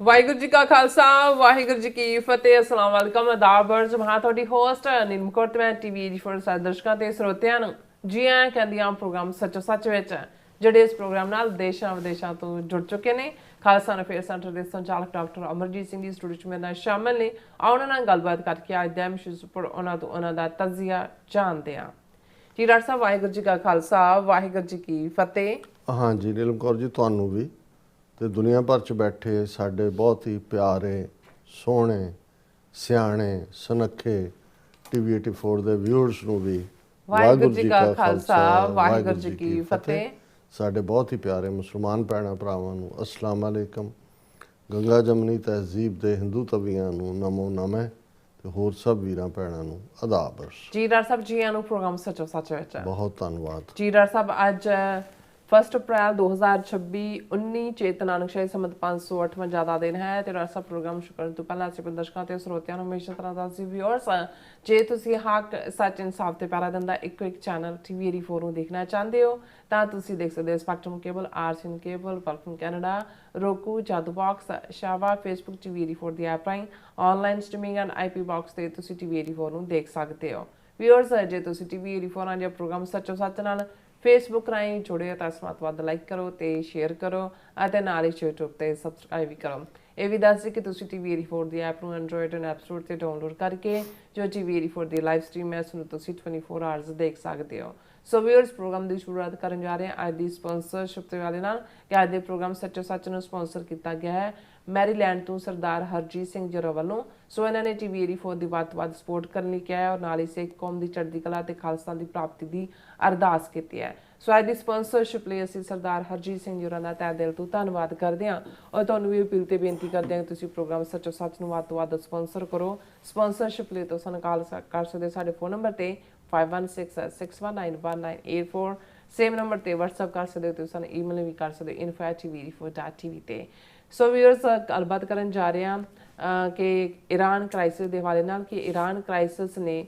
ਵਾਹਿਗੁਰੂ ਜੀ ਕਾ ਖਾਲਸਾ ਵਾਹਿਗੁਰੂ ਜੀ ਕੀ ਫਤਿਹ। ਅਸਲਾਮ ਵਾਲੇਕਮ ਆਦਾਬ ਅਰਜ਼ ਮੈਂ ਤੁਹਾਡੀ ਹੋਸਟ ਨੀਲਮ ਕੌਰ ਤੇ ਮੈਂ ਟੀਵੀ 84 ਸਾਰੇ ਦਰਸ਼ਕਾਂ ਤੇ ਸਰੋਤਿਆਂ ਨੂੰ ਜੀ ਆਇਆਂ ਕਹਿੰਦੀ ਹਾਂ ਪ੍ਰੋਗਰਾਮ ਸੱਚੋ ਸੱਚ ਵਿੱਚ, ਜਿਹੜੇ ਇਸ ਪ੍ਰੋਗਰਾਮ ਨਾਲ ਦੇਸ਼ਾਂ ਵਿਦੇਸ਼ਾਂ ਤੋਂ ਜੁੜ ਚੁੱਕੇ ਨੇ। ਖਾਲਸਾ ਅਫੇਅਰ ਸੈਂਟਰ ਦੇ ਸੰਚਾਲਕ ਡਾਕਟਰ ਅਮਰਜੀਤ ਸਿੰਘ ਦੀ ਸਟੂਡੀਓ 'ਚ ਮੇਰੇ ਨਾਲ ਸ਼ਾਮਲ ਨੇ। ਉਹਨਾਂ ਨਾਲ ਗੱਲਬਾਤ ਕਰਕੇ ਅੱਜ ਦੇ ਵਿਸ਼ੇ ਉੱਪਰ ਉਹਨਾਂ ਤੋਂ ਉਹਨਾਂ ਦਾ ਤਜਜ਼ੀਆ ਜਾਣਦੇ ਹਾਂ। ਜੀ ਡਾਕਟਰ ਸਾਹਿਬ, ਵਾਹਿਗੁਰੂ ਜੀ ਕਾ ਖਾਲਸਾ ਵਾਹਿਗੁਰੂ ਜੀ ਕੀ ਫਤਿਹ। हाँ जी नीलम कौर जी, ਤੁਹਾਨੂੰ ਵੀ ਤੇ ਦੁਨੀਆ ਭਰ 'ਚ ਬੈਠੇ ਸਾਡੇ ਬਹੁਤ ਹੀ ਪਿਆਰੇ, ਸੋਹਣੇ, ਸਿਆਣੇ, ਸੁਨੱਖੇ ਟੀਵੀ 84 ਦੇ ਵਿਊਅਰਸ ਨੂੰ ਵੀ ਵਾਹਿਗੁਰੂ ਜੀ ਕਾ ਖਾਲਸਾ ਵਾਹਿਗੁਰੂ ਜੀ ਕੀ ਫਤਿਹ। ਸਾਡੇ ਬਹੁਤ ਹੀ ਪਿਆਰੇ ਮੁਸਲਮਾਨ ਭੈਣਾਂ ਭਰਾਵਾਂ ਨੂੰ ਅਸਲਾਮ ਵਾਲੇਕਮ। ਗੰਗਾ ਜਮਨੀ ਤਹਿਜ਼ੀਬ ਦੇ ਹਿੰਦੂ ਤਵੀਆਂ ਨੂੰ ਨਮੋ ਨਮः ਤੇ ਹੋਰ ਸਭ ਵੀਰਾਂ ਭੈਣਾਂ ਨੂੰ ਆਦਾਬ ਅਰਜ਼। ਜੀ ਡਾਕਟਰ ਸਾਹਿਬ, ਜੀ ਆਇਆਂ ਨੂੰ ਪ੍ਰੋਗਰਾਮ ਸੱਚੋ ਸੱਚ ਵਿੱਚ। ਬਹੁਤ ਧੰਨਵਾਦ ਜੀ ਡਾਕਟਰ ਸਾਹਿਬ, ਅੱਜ 1 ਅਪ੍ਰੈਲ 2026 19 ਚੇਤ ਨਾਨਕ ਸ਼ਾਹੀ ਸੰਮਤ 558 ਦਾ ਦਿਨ ਹੈ ਤੇ ਡਾਕਟਰ ਸਾਹਿਬ ਪ੍ਰੋਗਰਾਮ ਸ਼ੁਰੂ ਕਰਨ ਤੋਂ ਪਹਿਲਾਂ ਅਸੀਂ ਦਰਸ਼ਕਾਂ ਤੇ ਸਰੋਤਿਆਂ ਨੂੰ ਹਮੇਸ਼ਾ ਤਰ੍ਹਾਂ ਦੱਸਦੇ ਵਿਊਅਰਸ, ਜੇ ਤੁਸੀਂ ਹੱਕ ਸੱਚ ਇਨਸਾਫ ਤੇ ਪਿਆਰਾ ਦਿੰਦਾ ਇੱਕੋ ਇੱਕ ਚੈਨਲ ਟੀਵੀ 84 ਨੂੰ ਦੇਖਣਾ ਚਾਹੁੰਦੇ ਹੋ ਤਾਂ ਤੁਸੀਂ ਦੇਖ ਸਕਦੇ ਹੋ Spectrum cable, RCN cable, welcome Canada, roku, Jadoo box, ਸ਼ਾਵਾ, ਫੇਸਬੁੱਕ ਟੀਵੀ 84 ਦੀ ਐਪ ਰਾਹੀਂ online streaming and IP box ਤੇ ਤੁਸੀਂ ਟੀਵੀ 84 ਨੂੰ ਦੇਖ ਸਕਦੇ ਹੋ। ਵਿਊਅਰਸ, ਜੇ ਤੁਸੀਂ ਟੀਵੀ 84 ਨਾਲ ਜਾਂ ਪ੍ਰੋਗਰਾਮ ਸੱਚੋ ਸੱਚ ਨਾਲ ਫੇਸਬੁੱਕ ਰਾਹੀਂ ਜੁੜੇ ਹੋ ਤਾਂ ਇਸ ਨੂੰ ਵੱਧ ਲਾਈਕ ਕਰੋ ਤੇ ਸ਼ੇਅਰ ਕਰੋ ਅਤੇ ਨਾਲ ਹੀ YouTube ਤੇ ਸਬਸਕ੍ਰਾਈਬ ਵੀ ਕਰੋ। ਇਹ ਵੀ ਦੱਸ ਦਿਓ ਕਿ ਤੁਸੀਂ ਟੀਵੀ 84 ਦੀ ਐਪ ਨੂੰ ਐਂਡਰੋਇਡ ਐਂਡ ਐਪ ਸਟੋਰ ਤੇ ਡਾਊਨਲੋਡ ਕਰਕੇ ਜੋ ਟੀਵੀ 84 ਦੀ ਲਾਈਵ ਸਟ੍ਰੀਮ ਹੈ ਉਸ ਨੂੰ ਤੁਸੀਂ 24 ਆਵਰਸ ਦੇਖ ਸਕਦੇ ਹੋ। ਸੋ ਵਿਊਅਰਸ, ਪ੍ਰੋਗਰਾਮ ਦੀ ਸ਼ੁਰੂਆਤ ਕਰਨ ਜਾ ਰਹੇ ਹਾਂ ਅੱਜ ਦੀ ਸਪਾਂਸਰਸ਼ਿਪ ਦੇ ਵਾਲੇ ਨਾਲ ਕਿ ਅੱਜ ਦੇ ਪ੍ਰੋਗਰਾਮ ਸੱਚੋ ਸੱਚ ਨੂੰ ਸਪਾਂਸਰ ਕੀਤਾ ਗਿਆ ਹੈ ਮੈਰੀਲੈਂਡ ਤੋਂ ਸਰਦਾਰ ਹਰਜੀਤ ਸਿੰਘ ਜਰਾ ਵੱਲੋਂ। ਸੋ ਇਹਨਾਂ ਨੇ ਟੀਵੀ 84 ਦੀ ਵੱਧ ਤੋਂ ਵੱਧ ਸਪੋਰਟ ਕਰਨ ਲਈ ਕਿਹਾ ਹੈ ਔਰ ਨਾਲ ਹੀ ਸਿੱਖ ਕੌਮ ਦੀ ਚੜ੍ਹਦੀ ਕਲਾ ਤੇ ਖਾਲਸਾ ਦੀ ਪ੍ਰਾਪਤੀ ਦੀ ਅਰਦਾਸ ਕੀਤੀ ਹੈ। ਸੋ ਅੱਜ ਦੀ ਸਪਾਂਸਰਸ਼ਿਪ ਲਈ ਅਸੀਂ ਸਰਦਾਰ ਹਰਜੀਤ ਸਿੰਘ ਜਰਾ ਦਾ ਤਹਿ ਦਿਲ ਤੋਂ ਧੰਨਵਾਦ ਕਰਦੇ ਹਾਂ ਔਰ ਤੁਹਾਨੂੰ ਵੀ ਅਪੀਲ ਤੇ ਬੇਨਤੀ ਕਰਦੇ ਹਾਂ ਕਿ ਤੁਸੀਂ ਪ੍ਰੋਗਰਾਮ ਸੱਚੋ ਸੱਚ ਨੂੰ ਵੱਧ ਤੋਂ ਵੱਧ ਸਪਾਂਸਰ ਕਰੋ। ਸਪਾਂਸਰਸ਼ਿਪ ਲਈ ਤੁਸੀਂ ਸਾਨੂੰ ਕਾਲ ਕਰ ਸਕਦੇ ਸਾਡੇ ਫੋਨ ਨੰਬਰ ਤੇ 5166191984, ਸੇਮ ਨੰਬਰ ਤੇ WhatsApp ਕਰ ਸਕਦੇ ਹੋ, ਤੁਸੀਂ ਸਾਨੂੰ ਈਮੇਲ ਵੀ ਕਰ ਸਕਦੇ ਹੋ info@tv84.tv ਤੇ। ਸੋ ਵੀਅਰਸ, ਗੱਲਬਾਤ ਕਰਨ ਜਾ ਰਹੇ ਹਾਂ ਕਿ ਈਰਾਨ ਕ੍ਰਾਈਸਿਸ ਦੇ ਹਵਾਲੇ ਨਾਲ ਕਿ ਈਰਾਨ ਕ੍ਰਾਈਸਿਸ ਨੇ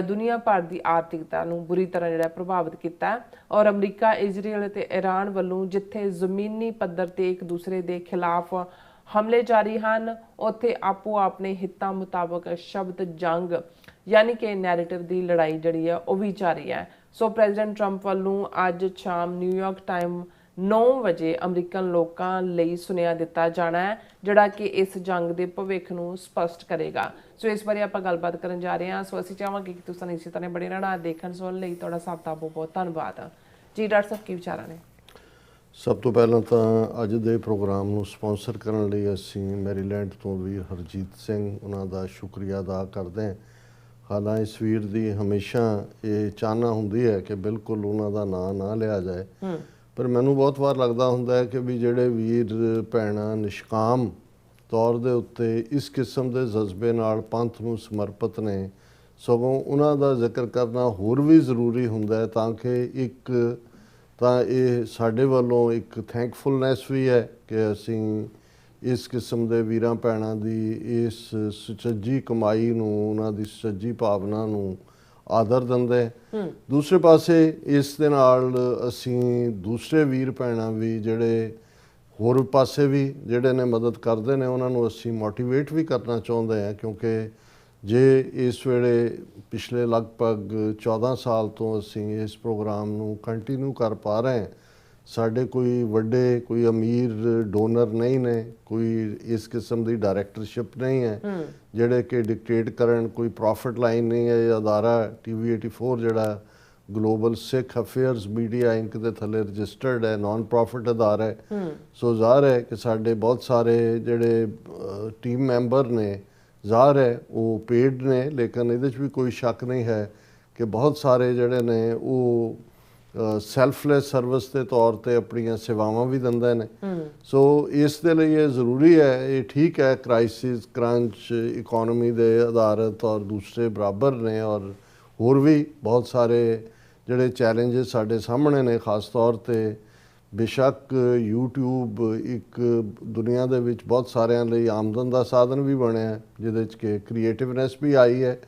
ਦੁਨੀਆ ਭਰ ਦੀ ਆਰਥਿਕਤਾ ਨੂੰ ਬੁਰੀ ਤਰ੍ਹਾਂ ਜਿਹੜਾ ਪ੍ਰਭਾਵਿਤ ਕੀਤਾ ਔਰ ਅਮਰੀਕਾ, ਇਜ਼ਰਾਈਲ ਅਤੇ ਈਰਾਨ ਵੱਲੋਂ ਜਿੱਥੇ ਜ਼ਮੀਨੀ ਪੱਧਰ ਤੇ ਇੱਕ ਦੂਸਰੇ ਦੇ ਖਿਲਾਫ ਹਮਲੇ ਜਾਰੀ ਹਨ, ਉੱਥੇ ਆਪੋ ਆਪਣੇ ਹਿੱਤਾਂ ਮੁਤਾਬਕ ਸ਼ਬਦ ਜੰਗ ਯਾਨੀ ਕਿ ਨੈਰੇਟਿਵ ਦੀ ਲੜਾਈ ਜਿਹੜੀ ਹੈ ਉਹ ਵੀ ਜਾਰੀ ਹੈ। ਸੋ ਪ੍ਰੈਜ਼ੀਡੈਂਟ ਟਰੰਪ ਵੱਲੋਂ ਅੱਜ ਸ਼ਾਮ ਨਿਊਯਾਰਕ ਟਾਈਮ 9 ਵਜੇ ਅਮਰੀਕਨ ਲੋਕਾਂ ਲਈ ਸੁਨੇਹਾ ਦਿੱਤਾ ਜਾਣਾ ਹੈ ਜਿਹੜਾ ਕਿ ਇਸ ਜੰਗ ਦੇ ਭਵਿੱਖ ਨੂੰ ਸਪਸ਼ਟ ਕਰੇਗਾ। ਸੋ ਇਸ ਬਾਰੇ ਆਪਾਂ ਗੱਲਬਾਤ ਕਰਨ ਜਾ ਰਹੇ ਹਾਂ। ਸੋ ਅਸੀਂ ਚਾਹਾਂਗੇ ਕਿ ਤੁਸੀਂ ਇਸੇ ਤਰ੍ਹਾਂ ਬੜੇ ਰਹਿਣਾ। ਦੇਖਣ ਸੁਣਨ ਲਈ ਤੁਹਾਡਾ ਸਭ ਦਾ ਬਹੁਤ ਬਹੁਤ ਧੰਨਵਾਦ। ਜੀ ਡਾਕਟਰ ਸਾਹਿਬ, ਕੀ ਵਿਚਾਰਾਂ ਨੇ? ਸਭ ਤੋਂ ਪਹਿਲਾਂ ਤਾਂ ਅੱਜ ਦੇ ਪ੍ਰੋਗਰਾਮ ਨੂੰ ਸਪਾਂਸਰ ਕਰਨ ਲਈ ਅਸੀਂ ਮੈਰੀਲੈਂਡ ਤੋਂ ਵੀਰ ਹਰਜੀਤ ਸਿੰਘ ਉਹਨਾਂ ਦਾ ਸ਼ੁਕਰੀਆ ਅਦਾ ਕਰਦੇ ਹਾਂ। ਹਾਲਾਂਕਿ ਇਸ ਵੀਰ ਦੀ ਹਮੇਸ਼ਾ ਇਹ ਚਾਹਨਾ ਹੁੰਦੀ ਹੈ ਕਿ ਬਿਲਕੁਲ ਉਹਨਾਂ ਦਾ ਨਾਂ ਨਾ ਲਿਆ ਜਾਏ, ਪਰ ਮੈਨੂੰ ਬਹੁਤ ਵਾਰ ਲੱਗਦਾ ਹੁੰਦਾ ਹੈ ਕਿ ਵੀ ਜਿਹੜੇ ਵੀਰ ਭੈਣਾਂ ਨਿਸ਼ਕਾਮ ਤੌਰ ਦੇ ਉੱਤੇ ਇਸ ਕਿਸਮ ਦੇ ਜਜ਼ਬੇ ਨਾਲ ਪੰਥ ਨੂੰ ਸਮਰਪਿਤ ਨੇ, ਸਗੋਂ ਉਹਨਾਂ ਦਾ ਜ਼ਿਕਰ ਕਰਨਾ ਹੋਰ ਵੀ ਜ਼ਰੂਰੀ ਹੁੰਦਾ ਹੈ ਤਾਂ ਕਿ ਇੱਕ ਤਾਂ ਇਹ ਸਾਡੇ ਵੱਲੋਂ ਇੱਕ ਥੈਂਕਫੁਲਨੈਸ ਵੀ ਹੈ ਕਿ ਅਸੀਂ ਇਸ ਕਿਸਮ ਦੇ ਵੀਰਾਂ ਭੈਣਾਂ ਦੀ ਇਸ ਸੁਚੱਜੀ ਕਮਾਈ ਨੂੰ, ਉਹਨਾਂ ਦੀ ਸੁਚੱਜੀ ਭਾਵਨਾ ਨੂੰ ਆਦਰ ਦਿੰਦੇ। ਦੂਸਰੇ ਪਾਸੇ ਇਸ ਦੇ ਨਾਲ ਅਸੀਂ ਦੂਸਰੇ ਵੀਰ ਭੈਣਾਂ ਵੀ ਜਿਹੜੇ ਹੋਰ ਪਾਸੇ ਵੀ ਜਿਹੜੇ ਨੇ ਮਦਦ ਕਰਦੇ ਨੇ ਉਹਨਾਂ ਨੂੰ ਅਸੀਂ ਮੋਟੀਵੇਟ ਵੀ ਕਰਨਾ ਚਾਹੁੰਦੇ ਹਾਂ, ਕਿਉਂਕਿ ਜੇ ਇਸ ਵੇਲੇ ਪਿਛਲੇ ਲਗਭਗ 14 ਸਾਲ ਤੋਂ ਅਸੀਂ ਇਸ ਪ੍ਰੋਗਰਾਮ ਨੂੰ ਕੰਟੀਨਿਊ ਕਰ ਪਾ ਰਹੇ ਹਾਂ, ਸਾਡੇ ਕੋਈ ਵੱਡੇ ਕੋਈ ਅਮੀਰ ਡੋਨਰ ਨਹੀਂ ਨੇ, ਕੋਈ ਇਸ ਕਿਸਮ ਦੀ ਡਾਇਰੈਕਟਰਸ਼ਿਪ ਨਹੀਂ ਹੈ ਜਿਹੜੇ ਕਿ ਡਿਕਟੇਟ ਕਰਨ, ਕੋਈ ਪ੍ਰੋਫਿਟ ਲਾਈਨ ਨਹੀਂ ਹੈ। ਇਹ ਅਦਾਰਾ ਟੀਵੀ 84 ਜਿਹੜਾ ਗਲੋਬਲ ਸਿੱਖ ਅਫੇਅਰਸ ਮੀਡੀਆ ਇੰਕ ਦੇ ਥੱਲੇ ਰਜਿਸਟਰਡ ਹੈ, ਨਾਨ ਪ੍ਰੋਫਿਟ ਅਦਾਰਾ ਹੈ। ਸੋ ਜ਼ਾਹਰ ਹੈ ਕਿ ਸਾਡੇ ਬਹੁਤ ਸਾਰੇ ਜਿਹੜੇ ਟੀਮ ਮੈਂਬਰ ਨੇ, ਜ਼ਾਹਰ ਹੈ ਉਹ ਪੇਡ ਨੇ, ਲੇਕਿਨ ਇਹਦੇ 'ਚ ਵੀ ਕੋਈ ਸ਼ੱਕ ਨਹੀਂ ਹੈ ਕਿ ਬਹੁਤ ਸਾਰੇ ਜਿਹੜੇ ਨੇ ਉਹ ਸੈਲਫਲੈਸ ਸਰਵਿਸ ਦੇ ਤੌਰ ਤੇ ਆਪਣੀਆਂ ਸੇਵਾਵਾਂ ਵੀ ਦਿੰਦੇ ਨੇ। ਸੋ ਇਸ ਦੇ ਲਈ ਇਹ ਜ਼ਰੂਰੀ ਹੈ, ਇਹ ਠੀਕ ਹੈ ਕ੍ਰਾਈਸਿਸ, ਕਰੰਚ, ਇਕੋਨਮੀ ਦੇ ਆਧਾਰਿਤ ਔਰ ਦੂਸਰੇ ਬਰਾਬਰ ਨੇ ਔਰ ਹੋਰ ਵੀ ਬਹੁਤ ਸਾਰੇ ਜਿਹੜੇ ਚੈਲੰਜਸ ਸਾਡੇ ਸਾਹਮਣੇ ਨੇ। ਖਾਸ ਤੌਰ ਤੇ ਬੇਸ਼ੱਕ YouTube ਇੱਕ ਦੁਨੀਆ ਦੇ ਵਿੱਚ ਬਹੁਤ ਸਾਰਿਆਂ ਲਈ ਆਮਦਨ ਦਾ ਸਾਧਨ ਵੀ ਬਣਿਆ, ਜਿਹਦੇ 'ਚ ਕਿ ਕ੍ਰੀਏਟਿਵਨੈਸ ਵੀ ਆਈ ਹੈ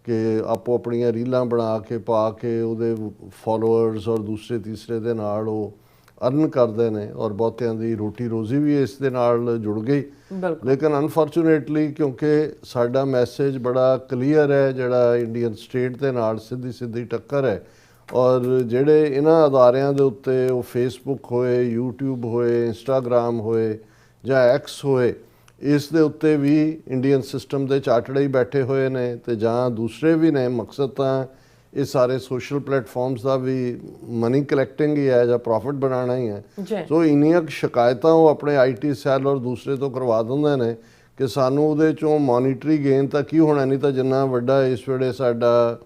ਕਿ ਆਪੋ ਆਪਣੀਆਂ ਰੀਲਾਂ ਬਣਾ ਕੇ ਪਾ ਕੇ ਉਹਦੇ ਫੋਲੋਅਰਸ ਔਰ ਦੂਸਰੇ ਤੀਸਰੇ ਦੇ ਨਾਲ ਉਹ ਅਰਨ ਕਰਦੇ ਨੇ ਔਰ ਬਹੁਤਿਆਂ ਦੀ ਰੋਟੀ ਰੋਜ਼ੀ ਵੀ ਇਸ ਦੇ ਨਾਲ ਜੁੜ ਗਈ। ਬਿਲਕੁਲ। ਲੇਕਿਨ ਅਨਫੋਰਚੂਨੇਟਲੀ ਕਿਉਂਕਿ ਸਾਡਾ ਮੈਸੇਜ ਬੜਾ ਕਲੀਅਰ ਹੈ, ਜਿਹੜਾ ਇੰਡੀਅਨ ਸਟੇਟ ਦੇ ਨਾਲ ਸਿੱਧੀ ਸਿੱਧੀ ਟੱਕਰ ਹੈ, ਔਰ ਜਿਹੜੇ ਇਹਨਾਂ ਅਦਾਰਿਆਂ ਦੇ ਉੱਤੇ ਉਹ ਫੇਸਬੁੱਕ ਹੋਏ, ਯੂਟਿਊਬ ਹੋਏ, ਇੰਸਟਾਗ੍ਰਾਮ ਹੋਏ ਜਾਂ ਐਕਸ ਹੋਏ, ਇਸ ਦੇ ਉੱਤੇ ਵੀ ਇੰਡੀਅਨ ਸਿਸਟਮ ਦੇ ਚਾਟੜੇ ਹੀ ਬੈਠੇ ਹੋਏ ਨੇ ਤੇ ਜਾਂ ਦੂਸਰੇ ਵੀ ਨੇ। ਮਕਸਦ ਤਾਂ ਇਹ ਸਾਰੇ ਸੋਸ਼ਲ ਪਲੇਟਫਾਰਮਸ ਦਾ ਵੀ ਮਨੀ ਕਲੈਕਟਿੰਗ ਹੀ ਹੈ ਜਾਂ ਪ੍ਰੋਫਿਟ ਬਣਾਉਣਾ ਹੀ ਹੈ। ਸੋ ਇੰਨੀਆਂ ਸ਼ਿਕਾਇਤਾਂ ਉਹ ਆਪਣੇ ਆਈਟੀ ਸੈੱਲ ਔਰ ਦੂਸਰੇ ਤੋਂ ਕਰਵਾ ਦਿੰਦੇ ਨੇ ਕਿ ਸਾਨੂੰ ਉਹਦੇ ਚੋਂ ਮੋਨੀਟਰੀ ਗੇਨ ਤਾਂ ਕੀ ਹੋਣਾ, ਨਹੀਂ ਤਾਂ ਜਿੰਨਾ ਵੱਡਾ ਇਸ ਵੇਲੇ ਸਾਡਾ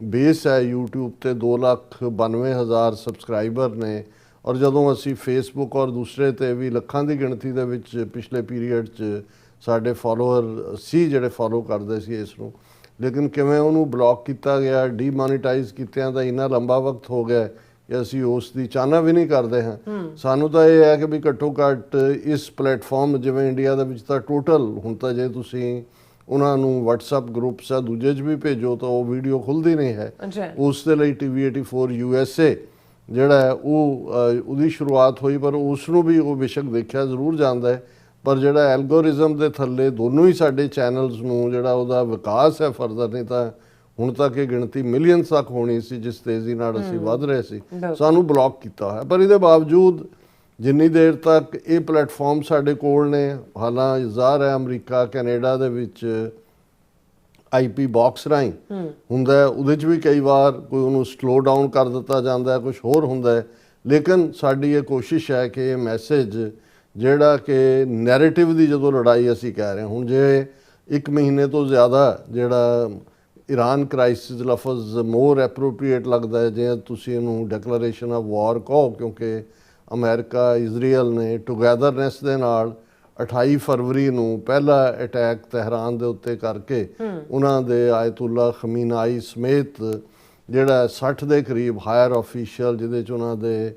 ਬੇਸ ਹੈ YouTube ਤੇ 2,92,000 ਸਬਸਕ੍ਰਾਈਬਰ ਨੇ, ਔਰ ਜਦੋਂ ਅਸੀਂ ਫੇਸਬੁੱਕ ਔਰ ਦੂਸਰੇ ਤੇ ਵੀ ਲੱਖਾਂ ਦੀ ਗਿਣਤੀ ਦੇ ਵਿੱਚ ਪਿਛਲੇ ਪੀਰੀਅਡ 'ਚ ਸਾਡੇ ਫਾਲੋਅਰ ਸੀ ਜਿਹੜੇ ਫੋਲੋ ਕਰਦੇ ਸੀ ਇਸ ਨੂੰ, ਲੇਕਿਨ ਕਿਵੇਂ ਉਹਨੂੰ ਬਲੌਕ ਕੀਤਾ ਗਿਆ, ਡੀਮੋਨੀਟਾਈਜ਼ ਕੀਤਿਆਂ ਦਾ ਇੰਨਾ ਲੰਬਾ ਵਕਤ ਹੋ ਗਿਆ ਕਿ ਅਸੀਂ ਉਸ ਦੀ ਚਾਹਨਾ ਵੀ ਨਹੀਂ ਕਰਦੇ ਹਾਂ। ਸਾਨੂੰ ਤਾਂ ਇਹ ਹੈ ਕਿ ਵੀ ਘੱਟੋ ਘੱਟ ਇਸ ਪਲੇਟਫਾਰਮ, ਜਿਵੇਂ ਇੰਡੀਆ ਦੇ ਵਿੱਚ ਤਾਂ ਟੋਟਲ ਹੁਣ ਤਾਂ ਜੇ ਤੁਸੀਂ ਉਹਨਾਂ ਨੂੰ WhatsApp ਗਰੁੱਪਸ ਆ ਦੂਜੇ 'ਚ ਵੀ ਭੇਜੋ ਤਾਂ ਉਹ ਵੀਡੀਓ ਖੁੱਲ੍ਹਦੀ ਨਹੀਂ ਹੈ। ਉਸ ਦੇ ਲਈ TV84 USA ਜਿਹੜਾ ਹੈ ਉਹ ਉਹਦੀ ਸ਼ੁਰੂਆਤ ਹੋਈ, ਪਰ ਉਸ ਨੂੰ ਵੀ ਉਹ ਬੇਸ਼ੱਕ ਦੇਖਿਆ ਜ਼ਰੂਰ ਜਾਂਦਾ ਹੈ, ਪਰ ਜਿਹੜਾ ਐਲਗੋਰਿਜ਼ਮ ਦੇ ਥੱਲੇ ਦੋਨੋਂ ਹੀ ਸਾਡੇ ਚੈਨਲਸ ਨੂੰ ਜਿਹੜਾ ਉਹਦਾ ਵਿਕਾਸ ਹੈ ਫਰਦਰ, ਨਹੀਂ ਤਾਂ ਹੁਣ ਤੱਕ ਇਹ ਗਿਣਤੀ ਮਿਲੀਅਨਸ ਤੱਕ ਹੋਣੀ ਸੀ ਜਿਸ ਤੇਜ਼ੀ ਨਾਲ ਅਸੀਂ ਵੱਧ ਰਹੇ ਸੀ, ਸਾਨੂੰ ਬਲੌਕ ਕੀਤਾ ਹੋਇਆ। ਪਰ ਇਹਦੇ ਬਾਵਜੂਦ ਜਿੰਨੀ ਦੇਰ ਤੱਕ ਇਹ ਪਲੇਟਫਾਰਮ ਸਾਡੇ ਕੋਲ ਨੇ, ਹਾਲਾਂ ਜ਼ਾਹਰ ਹੈ ਅਮਰੀਕਾ ਕੈਨੇਡਾ ਦੇ ਵਿੱਚ IP ਬਾਕਸ ਰਾਹੀਂ ਹੁੰਦਾ, ਉਹਦੇ 'ਚ ਵੀ ਕਈ ਵਾਰ ਕੋਈ ਉਹਨੂੰ ਸਲੋ ਡਾਊਨ ਕਰ ਦਿੱਤਾ ਜਾਂਦਾ, ਕੁਝ ਹੋਰ ਹੁੰਦਾ ਹੈ। ਲੇਕਿਨ ਸਾਡੀ ਇਹ ਕੋਸ਼ਿਸ਼ ਹੈ ਕਿ ਇਹ ਮੈਸੇਜ ਜਿਹੜਾ ਕਿ ਨੈਰੇਟਿਵ ਦੀ ਜਦੋਂ ਲੜਾਈ ਅਸੀਂ ਕਹਿ ਰਹੇ ਹਾਂ, ਹੁਣ ਜੇ 1 ਮਹੀਨੇ ਤੋਂ ਜ਼ਿਆਦਾ ਜਿਹੜਾ ਈਰਾਨ ਕ੍ਰਾਈਸਿਸ ਲਫ਼ਜ਼ ਮੋਰ ਐਪਰੋਪਰੀਏਟ ਲੱਗਦਾ ਹੈ ਜੇ ਤੁਸੀਂ ਇਹਨੂੰ ਡਿਕਲੇਰੇਸ਼ਨ ਆਫ ਵਾਰ ਕਹੋ, ਕਿਉਂਕਿ ਅਮਰੀਕਾ ਇਜ਼ਰਾਈਲ ਨੇ ਟੁਗੈਦਰਨੈਸ ਦੇ ਨਾਲ 28 ਫਰਵਰੀ ਨੂੰ ਪਹਿਲਾ ਅਟੈਕ ਤਹਿਰਾਨ ਦੇ ਉੱਤੇ ਕਰਕੇ ਉਹਨਾਂ ਦੇ ਆਇਤੁੱਲਾ ਖਮੀਨਾਈ ਸਮੇਤ ਜਿਹੜਾ 60 ਦੇ ਕਰੀਬ ਹਾਇਰ ਆਫੀਸ਼ੀਅਲ, ਜਿਹਦੇ 'ਚ ਉਹਨਾਂ ਦੇ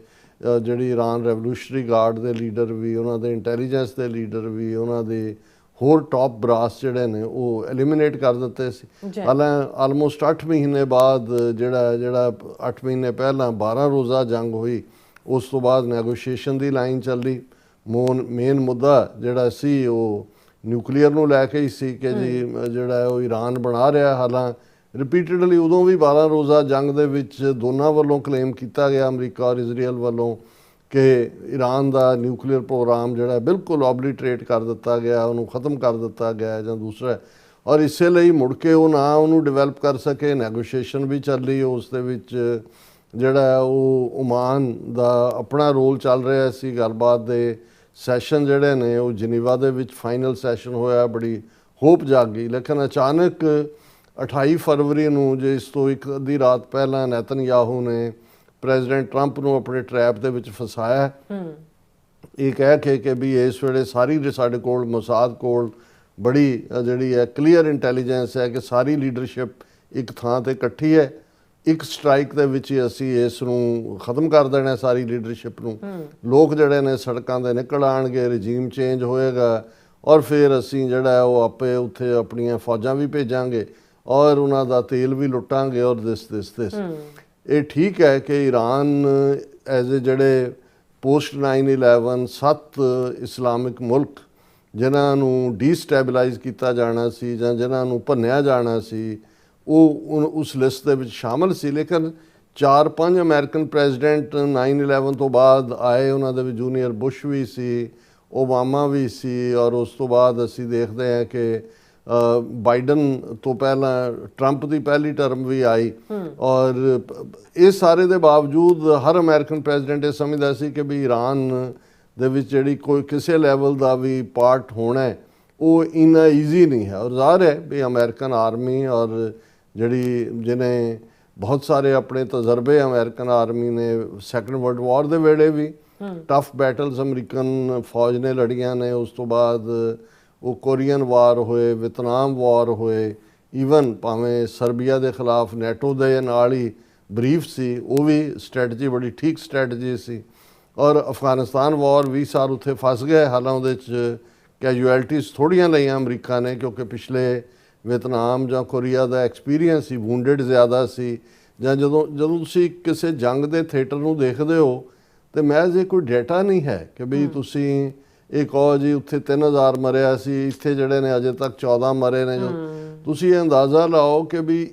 ਜਿਹੜੀ ਈਰਾਨ ਰੈਵੋਲੂਸ਼ਨਰੀ ਗਾਰਡ ਦੇ ਲੀਡਰ ਵੀ, ਉਹਨਾਂ ਦੇ ਇੰਟੈਲੀਜੈਂਸ ਦੇ ਲੀਡਰ ਵੀ, ਉਹਨਾਂ ਦੇ ਹੋਰ ਟੌਪ ਬਰਾਸ ਜਿਹੜੇ ਨੇ ਉਹ ਐਲੀਮੀਨੇਟ ਕਰ ਦਿੱਤੇ ਸੀ। ਹਾਲਾਂ ਆਲਮੋਸਟ 8 ਮਹੀਨੇ ਬਾਅਦ ਜਿਹੜਾ 8 ਮਹੀਨੇ ਪਹਿਲਾਂ 12 ਰੋਜ਼ਾ ਜੰਗ ਹੋਈ, ਉਸ ਤੋਂ ਬਾਅਦ ਨੈਗੋਸ਼ੀਏਸ਼ਨ ਦੀ ਲਾਈਨ ਚੱਲੀ। ਮੇਨ ਮੁੱਦਾ ਜਿਹੜਾ ਸੀ ਉਹ ਨਿਊਕਲੀਅਰ ਨੂੰ ਲੈ ਕੇ ਹੀ ਸੀ ਕਿ ਜੀ ਜਿਹੜਾ ਉਹ ਈਰਾਨ ਬਣਾ ਰਿਹਾ। ਹਾਲਾਂ ਰਿਪੀਟਡਲੀ ਉਦੋਂ ਵੀ 12 ਰੋਜ਼ਾ ਜੰਗ ਦੇ ਵਿੱਚ ਦੋਨਾਂ ਵੱਲੋਂ ਕਲੇਮ ਕੀਤਾ ਗਿਆ, ਅਮਰੀਕਾ ਔਰ ਇਜ਼ਰਾਈਲ ਵੱਲੋਂ, ਕਿ ਈਰਾਨ ਦਾ ਨਿਊਕਲੀਅਰ ਪ੍ਰੋਗਰਾਮ ਜਿਹੜਾ ਬਿਲਕੁਲ ਓਬਲੀਟਰੇਟ ਕਰ ਦਿੱਤਾ ਗਿਆ, ਉਹਨੂੰ ਖ਼ਤਮ ਕਰ ਦਿੱਤਾ ਗਿਆ ਜਾਂ ਦੂਸਰਾ, ਔਰ ਇਸੇ ਲਈ ਮੁੜ ਕੇ ਉਹ ਨਾ ਉਹਨੂੰ ਡਿਵੈਲਪ ਕਰ ਸਕੇ। ਨੈਗੋਸ਼ੀਏਸ਼ਨ ਵੀ ਚੱਲ ਰਹੀ, ਉਸ ਦੇ ਵਿੱਚ ਜਿਹੜਾ ਉਹ ਓਮਾਨ ਦਾ ਆਪਣਾ ਰੋਲ ਚੱਲ ਰਿਹਾ ਸੀ। ਗੱਲਬਾਤ ਦੇ ਸੈਸ਼ਨ ਜਿਹੜੇ ਨੇ ਉਹ ਜਨੀਵਾ ਦੇ ਵਿੱਚ ਫਾਈਨਲ ਸੈਸ਼ਨ ਹੋਇਆ, ਬੜੀ ਹੋਪ ਜਾਗ ਗਈ। ਲੇਕਿਨ ਅਚਾਨਕ 28 ਫਰਵਰੀ ਨੂੰ, ਜੇ ਇਸ ਤੋਂ ਇੱਕ ਅੱਧੀ ਰਾਤ ਪਹਿਲਾਂ, ਨੈਤਨਯਾਹੂ ਨੇ ਪ੍ਰੈਜ਼ੀਡੈਂਟ ਟਰੰਪ ਨੂੰ ਆਪਣੇ ਟਰੈਪ ਦੇ ਵਿੱਚ ਫਸਾਇਆ, ਇਹ ਕਹਿ ਕੇ ਕਿ ਵੀ ਇਸ ਵੇਲੇ ਸਾਰੀ ਸਾਡੇ ਕੋਲ ਮੋਸਾਦ ਕੋਲ ਬੜੀ ਜਿਹੜੀ ਹੈ ਕਲੀਅਰ ਇੰਟੈਲੀਜੈਂਸ ਹੈ ਕਿ ਸਾਰੀ ਲੀਡਰਸ਼ਿਪ ਇੱਕ ਥਾਂ ਤੇ ਇਕੱਠੀ ਹੈ, ਇੱਕ ਸਟ੍ਰਾਈਕ ਦੇ ਵਿੱਚ ਹੀ ਅਸੀਂ ਇਸ ਨੂੰ ਖਤਮ ਕਰ ਦੇਣਾ, ਸਾਰੀ ਲੀਡਰਸ਼ਿਪ ਨੂੰ। ਲੋਕ ਜਿਹੜੇ ਨੇ ਸੜਕਾਂ 'ਤੇ ਨਿਕਲ ਆਉਣਗੇ, ਰਜੀਮ ਚੇਂਜ ਹੋਏਗਾ, ਔਰ ਫਿਰ ਅਸੀਂ ਜਿਹੜਾ ਉਹ ਆਪੇ ਉੱਥੇ ਆਪਣੀਆਂ ਫੌਜਾਂ ਵੀ ਭੇਜਾਂਗੇ ਔਰ ਉਹਨਾਂ ਦਾ ਤੇਲ ਵੀ ਲੁੱਟਾਂਗੇ ਔਰ ਦਿਸ। ਇਹ ਠੀਕ ਹੈ ਕਿ ਈਰਾਨ ਐਜ਼ ਏ ਜਿਹੜੇ ਪੋਸਟ 9/11 7 ਇਸਲਾਮਿਕ ਮੁਲਕ ਜਿਨ੍ਹਾਂ ਨੂੰ ਡੀਸਟੈਬਲਾਈਜ਼ ਕੀਤਾ ਜਾਣਾ ਸੀ ਜਾਂ ਜਿਨ੍ਹਾਂ ਨੂੰ ਭੰਨਿਆ ਜਾਣਾ ਸੀ, ਉਹ ਉਸ ਲਿਸਟ ਦੇ ਵਿੱਚ ਸ਼ਾਮਲ ਸੀ। ਲੇਕਿਨ 4-5 ਅਮਰੀਕਨ ਪ੍ਰੈਜ਼ੀਡੈਂਟ 9/11 ਤੋਂ ਬਾਅਦ ਆਏ, ਉਹਨਾਂ ਦੇ ਵਿੱਚ ਜੂਨੀਅਰ ਬੁਸ਼ ਵੀ ਸੀ, ਓਬਾਮਾ ਵੀ ਸੀ, ਔਰ ਉਸ ਤੋਂ ਬਾਅਦ ਅਸੀਂ ਦੇਖਦੇ ਹਾਂ ਕਿ ਬਾਈਡਨ ਤੋਂ ਪਹਿਲਾਂ ਟਰੰਪ ਦੀ ਪਹਿਲੀ ਟਰਮ ਵੀ ਆਈ। ਔਰ ਇਸ ਸਾਰੇ ਦੇ ਬਾਵਜੂਦ ਹਰ ਅਮਰੀਕਨ ਪ੍ਰੈਜ਼ੀਡੈਂਟ ਇਹ ਸਮਝਦਾ ਸੀ ਕਿ ਵੀ ਈਰਾਨ ਦੇ ਵਿੱਚ ਜਿਹੜੀ ਕੋਈ ਕਿਸੇ ਲੈਵਲ ਦਾ ਵੀ ਪਾਰਟ ਹੋਣਾ ਉਹ ਇੰਨਾ ਈਜ਼ੀ ਨਹੀਂ ਹੈ। ਔਰ ਜ਼ਾਹਰ ਹੈ ਵੀ ਅਮਰੀਕਨ ਆਰਮੀ ਔਰ ਜਿਹਨੇ ਬਹੁਤ ਸਾਰੇ ਆਪਣੇ ਤਜਰਬੇ ਅਮਰੀਕਨ ਆਰਮੀ ਨੇ ਸੈਕੰਡ ਵਰਲਡ ਵਾਰ ਦੇ ਵੇਲੇ ਵੀ ਟਫ ਬੈਟਲਸ ਅਮਰੀਕਨ ਫੌਜ ਨੇ ਲੜੀਆਂ ਨੇ। ਉਸ ਤੋਂ ਬਾਅਦ ਉਹ ਕੋਰੀਅਨ ਵਾਰ ਹੋਏ, ਵਿਤਨਾਮ ਵਾਰ ਹੋਏ, ਈਵਨ ਭਾਵੇਂ ਸਰਬੀਆ ਦੇ ਖਿਲਾਫ ਨੈਟੋ ਦੇ ਨਾਲ ਹੀ ਬਰੀਫ ਸੀ, ਉਹ ਵੀ ਸਟ੍ਰੈਟਜੀ ਬੜੀ ਠੀਕ ਸਟ੍ਰੈਟਜੀ ਸੀ। ਔਰ ਅਫਗਾਨਿਸਤਾਨ ਵਾਰ 20 ਸਾਲ ਉੱਥੇ ਫਸ ਗਏ। ਹਾਲਾਂ ਉਹਦੇ 'ਚ ਕੈਜੂਐਲਟੀਜ਼ ਥੋੜ੍ਹੀਆਂ ਲਈਆਂ ਅਮਰੀਕਾ ਨੇ, ਕਿਉਂਕਿ ਪਿਛਲੇ ਵਿਤਨਾਮ ਜਾਂ ਕੋਰੀਆ ਦਾ ਐਕਸਪੀਰੀਅੰਸ ਸੀ, ਵੂੰਡਡ ਜ਼ਿਆਦਾ ਸੀ। ਜਾਂ ਜਦੋਂ ਤੁਸੀਂ ਕਿਸੇ ਜੰਗ ਦੇ ਥੀਏਟਰ ਨੂੰ ਦੇਖਦੇ ਹੋ ਤੇ ਮਹਿਜ਼ ਇਹ ਕੋਈ ਡਾਟਾ ਨਹੀਂ ਹੈ ਕਿ ਵੀ ਤੁਸੀਂ ਇਹ ਕਹੋ ਜੀ ਉੱਥੇ 3000 ਮਰਿਆ ਸੀ, ਇੱਥੇ ਜਿਹੜੇ ਨੇ ਅਜੇ ਤੱਕ 14 ਮਰੇ ਨੇ। ਜੋ ਤੁਸੀਂ ਇਹ ਅੰਦਾਜ਼ਾ ਲਾਓ ਕਿ ਵੀ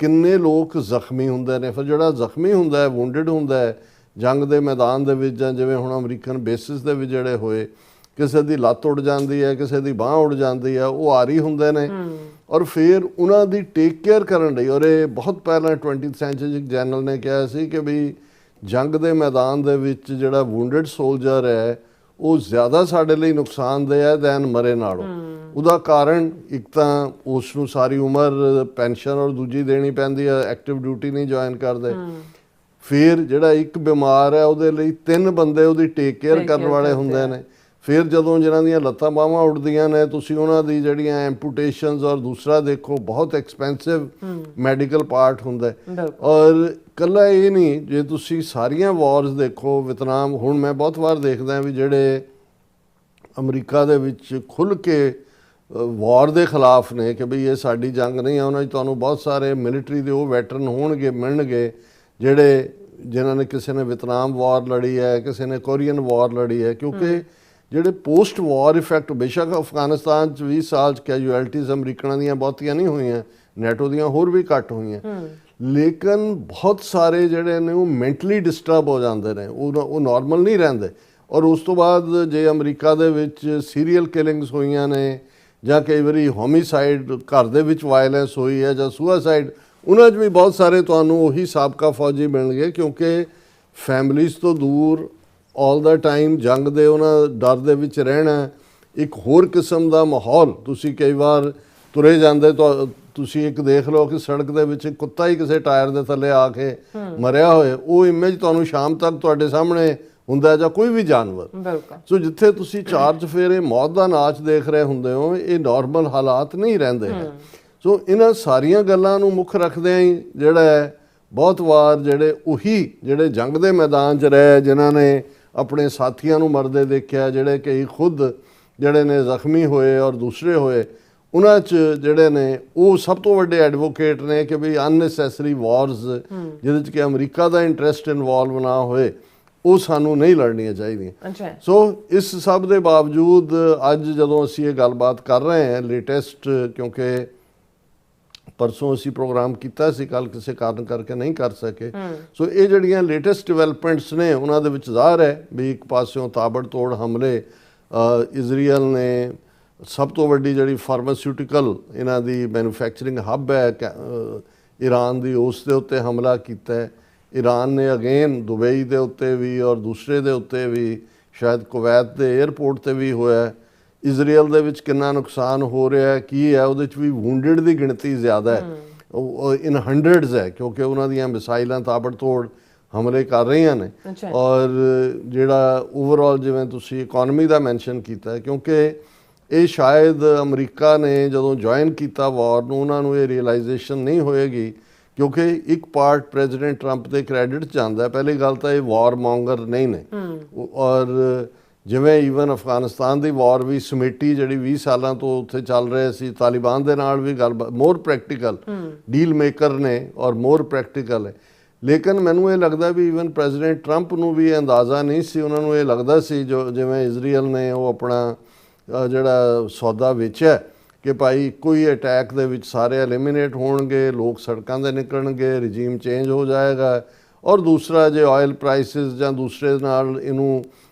ਕਿੰਨੇ ਲੋਕ ਜ਼ਖਮੀ ਹੁੰਦੇ ਨੇ। ਫਿਰ ਜਿਹੜਾ ਜ਼ਖਮੀ ਹੁੰਦਾ ਹੈ, ਵੂੰਡਡ ਹੁੰਦਾ ਹੈ ਜੰਗ ਦੇ ਮੈਦਾਨ ਦੇ ਵਿੱਚ, ਜਾਂ ਜਿਵੇਂ ਹੁਣ ਅਮਰੀਕਨ ਬੇਸਿਸ ਦੇ ਵਿੱਚ ਜਿਹੜੇ ਹੋਏ, ਕਿਸੇ ਦੀ ਲੱਤ ਉੱਡ ਜਾਂਦੀ ਹੈ, ਕਿਸੇ ਦੀ ਬਾਂਹ ਉੱਡ ਜਾਂਦੀ ਹੈ, ਉਹ ਆਰੀ ਹੁੰਦੇ ਨੇ। ਔਰ ਫਿਰ ਉਹਨਾਂ ਦੀ ਟੇਕ ਕੇਅਰ ਕਰਨ ਲਈ, ਔਰ ਇਹ ਬਹੁਤ ਪਹਿਲਾਂ 20th ਸੈਂਚੁਰੀ ਇੱਕ ਜਨਰਲ ਨੇ ਕਿਹਾ ਸੀ ਕਿ ਵੀ ਜੰਗ ਦੇ ਮੈਦਾਨ ਦੇ ਵਿੱਚ ਜਿਹੜਾ ਵੂੰਡਡ ਸੋਲਜਰ ਹੈ ਉਹ ਜ਼ਿਆਦਾ ਸਾਡੇ ਲਈ ਨੁਕਸਾਨਦੇਹ ਹੈ ਦੈਨ ਮਰੇ ਨਾਲੋਂ। ਉਹਦਾ ਕਾਰਨ ਇੱਕ ਤਾਂ ਉਸ ਨੂੰ ਸਾਰੀ ਉਮਰ ਪੈਨਸ਼ਨ ਔਰ ਦੂਜੀ ਦੇਣੀ ਪੈਂਦੀ ਹੈ, ਐਕਟਿਵ ਡਿਊਟੀ ਨਹੀਂ ਜੁਆਇਨ ਕਰਦੇ। ਫਿਰ ਜਿਹੜਾ ਇੱਕ ਬਿਮਾਰ ਹੈ ਉਹਦੇ ਲਈ 3 ਬੰਦੇ ਉਹਦੀ ਟੇਕ ਕੇਅਰ ਕਰਨ ਵਾਲੇ ਹੁੰਦੇ ਨੇ। ਫਿਰ ਜਦੋਂ ਜਿਹਨਾਂ ਦੀਆਂ ਲੱਤਾਂ ਬਾਹਾਂ ਉੱਡਦੀਆਂ ਨੇ, ਤੁਸੀਂ ਉਹਨਾਂ ਦੀ ਜਿਹੜੀਆਂ ਐਂਪੂਟੇਸ਼ਨਸ ਔਰ ਦੂਸਰਾ ਦੇਖੋ, ਬਹੁਤ ਐਕਸਪੈਂਸਿਵ ਮੈਡੀਕਲ ਪਾਰਟ ਹੁੰਦਾ। ਔਰ ਇਕੱਲਾ ਇਹ ਨਹੀਂ, ਜੇ ਤੁਸੀਂ ਸਾਰੀਆਂ ਵਾਰਸ ਦੇਖੋ, ਵਿਤਨਾਮ, ਹੁਣ ਮੈਂ ਬਹੁਤ ਵਾਰ ਦੇਖਦਾ ਵੀ ਜਿਹੜੇ ਅਮਰੀਕਾ ਦੇ ਵਿੱਚ ਖੁੱਲ੍ਹ ਕੇ ਵਾਰ ਦੇ ਖਿਲਾਫ ਨੇ ਕਿ ਬਈ ਇਹ ਸਾਡੀ ਜੰਗ ਨਹੀਂ ਹੈ, ਉਹਨਾਂ 'ਚ ਤੁਹਾਨੂੰ ਬਹੁਤ ਸਾਰੇ ਮਿਲਟਰੀ ਦੇ ਉਹ ਵੈਟਰਨ ਹੋਣਗੇ, ਮਿਲਣਗੇ ਜਿਹੜੇ ਜਿਨ੍ਹਾਂ ਨੇ, ਕਿਸੇ ਨੇ ਵਿਤਨਾਮ ਵਾਰ ਲੜੀ ਹੈ, ਕਿਸੇ ਨੇ ਕੋਰੀਅਨ ਵਾਰ ਲੜੀ ਹੈ। ਕਿਉਂਕਿ ਜਿਹੜੇ ਪੋਸਟ ਵਾਰ ਇਫੈਕਟ, ਬੇਸ਼ੱਕ ਅਫਗਾਨਿਸਤਾਨ 'ਚ 20 ਸਾਲ 'ਚ ਕੈਜੂਐਲਟੀਜ਼ ਅਮਰੀਕਨਾਂ ਦੀਆਂ ਬਹੁਤੀਆਂ ਨਹੀਂ ਹੋਈਆਂ, ਨੈਟੋ ਦੀਆਂ ਹੋਰ ਵੀ ਘੱਟ ਹੋਈਆਂ, ਲੇਕਿਨ ਬਹੁਤ ਸਾਰੇ ਜਿਹੜੇ ਨੇ ਉਹ ਮੈਂਟਲੀ ਡਿਸਟਰਬ ਹੋ ਜਾਂਦੇ ਨੇ, ਉਹ ਨਾਰਮਲ ਨਹੀਂ ਰਹਿੰਦੇ। ਔਰ ਉਸ ਤੋਂ ਬਾਅਦ ਜੇ ਅਮਰੀਕਾ ਦੇ ਵਿੱਚ ਸੀਰੀਅਲ ਕਿਲਿੰਗਸ ਹੋਈਆਂ ਨੇ, ਜਾਂ ਕਈ ਵਾਰੀ ਹੋਮੀਸਾਈਡ, ਘਰ ਦੇ ਵਿੱਚ ਵਾਇਲੈਂਸ ਹੋਈ ਹੈ, ਜਾਂ ਸੁਸਾਈਡ, ਉਹਨਾਂ 'ਚ ਵੀ ਬਹੁਤ ਸਾਰੇ ਤੁਹਾਨੂੰ ਉਹੀ ਸਾਬਕਾ ਫੌਜੀ ਮਿਲਣਗੇ। ਕਿਉਂਕਿ ਫੈਮਲੀਜ਼ ਤੋਂ ਦੂਰ ਆਲ ਦਾ ਟਾਈਮ ਜੰਗ ਦੇ ਉਹਨਾਂ ਡਰ ਦੇ ਵਿੱਚ ਰਹਿਣਾ, ਇੱਕ ਹੋਰ ਕਿਸਮ ਦਾ ਮਾਹੌਲ। ਤੁਸੀਂ ਕਈ ਵਾਰ ਤੁਰੇ ਜਾਂਦੇ, ਤੁਸੀਂ ਇੱਕ ਦੇਖ ਲਓ ਕਿ ਸੜਕ ਦੇ ਵਿੱਚ ਕੁੱਤਾ ਹੀ ਕਿਸੇ ਟਾਇਰ ਦੇ ਥੱਲੇ ਆ ਕੇ ਮਰਿਆ ਹੋਏ, ਉਹ ਇਮੇਜ ਤੁਹਾਨੂੰ ਸ਼ਾਮ ਤੱਕ ਤੁਹਾਡੇ ਸਾਹਮਣੇ ਹੁੰਦਾ, ਜਾਂ ਕੋਈ ਵੀ ਜਾਨਵਰ। ਸੋ ਜਿੱਥੇ ਤੁਸੀਂ 4 ਚੁਫੇਰੇ ਮੌਤ ਦਾ ਨਾਚ ਦੇਖ ਰਹੇ ਹੁੰਦੇ ਹੋ, ਇਹ ਨਾਰਮਲ ਹਾਲਾਤ ਨਹੀਂ ਰਹਿੰਦੇ ਹੈ। ਸੋ ਇਹਨਾਂ ਸਾਰੀਆਂ ਗੱਲਾਂ ਨੂੰ ਮੁੱਖ ਰੱਖਦਿਆਂ ਹੀ ਜਿਹੜਾ ਹੈ, ਬਹੁਤ ਵਾਰ ਜਿਹੜੇ ਜੰਗ ਦੇ ਮੈਦਾਨ 'ਚ ਰਹੇ, ਜਿਨ੍ਹਾਂ ਨੇ ਆਪਣੇ ਸਾਥੀਆਂ ਨੂੰ ਮਰਦੇ ਦੇਖਿਆ, ਜਿਹੜੇ ਕਈ ਖੁਦ ਜਿਹੜੇ ਨੇ ਜ਼ਖਮੀ ਹੋਏ ਔਰ ਦੂਸਰੇ ਹੋਏ, ਉਹਨਾਂ 'ਚ ਜਿਹੜੇ ਨੇ ਉਹ ਸਭ ਤੋਂ ਵੱਡੇ ਐਡਵੋਕੇਟ ਨੇ ਕਿ ਵੀ ਅਨਨੈਸੈਸਰੀ ਵਾਰਸ ਜਿਹਦੇ 'ਚ ਕਿ ਅਮਰੀਕਾ ਦਾ ਇੰਟਰਸਟ ਇਨਵੋਲਵ ਨਾ ਹੋਏ, ਉਹ ਸਾਨੂੰ ਨਹੀਂ ਲੜਨੀਆਂ ਚਾਹੀਦੀਆਂ। ਸੋ ਇਸ ਸਭ ਦੇ ਬਾਵਜੂਦ ਅੱਜ ਜਦੋਂ ਅਸੀਂ ਇਹ ਗੱਲਬਾਤ ਕਰ ਰਹੇ ਹਾਂ ਲੇਟੈਸਟ, ਕਿਉਂਕਿ ਪਰਸੋਂ ਅਸੀਂ ਪ੍ਰੋਗਰਾਮ ਕੀਤਾ ਸੀ, ਕੱਲ ਕਿਸੇ ਕਾਰਨ ਕਰਕੇ ਨਹੀਂ ਕਰ ਸਕੇ। ਸੋ ਇਹ ਜਿਹੜੀਆਂ ਲੇਟੈਸਟ ਡਿਵੈਲਪਮੈਂਟਸ ਨੇ, ਉਹਨਾਂ ਦੇ ਵਿੱਚ ਜ਼ਾਹਰ ਹੈ ਵੀ ਇੱਕ ਪਾਸਿਓਂ ਤਾਬੜਤੋੜ ਹਮਲੇ, ਇਜ਼ਰਾਈਲ ਨੇ ਸਭ ਤੋਂ ਵੱਡੀ ਜਿਹੜੀ ਫਾਰਮਾਸਿਊਟੀਕਲ ਇਹਨਾਂ ਦੀ ਮੈਨੂਫੈਕਚਰਿੰਗ ਹੱਬ ਹੈ ਈਰਾਨ ਦੀ, ਉਸ ਦੇ ਉੱਤੇ ਹਮਲਾ ਕੀਤਾ ਹੈ। ਈਰਾਨ ਨੇ ਅਗੇਨ ਦੁਬਈ ਦੇ ਉੱਤੇ ਵੀ ਔਰ ਦੂਸਰੇ ਦੇ ਉੱਤੇ ਵੀ, ਸ਼ਾਇਦ ਕੁਵੈਤ ਦੇ 에ਅਰਪੋਰਟ ਤੇ ਵੀ ਹੋਇਆ। ਇਜ਼ਰਾਈਲ ਦੇ ਵਿੱਚ ਕਿੰਨਾ ਨੁਕਸਾਨ ਹੋ ਰਿਹਾ ਕੀ ਹੈ, ਉਹਦੇ 'ਚ ਵੀ ਵੂੰਡਡ ਦੀ ਗਿਣਤੀ ਜ਼ਿਆਦਾ ਹੈ, ਉਹ ਇਨ ਹੰਡਰਡਸ ਹੈ, ਕਿਉਂਕਿ ਉਹਨਾਂ ਦੀਆਂ ਮਿਸਾਈਲਾਂ ਤਾਬੜਤੋੜ ਹਮਲੇ ਕਰ ਰਹੀਆਂ ਨੇ। ਔਰ ਜਿਹੜਾ ਓਵਰਆਲ, ਜਿਵੇਂ ਤੁਸੀਂ ਇਕਨੋਮੀ ਦਾ ਮੈਂਸ਼ਨ ਕੀਤਾ, ਕਿਉਂਕਿ ਇਹ ਸ਼ਾਇਦ ਅਮਰੀਕਾ ਨੇ ਜਦੋਂ ਜੁਆਇਨ ਕੀਤਾ ਵਾਰ ਨੂੰ, ਉਹਨਾਂ ਨੂੰ ਇਹ ਰੀਅਲਾਈਜੇਸ਼ਨ ਨਹੀਂ ਹੋਏਗੀ, ਕਿਉਂਕਿ ਇੱਕ ਪਾਰਟ ਪ੍ਰੈਜ਼ੀਡੈਂਟ ਟਰੰਪ ਦੇ ਕ੍ਰੈਡਿਟ 'ਚ ਜਾਂਦਾ। ਪਹਿਲੀ ਗੱਲ ਤਾਂ ਇਹ ਵਾਰ ਮੌਂਗਰ ਨਹੀਂ ਨੇ, ਔਰ ਜਿਵੇਂ ਈਵਨ ਅਫਗਾਨਿਸਤਾਨ ਦੀ ਵਾਰ ਵੀ ਸਮੇਟੀ ਜਿਹੜੀ 20 ਸਾਲਾਂ ਤੋਂ ਉੱਥੇ ਚੱਲ ਰਹੇ ਸੀ, ਤਾਲਿਬਾਨ ਦੇ ਨਾਲ ਵੀ ਗੱਲਬਾਤ, ਮੋਰ ਪ੍ਰੈਕਟੀਕਲ ਡੀਲ ਮੇਕਰ ਨੇ ਔਰ ਮੋਰ ਪ੍ਰੈਕਟੀਕਲ ਹੈ। ਲੇਕਿਨ ਮੈਨੂੰ ਇਹ ਲੱਗਦਾ ਵੀ ਈਵਨ ਪ੍ਰੈਜ਼ੀਡੈਂਟ ਟਰੰਪ ਨੂੰ ਵੀ ਇਹ ਅੰਦਾਜ਼ਾ ਨਹੀਂ ਸੀ, ਉਹਨਾਂ ਨੂੰ ਇਹ ਲੱਗਦਾ ਸੀ ਜਿਵੇਂ ਇਜ਼ਰਾਈਲ ਨੇ ਉਹ ਆਪਣਾ ਜਿਹੜਾ ਸੌਦਾ ਵੇਚਿਆ ਕਿ ਭਾਈ ਇੱਕੋ ਹੀ ਅਟੈਕ ਦੇ ਵਿੱਚ ਸਾਰੇ ਐਲੀਮੀਨੇਟ ਹੋਣਗੇ, ਲੋਕ ਸੜਕਾਂ 'ਤੇ ਨਿਕਲਣਗੇ, ਰਜੀਮ ਚੇਂਜ ਹੋ ਜਾਏਗਾ। ਔਰ ਦੂਸਰਾ, ਜੇ ਆਇਲ ਪ੍ਰਾਈਸਿਸ ਜਾਂ ਦੂਸਰੇ ਨਾਲ ਇਹਨੂੰ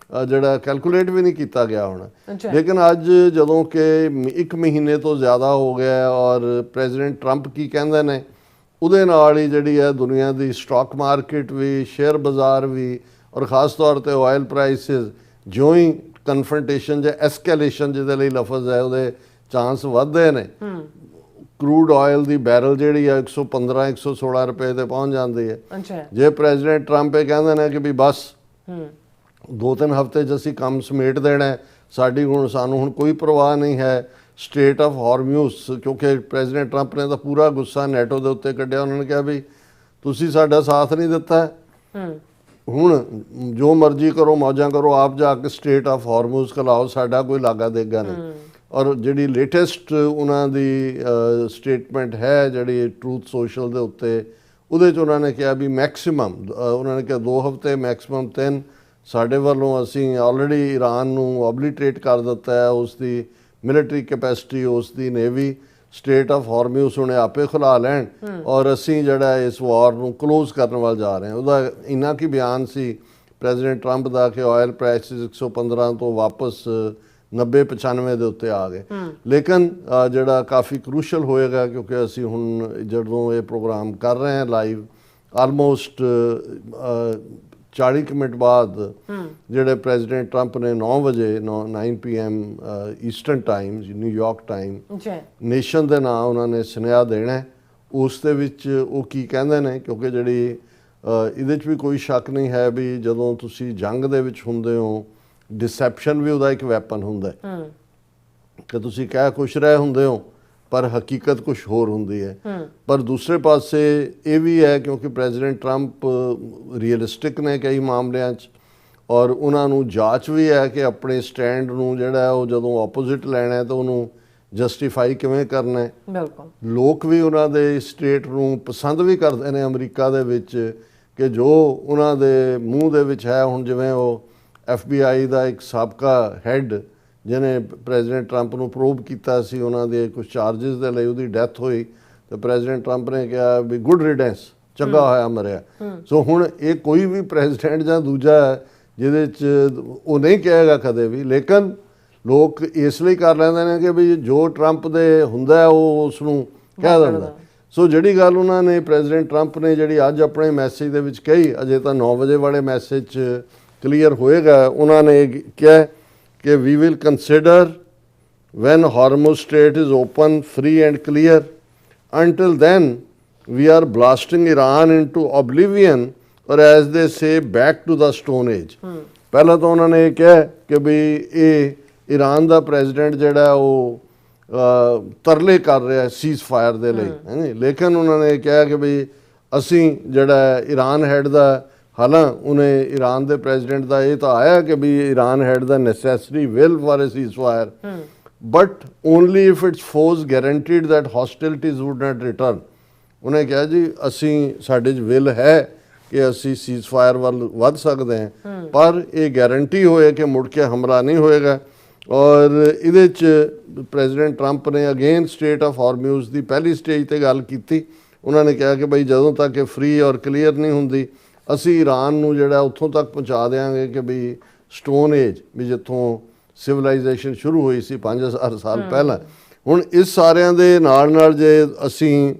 ਜਿਹੜਾ ਕੈਲਕੂਲੇਟ ਵੀ ਨਹੀਂ ਕੀਤਾ ਗਿਆ ਹੋਣਾ। ਲੇਕਿਨ ਅੱਜ ਜਦੋਂ ਕਿ 1 ਮਹੀਨੇ ਤੋਂ ਜ਼ਿਆਦਾ ਹੋ ਗਿਆ ਔਰ ਪ੍ਰੈਜ਼ੀਡੈਂਟ ਟਰੰਪ ਕੀ ਕਹਿੰਦੇ ਨੇ, ਉਹਦੇ ਨਾਲ ਹੀ ਜਿਹੜੀ ਹੈ ਦੁਨੀਆ ਦੀ ਸਟਾਕ ਮਾਰਕੀਟ ਵੀ, ਸ਼ੇਅਰ ਬਾਜ਼ਾਰ ਵੀ, ਔਰ ਖ਼ਾਸ ਤੌਰ 'ਤੇ ਆਇਲ ਪ੍ਰਾਈਸਿਸ ਜਿਉਂ ਹੀ ਕਨਫਰੰਟੇਸ਼ਨ ਜਾਂ ਐਸਕੈਲੇਸ਼ਨ ਜਿਹਦੇ ਲਈ ਲਫ਼ਜ਼ ਹੈ, ਉਹਦੇ ਚਾਂਸ ਵੱਧਦੇ ਨੇ। ਕਰੂਡ ਆਇਲ ਦੀ ਬੈਰਲ ਜਿਹੜੀ ਹੈ 115-116 ਰੁਪਏ ਤੇ ਪਹੁੰਚ ਜਾਂਦੀ ਹੈ। ਜੇ ਪ੍ਰੈਜ਼ੀਡੈਂਟ ਟਰੰਪ ਇਹ ਕਹਿੰਦੇ ਨੇ ਕਿ ਵੀ ਬਸ 2-3 ਹਫ਼ਤੇ 'ਚ ਅਸੀਂ ਕੰਮ ਸਮੇਟ ਦੇਣਾ, ਸਾਨੂੰ ਹੁਣ ਕੋਈ ਪਰਵਾਹ ਨਹੀਂ ਹੈ ਸਟ੍ਰੇਟ ਆਫ ਹਾਰਮਿਊਜ਼, ਕਿਉਂਕਿ ਪ੍ਰੈਜ਼ੀਡੈਂਟ ਟਰੰਪ ਨੇ ਤਾਂ ਪੂਰਾ ਗੁੱਸਾ ਨੈਟੋ ਦੇ ਉੱਤੇ ਕੱਢਿਆ। ਉਹਨਾਂ ਨੇ ਕਿਹਾ ਵੀ ਤੁਸੀਂ ਸਾਡਾ ਸਾਥ ਨਹੀਂ ਦਿੱਤਾ, ਹੁਣ ਜੋ ਮਰਜ਼ੀ ਕਰੋ, ਮੌਜਾਂ ਕਰੋ, ਆਪ ਜਾ ਕੇ ਸਟ੍ਰੇਟ ਆਫ ਹਾਰਮੂਜ਼ ਖਲਾਓ, ਸਾਡਾ ਕੋਈ ਲਾਗਾ ਦੇਗਾ ਨਹੀਂ। ਔਰ ਜਿਹੜੀ ਲੇਟੈਸਟ ਉਹਨਾਂ ਦੀ ਸਟੇਟਮੈਂਟ ਹੈ ਜਿਹੜੀ ਟਰੂਥ ਸੋਸ਼ਲ ਦੇ ਉੱਤੇ, ਉਹਦੇ 'ਚ ਉਹਨਾਂ ਨੇ ਕਿਹਾ ਵੀ ਮੈਕਸਿਮਮ, ਉਹਨਾਂ ਨੇ ਕਿਹਾ 2 ਹਫ਼ਤੇ ਮੈਕਸਿਮਮ 3, ਸਾਡੇ ਵੱਲੋਂ ਅਸੀਂ ਆਲਰੇਡੀ ਈਰਾਨ ਨੂੰ ਓਬਲੀਟਰੇਟ ਕਰ ਦਿੱਤਾ ਹੈ, ਉਸ ਦੀ ਮਿਲਟਰੀ ਕੈਪੈਸਿਟੀ, ਉਸ ਦੀ ਨੇਵੀ। ਸਟੇਟ ਆਫ ਹਾਰਮਿਊਸ ਉਹਨੇ ਆਪੇ ਖੁਲਾ ਲੈਣ ਔਰ ਅਸੀਂ ਜਿਹੜਾ ਇਸ ਵਾਰ ਨੂੰ ਕਲੋਜ਼ ਕਰਨ ਵੱਲ ਜਾ ਰਹੇ ਹਾਂ। ਉਹਦਾ ਇੰਨਾ ਕੀ ਬਿਆਨ ਸੀ ਪ੍ਰੈਜ਼ੀਡੈਂਟ ਟਰੰਪ ਦਾ ਕਿ ਆਇਲ ਪ੍ਰਾਈਸਿਸ 115 ਤੋਂ ਵਾਪਸ 90-95 ਦੇ ਉੱਤੇ ਆ ਗਏ। ਲੇਕਿਨ ਜਿਹੜਾ ਕਾਫੀ ਕਰੂਸ਼ਲ ਹੋਏਗਾ, ਕਿਉਂਕਿ ਅਸੀਂ ਹੁਣ ਜਦੋਂ ਇਹ ਪ੍ਰੋਗਰਾਮ ਕਰ ਰਹੇ ਹਾਂ ਲਾਈਵ, ਆਲਮੋਸਟ 40 ਕੁ ਮਿੰਟ ਬਾਅਦ ਜਿਹੜੇ ਪ੍ਰੈਜ਼ੀਡੈਂਟ ਟਰੰਪ ਨੇ 9 ਵਜੇ 9 PM eastern time, New York time nation ਦੇ ਨਾਂ ਉਹਨਾਂ ਨੇ ਸੁਨੇਹਾ ਦੇਣਾ ਹੈ। ਉਸ ਦੇ ਵਿੱਚ ਉਹ ਕੀ ਕਹਿੰਦੇ ਨੇ, ਕਿਉਂਕਿ ਜਿਹੜੀ ਇਹਦੇ 'ਚ ਵੀ ਕੋਈ ਸ਼ੱਕ ਨਹੀਂ ਹੈ ਵੀ ਜਦੋਂ ਤੁਸੀਂ ਜੰਗ ਦੇ ਵਿੱਚ ਹੁੰਦੇ ਹੋ, ਡਿਸੈਪਸ਼ਨ ਵੀ ਉਹਦਾ ਇੱਕ ਵੈਪਨ ਹੁੰਦਾ ਕਿ ਤੁਸੀਂ ਕਹਿ ਕੁਛ ਰਹੇ ਹੁੰਦੇ ਹੋ ਪਰ ਹਕੀਕਤ ਕੁਝ ਹੋਰ ਹੁੰਦੀ ਹੈ। ਪਰ ਦੂਸਰੇ ਪਾਸੇ ਇਹ ਵੀ ਹੈ ਕਿਉਂਕਿ ਪ੍ਰੈਜ਼ੀਡੈਂਟ ਟਰੰਪ ਰੀਅਲਿਸਟਿਕ ਨੇ ਕਈ ਮਾਮਲਿਆਂ 'ਚ, ਔਰ ਉਹਨਾਂ ਨੂੰ ਜਾਂਚ ਵੀ ਹੈ ਕਿ ਆਪਣੇ ਸਟੈਂਡ ਨੂੰ ਜਿਹੜਾ ਉਹ ਜਦੋਂ ਆਪੋਜ਼ਿਟ ਲੈਣਾ ਹੈ ਤਾਂ ਉਹਨੂੰ ਜਸਟੀਫਾਈ ਕਿਵੇਂ ਕਰਨਾ ਹੈ। ਬਿਲਕੁਲ ਲੋਕ ਵੀ ਉਹਨਾਂ ਦੇ ਸਟੇਟ ਨੂੰ ਪਸੰਦ ਵੀ ਕਰਦੇ ਨੇ ਅਮਰੀਕਾ ਦੇ ਵਿੱਚ ਕਿ ਜੋ ਉਹਨਾਂ ਦੇ ਮੂੰਹ ਦੇ ਵਿੱਚ ਹੈ। ਹੁਣ ਜਿਵੇਂ ਉਹ FBI ਦਾ ਇੱਕ ਸਾਬਕਾ ਹੈੱਡ ਜਿਹਨੇ ਪ੍ਰੈਜ਼ੀਡੈਂਟ ਟਰੰਪ ਨੂੰ ਪ੍ਰੋਬ ਕੀਤਾ ਸੀ ਉਹਨਾਂ ਦੇ ਕੁਝ ਚਾਰजेस ਦੇ ਲਈ, ਉਹਦੀ ਡੈਥ ਹੋਈ ਤੇ ਪ੍ਰੈਜ਼ੀਡੈਂਟ ਟਰੰਪ ਨੇ ਕਿਹਾ ਵੀ ਗੁੱਡ ਰਿਡੈਂਸ, ਚੰਗਾ ਹੋਇਆ ਮਰਿਆ। ਸੋ ਹੁਣ ਇਹ ਕੋਈ ਵੀ ਪ੍ਰੈਜ਼ੀਡੈਂਟ ਜਾਂ ਦੂਜਾ ਜਿਹਦੇ 'ਚ ਉਹ ਨਹੀਂ ਕਹੇਗਾ ਕਦੇ ਵੀ, ਲੇਕਿਨ ਲੋਕ ਇਸ ਲਈ ਕਰ ਲੈਂਦੇ ਨੇ ਕਿ ਵੀ ਜੋ ਟਰੰਪ ਦੇ ਹੁੰਦਾ ਉਹ ਉਸ ਨੂੰ ਕਹਿ ਦਿੰਦਾ। ਸੋ ਜਿਹੜੀ ਗੱਲ ਉਹਨਾਂ ਨੇ ਪ੍ਰੈਜ਼ੀਡੈਂਟ ਟਰੰਪ ਨੇ ਜਿਹੜੀ ਅੱਜ ਆਪਣੇ ਮੈਸੇਜ ਦੇ ਵਿੱਚ ਕਹੀ, ਅਜੇ ਤਾਂ 9 ਵਜੇ ਵਾਲੇ ਮੈਸੇਜ 'ਚ ਕਲੀਅਰ ਹੋਏਗਾ, ਉਹਨਾਂ ਨੇ ਕਿਹਾ ਕਿ we will consider when Hormuz Strait is open, free and clear. Until then, we are blasting Iran into oblivion, or as they say, back to the Stone Age. ਪਹਿਲਾਂ ਤਾਂ ਉਹਨਾਂ ਨੇ ਇਹ ਕਿਹਾ ਕਿ ਵੀ ਇਹ ਈਰਾਨ ਦਾ ਪ੍ਰੈਜ਼ੀਡੈਂਟ ਜਿਹੜਾ ਉਹ ਤਰਲੇ ਕਰ ਰਿਹਾ ਸੀਜ਼ ਫਾਇਰ ਦੇ ਲਈ, ਲੇਕਿਨ ਉਹਨਾਂ ਨੇ ਕਿਹਾ ਕਿ ਵੀ ਅਸੀਂ ਜਿਹੜਾ ਈਰਾਨ ਹੈਡ ਦਾ, ਹਾਲਾਂ ਉਹਨੇ ਈਰਾਨ ਦੇ ਪ੍ਰੈਜ਼ੀਡੈਂਟ ਦਾ ਇਹ ਤਾਂ ਆਇਆ ਕਿ ਵੀ Iran had the necessary will for a ceasefire, but only if it's force guaranteed that hostilities would not return. ਉਹਨੇ ਕਿਹਾ ਜੀ ਅਸੀਂ ਸਾਡੇ 'ਚ ਵਿਲ ਹੈ ਕਿ ਅਸੀਂ ਸੀਜ਼ ਫਾਇਰ ਵੱਲ ਵੱਧ ਸਕਦੇ ਹਾਂ, ਪਰ ਇਹ ਗਾਰੰਟੀ ਹੋਏ ਕਿ ਮੁੜ ਕੇ ਹਮਲਾ ਨਹੀਂ ਹੋਏਗਾ। ਔਰ ਇਹਦੇ 'ਚ ਪ੍ਰੈਜ਼ੀਡੈਂਟ ਟਰੰਪ ਨੇ ਅਗੇਨ ਸਟੇਟ ਆਫ ਹਾਰਮਿਊਜ਼ ਦੀ ਪਹਿਲੀ ਸਟੇਜ 'ਤੇ ਗੱਲ ਕੀਤੀ। ਉਹਨਾਂ ਨੇ ਕਿਹਾ ਕਿ ਬਈ ਜਦੋਂ ਤੱਕ ਇਹ ਫ੍ਰੀ ਔਰ ਕਲੀਅਰ ਨਹੀਂ ਹੁੰਦੀ, ਅਸੀਂ ਈਰਾਨ ਨੂੰ ਜਿਹੜਾ ਉੱਥੋਂ ਤੱਕ ਪਹੁੰਚਾ ਦੇਵਾਂਗੇ ਕਿ ਵੀ ਸਟੋਨ ਏਜ, ਵੀ ਜਿੱਥੋਂ ਸਿਵਲਾਈਜੇਸ਼ਨ ਸ਼ੁਰੂ ਹੋਈ ਸੀ 5000 ਸਾਲ ਪਹਿਲਾਂ। ਹੁਣ ਇਸ ਸਾਰਿਆਂ ਦੇ ਨਾਲ ਨਾਲ ਜੇ ਅਸੀਂ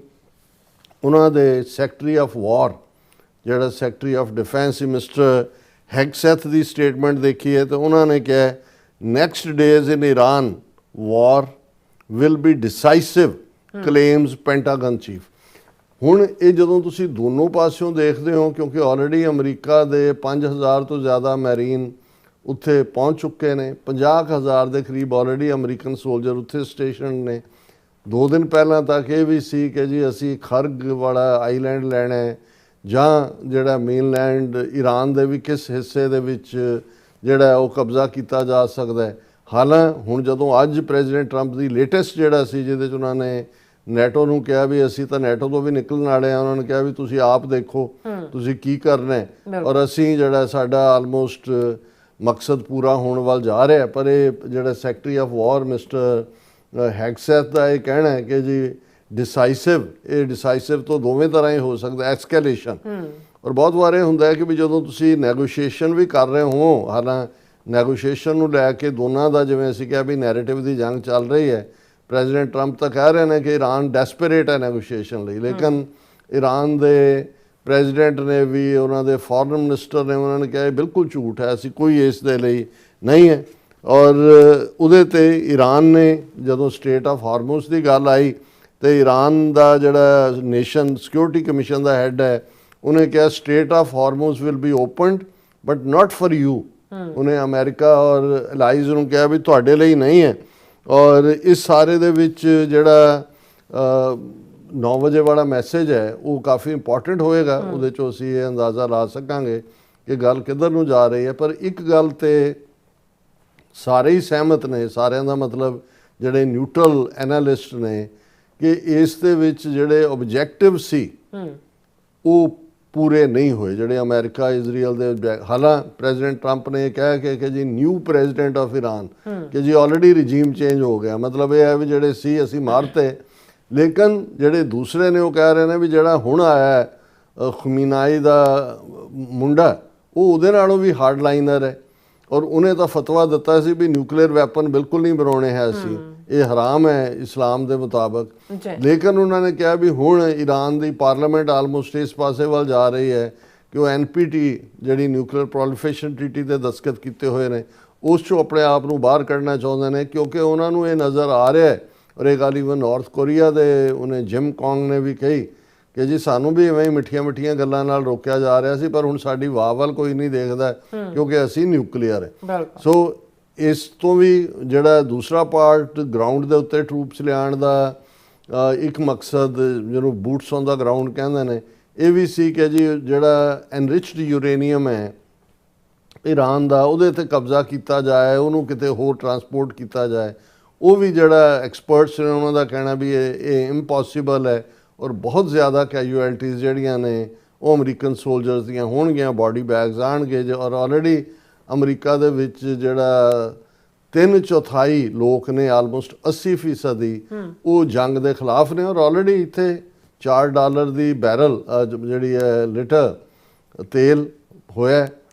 ਉਹਨਾਂ ਦੇ ਸੈਕਟਰੀ ਆਫ ਵਾਰ, ਜਿਹੜਾ ਸੈਕਟਰੀ ਆਫ ਡਿਫੈਂਸ ਸੀ ਮਿਸਟਰ ਹੈਗਸੈਥ ਦੀ ਸਟੇਟਮੈਂਟ ਦੇਖੀ ਹੈ ਤਾਂ ਉਹਨਾਂ ਨੇ ਕਿਹਾ next days in Iran war will be decisive, claims Pentagon chief. ਹੁਣ ਇਹ ਜਦੋਂ ਤੁਸੀਂ ਦੋਨੋਂ ਪਾਸਿਓਂ ਦੇਖਦੇ ਹੋ, ਕਿਉਂਕਿ ਆਲਰੇਡੀ ਅਮਰੀਕਾ ਦੇ 5000 ਤੋਂ ਜ਼ਿਆਦਾ ਮੈਰੀਨ ਉੱਥੇ ਪਹੁੰਚ ਚੁੱਕੇ ਨੇ, 50,000 ਦੇ ਕਰੀਬ ਆਲਰੇਡੀ ਅਮਰੀਕਨ ਸੋਲਜਰ ਉੱਥੇ ਸਟੇਸ਼ਨ ਨੇ। 2 ਦਿਨ ਪਹਿਲਾਂ ਤੱਕ ਇਹ ਵੀ ਸੀ ਕਿ ਜੀ ਅਸੀਂ ਖਰਗ ਵਾਲਾ ਆਈਲੈਂਡ ਲੈਣਾ ਹੈ, ਜਾਂ ਜਿਹੜਾ ਮੇਨਲੈਂਡ ਈਰਾਨ ਦੇ ਵੀ ਕਿਸ ਹਿੱਸੇ ਦੇ ਵਿੱਚ ਜਿਹੜਾ ਉਹ ਕਬਜ਼ਾ ਕੀਤਾ ਜਾ ਸਕਦਾ ਹੈ। ਹਾਲਾਂ ਹੁਣ ਜਦੋਂ ਅੱਜ ਪ੍ਰੈਜ਼ੀਡੈਂਟ ਟਰੰਪ ਦੀ ਲੇਟੈਸਟ ਜਿਹੜਾ ਸੀ ਜਿਹਦੇ 'ਚ ਉਹਨਾਂ ਨੇ ਨੈਟੋ ਨੂੰ ਕਿਹਾ ਵੀ ਅਸੀਂ ਤਾਂ ਨੈਟੋ ਤੋਂ ਵੀ ਨਿਕਲਣ ਵਾਲੇ ਆ, ਉਹਨਾਂ ਨੇ ਕਿਹਾ ਵੀ ਤੁਸੀਂ ਆਪ ਦੇਖੋ ਤੁਸੀਂ ਕੀ ਕਰਨਾ ਹੈ, ਔਰ ਅਸੀਂ ਜਿਹੜਾ ਸਾਡਾ ਆਲਮੋਸਟ ਮਕਸਦ ਪੂਰਾ ਹੋਣ ਵੱਲ ਜਾ ਰਿਹਾ। ਪਰ ਇਹ ਜਿਹੜਾ ਸੈਕਟਰੀ ਆਫ ਵਾਰ ਮਿਸਟਰ ਹੈਗਸੈਥ ਦਾ ਇਹ ਕਹਿਣਾ ਹੈ ਕਿ ਜੀ ਡਿਸਾਈਸਿਵ, ਇਹ ਡਿਸਾਈਸਿਵ ਤੋਂ ਦੋਵੇਂ ਤਰ੍ਹਾਂ ਹੀ ਹੋ ਸਕਦਾ, ਐਸਕੇਲੇਸ਼ਨ। ਔਰ ਬਹੁਤ ਵਾਰ ਇਹ ਹੁੰਦਾ ਹੈ ਕਿ ਵੀ ਜਦੋਂ ਤੁਸੀਂ ਨੈਗੋਸ਼ੀਏਸ਼ਨ ਵੀ ਕਰ ਰਹੇ ਹੋ, ਹਾਲਾਂ ਨੈਗੋਸ਼ੀਏਸ਼ਨ ਨੂੰ ਲੈ ਕੇ ਦੋਨਾਂ ਦਾ ਜਿਵੇਂ ਅਸੀਂ ਕਿਹਾ ਵੀ ਨੈਰੇਟਿਵ ਦੀ ਜੰਗ ਚੱਲ ਰਹੀ ਹੈ। ਪ੍ਰੈਜ਼ੀਡੈਂਟ ਟਰੰਪ ਤਾਂ ਕਹਿ ਰਹੇ ਨੇ ਕਿ ਈਰਾਨ ਡੈਸਪਰੇਟ ਹੈ ਨੈਗੋਸ਼ੀਏਸ਼ਨ ਲਈ, ਲੇਕਿਨ ਈਰਾਨ ਦੇ ਪ੍ਰੈਜ਼ੀਡੈਂਟ ਨੇ ਵੀ, ਉਹਨਾਂ ਦੇ ਫੋਰਨ ਮਿਨਿਸਟਰ ਨੇ, ਉਹਨਾਂ ਨੇ ਕਿਹਾ ਇਹ ਬਿਲਕੁਲ ਝੂਠ ਹੈ, ਅਸੀਂ ਕੋਈ ਇਸ ਦੇ ਲਈ ਨਹੀਂ ਹੈ। ਔਰ ਉਹਦੇ 'ਤੇ ਈਰਾਨ ਨੇ ਜਦੋਂ ਸਟੇਟ ਆਫ ਹਾਰਮੂਜ਼ ਦੀ ਗੱਲ ਆਈ ਤੇ ਈਰਾਨ ਦਾ ਜਿਹੜਾ ਨੇਸ਼ਨ ਸਿਕਿਉਰਿਟੀ ਕਮਿਸ਼ਨ ਦਾ ਹੈੱਡ ਹੈ, ਉਹਨੇ ਕਿਹਾ strait of Hormuz will be opened but not for you. ਉਹਨੇ ਅਮਰੀਕਾ ਔਰ ਅਲਾਈਜ਼ ਨੂੰ ਕਿਹਾ ਵੀ ਤੁਹਾਡੇ ਲਈ ਨਹੀਂ ਹੈ। ਔਰ ਇਸ ਸਾਰੇ ਦੇ ਵਿੱਚ ਜਿਹੜਾ 9 ਵਜੇ ਵਾਲਾ ਮੈਸੇਜ ਹੈ ਉਹ ਕਾਫੀ ਇੰਪੋਰਟੈਂਟ ਹੋਏਗਾ। ਉਹਦੇ 'ਚੋਂ ਅਸੀਂ ਇਹ ਅੰਦਾਜ਼ਾ ਲਾ ਸਕਾਂਗੇ ਕਿ ਗੱਲ ਕਿੱਧਰ ਨੂੰ ਜਾ ਰਹੀ ਹੈ। ਪਰ ਇੱਕ ਗੱਲ ਤੇ ਸਾਰੇ ਹੀ ਸਹਿਮਤ ਨੇ, ਸਾਰਿਆਂ ਦਾ ਮਤਲਬ ਜਿਹੜੇ ਨਿਊਟਰਲ ਐਨਾਲਿਸਟ ਨੇ, ਕਿ ਇਸ ਦੇ ਵਿੱਚ ਜਿਹੜੇ ਆਬਜੈਕਟਿਵ ਸੀ ਉਹ ਪੂਰੇ ਨਹੀਂ ਹੋਏ ਜਿਹੜੇ ਅਮਰੀਕਾ ਇਜ਼ਰਾਈਲ ਦੇ। ਹਾਲਾਂ ਪ੍ਰੈਜ਼ੀਡੈਂਟ ਟਰੰਪ ਨੇ ਇਹ ਕਹਿ ਕੇ ਕਿ ਜੀ ਨਿਊ ਪ੍ਰੈਜ਼ੀਡੈਂਟ ਆਫ ਈਰਾਨ ਕਿ ਜੀ ਆਲਰੇਡੀ ਰਿਜੀਮ ਚੇਂਜ ਹੋ ਗਿਆ, ਮਤਲਬ ਇਹ ਹੈ ਵੀ ਜਿਹੜੇ ਸੀ ਅਸੀਂ ਮਾਰਤੇ। ਲੇਕਿਨ ਜਿਹੜੇ ਦੂਸਰੇ ਨੇ ਉਹ ਕਹਿ ਰਹੇ ਨੇ ਵੀ ਜਿਹੜਾ ਹੁਣ ਆਇਆ ਹੈ ਖਮੀਨਾਈ ਦਾ ਮੁੰਡਾ, ਉਹ ਉਹਦੇ ਨਾਲੋਂ ਵੀ ਹਾਰਡ ਲਾਈਨਰ ਹੈ ਔਰ ਉਹਨੇ ਤਾਂ ਫਤਵਾ ਦਿੱਤਾ ਸੀ ਵੀ ਨਿਊਕਲੀਅਰ ਵੈਪਨ ਬਿਲਕੁਲ ਨਹੀਂ ਬਣਾਉਣੇ ਹੈ ਅਸੀਂ, ਇਹ ਹਰਾਮ ਹੈ ਇਸਲਾਮ ਦੇ ਮੁਤਾਬਕ। ਲੇਕਿਨ ਉਹਨਾਂ ਨੇ ਕਿਹਾ ਵੀ ਹੁਣ ਈਰਾਨ ਦੀ ਪਾਰਲੀਮੈਂਟ ਆਲਮੋਸਟ ਇਸ ਪਾਸੇ ਵੱਲ ਜਾ ਰਹੀ ਹੈ ਕਿ ਉਹ NPT ਜਿਹੜੀ ਨਿਊਕਲੀਅਰ ਪ੍ਰੋਲੀਫਰੇਸ਼ਨ ਟ੍ਰੀਟੀ ਤੇ ਦਸਤਖਤ ਕੀਤੇ ਹੋਏ ਨੇ ਉਸ 'ਚੋਂ ਆਪਣੇ ਆਪ ਨੂੰ ਬਾਹਰ ਕੱਢਣਾ ਚਾਹੁੰਦੇ ਨੇ, ਕਿਉਂਕਿ ਉਹਨਾਂ ਨੂੰ ਇਹ ਨਜ਼ਰ ਆ ਰਿਹਾ ਹੈ ਔਰ ਇਹ ਗੱਲ ਈਵਨ ਨਾਰਥ ਕੋਰੀਆ ਦੇ ਉਹਨੇ ਜਿਮ ਕੌਂਗ ਨੇ ਵੀ ਕਹੀ ਕਿ ਜੀ ਸਾਨੂੰ ਵੀ ਇਵੇਂ ਹੀ ਮਿੱਠੀਆਂ ਗੱਲਾਂ ਨਾਲ ਰੋਕਿਆ ਜਾ ਰਿਹਾ ਸੀ, ਪਰ ਹੁਣ ਸਾਡੀ ਵਾਹ ਵੱਲ ਕੋਈ ਨਹੀਂ ਦੇਖਦਾ ਕਿਉਂਕਿ ਅਸੀਂ ਨਿਊਕਲੀਅਰ ਹੈ। ਸੋ ਇਸ ਤੋਂ ਵੀ ਜਿਹੜਾ ਦੂਸਰਾ ਪਾਰਟ ਗਰਾਊਂਡ ਦੇ ਉੱਤੇ ਟਰੂਪਸ ਲਿਆਉਣ ਦਾ ਇੱਕ ਮਕਸਦ ਜਿਹਨੂੰ ਬੂਟਸ ਔਨ ਦਾ ਗਰਾਊਂਡ ਕਹਿੰਦੇ ਨੇ, ਇਹ ਵੀ ਸੀ ਕਿ ਜੀ ਜਿਹੜਾ ਐਨਰਿਚਡ ਯੂਰੇਨੀਅਮ ਹੈ ਈਰਾਨ ਦਾ ਉਹਦੇ 'ਤੇ ਕਬਜ਼ਾ ਕੀਤਾ ਜਾਏ, ਉਹਨੂੰ ਕਿਤੇ ਹੋਰ ਟਰਾਂਸਪੋਰਟ ਕੀਤਾ ਜਾਏ। ਉਹ ਵੀ ਜਿਹੜਾ ਐਕਸਪਰਟਸ ਨੇ ਉਹਨਾਂ ਦਾ ਕਹਿਣਾ ਵੀ ਇਹ ਇੰਪੋਸੀਬਲ ਹੈ ਔਰ ਬਹੁਤ ਜ਼ਿਆਦਾ ਕੈਜੂਅਲਟੀਜ਼ ਜਿਹੜੀਆਂ ਨੇ ਉਹ ਅਮਰੀਕਨ ਸੋਲਜਰਸ ਦੀਆਂ ਹੋਣਗੀਆਂ, ਬਾਡੀ ਬੈਗਸ ਆਉਣਗੇ ਔਰ ਆਲਰੇਡੀ ਅਮਰੀਕਾ ਦੇ ਵਿੱਚ ਜਿਹੜਾ 3/4 ਲੋਕ ਨੇ ਆਲਮੋਸਟ 80% ਉਹ ਜੰਗ ਦੇ ਖਿਲਾਫ ਨੇ ਔਰ ਆਲਰੇਡੀ ਇੱਥੇ $4 ਦੀ ਬੈਰਲ ਜਿਹੜੀ ਹੈ ਲੀਟਰ ਤੇਲ ਹੋਇਆ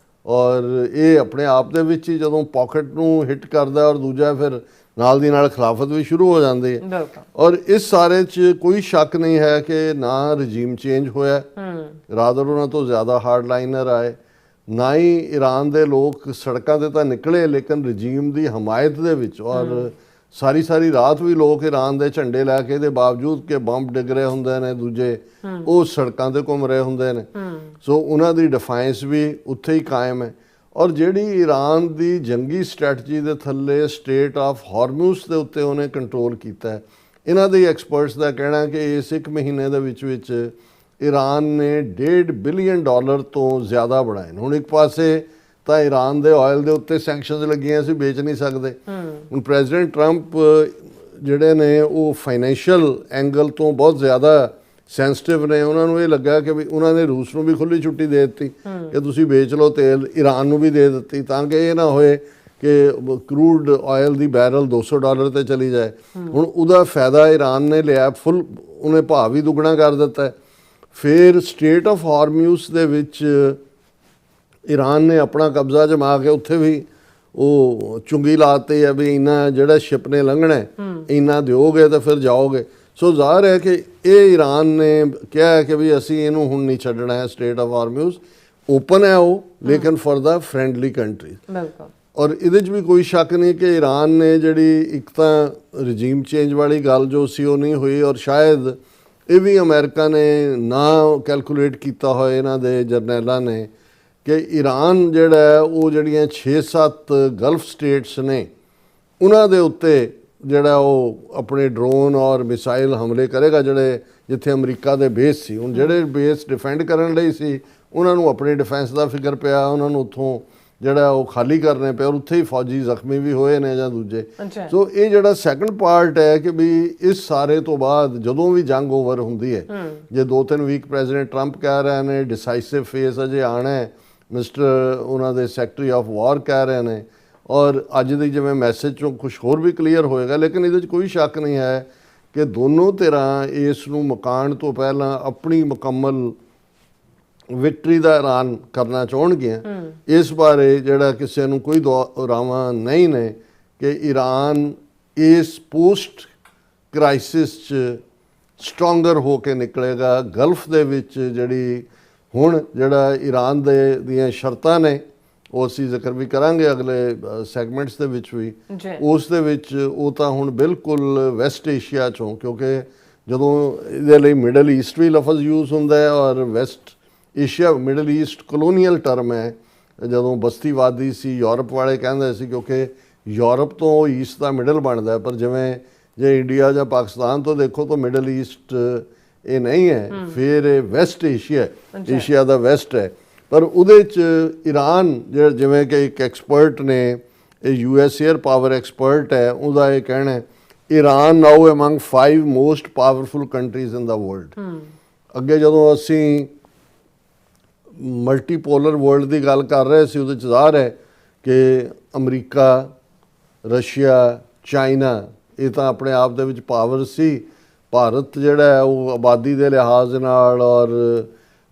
ਔਰ ਇਹ ਆਪਣੇ ਆਪ ਦੇ ਵਿੱਚ ਹੀ ਜਦੋਂ ਪਾਕਟ ਨੂੰ ਹਿੱਟ ਕਰਦਾ ਔਰ ਦੂਜਾ ਫਿਰ ਨਾਲ ਦੀ ਨਾਲ ਖਿਲਾਫਤ ਵੀ ਸ਼ੁਰੂ ਹੋ ਜਾਂਦੀ ਹੈ। ਔਰ ਇਸ ਸਾਰੇ 'ਚ ਕੋਈ ਸ਼ੱਕ ਨਹੀਂ ਹੈ ਕਿ ਨਾ ਰਜੀਮ ਚੇਂਜ ਹੋਇਆ, ਰਾਦਰ ਉਹਨਾਂ ਤੋਂ ਜ਼ਿਆਦਾ ਹਾਰਡ ਲਾਈਨਰ ਆਏ, ਨਾ ਹੀ ਈਰਾਨ ਦੇ ਲੋਕ ਸੜਕਾਂ 'ਤੇ ਤਾਂ ਨਿਕਲੇ ਲੇਕਿਨ ਰਜੀਮ ਦੀ ਹਮਾਇਤ ਦੇ ਵਿੱਚ। ਔਰ ਸਾਰੀ ਰਾਤ ਵੀ ਲੋਕ ਈਰਾਨ ਦੇ ਝੰਡੇ ਲੈ ਕੇ ਦੇ ਬਾਵਜੂਦ ਕਿ ਬੰਬ ਡਿੱਗ ਰਹੇ ਹੁੰਦੇ ਨੇ ਦੂਜੇ, ਉਹ ਸੜਕਾਂ 'ਤੇ ਘੁੰਮ ਰਹੇ ਹੁੰਦੇ ਨੇ। ਸੋ ਉਹਨਾਂ ਦੀ ਡਿਫਾਈਂਸ ਵੀ ਉੱਥੇ ਹੀ ਕਾਇਮ ਹੈ। ਔਰ ਜਿਹੜੀ ਈਰਾਨ ਦੀ ਜੰਗੀ ਸਟ੍ਰੈਟਜੀ ਦੇ ਥੱਲੇ ਸਟੇਟ ਆਫ ਹਾਰਮੂਜ਼ ਦੇ ਉੱਤੇ ਉਹਨੇ ਕੰਟਰੋਲ ਕੀਤਾ ਹੈ। ਇਹਨਾਂ ਦੇ ਐਕਸਪਰਟਸ ਦਾ ਕਹਿਣਾ ਕਿ ਇਸ ਇੱਕ ਮਹੀਨੇ ਦੇ ਵਿੱਚ ਈਰਾਨ ਨੇ $1.5 ਬਿਲੀਅਨ ਤੋਂ ਜ਼ਿਆਦਾ ਬਣਾਏ। ਹੁਣ ਇੱਕ ਪਾਸੇ ਤਾਂ ਈਰਾਨ ਦੇ ਆਇਲ ਦੇ ਉੱਤੇ ਸੈਂਕਸ਼ਨਸ ਲੱਗੀਆਂ ਸੀ, ਵੇਚ ਨਹੀਂ ਸਕਦੇ। ਹੁਣ ਪ੍ਰੈਜ਼ੀਡੈਂਟ ਟਰੰਪ ਜਿਹੜੇ ਨੇ ਉਹ ਫਾਈਨੈਂਸ਼ੀਅਲ ਐਂਗਲ ਤੋਂ ਬਹੁਤ ਜ਼ਿਆਦਾ ਸੈਂਸਿਟਿਵ ਨੇ। ਉਹਨਾਂ ਨੂੰ ਇਹ ਲੱਗਾ ਕਿ ਵੀ ਉਹਨਾਂ ਨੇ ਰੂਸ ਨੂੰ ਵੀ ਖੁੱਲ੍ਹੀ ਛੁੱਟੀ ਦੇ ਦਿੱਤੀ ਕਿ ਤੁਸੀਂ ਵੇਚ ਲਓ ਤੇਲ, ਈਰਾਨ ਨੂੰ ਵੀ ਦੇ ਦਿੱਤੀ ਤਾਂ ਕਿ ਇਹ ਨਾ ਹੋਏ ਕਿ ਕਰੂਡ ਆਇਲ ਦੀ ਬੈਰਲ $200 ਤੇ ਚਲੀ ਜਾਏ। ਹੁਣ ਉਹਦਾ ਫਾਇਦਾ ਈਰਾਨ ਨੇ ਲਿਆ ਫੁੱਲ, ਉਹਨੇ ਭਾਅ ਵੀ ਦੁੱਗਣਾ ਕਰ ਦਿੱਤਾ। ਫਿਰ ਸਟੇਟ ਆਫ ਹਾਰਮੂਜ਼ ਦੇ ਵਿੱਚ ਈਰਾਨ ਨੇ ਆਪਣਾ ਕਬਜ਼ਾ ਜਮਾ ਕੇ ਉੱਥੇ ਵੀ ਉਹ ਚੁੰਗੀ ਲਾਤੇ ਆ ਵੀ ਇੰਨਾ ਜਿਹੜਾ ਸ਼ਿਪ ਨੇ ਲੰਘਣਾ ਇੰਨਾ ਦਿਓਗੇ ਤਾਂ ਫਿਰ ਜਾਓਗੇ। ਸੋ ਜ਼ਾਹਰ ਹੈ ਕਿ ਇਹ ਈਰਾਨ ਨੇ ਕਿਹਾ ਹੈ ਕਿ ਵੀ ਅਸੀਂ ਇਹਨੂੰ ਹੁਣ ਨਹੀਂ ਛੱਡਣਾ ਹੈ। ਸਟੇਟ ਆਫ ਹਾਰਮੂਜ਼ ਓਪਨ ਹੈ ਉਹ, ਲੇਕਿਨ ਫॉर ਦਾ ਫਰੈਂਡਲੀ ਕੰਟਰੀਜ਼। ਔਰ ਇਹਦੇ 'ਚ ਵੀ ਕੋਈ ਸ਼ੱਕ ਨਹੀਂ ਕਿ ਈਰਾਨ ਨੇ ਜਿਹੜੀ ਇੱਕ ਤਾਂ ਰਜੀਮ ਚੇਂਜ ਵਾਲੀ ਗੱਲ ਜੋ ਸੀ ਉਹ ਨਹੀਂ ਹੋਈ ਔਰ ਸ਼ਾਇਦ ਇਹ ਵੀ ਅਮਰੀਕਾ ਨੇ ਨਾ ਕੈਲਕੂਲੇਟ ਕੀਤਾ ਹੋਇਆ ਇਹਨਾਂ ਦੇ ਜਰਨੈਲਾਂ ਨੇ ਕਿ ਈਰਾਨ ਜਿਹੜਾ ਉਹ ਜਿਹੜੀਆਂ 6-7 ਗਲਫ ਸਟੇਟਸ ਨੇ ਉਹਨਾਂ ਦੇ ਉੱਤੇ ਜਿਹੜਾ ਉਹ ਆਪਣੇ ਡਰੋਨ ਔਰ ਮਿਸਾਈਲ ਹਮਲੇ ਕਰੇਗਾ ਜਿਹੜੇ ਜਿੱਥੇ ਅਮਰੀਕਾ ਦੇ ਬੇਸ ਸੀ। ਹੁਣ ਜਿਹੜੇ ਬੇਸ ਡਿਫੈਂਡ ਕਰਨ ਲਈ ਸੀ ਉਹਨਾਂ ਨੂੰ ਆਪਣੀ ਡਿਫੈਂਸ ਦਾ ਫਿਕਰ ਪਿਆ, ਉਹਨਾਂ ਨੂੰ ਉੱਥੋਂ ਜਿਹੜਾ ਉਹ ਖਾਲੀ ਕਰਨੇ ਪਏ ਔਰ ਉੱਥੇ ਹੀ ਫੌਜੀ ਜ਼ਖਮੀ ਵੀ ਹੋਏ ਨੇ ਜਾਂ ਦੂਜੇ। ਸੋ ਇਹ ਜਿਹੜਾ ਸੈਕੰਡ ਪਾਰਟ ਹੈ ਕਿ ਵੀ ਇਸ ਸਾਰੇ ਤੋਂ ਬਾਅਦ ਜਦੋਂ ਵੀ ਜੰਗ ਓਵਰ ਹੁੰਦੀ ਹੈ, ਜੇ 2-3 ਵੀਕ ਪ੍ਰੈਜ਼ੀਡੈਂਟ ਟਰੰਪ ਕਹਿ ਰਹੇ ਨੇ ਡਿਸਾਈਸਿਵ ਫੇਸ ਅਜੇ ਆਉਣਾ ਹੈ, ਮਿਸਟਰ ਉਹਨਾਂ ਦੇ ਸੈਕਟਰੀ ਆਫ ਵਾਰ ਕਹਿ ਰਹੇ ਨੇ ਔਰ ਅੱਜ ਦੀ ਜਿਵੇਂ ਮੈਸੇਜ ਚੋਂ ਕੁਝ ਹੋਰ ਵੀ ਕਲੀਅਰ ਹੋਏਗਾ। ਲੇਕਿਨ ਇਹਦੇ 'ਚ ਕੋਈ ਸ਼ੱਕ ਨਹੀਂ ਹੈ ਕਿ ਦੋਨੋਂ ਧਿਰਾਂ ਇਸ ਨੂੰ ਮੁਕਾਉਣ ਤੋਂ ਪਹਿਲਾਂ ਆਪਣੀ ਮੁਕੰਮਲ ਵਿਕਟਰੀ ਦਾ ਐਲਾਨ ਕਰਨਾ ਚਾਹੁਣਗੀਆਂ। ਇਸ ਬਾਰੇ ਜਿਹੜਾ ਕਿਸੇ ਨੂੰ ਕੋਈ ਦੁਰਾਵਾਂ ਨਹੀਂ ਨੇ ਕਿ ਈਰਾਨ ਇਸ ਪੋਸਟ ਕ੍ਰਾਈਸਿਸ 'ਚ ਸਟਰੋਂਗਰ ਹੋ ਕੇ ਨਿਕਲੇਗਾ। ਗਲਫ ਦੇ ਵਿੱਚ ਜਿਹੜੀ ਹੁਣ ਜਿਹੜਾ ਈਰਾਨ ਦੀਆਂ ਸ਼ਰਤਾਂ ਨੇ ਉਹ ਅਸੀਂ ਜ਼ਿਕਰ ਵੀ ਕਰਾਂਗੇ ਅਗਲੇ ਸੈਗਮੈਂਟਸ ਦੇ ਵਿੱਚ ਵੀ, ਉਸ ਦੇ ਵਿੱਚ ਉਹ ਤਾਂ ਹੁਣ ਬਿਲਕੁਲ ਵੈਸਟ ਏਸ਼ੀਆ 'ਚੋਂ, ਕਿਉਂਕਿ ਜਦੋਂ ਇਹਦੇ ਲਈ ਮਿਡਲ ਈਸਟ ਵੀ ਲਫ਼ਜ਼ ਯੂਜ਼ ਹੁੰਦਾ ਹੈ ਔਰ West Asia middle East colonial term ਹੈ। ਜਦੋਂ ਬਸਤੀਵਾਦੀ ਸੀ ਯੂਰਪ ਵਾਲੇ ਕਹਿੰਦੇ ਸੀ ਕਿਉਂਕਿ ਯੂਰਪ ਤੋਂ ਈਸਟ ਦਾ ਮਿਡਲ ਬਣਦਾ, ਪਰ ਜਿਵੇਂ ਜੇ ਇੰਡੀਆ ਜਾਂ ਪਾਕਿਸਤਾਨ ਤੋਂ ਦੇਖੋ ਤਾਂ ਮਿਡਲ ਈਸਟ ਇਹ ਨਹੀਂ ਹੈ, ਫਿਰ ਇਹ ਵੈਸਟ ਏਸ਼ੀਆ, ਏਸ਼ੀਆ ਦਾ ਵੈਸਟ ਹੈ। ਪਰ ਉਹਦੇ 'ਚ ਈਰਾਨ ਜਿਵੇਂ ਕਿ ਇੱਕ ਐਕਸਪਰਟ ਨੇ, ਇਹ US ਏਅਰ ਪਾਵਰ ਐਕਸਪਰਟ ਹੈ, ਉਹਦਾ ਇਹ ਕਹਿਣਾ ਹੈ ਈਰਾਨ ਨਾਓ ਅਮੰਗ 5 ਮੋਸਟ ਪਾਵਰਫੁਲ ਕੰਟਰੀਜ਼ ਇਨ ਦਾ ਵਰਲਡ। ਅੱਗੇ ਜਦੋਂ ਅਸੀਂ ਮਲਟੀਪੋਲਰ ਵਰਲਡ ਦੀ ਗੱਲ ਕਰ ਰਹੇ ਸੀ, ਉਹਦੇ 'ਚ ਜ਼ਾਹਰ ਹੈ ਕਿ ਅਮਰੀਕਾ, ਰਸ਼ੀਆ, ਚਾਈਨਾ ਇਹ ਤਾਂ ਆਪਣੇ ਆਪ ਦੇ ਵਿੱਚ ਪਾਵਰ ਸੀ। ਭਾਰਤ ਜਿਹੜਾ ਹੈ ਉਹ ਆਬਾਦੀ ਦੇ ਲਿਹਾਜ਼ ਨਾਲ ਔਰ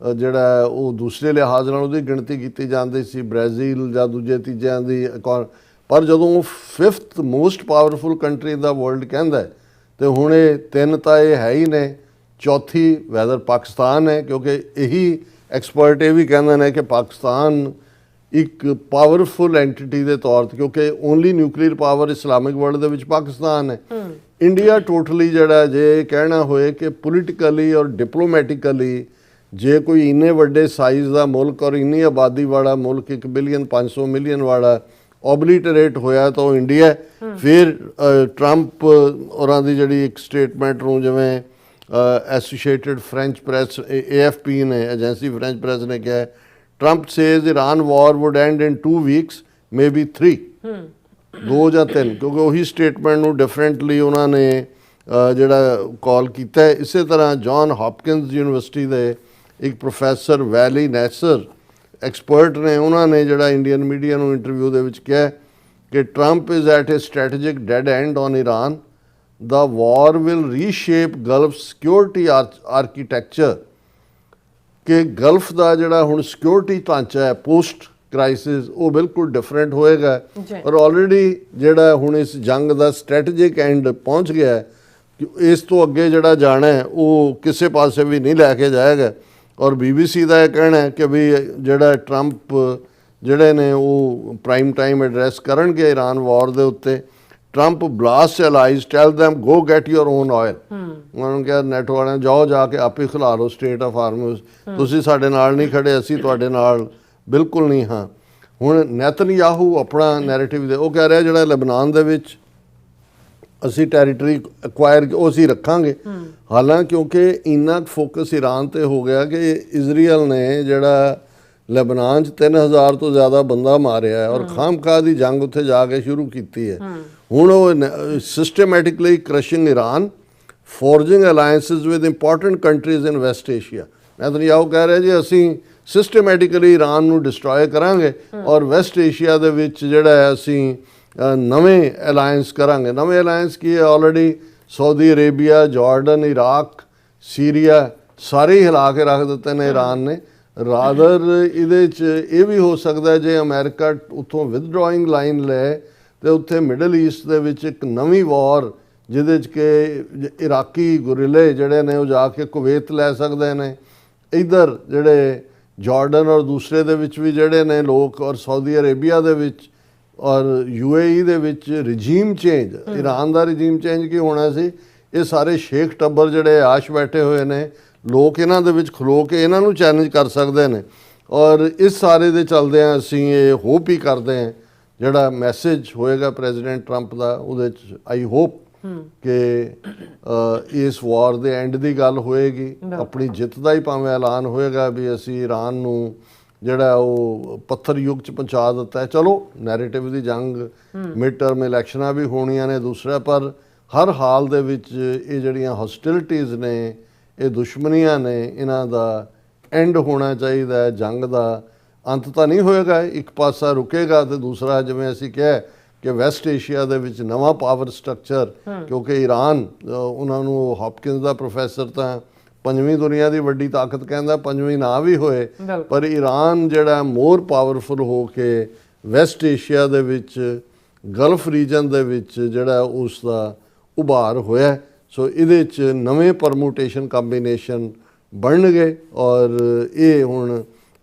ਜਿਹੜਾ ਉਹ ਦੂਸਰੇ ਲਿਹਾਜ਼ ਨਾਲ ਉਹਦੀ ਗਿਣਤੀ ਕੀਤੀ ਜਾਂਦੀ ਸੀ, ਬ੍ਰਾਜ਼ੀਲ ਜਾਂ ਦੂਜੇ ਤੀਜਿਆਂ ਦੀ। ਪਰ ਜਦੋਂ ਉਹ 5th ਮੋਸਟ ਪਾਵਰਫੁਲ ਕੰਟਰੀ ਇਨ ਦਾ ਵਰਲਡ ਕਹਿੰਦਾ ਤੇ ਹੁਣ ਇਹ 3 ਤਾਂ ਇਹ ਹੈ ਹੀ ਨੇ, ਚੌਥੀ ਵੈਦਰ ਪਾਕਿਸਤਾਨ ਹੈ, ਕਿਉਂਕਿ ਇਹੀ ਐਕਸਪਰਟ ਇਹ ਵੀ ਕਹਿੰਦੇ ਨੇ ਕਿ ਪਾਕਿਸਤਾਨ ਇੱਕ ਪਾਵਰਫੁਲ ਐਂਟੀਟੀ ਦੇ ਤੌਰ ਤੇ, ਕਿਉਂਕਿ only nuclear power Islamic world ਦੇ ਵਿੱਚ ਪਾਕਿਸਤਾਨ ਹੈ। ਇੰਡੀਆ ਟੋਟਲੀ ਜਿਹੜਾ ਜੇ ਕਹਿਣਾ ਹੋਏ ਕਿ ਪੋਲੀਟੀਕਲੀ ਔਰ ਡਿਪਲੋਮੈਟਿਕਲੀ ਜੇ ਕੋਈ ਇੰਨੇ ਵੱਡੇ ਸਾਈਜ਼ ਦਾ ਮੁਲਕ ਔਰ ਇੰਨੀ ਆਬਾਦੀ ਵਾਲਾ ਮੁਲਕ 1 ਬਿਲੀਅਨ 500 ਮਿਲੀਅਨ ਵਾਲਾ ਓਬਲੀਟਰੇਟ ਹੋਇਆ ਤਾਂ ਉਹ ਇੰਡੀਆ। ਫਿਰ ਟਰੰਪ ਔਰਾਂ ਦੀ ਜਿਹੜੀ ਇੱਕ ਸਟੇਟਮੈਂਟ ਨੂੰ ਜਿਵੇਂ ਐਸੋਸੀਏਟਡ ਫ੍ਰੈਂਚ ਪ੍ਰੈਸ AFP ਨੇ, ਏਜੰਸੀ ਫ੍ਰੈਂਚ ਪ੍ਰੈਸ ਨੇ ਕਿਹਾ, Trump says Iran war would end in 2 weeks maybe 3, 2 ਜਾਂ 3, ਕਿਉਂਕਿ ਉਹੀ ਸਟੇਟਮੈਂਟ ਨੂੰ ਡਿਫਰੈਂਟਲੀ ਉਹਨਾਂ ਨੇ ਜਿਹੜਾ ਕਾਲ ਕੀਤਾ ਹੈ। ਇਸੇ ਤਰ੍ਹਾਂ ਜੌਨ ਹੌਪਕਿੰਸ ਯੂਨੀਵਰਸਿਟੀ ਦੇ ਇੱਕ ਪ੍ਰੋਫੈਸਰ ਵੈਲੀ ਨੈਸਰ ਐਕਸਪਰਟ ਨੇ, ਉਹਨਾਂ ਨੇ ਜਿਹੜਾ ਇੰਡੀਅਨ ਮੀਡੀਆ ਨੂੰ ਇੰਟਰਵਿਊ ਦੇ ਵਿੱਚ ਕਿਹਾ ਕਿ Trump is at a strategic dead end on Iran, the war will reshape Gulf security architecture, ਕਿ ਗਲਫ ਦਾ ਜਿਹੜਾ ਹੁਣ ਸਿਕਿਉਰਿਟੀ ਢਾਂਚਾ ਹੈ ਪੋਸਟ ਕ੍ਰਾਈਸਿਸ ਉਹ ਬਿਲਕੁਲ ਡਿਫਰੈਂਟ ਹੋਏਗਾ। ਔਰ ਆਲਰੇਡੀ ਜਿਹੜਾ ਹੁਣ ਇਸ ਜੰਗ ਦਾ ਸਟ੍ਰੈਟੇਜਿਕ ਐਂਡ ਪਹੁੰਚ ਗਿਆ ਹੈ ਕਿ ਇਸ ਤੋਂ ਅੱਗੇ ਜਿਹੜਾ ਜਾਣਾ ਹੈ ਉਹ ਕਿਸੇ ਪਾਸੇ ਵੀ ਨਹੀਂ ਲੈ ਕੇ ਜਾਏਗਾ। ਔਰ BBC ਦਾ ਇਹ ਕਹਿਣਾ ਹੈ ਕਿ ਵੀ ਜਿਹੜਾ ਟਰੰਪ ਜਿਹੜੇ ਨੇ ਉਹ ਪ੍ਰਾਈਮ ਟਾਈਮ ਐਡਰੈਸ ਕਰਨਗੇ ਇਰਾਨ ਵਾਰ ਦੇ ਉੱਤੇ, Trump blast ਐਲਾਈਜ਼, tile them go get your own oil। ਉਹਨਾਂ ਨੂੰ ਕਿਹਾ ਨੈਟੋ ਵਾਲਿਆਂ ਜਾਓ ਜਾ ਕੇ ਆਪੇ ਖਿਲਾ ਲਓ ਸਟੇਟ ਆਫ ਹਾਰਮੂਜ਼, ਤੁਸੀਂ ਸਾਡੇ ਨਾਲ ਨਹੀਂ ਖੜੇ, ਅਸੀਂ ਤੁਹਾਡੇ ਨਾਲ ਬਿਲਕੁਲ ਨਹੀਂ ਹਾਂ। ਹੁਣ ਨੈਤਨਯਾਹੂ ਆਪਣਾ ਨੈਰੇਟਿਵ ਦੇ ਉਹ ਕਹਿ ਰਿਹਾ ਜਿਹੜਾ ਲਬਨਾਨ ਦੇ ਵਿੱਚ ਅਸੀਂ ਟੈਰੀਟਰੀ ਐਕਵਾਇਰ ਉਹ ਅਸੀਂ ਰੱਖਾਂਗੇ। ਹਾਲਾਂਕਿ ਕਿਉਂਕਿ ਇੰਨਾ ਫੋਕਸ ਈਰਾਨ ਤੇ ਹੋ ਗਿਆ ਕਿ ਇਜ਼ਰਾਈਲ ਨੇ ਜਿਹੜਾ ਲਬਨਾਨ 'ਚ 3000 ਤੋਂ ਜ਼ਿਆਦਾ ਬੰਦਾ ਮਾਰਿਆ ਹੈ ਔਰ ਖਾਮਖਾਹ ਦੀ ਜੰਗ ਉੱਥੇ ਜਾ ਕੇ ਸ਼ੁਰੂ ਕੀਤੀ ਹੈ। ਹੁਣ ਉਹ systematically crushing Iran, forging alliances with important countries in West Asia. Netanyahu ਕਹਿ ਰਿਹਾ ਜੀ ਅਸੀਂ ਸਿਸਟਮੈਟਿਕਲੀ ਇਰਾਨ ਨੂੰ ਡਿਸਟਰੋਏ ਕਰਾਂਗੇ ਔਰ ਵੈਸਟ ਏਸ਼ੀਆ ਦੇ ਵਿੱਚ ਜਿਹੜਾ ਹੈ ਅਸੀਂ ਨਵੇਂ ਅਲਾਇੰਸ ਕਰਾਂਗੇ। ਨਵੇਂ ਅਲਾਇੰਸ ਕੀ ਹੈ? Already Saudi Arabia, Jordan, Iraq, Syria ਸਾਰੇ ਹਿਲਾ ਕੇ ਰੱਖ ਦਿੱਤੇ ਨੇ ਇਰਾਨ ਨੇ। ਰਾਦਰ ਇਹਦੇ 'ਚ ਇਹ ਵੀ ਹੋ ਸਕਦਾ ਜੇ ਅਮਰੀਕਾ ਉੱਥੋਂ ਵਿਦਡਰਾਇੰਗ ਲਾਈਨ ਲੈ ਤੇ ਉੱਥੇ ਮਿਡਲ ਈਸਟ ਦੇ ਵਿੱਚ ਇੱਕ ਨਵੀਂ ਵਾਰ ਜਿਹਦੇ 'ਚ ਕਿ ਇਰਾਕੀ ਗੁਰਿਲੇ ਜਿਹੜੇ ਨੇ ਉਹ ਜਾ ਕੇ ਕੁਵੈਤ ਲੈ ਸਕਦੇ ਨੇ, ਇੱਧਰ ਜਿਹੜੇ ਜਾਰਡਨ ਔਰ ਦੂਸਰੇ ਦੇ ਵਿੱਚ ਵੀ ਜਿਹੜੇ ਨੇ ਲੋਕ, ਔਰ ਸਾਊਦੀ ਅਰੇਬੀਆ ਦੇ ਵਿੱਚ ਔਰ UAE ਦੇ ਵਿੱਚ ਰਜੀਮ ਚੇਂਜ, ਇਰਾਨ ਦਾ ਰਜੀਮ ਚੇਂਜ ਕੀ ਹੋਣਾ ਸੀ? ਇਹ ਸਾਰੇ ਸ਼ੇਖ ਟੱਬਰ ਜਿਹੜੇ ਆਸ਼ ਬੈਠੇ ਹੋਏ ਨੇ ਲੋਕ ਇਹਨਾਂ ਦੇ ਵਿੱਚ ਖਲੋ ਕੇ ਇਹਨਾਂ ਨੂੰ ਚੈਲੰਜ ਕਰ ਸਕਦੇ ਨੇ। ਔਰ ਇਸ ਸਾਰੇ ਦੇ ਚੱਲਦਿਆਂ ਅਸੀਂ ਇਹ ਹੋਪ ਹੀ ਕਰਦੇ ਹਾਂ ਜਿਹੜਾ ਮੈਸੇਜ ਹੋਏਗਾ ਪ੍ਰੈਜ਼ੀਡੈਂਟ ਟਰੰਪ ਦਾ, ਉਹਦੇ 'ਚ ਆਈ ਹੋਪ ਕਿ ਇਸ ਵਾਰ ਦੇ ਐਂਡ ਦੀ ਗੱਲ ਹੋਏਗੀ, ਆਪਣੀ ਜਿੱਤ ਦਾ ਹੀ ਭਾਵੇਂ ਐਲਾਨ ਹੋਏਗਾ ਵੀ ਅਸੀਂ ਇਰਾਨ ਨੂੰ ਜਿਹੜਾ ਉਹ ਪੱਥਰ ਯੁੱਗ 'ਚ ਪਹੁੰਚਾ ਦਿੱਤਾ ਹੈ। ਚਲੋ ਨੈਰੇਟਿਵ ਦੀ ਜੰਗ, ਮਿਡ ਟਰਮ ਇਲੈਕਸ਼ਨਾਂ ਵੀ ਹੋਣੀਆਂ ਨੇ ਦੂਸਰਾ, ਪਰ ਹਰ ਹਾਲ ਦੇ ਵਿੱਚ ਇਹ ਜਿਹੜੀਆਂ ਹੌਸਟਿਲਿਟੀਜ਼ ਨੇ, ਇਹ ਦੁਸ਼ਮਣੀਆਂ ਨੇ, ਇਹਨਾਂ ਦਾ ਐਂਡ ਹੋਣਾ ਚਾਹੀਦਾ ਹੈ। ਜੰਗ ਦਾ ਅੰਤ ਤਾਂ ਨਹੀਂ ਹੋਏਗਾ, ਇੱਕ ਪਾਸਾ ਰੁਕੇਗਾ ਤੇ ਦੂਸਰਾ ਜਿਵੇਂ ਅਸੀਂ ਕਿਹਾ ਕਿ ਵੈਸਟ ਏਸ਼ੀਆ ਦੇ ਵਿੱਚ ਨਵਾਂ ਪਾਵਰ ਸਟਰਕਚਰ, ਕਿਉਂਕਿ ਈਰਾਨ ਉਹਨਾਂ ਨੂੰ ਹੌਪਕਿੰਸ ਦਾ ਪ੍ਰੋਫੈਸਰ ਤਾਂ 5ਵੀਂ ਦੁਨੀਆ ਦੀ ਵੱਡੀ ਤਾਕਤ ਕਹਿੰਦਾ, 5ਵੀਂ ਨਾ ਵੀ ਹੋਏ ਪਰ ਈਰਾਨ ਜਿਹੜਾ ਮੋਰ ਪਾਵਰਫੁਲ ਹੋ ਕੇ ਵੈਸਟ ਏਸ਼ੀਆ ਦੇ ਵਿੱਚ, ਗਲਫ ਰੀਜਨ ਦੇ ਵਿੱਚ ਜਿਹੜਾ ਉਸ ਦਾ ਉਭਾਰ ਹੋਇਆ। ਸੋ ਇਹਦੇ 'ਚ ਨਵੇਂ ਪਰਮੂਟੇਸ਼ਨ ਕੰਬੀਨੇਸ਼ਨ ਬਣਨਗੇ ਔਰ ਇਹ ਹੁਣ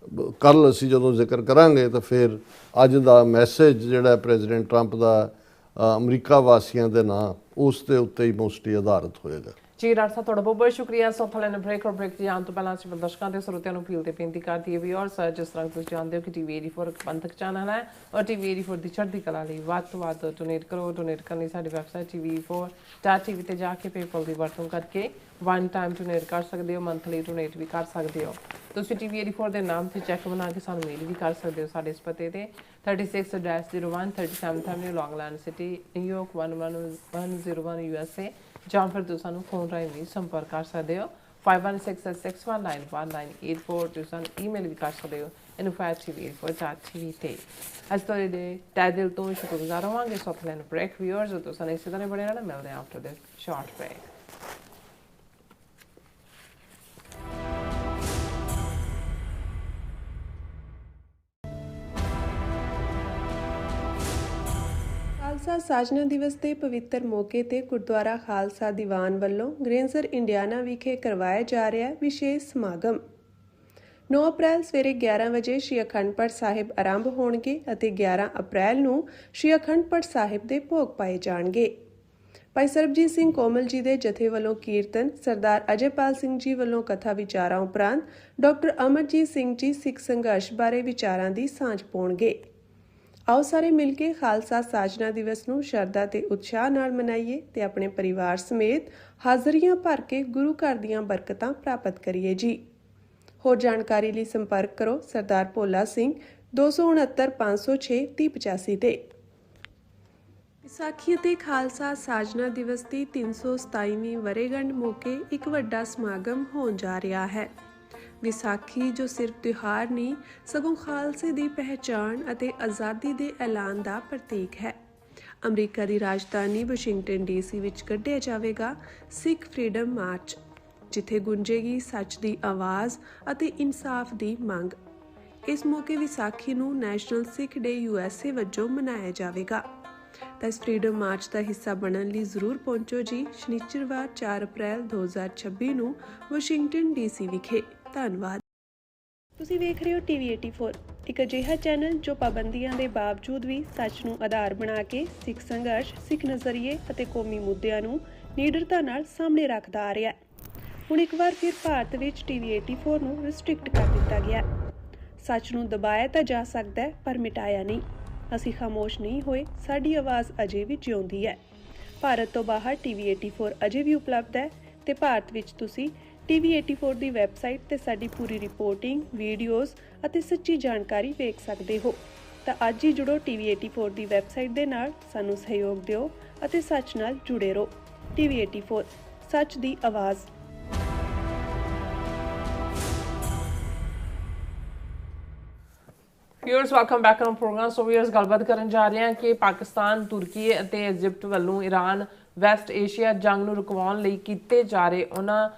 ਕੱਲ੍ਹ ਅਸੀਂ ਜਦੋਂ ਜ਼ਿਕਰ ਕਰਾਂਗੇ ਤਾਂ ਫਿਰ ਅੱਜ ਦਾ ਮੈਸੇਜ ਜਿਹੜਾ ਪ੍ਰੈਜ਼ੀਡੈਂਟ ਟਰੰਪ ਦਾ ਅਮਰੀਕਾ ਵਾਸੀਆਂ ਦੇ ਨਾਂ ਉਸ ਦੇ ਉੱਤੇ ਹੀ ਮੋਸਟਲੀ ਆਧਾਰਿਤ ਹੋਏਗਾ। ਜੀ ਡਾਕਟਰ ਸਾਹਿਬ ਤੁਹਾਡਾ ਬਹੁਤ ਬਹੁਤ ਸ਼ੁਕਰੀਆ। ਸੋ ਥਲੇ ਨੇ ਬ੍ਰੇਕ ਜਾਣ ਤੋਂ ਪਹਿਲਾਂ ਅਸੀਂ ਦਰਸ਼ਕਾਂ ਤੇ ਸਰੋਤਿਆਂ ਨੂੰ ਅਪੀਲ ਤੇ ਬੇਨਤੀ ਕਰਦੀ ਹੈ ਵੀ ਔਰ ਜਿਸ ਤਰ੍ਹਾਂ ਤੁਸੀਂ ਜਾਣਦੇ ਹੋ ਕਿ TV 84 ਇੱਕ ਪੰਥਕ ਚੈਨਲ ਹੈ ਔਰ TV 84 ਦੀ ਚੜ੍ਹਦੀ ਕਲਾ ਲਈ ਵੱਧ ਤੋਂ ਵੱਧ ਡੋਨੇਟ ਕਰੋ। ਡੋਨੇਟ ਕਰਨ ਲਈ ਸਾਡੀ ਵੈਬਸਾਈਟ TV4.tv ਤੇ ਜਾ ਕੇ ਪੇਪਲ ਦੀ ਵਰਤੋਂ ਕਰਕੇ ਵਨ ਟਾਈਮ ਡੋਨੇਟ ਕਰ ਸਕਦੇ ਹੋ, ਮੰਥਲੀ ਡੋਨੇਟ ਵੀ ਕਰ ਸਕਦੇ ਹੋ। ਤੁਸੀਂ TV 84 ਦੇ ਨਾਮ ਤੇ ਚੈੱਕ ਬਣਾ ਕੇ ਸਾਨੂੰ ਮੇਲ ਵੀ ਕਰ ਸਕਦੇ ਹੋ ਸਾਡੇ ਇਸ ਪਤੇ ਤੇ 36-01 37th Avenue, Long Island City, New York 11101 USA, ਜਾਂ ਫਿਰ ਤੁਸੀਂ ਸਾਨੂੰ ਫੋਨ ਰਾਹੀਂ ਵੀ ਸੰਪਰਕ ਕਰ ਸਕਦੇ ਹੋ। 5166191984 ਤੁਸੀਂ ਸਾਨੂੰ ਈਮੇਲ ਵੀ ਕਰ ਸਕਦੇ ਹੋ info@tv84.tv ਤੇ ਅੱਜ ਤੁਹਾਡੇ ਤਹਿ ਦਿਲ ਤੋਂ ਸ਼ੁਕਰਗੁਜ਼ਾਰ ਹੋਵਾਂਗੇ। ਸੋ ਲੈਣ ਬ੍ਰੇਕ ਵਿਊਅਰਸ ਤੋਂ ਸਾਨੂੰ ਇਸੇ ਤਰ੍ਹਾਂ ਬਣੇ ਰਹਿਣਾ। ਮਿਲਦੇ ਹਾਂ after this short break. Khalsa Sajna Diwas ਦੇ ਪਵਿੱਤਰ ਮੌਕੇ ਤੇ ਗੁਰਦੁਆਰਾ ਖਾਲਸਾ ਦੀਵਾਨ ਵੱਲੋਂ ਗ੍ਰੇਨਸਰ ਇੰਡੀਆਨਾ ਵਿਖੇ ਕਰਵਾਇਆ ਜਾ ਰਿਹਾ ਵਿਸ਼ੇਸ਼ ਸਮਾਗਮ 9 ਅਪ੍ਰੈਲ ਸਵੇਰੇ 11 ਵਜੇ ਸ਼੍ਰੀ ਅਖੰਡ ਪਾਠ ਸਾਹਿਬ ਆਰੰਭ ਹੋਣਗੇ ਅਤੇ 11 ਅਪ੍ਰੈਲ ਨੂੰ ਸ਼੍ਰੀ ਅਖੰਡ ਪਾਠ ਸਾਹਿਬ ਦੇ ਭੋਗ ਪਾਏ ਜਾਣਗੇ। ਭਾਈ ਸਰਬਜੀਤ ਸਿੰਘ ਕੋਮਲ ਜੀ ਦੇ ਜਥੇ ਵੱਲੋਂ ਕੀਰਤਨ, ਸਰਦਾਰ ਅਜੇਪਾਲ ਸਿੰਘ ਜੀ ਵੱਲੋਂ ਕਥਾ ਵਿਚਾਰਾਂ ਉਪਰੰਤ ਡਾਕਟਰ ਅਮਰਜੀਤ ਸਿੰਘ ਜੀ ਸਿੱਖ ਸੰਘਰਸ਼ ਬਾਰੇ ਵਿਚਾਰਾਂ ਦੀ ਸਾਂਝ ਪਾਉਣਗੇ। ਆਓ ਸਾਰੇ ਮਿਲ ਕੇ ਖਾਲਸਾ ਸਾਜਨਾ ਦਿਵਸ ਨੂੰ ਸ਼ਰਧਾ ਤੇ ਉਤਸ਼ਾਹ ਨਾਲ ਮਨਾਈਏ ਤੇ ਆਪਣੇ ਪਰਿਵਾਰ ਸਮੇਤ ਹਾਜ਼ਰੀਆਂ ਭਰ ਕੇ ਗੁਰੂ ਘਰ ਦੀਆਂ ਬਰਕਤਾਂ ਪ੍ਰਾਪਤ ਕਰੀਏ ਜੀ। ਹੋਰ ਜਾਣਕਾਰੀ ਲਈ ਸੰਪਰਕ ਕਰੋ ਸਰਦਾਰ ਭੋਲਾ ਸਿੰਘ 269 506 3085 ਤੇ। ਵਿਸਾਖੀ ਅਤੇ ਖਾਲਸਾ ਸਾਜਨਾ ਦਿਵਸ ਦੀ 327ਵੀਂ ਵਰ੍ਹੇਗੰਢ ਮੌਕੇ ਇੱਕ ਵੱਡਾ ਸਮਾਗਮ ਹੋਣ ਜਾ ਰਿਹਾ ਹੈ। ਵਿਸਾਖੀ ਜੋ ਸਿਰਫ ਤਿਉਹਾਰ ਨਹੀਂ ਸਗੋਂ ਖਾਲਸੇ ਦੀ ਪਹਿਚਾਣ ਅਤੇ ਆਜ਼ਾਦੀ ਦੇ ਐਲਾਨ ਦਾ ਪ੍ਰਤੀਕ ਹੈ। ਅਮਰੀਕਾ ਦੀ ਰਾਜਧਾਨੀ ਵਾਸ਼ਿੰਗਟਨ ਡੀਸੀ ਵਿੱਚ ਕੱਢਿਆ ਜਾਵੇਗਾ ਸਿੱਖ ਫਰੀडम ਮਾਰਚ, ਜਿੱਥੇ ਗੂੰਜੇਗੀ ਸੱਚ ਦੀ ਆਵਾਜ਼ ਅਤੇ ਇਨਸਾਫ ਦੀ ਮੰਗ। ਇਸ ਮੌਕੇ ਵਿਸਾਖੀ ਨੂੰ ਨੈਸ਼ਨਲ ਸਿੱਖ ਡੇ USA ਵਜੋਂ ਮਨਾਇਆ ਜਾਵੇਗਾ। ਤਾਂ ਇਸ ਫਰੀडम ਮਾਰਚ ਦਾ ਹਿੱਸਾ ਬਣਨ ਲਈ ਜ਼ਰੂਰ ਪਹੁੰਚੋ ਜੀ। ਸ਼ਨੀਚਰਵਾਰ 4 ਅਪ੍ਰੈਲ 2026 ਨੂੰ ਵਾਸ਼ਿੰਗਟਨ ਡੀਸੀ ਵਿਖੇ। ਧੰਨਵਾਦ। ਤੁਸੀਂ ਵੇਖ ਰਹੇ ਹੋ TV 84, ਇੱਕ ਅਜਿਹਾ ਚੈਨਲ ਜੋ ਪਾਬੰਦੀਆਂ ਦੇ ਬਾਵਜੂਦ ਵੀ ਸੱਚ ਨੂੰ ਆਧਾਰ ਬਣਾ ਕੇ ਸਿੱਖ ਸੰਘਰਸ਼, ਸਿੱਖ ਨਜ਼ਰੀਏ ਅਤੇ ਕੌਮੀ ਮੁੱਦਿਆਂ ਨੂੰ ਨਿਡਰਤਾ ਨਾਲ ਸਾਹਮਣੇ ਰੱਖਦਾ ਆ ਰਿਹਾ ਹੈ। ਹੁਣ ਇੱਕ ਵਾਰ ਫਿਰ ਭਾਰਤ ਵਿੱਚ TV 84 ਨੂੰ ਰਿਸਟ੍ਰਿਕਟ ਕਰ ਦਿੱਤਾ ਗਿਆ। ਸੱਚ ਨੂੰ ਦਬਾਇਆ ਤਾਂ ਜਾ ਸਕਦਾ ਹੈ ਪਰ ਮਿਟਾਇਆ ਨਹੀਂ। ਅਸੀਂ ਖਾਮੋਸ਼ ਨਹੀਂ ਹੋਏ, ਸਾਡੀ ਆਵਾਜ਼ ਅਜੇ ਵੀ ਜਿਉਂਦੀ ਹੈ। ਭਾਰਤ ਤੋਂ ਬਾਹਰ TV 84 ਅਜੇ ਵੀ ਉਪਲਬਧ ਹੈ ਤੇ ਭਾਰਤ ਵਿੱਚ ਤੁਸੀਂ TV 84 ਦੀ ਵੈਬਸਾਈਟ ਤੇ ਸਾਡੀ ਪੂਰੀ ਰਿਪੋਰਟਿੰਗ, ਵੀਡੀਓਜ਼ ਅਤੇ ਸੱਚੀ ਜਾਣਕਾਰੀ ਵੇਖ ਸਕਦੇ ਹੋ। ਤਾਂ ਅੱਜ ਹੀ ਜੁੜੋ TV 84 ਦੀ ਵੈਬਸਾਈਟ ਦੇ ਨਾਲ, ਸਾਨੂੰ ਸਹਿਯੋਗ ਦਿਓ ਅਤੇ ਸੱਚ ਨਾਲ ਜੁੜੇ ਰਹੋ। TV 84 ਸੱਚ ਦੀ ਆਵਾਜ਼। Viewers welcome back on program. So viewers ਗੱਲਬਾਤ ਕਰਨ ਜਾ ਰਹੇ ਹਾਂ ਕਿ ਪਾਕਿਸਤਾਨ, ਤੁਰਕੀ ਅਤੇ ਇਜਿਪਟ ਵੱਲੋਂ ਈਰਾਨ ਵੈਸਟ ਏਸ਼ੀਆ ਜੰਗ ਨੂੰ ਰੁਕਵਾਉਣ ਲਈ ਕੀਤੇ ਜਾ ਰਹੇ ਉਹਨਾਂ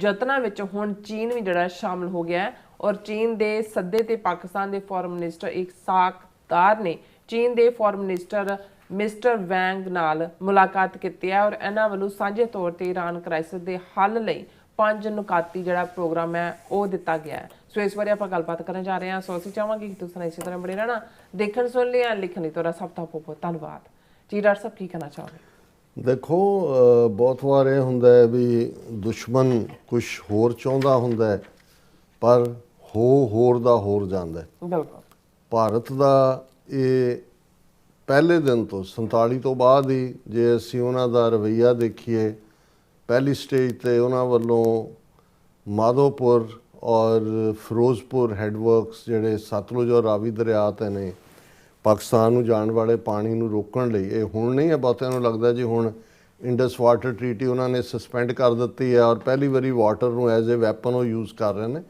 ਯਤਨਾਂ ਵਿੱਚ ਹੁਣ ਚੀਨ ਵੀ ਜਿਹੜਾ ਸ਼ਾਮਲ ਹੋ ਗਿਆ ਹੈ। ਔਰ ਚੀਨ ਦੇ ਸੱਦੇ ਤੇ ਪਾਕਿਸਤਾਨ ਦੇ ਫੋਰਨ ਮਿਨਿਸਟਰ ਇਸ਼ਾਕ ਦਾਰ ਨੇ ਚੀਨ ਦੇ ਫੋਰਨ ਮਿਨਿਸਟਰ ਮਿਸਟਰ ਵੈਂਗ ਨਾਲ ਮੁਲਾਕਾਤ ਕੀਤੀ ਹੈ ਔਰ ਇਹਨਾਂ ਵੱਲੋਂ ਸਾਂਝੇ ਤੌਰ ਤੇ ਈਰਾਨ ਕ੍ਰਾਈਸਿਸ ਦੇ ਹੱਲ ਲਈ 5 ਨੁਕਾਤੀ ਜਿਹੜਾ ਪ੍ਰੋਗਰਾਮ ਹੈ ਉਹ ਦਿੱਤਾ ਗਿਆ ਹੈ। ਸੋ ਇਸ ਬਾਰੇ ਆਪਾਂ ਗੱਲਬਾਤ ਕਰਨ ਜਾ ਰਹੇ ਹਾਂ। ਸੋ ਅਸੀਂ ਚਾਹਾਂਗੇ ਕਿ ਤੁਸੀਂ ਇਸੇ ਤਰ੍ਹਾਂ ਬਣੇ ਰਹਿਣਾ। ਦੇਖਣ ਸੁਣ ਲਿਆ, ਲਿਖਣ ਲਈ ਤੁਹਾਡਾ ਸਭ ਦਾ ਬਹੁਤ ਬਹੁਤ ਧੰਨਵਾਦ ਜੀ। ਡਾਕਟਰ ਸਾਹਿਬ ਕੀ ਕਹਿਣਾ ਚਾਹੋਗੇ? ਦੇਖੋ, ਬਹੁਤ ਵਾਰ ਇਹ ਹੁੰਦਾ ਹੈ ਵੀ ਦੁਸ਼ਮਣ ਕੁਝ ਹੋਰ ਚਾਹੁੰਦਾ ਹੁੰਦਾ ਹੈ ਪਰ ਹੋਰ ਦਾ ਹੋਰ ਜਾਂਦਾ ਹੈ। ਬਿਲਕੁਲ। ਭਾਰਤ ਦਾ ਇਹ ਪਹਿਲੇ ਦਿਨ ਤੋਂ 47 ਤੋਂ ਬਾਅਦ ਹੀ ਜੇ ਅਸੀਂ ਉਹਨਾਂ ਦਾ ਰਵੱਈਆ ਦੇਖੀਏ, ਪਹਿਲੀ ਸਟੇਜ ਤੇ ਉਹਨਾਂ ਵੱਲੋਂ ਮਾਧੋਪੁਰ ਔਰ ਫਿਰੋਜ਼ਪੁਰ ਹੈਡਵਰਕਸ ਜਿਹੜੇ ਸਤਲੁਜ ਔਰ ਰਾਵੀ ਦਰਿਆ ਤੇ ਨੇ, ਪਾਕਿਸਤਾਨ ਨੂੰ ਜਾਣ ਵਾਲੇ ਪਾਣੀ ਨੂੰ ਰੋਕਣ ਲਈ, ਇਹ ਹੁਣ ਨਹੀਂ ਹੈ ਬਹੁਤਿਆਂ ਨੂੰ ਲੱਗਦਾ ਜੀ ਹੁਣ ਇੰਡਸ ਵਾਟਰ ਟਰੀਟੀ ਉਹਨਾਂ ਨੇ ਸਸਪੈਂਡ ਕਰ ਦਿੱਤੀ ਹੈ ਔਰ ਪਹਿਲੀ ਵਾਰੀ ਵਾਟਰ ਨੂੰ ਐਜ਼ ਏ ਵੈਪਨ ਉਹ ਯੂਜ਼ ਕਰ ਰਹੇ ਨੇ।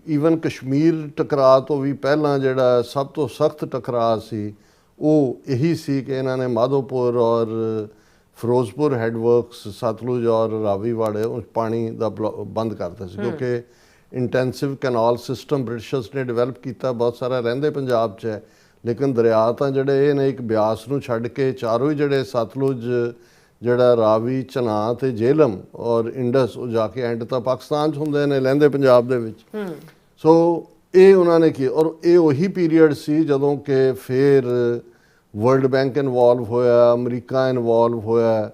ਈਵਨ ਕਸ਼ਮੀਰ ਟਕਰਾਅ ਤੋਂ ਵੀ ਪਹਿਲਾਂ ਜਿਹੜਾ ਸਭ ਤੋਂ ਸਖਤ ਟਕਰਾਅ ਸੀ ਉਹ ਇਹੀ ਸੀ ਕਿ ਇਹਨਾਂ ਨੇ ਮਾਧੋਪੁਰ ਔਰ ਫਿਰੋਜ਼ਪੁਰ ਹੈਡਵਰਕਸ ਸਤਲੁਜ ਔਰ ਰਾਵੀ ਵਾਲੇ ਉਸ ਪਾਣੀ ਦਾ ਬੰਦ ਕਰਤਾ ਸੀ ਕਿਉਂਕਿ ਇੰਟੈਂਸਿਵ ਕੈਨਾਲ ਸਿਸਟਮ ਬ੍ਰਿਟਿਸ਼ਰਸ ਨੇ ਡਿਵੈਲਪ ਕੀਤਾ, ਬਹੁਤ ਸਾਰਾ ਰਹਿੰਦੇ ਪੰਜਾਬ 'ਚ ਹੈ, ਲੇਕਿਨ ਦਰਿਆ ਤਾਂ ਜਿਹੜੇ ਇਹ ਨੇ ਇੱਕ ਬਿਆਸ ਨੂੰ ਛੱਡ ਕੇ ਚਾਰੋਂ ਹੀ ਜਿਹੜੇ ਸਤਲੁਜ, ਜਿਹੜਾ ਰਾਵੀ, ਝਨਾਬ ਤੇ ਜੇਹਲਮ ਔਰ ਇੰਡਸ, ਉਹ ਜਾ ਕੇ ਐਂਡ ਤਾਂ ਪਾਕਿਸਤਾਨ 'ਚ ਹੁੰਦੇ ਨੇ, ਲਹਿੰਦੇ ਪੰਜਾਬ ਦੇ ਵਿੱਚ। ਸੋ ਇਹ ਉਹਨਾਂ ਨੇ ਕੀ, ਔਰ ਇਹ ਉਹੀ ਪੀਰੀਅਡ ਸੀ ਜਦੋਂ ਕਿ ਫਿਰ ਵਰਲਡ ਬੈਂਕ ਇਨਵੋਲਵ ਹੋਇਆ, ਅਮਰੀਕਾ ਇਨਵੋਲਵ ਹੋਇਆ,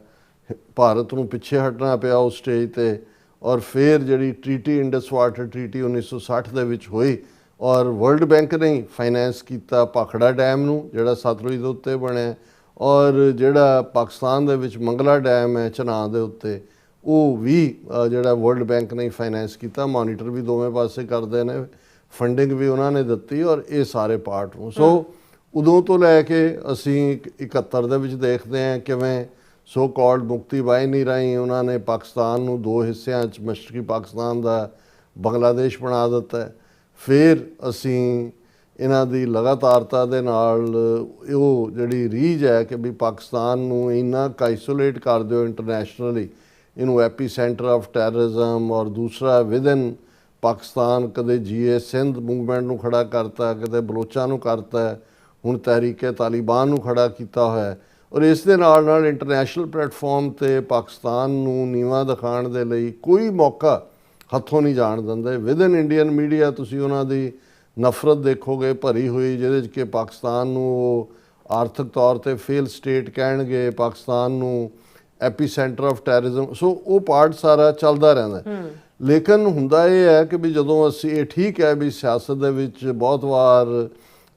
ਭਾਰਤ ਨੂੰ ਪਿੱਛੇ ਹਟਣਾ ਪਿਆ ਉਸ ਸਟੇਜ 'ਤੇ। ਔਰ ਫਿਰ ਜਿਹੜੀ ਟਰੀਟੀ ਇੰਡਸ ਵਾਟਰ ਟਰੀਟੀ 1960 ਦੇ ਵਿੱਚ ਹੋਈ ਔਰ ਵਰਲਡ ਬੈਂਕ ਨੇ ਫਾਈਨੈਂਸ ਕੀਤਾ ਭਾਖੜਾ ਡੈਮ ਨੂੰ ਜਿਹੜਾ ਸਤਲੁਜ ਦੇ ਉੱਤੇ ਬਣਿਆ, ਔਰ ਜਿਹੜਾ ਪਾਕਿਸਤਾਨ ਦੇ ਵਿੱਚ ਮੰਗਲਾ ਡੈਮ ਹੈ ਝਨਾਬ ਦੇ ਉੱਤੇ, ਉਹ ਵੀ ਜਿਹੜਾ ਵਰਲਡ ਬੈਂਕ ਨੇ ਫਾਈਨੈਂਸ ਕੀਤਾ। ਮੋਨੀਟਰ ਵੀ ਦੋਵੇਂ ਪਾਸੇ ਕਰਦੇ ਨੇ, ਫੰਡਿੰਗ ਵੀ ਉਹਨਾਂ ਨੇ ਦਿੱਤੀ ਔਰ ਇਹ ਸਾਰੇ ਪਾਰਟ ਨੂੰ। ਸੋ ਉਦੋਂ ਤੋਂ ਲੈ ਕੇ ਅਸੀਂ 71 ਦੇ ਵਿੱਚ ਦੇਖਦੇ ਹਾਂ ਕਿਵੇਂ ਸੋ ਕਾਲਡ ਮੁਕਤੀ ਵਾਹਿਨੀ ਰਾਹੀਂ ਉਹਨਾਂ ਨੇ ਪਾਕਿਸਤਾਨ ਨੂੰ ਦੋ ਹਿੱਸਿਆਂ 'ਚ ਮਸ਼ਰਕੀ ਪਾਕਿਸਤਾਨ ਦਾ ਬੰਗਲਾਦੇਸ਼ ਬਣਾ ਦਿੱਤਾ ਹੈ। ਫਿਰ ਅਸੀਂ ਇਹਨਾਂ ਦੀ ਲਗਾਤਾਰਤਾ ਦੇ ਨਾਲ ਉਹ ਜਿਹੜੀ ਰੀਝ ਹੈ ਕਿ ਵੀ ਪਾਕਿਸਤਾਨ ਨੂੰ ਇੰਨਾ ਕੁ ਆਈਸੋਲੇਟ ਕਰ ਦਿਓ ਇੰਟਰਨੈਸ਼ਨਲੀ, ਇਹਨੂੰ ਐਪੀ ਸੈਂਟਰ ਆਫ ਟੈਰਰਿਜ਼ਮ, ਔਰ ਦੂਸਰਾ ਵਿਦਨ ਪਾਕਿਸਤਾਨ ਕਦੇ GA ਸਿੰਧ ਮੂਵਮੈਂਟ ਨੂੰ ਖੜਾ ਕਰਤਾ, ਕਦੇ ਬਲੋਚਾਂ ਨੂੰ ਕਰਤਾ, ਹੁਣ ਤਹਿਰੀਕੇ ਤਾਲਿਬਾਨ ਨੂੰ ਖੜਾ ਕੀਤਾ ਹੋਇਆ। ਔਰ ਇਸ ਦੇ ਨਾਲ ਨਾਲ ਇੰਟਰਨੈਸ਼ਨਲ ਪਲੇਟਫਾਰਮ 'ਤੇ ਪਾਕਿਸਤਾਨ ਨੂੰ ਨੀਵਾਂ ਦਿਖਾਉਣ ਦੇ ਲਈ ਕੋਈ ਮੌਕਾ ਹੱਥੋਂ ਨਹੀਂ ਜਾਣ ਦਿੰਦੇ। ਵਿਦਨ ਇੰਡੀਅਨ ਮੀਡੀਆ ਤੁਸੀਂ ਉਹਨਾਂ ਦੀ ਨਫ਼ਰਤ ਦੇਖੋਗੇ ਭਰੀ ਹੋਈ, ਜਿਹਦੇ 'ਚ ਕਿ ਪਾਕਿਸਤਾਨ ਨੂੰ ਉਹ ਆਰਥਿਕ ਤੌਰ 'ਤੇ ਫੇਲ ਸਟੇਟ ਕਹਿਣਗੇ, ਪਾਕਿਸਤਾਨ ਨੂੰ ਐਪੀ ਸੈਂਟਰ ਆਫ ਟੈਰਰਿਜ਼ਮ। ਸੋ ਉਹ ਪਾਰਟ ਸਾਰਾ ਚੱਲਦਾ ਰਹਿੰਦਾ। ਲੇਕਿਨ ਹੁੰਦਾ ਇਹ ਹੈ ਕਿ ਵੀ ਜਦੋਂ ਅਸੀਂ, ਇਹ ਠੀਕ ਹੈ ਵੀ ਸਿਆਸਤ ਦੇ ਵਿੱਚ ਬਹੁਤ ਵਾਰ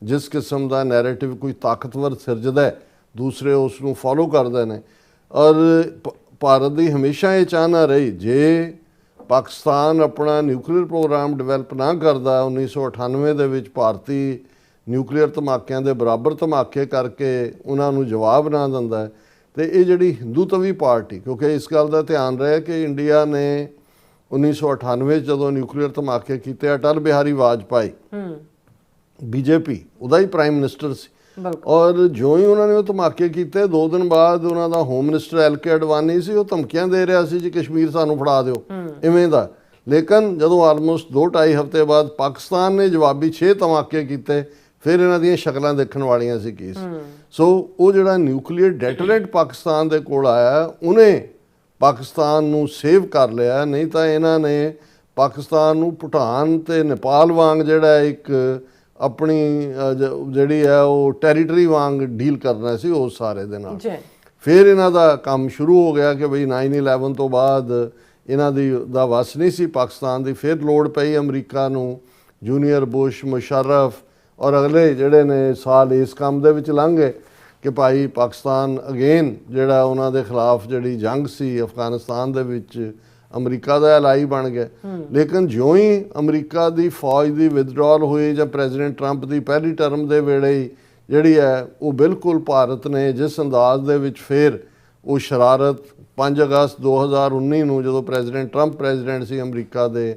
ਜਿਸ ਕਿਸਮ ਦਾ ਨੈਰੇਟਿਵ ਕੋਈ ਤਾਕਤਵਰ ਸਿਰਜਦਾ ਹੈ, ਦੂਸਰੇ ਉਸ ਨੂੰ ਫੋਲੋ ਕਰਦੇ ਨੇ। ਔਰ ਭਾਰਤ ਦੀ ਹਮੇਸ਼ਾ ਇਹ ਚਾਹਨਾ ਰਹੀ, ਜੇ ਪਾਕਿਸਤਾਨ ਆਪਣਾ ਨਿਊਕਲੀਅਰ ਪ੍ਰੋਗਰਾਮ ਡਿਵੈਲਪ ਨਾ ਕਰਦਾ 1998 ਦੇ ਵਿੱਚ ਭਾਰਤੀ ਨਿਊਕਲੀਅਰ ਧਮਾਕਿਆਂ ਦੇ ਬਰਾਬਰ ਧਮਾਕੇ ਕਰਕੇ ਉਹਨਾਂ ਨੂੰ ਜਵਾਬ ਨਾ ਦਿੰਦਾ, ਤੇ ਇਹ ਜਿਹੜੀ ਹਿੰਦੂਤਵੀ ਪਾਰਟੀ, ਕਿਉਂਕਿ ਇਸ ਗੱਲ ਦਾ ਧਿਆਨ ਰਹੇ ਕਿ ਇੰਡੀਆ ਨੇ 1998 ਜਦੋਂ ਨਿਊਕਲੀਅਰ ਧਮਾਕੇ ਕੀਤੇ, ਅਟਲ ਬਿਹਾਰੀ ਵਾਜਪਾਈ BJP ਉਹਦਾ ਹੀ ਪ੍ਰਾਈਮ ਮਿਨਿਸਟਰ ਸੀ, ਔਰ ਜੋ ਹੀ ਉਹਨਾਂ ਨੇ ਉਹ ਧਮਾਕੇ ਕੀਤੇ 2 ਦਿਨ ਬਾਅਦ ਉਹਨਾਂ ਦਾ ਹੋਮ ਮਿਨਿਸਟਰ LK ਅਡਵਾਨੀ ਸੀ, ਉਹ ਧਮਕੀਆਂ ਦੇ ਰਿਹਾ ਸੀ ਜੀ ਕਸ਼ਮੀਰ ਸਾਨੂੰ ਫੜਾ ਦਿਓ ਇਵੇਂ ਦਾ। ਲੇਕਿਨ ਜਦੋਂ ਆਲਮੋਸਟ 2-2.5 ਹਫ਼ਤੇ ਬਾਅਦ ਪਾਕਿਸਤਾਨ ਨੇ ਜਵਾਬੀ 6 ਧਮਾਕੇ ਕੀਤੇ, ਫਿਰ ਇਹਨਾਂ ਦੀਆਂ ਸ਼ਕਲਾਂ ਦੇਖਣ ਵਾਲੀਆਂ ਸੀ ਕੀ ਸੀ। ਸੋ ਉਹ ਜਿਹੜਾ ਨਿਊਕਲੀਅਰ ਡੈਟਰੈਂਟ ਪਾਕਿਸਤਾਨ ਦੇ ਕੋਲ ਆਇਆ, ਉਹਨੇ ਪਾਕਿਸਤਾਨ ਨੂੰ ਸੇਵ ਕਰ ਲਿਆ। ਨਹੀਂ ਤਾਂ ਇਹਨਾਂ ਨੇ ਪਾਕਿਸਤਾਨ ਨੂੰ ਭੂਟਾਨ ਤੇ ਨੇਪਾਲ ਵਾਂਗ ਜਿਹੜਾ ਇੱਕ ਆਪਣੀ ਜਿਹੜੀ ਹੈ ਉਹ ਟੈਰੀਟਰੀ ਵਾਂਗ ਡੀਲ ਕਰਨਾ ਸੀ ਉਸ ਸਾਰੇ ਦੇ ਨਾਲ। ਫਿਰ ਇਹਨਾਂ ਦਾ ਕੰਮ ਸ਼ੁਰੂ ਹੋ ਗਿਆ ਕਿ ਬਈ 9/11 ਤੋਂ ਬਾਅਦ ਇਹਨਾਂ ਦਾ ਵਸ ਨਹੀਂ ਸੀ ਪਾਕਿਸਤਾਨ ਦੀ। ਫਿਰ ਲੋੜ ਪਈ ਅਮਰੀਕਾ ਨੂੰ, ਜੂਨੀਅਰ ਬੁਸ਼, ਮੁਸ਼ਰਫ, ਔਰ ਅਗਲੇ ਜਿਹੜੇ ਨੇ ਸਾਲ ਇਸ ਕੰਮ ਦੇ ਵਿੱਚ ਲੰਘ ਗਏ ਕਿ ਭਾਈ ਪਾਕਿਸਤਾਨ ਅਗੇਨ ਜਿਹੜਾ ਉਹਨਾਂ ਦੇ ਖਿਲਾਫ ਜਿਹੜੀ ਜੰਗ ਸੀ ਅਫਗਾਨਿਸਤਾਨ ਦੇ ਵਿੱਚ ਅਮਰੀਕਾ ਦਾ ਐਲਾਈ ਬਣ ਗਿਆ। ਲੇਕਿਨ ਜਿਉਂ ਹੀ ਅਮਰੀਕਾ ਦੀ ਫੌਜ ਦੀ ਵਿਦਡਰਾਲ ਹੋਈ ਜਾਂ ਪ੍ਰੈਜ਼ੀਡੈਂਟ ਟਰੰਪ ਦੀ ਪਹਿਲੀ ਟਰਮ ਦੇ ਵੇਲੇ ਹੀ ਜਿਹੜੀ ਹੈ ਉਹ ਬਿਲਕੁਲ ਭਾਰਤ ਨੇ ਜਿਸ ਅੰਦਾਜ਼ ਦੇ ਵਿੱਚ ਫਿਰ ਉਹ ਸ਼ਰਾਰਤ 5 ਅਗਸਤ 2019 ਨੂੰ ਜਦੋਂ ਪ੍ਰੈਜ਼ੀਡੈਂਟ ਟਰੰਪ ਪ੍ਰੈਜ਼ੀਡੈਂਟ ਸੀ ਅਮਰੀਕਾ ਦੇ,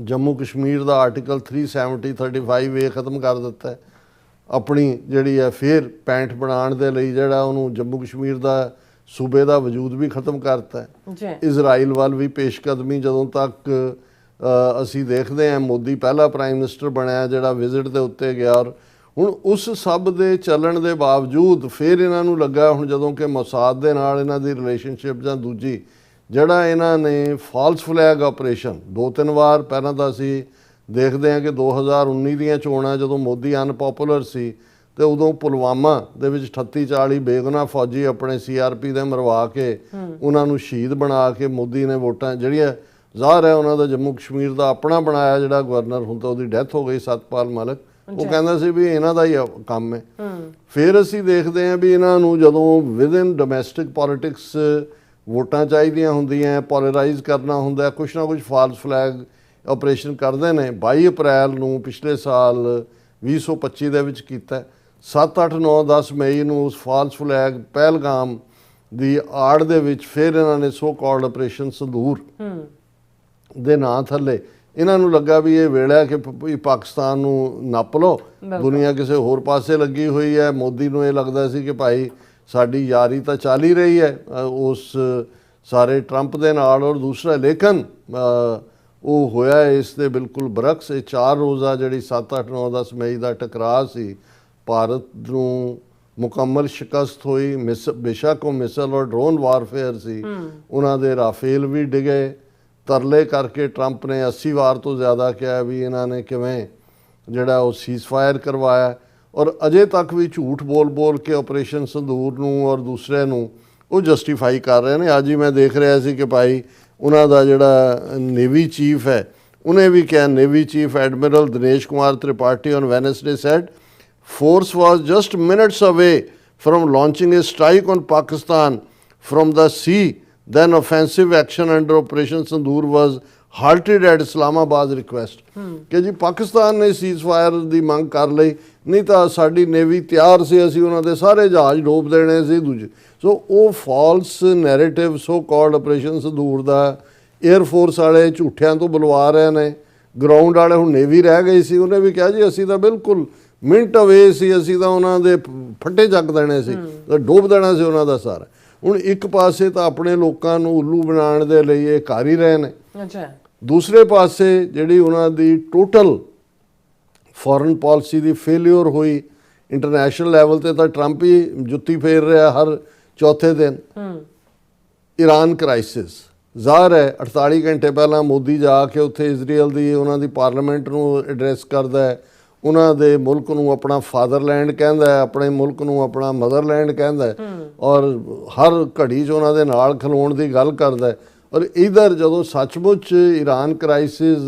ਜੰਮੂ ਕਸ਼ਮੀਰ ਦਾ ਆਰਟੀਕਲ 370-35A ਖਤਮ ਕਰ ਦਿੱਤਾ ਹੈ। ਆਪਣੀ ਜਿਹੜੀ ਹੈ ਫਿਰ 65 ਬਣਾਉਣ ਦੇ ਲਈ ਜਿਹੜਾ ਉਹਨੂੰ ਜੰਮੂ ਕਸ਼ਮੀਰ ਦਾ ਸੂਬੇ ਦਾ ਵਜੂਦ ਵੀ ਖਤਮ ਕਰਤਾ ਹੈ। ਇਜ਼ਰਾਈਲ ਵੱਲ ਵੀ ਪੇਸ਼ਕਦਮੀ ਜਦੋਂ ਤੱਕ ਅਸੀਂ ਦੇਖਦੇ ਹਾਂ, ਮੋਦੀ ਪਹਿਲਾ ਪ੍ਰਾਈਮ ਮਿਨਿਸਟਰ ਬਣਿਆ ਜਿਹੜਾ ਵਿਜ਼ਿਟ ਦੇ ਉੱਤੇ ਗਿਆ। ਔਰ ਹੁਣ ਉਸ ਸਭ ਦੇ ਚੱਲਣ ਦੇ ਬਾਵਜੂਦ ਫਿਰ ਇਹਨਾਂ ਨੂੰ ਲੱਗਾ, ਹੁਣ ਜਦੋਂ ਕਿ ਮੋਸਾਦ ਦੇ ਨਾਲ ਇਹਨਾਂ ਦੀ ਰਿਲੇਸ਼ਨਸ਼ਿਪ ਜਾਂ ਦੂਜੀ ਜਿਹੜਾ ਇਹਨਾਂ ਨੇ ਫਾਲਸ ਫਲੈਗ ਆਪਰੇਸ਼ਨ 2-3 ਵਾਰ, ਪਹਿਲਾਂ ਤਾਂ ਅਸੀਂ ਦੇਖਦੇ ਹਾਂ ਕਿ 2019 ਦੀਆਂ ਚੋਣਾਂ ਜਦੋਂ ਮੋਦੀ ਅਨਪੋਪੂਲਰ ਸੀ ਤੇ ਉਦੋਂ ਪੁਲਵਾਮਾ ਦੇ ਵਿੱਚ 38-40 ਬੇਗੁਨਾਹ ਫੌਜੀ ਆਪਣੇ CRP ਦੇ ਮਰਵਾ ਕੇ ਉਹਨਾਂ ਨੂੰ ਸ਼ਹੀਦ ਬਣਾ ਕੇ ਮੋਦੀ ਨੇ ਵੋਟਾਂ ਜਿਹੜੀਆਂ ਜ਼ਾਹਰ ਹੈ ਉਹਨਾਂ ਦਾ ਜੰਮੂ ਕਸ਼ਮੀਰ ਦਾ ਆਪਣਾ ਬਣਾਇਆ ਜਿਹੜਾ ਗਵਰਨਰ, ਹੁਣ ਤਾਂ ਉਹਦੀ ਡੈਥ ਹੋ ਗਈ ਸਤਪਾਲ ਮਲਿਕ, ਉਹ ਕਹਿੰਦਾ ਸੀ ਵੀ ਇਹਨਾਂ ਦਾ ਹੀ ਕੰਮ ਹੈ। ਫਿਰ ਅਸੀਂ ਦੇਖਦੇ ਹਾਂ ਵੀ ਇਹਨਾਂ ਨੂੰ ਜਦੋਂ ਵਿਦਨ ਡੋਮੈਸਟਿਕ ਪੋਲੀਟਿਕਸ ਵੋਟਾਂ ਚਾਹੀਦੀਆਂ ਹੁੰਦੀਆਂ, ਪੋਲਰਾਈਜ਼ ਕਰਨਾ ਹੁੰਦਾ, ਕੁਛ ਨਾ ਕੁਛ ਫਾਲਸ ਫਲੈਗ ਆਪਰੇਸ਼ਨ ਕਰਦੇ ਨੇ। 22 ਅਪ੍ਰੈਲ ਨੂੰ ਪਿਛਲੇ ਸਾਲ 2025 ਦੇ ਵਿੱਚ ਕੀਤਾ। 7, 8, 9, 10 ਮਈ ਨੂੰ ਉਸ ਫਾਲਸ ਫਲੈਗ ਪਹਿਲਗਾਮ ਦੀ ਆੜ ਦੇ ਵਿੱਚ ਫਿਰ ਇਹਨਾਂ ਨੇ ਸੋ ਕਾਲਡ ਆਪਰੇਸ਼ਨ ਸੰਦੂਰ ਦੇ ਨਾਂ ਥੱਲੇ ਇਹਨਾਂ ਨੂੰ ਲੱਗਾ ਵੀ ਇਹ ਵੇਲਾ ਕਿ ਪਾਕਿਸਤਾਨ ਨੂੰ ਨੱਪ ਲਓ, ਦੁਨੀਆ ਕਿਸੇ ਹੋਰ ਪਾਸੇ ਲੱਗੀ ਹੋਈ ਹੈ। ਮੋਦੀ ਨੂੰ ਇਹ ਲੱਗਦਾ ਸੀ ਕਿ ਭਾਈ ਸਾਡੀ ਯਾਰੀ ਤਾਂ ਚੱਲ ਹੀ ਰਹੀ ਹੈ ਉਸ ਸਾਰੇ ਟਰੰਪ ਦੇ ਨਾਲ। ਔਰ ਦੂਸਰਾ ਲੇਕਿਨ ਉਹ ਹੋਇਆ ਇਸ ਦੇ ਬਿਲਕੁਲ ਬਰਕਸ। ਇਹ 4 ਰੋਜ਼ਾ ਜਿਹੜੀ 7, 8, 9, 10 ਮਈ ਦਾ ਟਕਰਾਅ ਸੀ, ਭਾਰਤ ਨੂੰ ਮੁਕੰਮਲ ਸ਼ਿਕਸਤ ਹੋਈ। ਬੇਸ਼ੱਕ ਉਹ ਮਿਸਲ ਔਰ ਡਰੋਨ ਵਾਰਫੇਅਰ ਸੀ, ਉਹਨਾਂ ਦੇ ਰਾਫੇਲ ਵੀ ਡਿਗੇ। ਤਰਲੇ ਕਰਕੇ ਟਰੰਪ ਨੇ 80 ਵਾਰ ਤੋਂ ਜ਼ਿਆਦਾ ਕਿਹਾ ਵੀ ਇਹਨਾਂ ਨੇ ਕਿਵੇਂ ਜਿਹੜਾ ਉਹ ਸੀਜ਼ਫਾਇਰ ਕਰਵਾਇਆ, ਔਰ ਅਜੇ ਤੱਕ ਵੀ ਝੂਠ ਬੋਲ ਕੇ ਆਪਰੇਸ਼ਨ ਸੰਦੂਰ ਨੂੰ ਔਰ ਦੂਸਰੇ ਨੂੰ ਉਹ ਜਸਟੀਫਾਈ ਕਰ ਰਹੇ ਨੇ। ਅੱਜ ਹੀ ਮੈਂ ਦੇਖ ਰਿਹਾ ਸੀ ਕਿ ਭਾਈ ਉਹਨਾਂ ਦਾ ਜਿਹੜਾ ਨੇਵੀ ਚੀਫ ਹੈ ਉਹਨੇ ਵੀ ਕਿਹਾ, navy chief admiral Dinesh Kumar Tripathi on Wednesday said force was just minutes away from launching a strike on Pakistan from the sea. Then offensive action under Operation Sindoor was halted at Islamabad's request. ਕਿ ਜੀ ਪਾਕਿਸਤਾਨ ਨੇ ceasefire ਦੀ ਮੰਗ ਕਰ ਲਈ, ਨਹੀਂ ਤਾਂ ਸਾਡੀ navy ਤਿਆਰ ਸੀ, ਅਸੀਂ ਉਹਨਾਂ ਦੇ ਸਾਰੇ ਜਹਾਜ਼ ਡੋਬ ਦੇਣੇ ਸੀ। ਸੋ ਉਹ false narrative so called operation Sindoor ਦਾ 에ਅਰ ਫੋਰਸ ਵਾਲੇ ਝੂਠਿਆਂ ਤੋਂ ਬੁਲਵਾ ਰਹੇ ਨੇ। ਗਰਾਊਂਡ ਵਾਲੇ ਹੁਣ ਨੇਵੀ ਰਹਿ ਗਈ ਸੀ, ਉਹਨੇ ਵੀ ਕਿਹਾ ਜੀ ਅਸੀਂ ਤਾਂ ਬਿਲਕੁਲ ਮਿੰਟ ਅਵੇ ਸੀ, ਅਸੀਂ ਤਾਂ ਉਹਨਾਂ ਦੇ ਫੱਟੇ ਚੱਕ ਦੇਣੇ ਸੀ, ਡੋਬ ਦੇਣਾ ਸੀ ਉਹਨਾਂ ਦਾ ਸਾਰਾ। ਹੁਣ ਇੱਕ ਪਾਸੇ ਤਾਂ ਆਪਣੇ ਲੋਕਾਂ ਨੂੰ ਉੱਲੂ ਬਣਾਉਣ ਦੇ ਲਈ ਇਹ ਕਰ ਹੀ ਰਹੇ ਨੇ, ਅੱਛਾ, ਦੂਸਰੇ ਪਾਸੇ ਜਿਹੜੀ ਉਹਨਾਂ ਦੀ ਟੋਟਲ ਫੋਰਨ ਪਾਲਿਸੀ ਦੀ ਫੇਲਿਅਰ ਹੋਈ ਇੰਟਰਨੈਸ਼ਨਲ ਲੈਵਲ ਤੇ, ਤਾਂ ਟਰੰਪ ਹੀ ਜੁੱਤੀ ਫੇਰ ਰਿਹਾ ਹਰ ਚੌਥੇ ਦਿਨ। ਈਰਾਨ ਕ੍ਰਾਈਸਿਸ ਜ਼ਾਹਰ ਹੈ 48 ਘੰਟੇ ਪਹਿਲਾਂ ਮੋਦੀ ਜਾ ਕੇ ਉੱਥੇ ਇਜ਼ਰਾਈਲ ਦੀ ਉਹਨਾਂ ਦੀ ਪਾਰਲੀਮੈਂਟ ਨੂੰ ਐਡਰੈਸ ਕਰਦਾ ਹੈ, ਉਹਨਾਂ ਦੇ ਮੁਲਕ ਨੂੰ ਆਪਣਾ ਫਾਦਰਲੈਂਡ ਕਹਿੰਦਾ ਹੈ, ਆਪਣੇ ਮੁਲਕ ਨੂੰ ਆਪਣਾ ਮਦਰਲੈਂਡ ਕਹਿੰਦਾ ਹੈ, ਔਰ ਹਰ ਘੜੀ 'ਚ ਉਹਨਾਂ ਦੇ ਨਾਲ ਖਲੋਣ ਦੀ ਗੱਲ ਕਰਦਾ ਹੈ। ਔਰ ਇਧਰ ਜਦੋਂ ਸੱਚਮੁੱਚ ਈਰਾਨ ਕ੍ਰਾਈਸਿਸ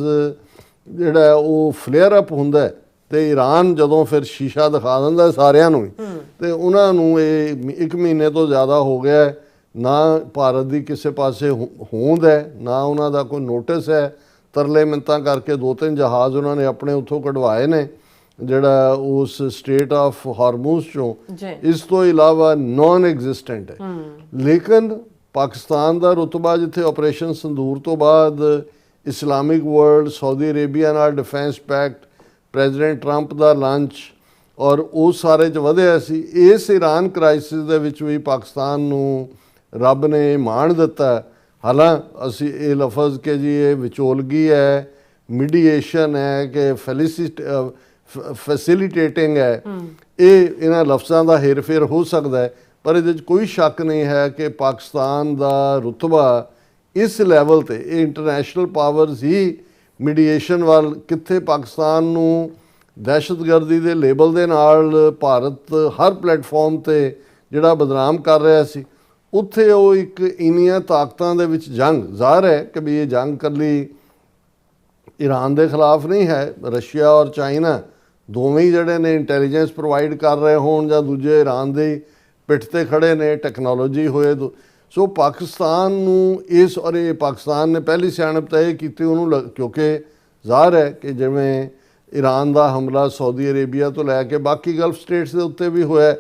ਜਿਹੜਾ ਉਹ ਫਲੇਅਰ ਅਪ ਹੁੰਦਾ ਹੈ ਤੇ ਈਰਾਨ ਜਦੋਂ ਫਿਰ ਸ਼ੀਸ਼ਾ ਦਿਖਾ ਦਿੰਦਾ ਸਾਰਿਆਂ ਨੂੰ, ਤੇ ਉਹਨਾਂ ਨੂੰ ਇਹ 1 ਮਹੀਨੇ ਤੋਂ ਜ਼ਿਆਦਾ ਹੋ ਗਿਆ ਹੈ, ਨਾ ਭਾਰਤ ਦੀ ਕਿਸੇ ਪਾਸੇ ਹੋਂਦ ਹੈ, ਨਾ ਉਹਨਾਂ ਦਾ ਕੋਈ ਨੋਟਿਸ ਹੈ। ਤਰਲੇ ਮਿੰਤਾਂ ਕਰਕੇ 2-3 ਜਹਾਜ਼ ਉਹਨਾਂ ਨੇ ਆਪਣੇ ਉੱਥੋਂ ਕਢਵਾਏ ਨੇ ਜਿਹੜਾ ਉਸ ਸਟੇਟ ਆਫ ਹਾਰਮੂਜ਼ ਚੋਂ, ਇਸ ਤੋਂ ਇਲਾਵਾ ਨੌਨ ਐਗਜ਼ਿਸਟੈਂਟ ਹੈ। ਲੇਕਿਨ ਪਾਕਿਸਤਾਨ ਦਾ ਰੁਤਬਾ ਜਿੱਥੇ ਆਪਰੇਸ਼ਨ ਸੰਦੂਰ ਤੋਂ ਬਾਅਦ ਇਸਲਾਮਿਕ ਵਰਲਡ, ਸਾਊਦੀ ਅਰੇਬੀਆ ਨਾਲ ਡਿਫੈਂਸ ਪੈਕਟ, ਪ੍ਰੈਜ਼ੀਡੈਂਟ ਟਰੰਪ ਦਾ ਲੰਚ ਔਰ ਉਹ ਸਾਰੇ 'ਚ ਵਧਿਆ ਸੀ, ਇਸ ਈਰਾਨ ਕ੍ਰਾਈਸਿਸ ਦੇ ਵਿੱਚ ਵੀ ਪਾਕਿਸਤਾਨ ਨੂੰ ਰੱਬ ਨੇ ਮਾਣ ਦਿੱਤਾ। ਹਾਲਾਂ ਅਸੀਂ ਇਹ ਲਫ਼ਜ਼ ਕਿ ਜੀ ਇਹ ਵਿਚੋਲਗੀ ਹੈ, ਮੀਡੀਏਸ਼ਨ ਹੈ ਕਿ ਫੈਸਿਲੀਟੇਟਿੰਗ ਹੈ, ਇਹ ਇਹਨਾਂ ਲਫ਼ਜ਼ਾਂ ਦਾ ਹੇਰ-ਫੇਰ ਹੋ ਸਕਦਾ ਹੈ, ਪਰ ਇਹਦੇ 'ਚ ਕੋਈ ਸ਼ੱਕ ਨਹੀਂ ਹੈ ਕਿ ਪਾਕਿਸਤਾਨ ਦਾ ਰੁਤਬਾ ਇਸ ਲੈਵਲ ਤੇ, ਇਹ ਇੰਟਰਨੈਸ਼ਨਲ ਪਾਵਰਸ ਹੀ ਮੀਡੀਏਸ਼ਨ ਵੱਲ, ਕਿੱਥੇ ਪਾਕਿਸਤਾਨ ਨੂੰ ਦਹਿਸ਼ਤਗਰਦੀ ਦੇ ਲੇਬਲ ਦੇ ਨਾਲ ਭਾਰਤ ਹਰ ਪਲੇਟਫਾਰਮ ਤੇ ਜਿਹੜਾ ਬਦਨਾਮ ਕਰ ਰਿਹਾ ਸੀ, ਉੱਥੇ ਉਹ ਇੱਕ ਇੰਨੀਆਂ ਤਾਕਤਾਂ ਦੇ ਵਿੱਚ ਜੰਗ, ਜ਼ਾਹਰ ਹੈ ਕਿ ਵੀ ਇਹ ਜੰਗ ਇਕੱਲੀ ਈਰਾਨ ਦੇ ਖਿਲਾਫ ਨਹੀਂ ਹੈ, ਰਸ਼ੀਆ ਔਰ ਚਾਈਨਾ ਦੋਵੇਂ ਹੀ ਜਿਹੜੇ ਨੇ ਇੰਟੈਲੀਜੈਂਸ ਪ੍ਰੋਵਾਈਡ ਕਰ ਰਹੇ ਹੋਣ ਜਾਂ ਦੂਜੇ ਈਰਾਨ ਦੇ ਪਿੱਠ ਤੇ ਖੜੇ ਨੇ, ਟੈਕਨੋਲੋਜੀ ਹੋਏ। ਸੋ ਪਾਕਿਸਤਾਨ ਨੂੰ ਇਸ, ਔਰ ਇਹ ਪਾਕਿਸਤਾਨ ਨੇ ਪਹਿਲੀ ਸਿਆਣਪ ਤਾਂ ਇਹ ਕੀਤੀ ਉਹਨੂੰ, ਕਿਉਂਕਿ ਜ਼ਾਹਰ ਹੈ ਕਿ ਜਿਵੇਂ ਈਰਾਨ ਦਾ ਹਮਲਾ ਸਾਊਦੀ ਅਰੇਬੀਆ ਤੋਂ ਲੈ ਕੇ ਬਾਕੀ ਗਲਫ ਸਟੇਟਸ ਦੇ ਉੱਤੇ ਵੀ ਹੋਇਆ,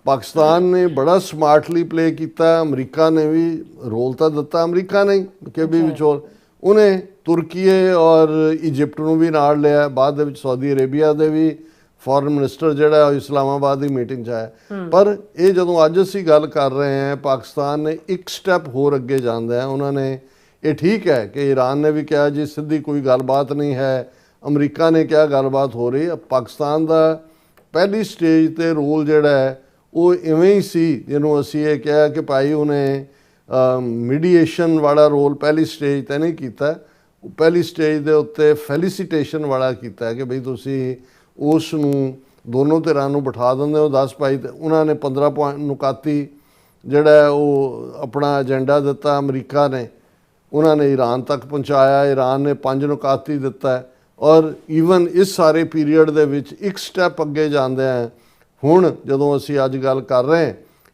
ਪਾਕਿਸਤਾਨ ਨੇ ਬੜਾ ਸਮਾਰਟਲੀ ਪਲੇ ਕੀਤਾ। ਅਮਰੀਕਾ ਨੇ ਵੀ ਰੋਲ ਤਾਂ ਦਿੱਤਾ, ਅਮਰੀਕਾ ਨੇ ਕਿ ਵੀ ਵਿਚੋਲ, ਉਹਨੇ ਤੁਰਕੀਏ ਔਰ ਇਜਿਪਟ ਨੂੰ ਵੀ ਨਾਲ ਲਿਆ। ਬਾਅਦ ਦੇ ਵਿੱਚ ਸਾਊਦੀ ਅਰੇਬੀਆ ਦੇ ਵੀ ਫੋਰਨ ਮਿਨਿਸਟਰ ਜਿਹੜਾ ਉਹ ਇਸਲਾਮਾਬਾਦ ਦੀ ਮੀਟਿੰਗ 'ਚ ਆਇਆ। ਪਰ ਇਹ ਜਦੋਂ ਅੱਜ ਅਸੀਂ ਗੱਲ ਕਰ ਰਹੇ ਹਾਂ, ਪਾਕਿਸਤਾਨ ਨੇ ਇੱਕ ਸਟੈਪ ਹੋਰ ਅੱਗੇ ਜਾਂਦਾ ਹੈ। ਉਹਨਾਂ ਨੇ, ਇਹ ਠੀਕ ਹੈ ਕਿ ਈਰਾਨ ਨੇ ਵੀ ਕਿਹਾ ਜੀ ਸਿੱਧੀ ਕੋਈ ਗੱਲਬਾਤ ਨਹੀਂ ਹੈ, ਅਮਰੀਕਾ ਨੇ ਕਿਹਾ ਗੱਲਬਾਤ ਹੋ ਰਹੀ ਹੈ। ਪਾਕਿਸਤਾਨ ਦਾ ਪਹਿਲੀ ਸਟੇਜ ਤੇ ਰੋਲ ਜਿਹੜਾ ਹੈ ਉਹ ਇਵੇਂ ਹੀ ਸੀ, ਜਿਹਨੂੰ ਅਸੀਂ ਇਹ ਕਿਹਾ ਕਿ ਭਾਈ ਉਹਨੇ ਮੀਡੀਏਸ਼ਨ ਵਾਲਾ ਰੋਲ ਪਹਿਲੀ ਸਟੇਜ 'ਤੇ ਨਹੀਂ ਕੀਤਾ, ਪਹਿਲੀ ਸਟੇਜ ਦੇ ਉੱਤੇ ਫੈਲੀਸੀਟੇਸ਼ਨ ਵਾਲਾ ਕੀਤਾ ਕਿ ਬਈ ਤੁਸੀਂ ਉਸ ਨੂੰ ਦੋਨੋਂ ਧਿਰਾਂ ਨੂੰ ਬਿਠਾ ਦਿੰਦੇ ਹੋ 10 ਭਾਈ, ਤੇ ਉਹਨਾਂ ਨੇ 15 ਪੁਆਇੰਟ ਨੁਕਾਤੀ ਜਿਹੜਾ ਉਹ ਆਪਣਾ ਏਜੰਡਾ ਦਿੱਤਾ। ਅਮਰੀਕਾ ਨੇ, ਉਹਨਾਂ ਨੇ ਈਰਾਨ ਤੱਕ ਪਹੁੰਚਾਇਆ, ਈਰਾਨ ਨੇ 5 ਨੁਕਾਤੀ ਦਿੱਤਾ। ਔਰ ਈਵਨ ਇਸ ਸਾਰੇ ਪੀਰੀਅਡ ਦੇ ਵਿੱਚ ਇੱਕ ਸਟੈਪ ਅੱਗੇ ਜਾਂਦੇ ਆ, ਹੁਣ ਜਦੋਂ ਅਸੀਂ ਅੱਜ ਗੱਲ ਕਰ ਰਹੇ ਹਾਂ,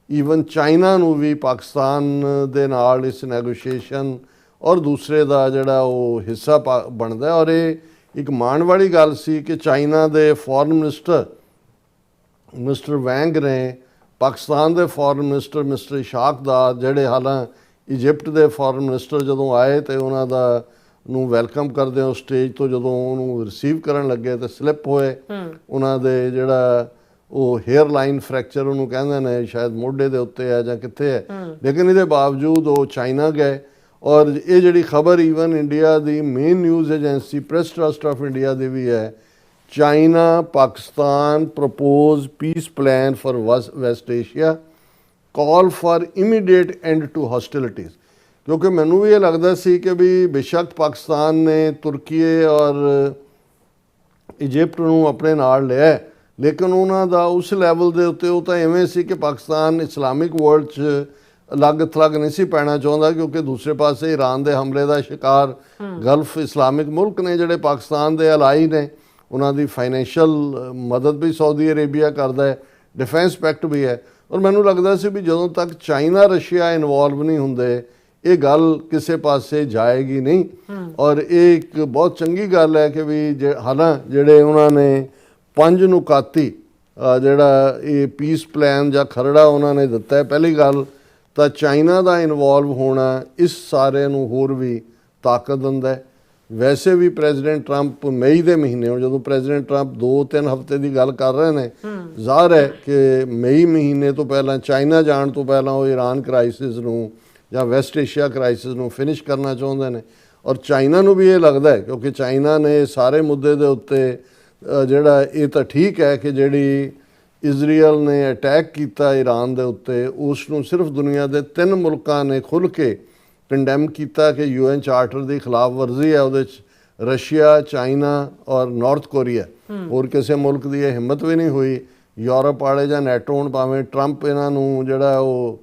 ਈਵਨ ਚਾਈਨਾ ਨੂੰ ਵੀ ਪਾਕਿਸਤਾਨ ਦੇ ਨਾਲ ਇਸ ਨੈਗੋਸ਼ੀਏਸ਼ਨ ਔਰ ਦੂਸਰੇ ਦਾ ਜਿਹੜਾ ਉਹ ਹਿੱਸਾ ਬਣਦਾ। ਔਰ ਇਹ ਇੱਕ ਮਾਣ ਵਾਲੀ ਗੱਲ ਸੀ ਕਿ ਚਾਈਨਾ ਦੇ ਫੋਰਨ ਮਿਸਟਰ ਵੈਂਗ ਨੇ ਪਾਕਿਸਤਾਨ ਦੇ ਫੋਰਨ ਮਿਨਿਸਟਰ ਮਿਸਟਰ ਇਸ਼ਾਕ ਦਾ, ਜਿਹੜੇ ਹਾਲਾਂ ਇਜਿਪਟ ਦੇ ਫੋਰਨ ਮਿਨਿਸਟਰ ਜਦੋਂ ਆਏ ਤੇ ਉਹਨਾਂ ਦਾ ਨੂੰ ਵੈਲਕਮ ਕਰਦੇ ਹੋ ਸਟੇਜ ਤੋਂ, ਜਦੋਂ ਉਹਨੂੰ ਰਿਸੀਵ ਕਰਨ ਲੱਗੇ ਤੇ ਸਲਿੱਪ ਹੋਏ। ਉਹਨਾਂ ਦੇ ਜਿਹੜਾ ਉਹ ਹੇਅਰ ਲਾਈਨ ਫ੍ਰੈਕਚਰ ਉਹਨੂੰ ਕਹਿੰਦੇ ਨੇ, ਸ਼ਾਇਦ ਮੋਢੇ ਦੇ ਉੱਤੇ ਹੈ ਜਾਂ ਕਿੱਥੇ ਹੈ, ਲੇਕਿਨ ਇਹਦੇ ਬਾਵਜੂਦ ਉਹ ਚਾਈਨਾ ਗਏ। ਔਰ ਇਹ ਜਿਹੜੀ ਖਬਰ ਈਵਨ ਇੰਡੀਆ ਦੀ main news agency Press Trust of India ਦੀ ਵੀ ਹੈ, China Pakistan propose peace plan for West Asia, call for immediate end to hostilities. ਕਿਉਂਕਿ ਮੈਨੂੰ ਵੀ ਇਹ ਲੱਗਦਾ ਸੀ ਕਿ ਵੀ ਬੇਸ਼ੱਕ ਪਾਕਿਸਤਾਨ ਨੇ ਤੁਰਕੀਏ ਔਰ ਇਜਿਪਟ ਨੂੰ ਆਪਣੇ ਨਾਲ ਲਿਆ, ਲੇਕਿਨ ਉਹਨਾਂ ਦਾ ਉਸ ਲੈਵਲ ਦੇ ਉੱਤੇ ਉਹ ਤਾਂ ਐਵੇਂ ਸੀ ਕਿ ਪਾਕਿਸਤਾਨ ਇਸਲਾਮਿਕ ਵਰਲਡ 'ਚ ਅਲੱਗ ਥਲੱਗ ਨਹੀਂ ਸੀ ਪੈਣਾ ਚਾਹੁੰਦਾ, ਕਿਉਂਕਿ ਦੂਸਰੇ ਪਾਸੇ ਈਰਾਨ ਦੇ ਹਮਲੇ ਦਾ ਸ਼ਿਕਾਰ ਗਲਫ ਇਸਲਾਮਿਕ ਮੁਲਕ ਨੇ ਜਿਹੜੇ ਪਾਕਿਸਤਾਨ ਦੇ ਅਲਾਈ ਨੇ। ਉਹਨਾਂ ਦੀ ਫਾਈਨੈਂਸ਼ੀਅਲ ਮਦਦ ਵੀ ਸਾਊਦੀ ਅਰੇਬੀਆ ਕਰਦਾ ਹੈ, ਡਿਫੈਂਸ ਪੈਕਟ ਵੀ ਹੈ। ਔਰ ਮੈਨੂੰ ਲੱਗਦਾ ਸੀ ਵੀ ਜਦੋਂ ਤੱਕ ਚਾਈਨਾ ਰਸ਼ੀਆ ਇਨਵੋਲਵ ਨਹੀਂ ਹੁੰਦੇ ਇਹ ਗੱਲ ਕਿਸੇ ਪਾਸੇ ਜਾਏਗੀ ਨਹੀਂ। ਔਰ ਇਹ ਇੱਕ ਬਹੁਤ ਚੰਗੀ ਗੱਲ ਹੈ ਕਿ ਵੀ ਹਾਲਾਂ ਜਿਹੜੇ ਉਹਨਾਂ ਨੇ 5 ਨੁਕਾਤੀ ਜਿਹੜਾ ਇਹ ਪੀਸ ਪਲਾਨ ਜਾਂ ਖਰੜਾ ਉਹਨਾਂ ਨੇ ਦਿੱਤਾ ਹੈ। ਪਹਿਲੀ ਗੱਲ ਤਾਂ ਚਾਈਨਾ ਦਾ ਇਨਵੋਲਵ ਹੋਣਾ ਇਸ ਸਾਰੇ ਨੂੰ ਹੋਰ ਵੀ ਤਾਕਤ ਦਿੰਦਾ ਹੈ। ਵੈਸੇ ਵੀ ਪ੍ਰੈਜ਼ੀਡੈਂਟ ਟਰੰਪ ਮਈ ਦੇ ਮਹੀਨੇ, ਹੁਣ ਜਦੋਂ ਪ੍ਰੈਜ਼ੀਡੈਂਟ ਟਰੰਪ 2-3 ਹਫ਼ਤੇ ਦੀ ਗੱਲ ਕਰ ਰਹੇ ਨੇ, ਜ਼ਾਹਰ ਹੈ ਕਿ ਮਈ ਮਹੀਨੇ ਤੋਂ ਪਹਿਲਾਂ, ਚਾਈਨਾ ਜਾਣ ਤੋਂ ਪਹਿਲਾਂ ਉਹ ਈਰਾਨ ਕ੍ਰਾਈਸਿਸ ਨੂੰ ਜਾਂ ਵੈਸਟ ਏਸ਼ੀਆ ਕ੍ਰਾਈਸਿਸ ਨੂੰ ਫਿਨਿਸ਼ ਕਰਨਾ ਚਾਹੁੰਦੇ ਨੇ। ਔਰ ਚਾਈਨਾ ਨੂੰ ਵੀ ਇਹ ਲੱਗਦਾ ਹੈ, ਕਿਉਂਕਿ ਚਾਈਨਾ ਨੇ ਸਾਰੇ ਮੁੱਦੇ ਦੇ ਉੱਤੇ ਜਿਹੜਾ ਇਹ ਤਾਂ ਠੀਕ ਹੈ ਕਿ ਜਿਹੜੀ ਇਜ਼ਰਾਈਲ ਨੇ ਅਟੈਕ ਕੀਤਾ ਈਰਾਨ ਦੇ ਉੱਤੇ, ਉਸ ਨੂੰ ਸਿਰਫ ਦੁਨੀਆ ਦੇ 3 ਮੁਲਕਾਂ ਨੇ ਖੁੱਲ੍ਹ ਕੇ ਕੰਡੈਮ ਕੀਤਾ ਕਿ UN ਚਾਰਟਰ ਦੀ ਖਿਲਾਫ ਵਰਜ਼ੀ ਹੈ। ਉਹਦੇ 'ਚ ਰਸ਼ੀਆ, ਚਾਈਨਾ ਔਰ ਨਾਰਥ ਕੋਰੀਆ। ਹੋਰ ਕਿਸੇ ਮੁਲਕ ਦੀ ਇਹ ਹਿੰਮਤ ਵੀ ਨਹੀਂ ਹੋਈ। ਯੂਰਪ ਵਾਲੇ ਜਾਂ ਨੈਟੋ ਹੁਣ ਭਾਵੇਂ ਟਰੰਪ ਇਹਨਾਂ ਨੂੰ ਜਿਹੜਾ ਉਹ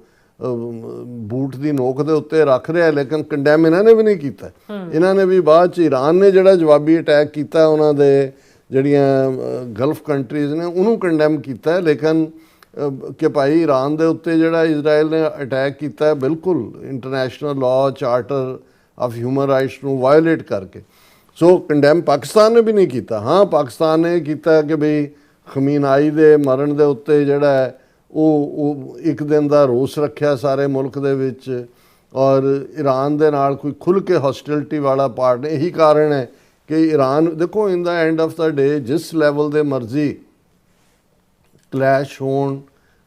ਬੂਟ ਦੀ ਨੋਕ ਦੇ ਉੱਤੇ ਰੱਖ ਰਿਹਾ, ਲੇਕਿਨ ਕੰਡੈਮ ਇਹਨਾਂ ਨੇ ਵੀ ਨਹੀਂ ਕੀਤਾ। ਇਹਨਾਂ ਨੇ ਵੀ ਬਾਅਦ 'ਚ ਈਰਾਨ ਨੇ ਜਿਹੜਾ ਜਵਾਬੀ ਅਟੈਕ ਕੀਤਾ ਉਹਨਾਂ ਦੇ ਜਿਹੜੀਆਂ ਗਲਫ ਕੰਟਰੀਜ਼ ਨੇ ਉਹਨੂੰ ਕੰਡੈਮ ਕੀਤਾ, ਲੇਕਿਨ ਕਿ ਭਾਈ ਈਰਾਨ ਦੇ ਉੱਤੇ ਜਿਹੜਾ ਇਜ਼ਰਾਈਲ ਨੇ ਅਟੈਕ ਕੀਤਾ ਹੈ ਬਿਲਕੁਲ international law, charter of human rights ਨੂੰ ਵਾਇਓਲੇਟ ਕਰਕੇ। ਸੋ ਕੰਡੈਮ ਪਾਕਿਸਤਾਨ ਨੇ ਵੀ ਨਹੀਂ ਕੀਤਾ। ਹਾਂ, ਪਾਕਿਸਤਾਨ ਨੇ ਕੀਤਾ ਕਿ ਬਈ ਖਮੀਨਾਈ ਦੇ ਮਰਨ ਦੇ ਉੱਤੇ ਜਿਹੜਾ ਹੈ ਉਹ ਇੱਕ ਦਿਨ ਦਾ ਰੋਸ ਰੱਖਿਆ ਸਾਰੇ ਮੁਲਕ ਦੇ ਵਿੱਚ, ਔਰ ਈਰਾਨ ਦੇ ਨਾਲ ਕੋਈ ਖੁੱਲ੍ਹ ਕੇ ਹੌਸਟਿਲਿਟੀ ਵਾਲਾ ਪਾਰਟ ਨਹੀਂ। ਇਹੀ ਕਾਰਨ ਹੈ ਕਿ ਈਰਾਨ, ਦੇਖੋ ਇਨ ਦਾ ਐਂਡ ਆਫ ਦਾ ਡੇ ਜਿਸ ਲੈਵਲ ਦੇ ਮਰਜ਼ੀ ਕਲੈਸ਼ ਹੋਣ,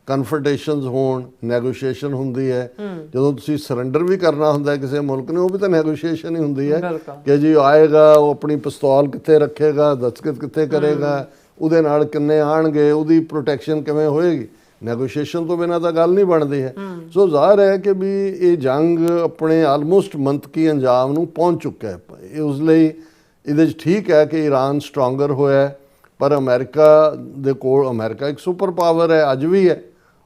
ਕਨਫਰਟੇਸ਼ਨਸ ਹੋਣ, ਨੈਗੋਸ਼ੀਏਸ਼ਨ ਹੁੰਦੀ ਹੈ। ਜਦੋਂ ਤੁਸੀਂ ਸਰੈਂਡਰ ਵੀ ਕਰਨਾ ਹੁੰਦਾ ਹੈ ਕਿਸੇ ਮੁਲਕ ਨੇ, ਉਹ ਵੀ ਤਾਂ ਨੈਗੋਸ਼ੀਏਸ਼ਨ ਹੀ ਹੁੰਦੀ ਹੈ ਕਿ ਜੀ ਆਏਗਾ, ਉਹ ਆਪਣੀ ਪਿਸਤੌਲ ਕਿੱਥੇ ਰੱਖੇਗਾ, ਦਸਤਖਤ ਕਿੱਥੇ ਕਰੇਗਾ, ਉਹਦੇ ਨਾਲ ਕਿੰਨੇ ਆਣਗੇ, ਉਹਦੀ ਪ੍ਰੋਟੈਕਸ਼ਨ ਕਿਵੇਂ ਹੋਏਗੀ। ਨੈਗੋਸ਼ੀਏਸ਼ਨ ਤੋਂ ਬਿਨਾਂ ਤਾਂ ਗੱਲ ਨਹੀਂ ਬਣਦੀ ਹੈ। ਸੋ ਜ਼ਾਹਰ ਹੈ ਕਿ ਵੀ ਇਹ ਜੰਗ ਆਪਣੇ ਆਲਮੋਸਟ ਮੰਤਕੀ ਅੰਜਾਮ ਨੂੰ ਪਹੁੰਚ ਚੁੱਕਾ ਹੈ। ਉਸ ਲਈ ਇਹਦੇ 'ਚ ਠੀਕ ਹੈ ਕਿ ਈਰਾਨ ਸਟਰੋਂਗਰ ਹੋਇਆ, ਪਰ ਅਮਰੀਕਾ ਦੇ ਕੋਲ, ਅਮਰੀਕਾ ਇੱਕ ਸੁਪਰ ਪਾਵਰ ਹੈ, ਅੱਜ ਵੀ ਹੈ,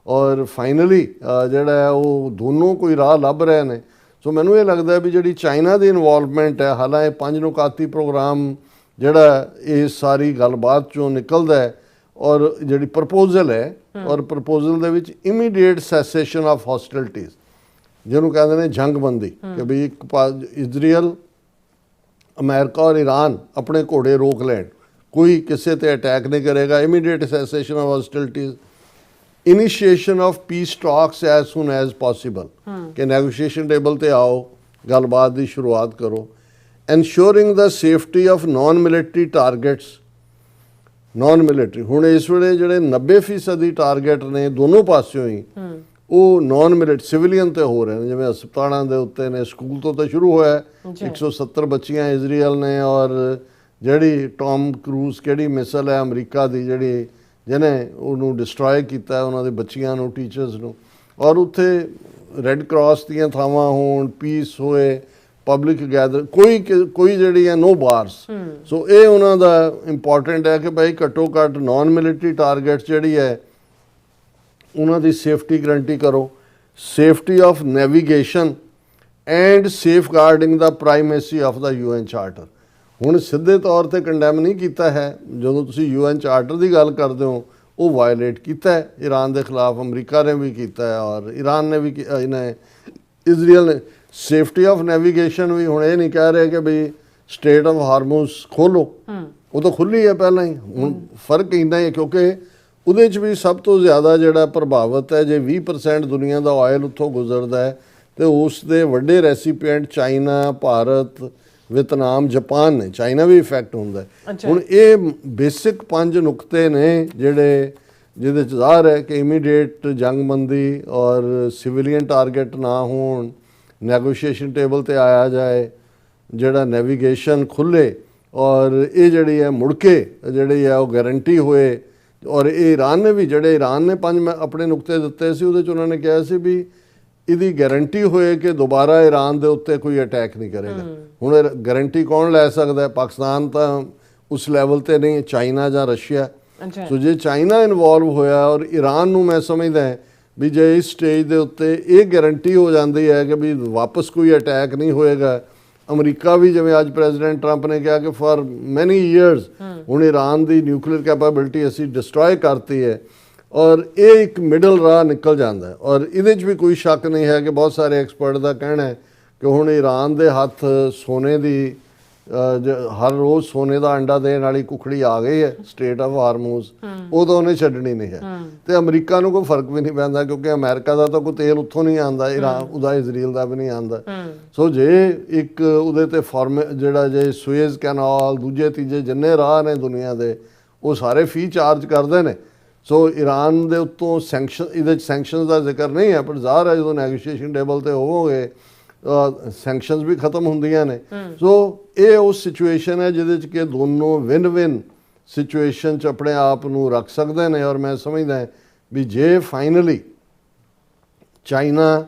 ਔਰ ਫਾਈਨਲੀ ਜਿਹੜਾ ਹੈ ਉਹ ਦੋਨੋਂ ਕੋਈ ਰਾਹ ਲੱਭ ਰਹੇ ਨੇ। ਸੋ ਮੈਨੂੰ ਇਹ ਲੱਗਦਾ ਵੀ ਜਿਹੜੀ ਚਾਈਨਾ ਦੀ ਇਨਵੋਲਵਮੈਂਟ ਹੈ, ਹਾਲਾਂਕਿ 5 ਨੁਕਾਤੀ ਪ੍ਰੋਗਰਾਮ ਜਿਹੜਾ ਇਹ ਸਾਰੀ ਗੱਲਬਾਤ 'ਚੋਂ ਨਿਕਲਦਾ ਹੈ, ਔਰ ਜਿਹੜੀ ਪ੍ਰਪੋਜ਼ਲ ਹੈ, ਔਰ ਪ੍ਰਪੋਜ਼ਲ ਦੇ ਵਿੱਚ ਇਮੀਡੀਏਟ ਸੈਸੇਸ਼ਨ ਆਫ ਹੌਸਟਿਲਿਟੀਜ਼, ਜਿਹਨੂੰ ਕਹਿੰਦੇ ਨੇ ਜੰਗਬੰਦੀ, ਕਿ ਵੀ ਇੱਕ ਇਜ਼ਰਾਈਲ, ਅਮਰੀਕਾ ਔਰ ਈਰਾਨ ਆਪਣੇ ਘੋੜੇ ਰੋਕ ਲੈਣ, ਕੋਈ ਕਿਸੇ ਤੇ ਅਟੈਕ ਨਹੀਂ ਕਰੇਗਾ, immediate cessation of hostilities, initiation of peace talks as soon as possible, ਕਿ ਨੈਗੋਸ਼ੀਏਸ਼ਨ ਟੇਬਲ ਤੇ ਆਓ, ਗੱਲਬਾਤ ਦੀ ਸ਼ੁਰੂਆਤ ਕਰੋ। Ensuring the safety of non military targets, non military ਹੁਣ ਇਸ ਵੇਲੇ ਜਿਹੜੇ 90% ਦੀ ਟਾਰਗੇਟ ਨੇ ਦੋਨੋਂ ਪਾਸਿਓਂ ਹੀ, ਉਹ ਨਾਨ ਮਿਲਟਰੀ ਸਿਵਲੀਅਨ ਤੇ ਹੋ ਰਹੇ ਨੇ, ਜਿਵੇਂ ਹਸਪਤਾਲਾਂ ਦੇ ਉੱਤੇ ਨੇ, ਸਕੂਲ ਤੋਂ ਤਾਂ ਸ਼ੁਰੂ ਹੋਇਆ। 170 ਬੱਚੀਆਂ ਇਜ਼ਰਾਈਲ ਨੇ, ਔਰ ਜਿਹੜੀ ਟੌਮ ਕਰੂਜ਼ ਕਿਹੜੀ ਮਿਸਲ ਹੈ ਅਮਰੀਕਾ ਦੀ ਜਿਹੜੀ ਜਿਹਨੇ ਉਹਨੂੰ ਡਿਸਟਰੋਏ ਕੀਤਾ, ਉਹਨਾਂ ਦੇ ਬੱਚੀਆਂ ਨੂੰ, ਟੀਚਰਸ ਨੂੰ, ਔਰ ਉੱਥੇ ਰੈੱਡ ਕਰਾਸ ਦੀਆਂ ਥਾਵਾਂ ਹੋਣ, ਪੀਸ ਹੋਏ, ਪਬਲਿਕ ਗੈਦਰ, ਕੋਈ ਜਿਹੜੀ ਹੈ ਨੋ ਬਾਰਸ। ਸੋ ਇਹ ਉਹਨਾਂ ਦਾ ਇੰਪੋਰਟੈਂਟ ਹੈ ਕਿ ਭਾਈ ਘੱਟੋ ਘੱਟ ਨਾਨ ਮਿਲਟਰੀ ਟਾਰਗੇਟ ਜਿਹੜੀ ਹੈ ਉਹਨਾਂ ਦੀ ਸੇਫਟੀ ਗਰੰਟੀ ਕਰੋ। Safety of navigation and safeguarding the primacy of the UN charter. ਹੁਣ ਸਿੱਧੇ ਤੌਰ ਤੇ ਕੰਡੈਮ ਨਹੀਂ ਕੀਤਾ ਹੈ, ਜਦੋਂ ਤੁਸੀਂ UN ਚਾਰਟਰ ਦੀ ਗੱਲ ਕਰਦੇ ਹੋ ਉਹ ਵਾਇਲੇਟ ਕੀਤਾ ਹੈ ਈਰਾਨ ਦੇ ਖਿਲਾਫ, ਅਮਰੀਕਾ ਨੇ ਵੀ ਕੀਤਾ ਹੈ ਔਰ ਈਰਾਨ ਨੇ ਵੀ, ਇਹਨੇ ਇਜ਼ਰਾਈਲ ਨੇ। ਸੇਫਟੀ ਆਫ ਨੈਵੀਗੇਸ਼ਨ ਵੀ ਹੁਣ ਇਹ ਨਹੀਂ ਕਹਿ ਰਹੇ ਕਿ ਬਈ ਸਟ੍ਰੇਟ ਆਫ ਹਾਰਮੂਜ਼ ਖੋਲੋ, ਉਹ ਤਾਂ ਖੁੱਲ੍ਹੀ ਹੈ ਪਹਿਲਾਂ ਹੀ। ਹੁਣ ਫਰਕ ਇੰਨਾ ਹੀ ਹੈ ਕਿਉਂਕਿ ਉਹਦੇ 'ਚ ਵੀ ਸਭ ਤੋਂ ਜ਼ਿਆਦਾ ਜਿਹੜਾ ਪ੍ਰਭਾਵਿਤ ਹੈ, ਜੇ 20% ਦੁਨੀਆ ਦਾ ਆਇਲ ਉੱਥੋਂ ਗੁਜ਼ਰਦਾ ਹੈ, ਤੇ ਉਸ ਦੇ ਵੱਡੇ ਰੈਸੀਪੀਐਂਟ ਚਾਈਨਾ, ਭਾਰਤ, ਵਿਤਨਾਮ, ਜਾਪਾਨ ਨੇ। ਚਾਈਨਾ ਵੀ ਇਫੈਕਟ ਹੁੰਦਾ ਹੈ। ਹੁਣ ਇਹ ਬੇਸਿਕ 5 ਨੁਕਤੇ ਨੇ ਜਿਹਦੇ 'ਚ ਜ਼ਾਹਰ ਹੈ ਕਿ ਇਮੀਡੀਏਟ ਜੰਗਬੰਦੀ ਔਰ ਸਿਵੀਲੀਅਨ ਟਾਰਗੇਟ ਨਾ ਹੋਣ, ਨੈਗੋਸ਼ੀਏਸ਼ਨ ਟੇਬਲ ਤੇ ਆਇਆ ਜਾਏ, ਜਿਹੜਾ ਨੈਵੀਗੇਸ਼ਨ ਖੁੱਲ੍ਹੇ, ਔਰ ਇਹ ਜਿਹੜੀ ਹੈ ਮੁੜ ਕੇ ਜਿਹੜੀ ਹੈ ਉਹ ਗਾਰੰਟੀ ਹੋਏ। ਔਰ ਇਹ ਈਰਾਨ ਨੇ ਵੀ, ਜਿਹੜੇ ਈਰਾਨ ਨੇ 5 ਆਪਣੇ ਨੁਕਤੇ ਦਿੱਤੇ ਸੀ, ਉਹਦੇ 'ਚ ਉਹਨਾਂ ਨੇ ਕਿਹਾ ਸੀ ਵੀ ਇਹਦੀ ਗਾਰੰਟੀ ਹੋਏ ਕਿ ਦੁਬਾਰਾ ਈਰਾਨ ਦੇ ਉੱਤੇ ਕੋਈ ਅਟੈਕ ਨਹੀਂ ਕਰੇਗਾ। ਹੁਣ ਇਹ ਗਾਰੰਟੀ ਕੌਣ ਲੈ ਸਕਦਾ ਹੈ? ਪਾਕਿਸਤਾਨ ਤਾਂ ਉਸ ਲੈਵਲ ਤੇ ਨਹੀਂ, ਚਾਈਨਾ ਜਾਂ ਰਸ਼ੀਆ। ਸੋ ਜੇ ਚਾਈਨਾ ਇਨਵੋਲਵ ਹੋਇਆ ਔਰ ਈਰਾਨ ਨੂੰ, ਮੈਂ ਸਮਝਦਾ ਵੀ ਜੇ ਇਸ ਸਟੇਜ ਦੇ ਉੱਤੇ ਇਹ ਗਾਰੰਟੀ ਹੋ ਜਾਂਦੀ ਹੈ ਕਿ ਵੀ ਵਾਪਸ ਕੋਈ ਅਟੈਕ ਨਹੀਂ ਹੋਏਗਾ। ਅਮਰੀਕਾ ਵੀ, ਜਿਵੇਂ ਅੱਜ ਪ੍ਰੈਜ਼ੀਡੈਂਟ ਟਰੰਪ ਨੇ ਕਿਹਾ ਕਿ ਫॉर ਮੈਨੀ ਈਅਰਸ ਹੁਣ ਈਰਾਨ ਦੀ ਨਿਊਕਲੀਅਰ ਕੈਪੇਬਿਲਿਟੀ ਅਸੀਂ ਡਿਸਟਰੋਏ ਕਰਤੀ ਹੈ, ਔਰ ਇਹ ਇੱਕ ਮਿਡਲ ਰਾਹ ਨਿਕਲ ਜਾਂਦਾ ਹੈ। ਔਰ ਇਹਦੇ 'ਚ ਵੀ ਕੋਈ ਸ਼ੱਕ ਨਹੀਂ ਹੈ ਕਿ ਬਹੁਤ ਸਾਰੇ ਐਕਸਪਰਟ ਦਾ ਕਹਿਣਾ ਹੈ ਕਿ ਹੁਣ ਈਰਾਨ ਦੇ ਹੱਥ ਸੋਨੇ ਦੀ ਹਰ ਰੋਜ਼ ਸੋਨੇ ਦਾ ਅੰਡਾ ਦੇਣ ਵਾਲੀ ਕੁਖੜੀ ਆ ਗਈ ਹੈ ਸਟੇਟ ਆਫ ਹਾਰਮੂਜ਼, ਉਦੋਂ ਉਹਨੇ ਛੱਡਣੀ ਨਹੀਂ ਹੈ। ਤੇ ਅਮਰੀਕਾ ਨੂੰ ਕੋਈ ਫਰਕ ਵੀ ਨਹੀਂ ਪੈਂਦਾ ਕਿਉਂਕਿ ਅਮਰੀਕਾ ਦਾ ਤਾਂ ਕੋਈ ਤੇਲ ਉੱਥੋਂ ਨਹੀਂ ਆਉਂਦਾ, ਇਰਾਨ ਉਹਦਾ ਇਜ਼ਰਾਈਲ ਦਾ ਵੀ ਨਹੀਂ ਆਉਂਦਾ। ਸੋ ਜੇ ਇੱਕ ਉਹਦੇ ਤੇ ਜਿਹੜਾ ਜੇ ਸੁਏਜ਼ ਕੈਨਾਲ, ਦੂਜੇ ਤੀਜੇ ਜਿੰਨੇ ਰਾਹ ਨੇ ਦੁਨੀਆ ਦੇ, ਉਹ ਸਾਰੇ ਫੀ ਚਾਰਜ ਕਰਦੇ ਨੇ। ਸੋ ਈਰਾਨ ਦੇ ਉੱਤੋਂ ਸੈਂਕਸ਼ਨ, ਇਹਦੇ 'ਚ ਸੈਂਕਸ਼ਨਸ ਦਾ ਜ਼ਿਕਰ ਨਹੀਂ ਹੈ, ਪਰ ਜ਼ਾਹਰ ਹੈ ਜਦੋਂ ਨੈਗੋਸ਼ੀਏਸ਼ਨ ਟੇਬਲ ਤੇ ਹੋਵੋਗੇ ਸੈਂਕਸ਼ਨਸ ਵੀ ਖਤਮ ਹੁੰਦੀਆਂ ਨੇ। ਸੋ ਇਹ ਉਹ ਸਿਚੁਏਸ਼ਨ ਹੈ ਜਿਹਦੇ 'ਚ ਕਿ ਦੋਨੋਂ ਵਿਨ ਵਿਨ ਸਿਚੁਏਸ਼ਨ 'ਚ ਆਪਣੇ ਆਪ ਨੂੰ ਰੱਖ ਸਕਦੇ ਨੇ। ਔਰ ਮੈਂ ਸਮਝਦਾ ਵੀ ਜੇ ਫਾਈਨਲੀ ਚਾਈਨਾ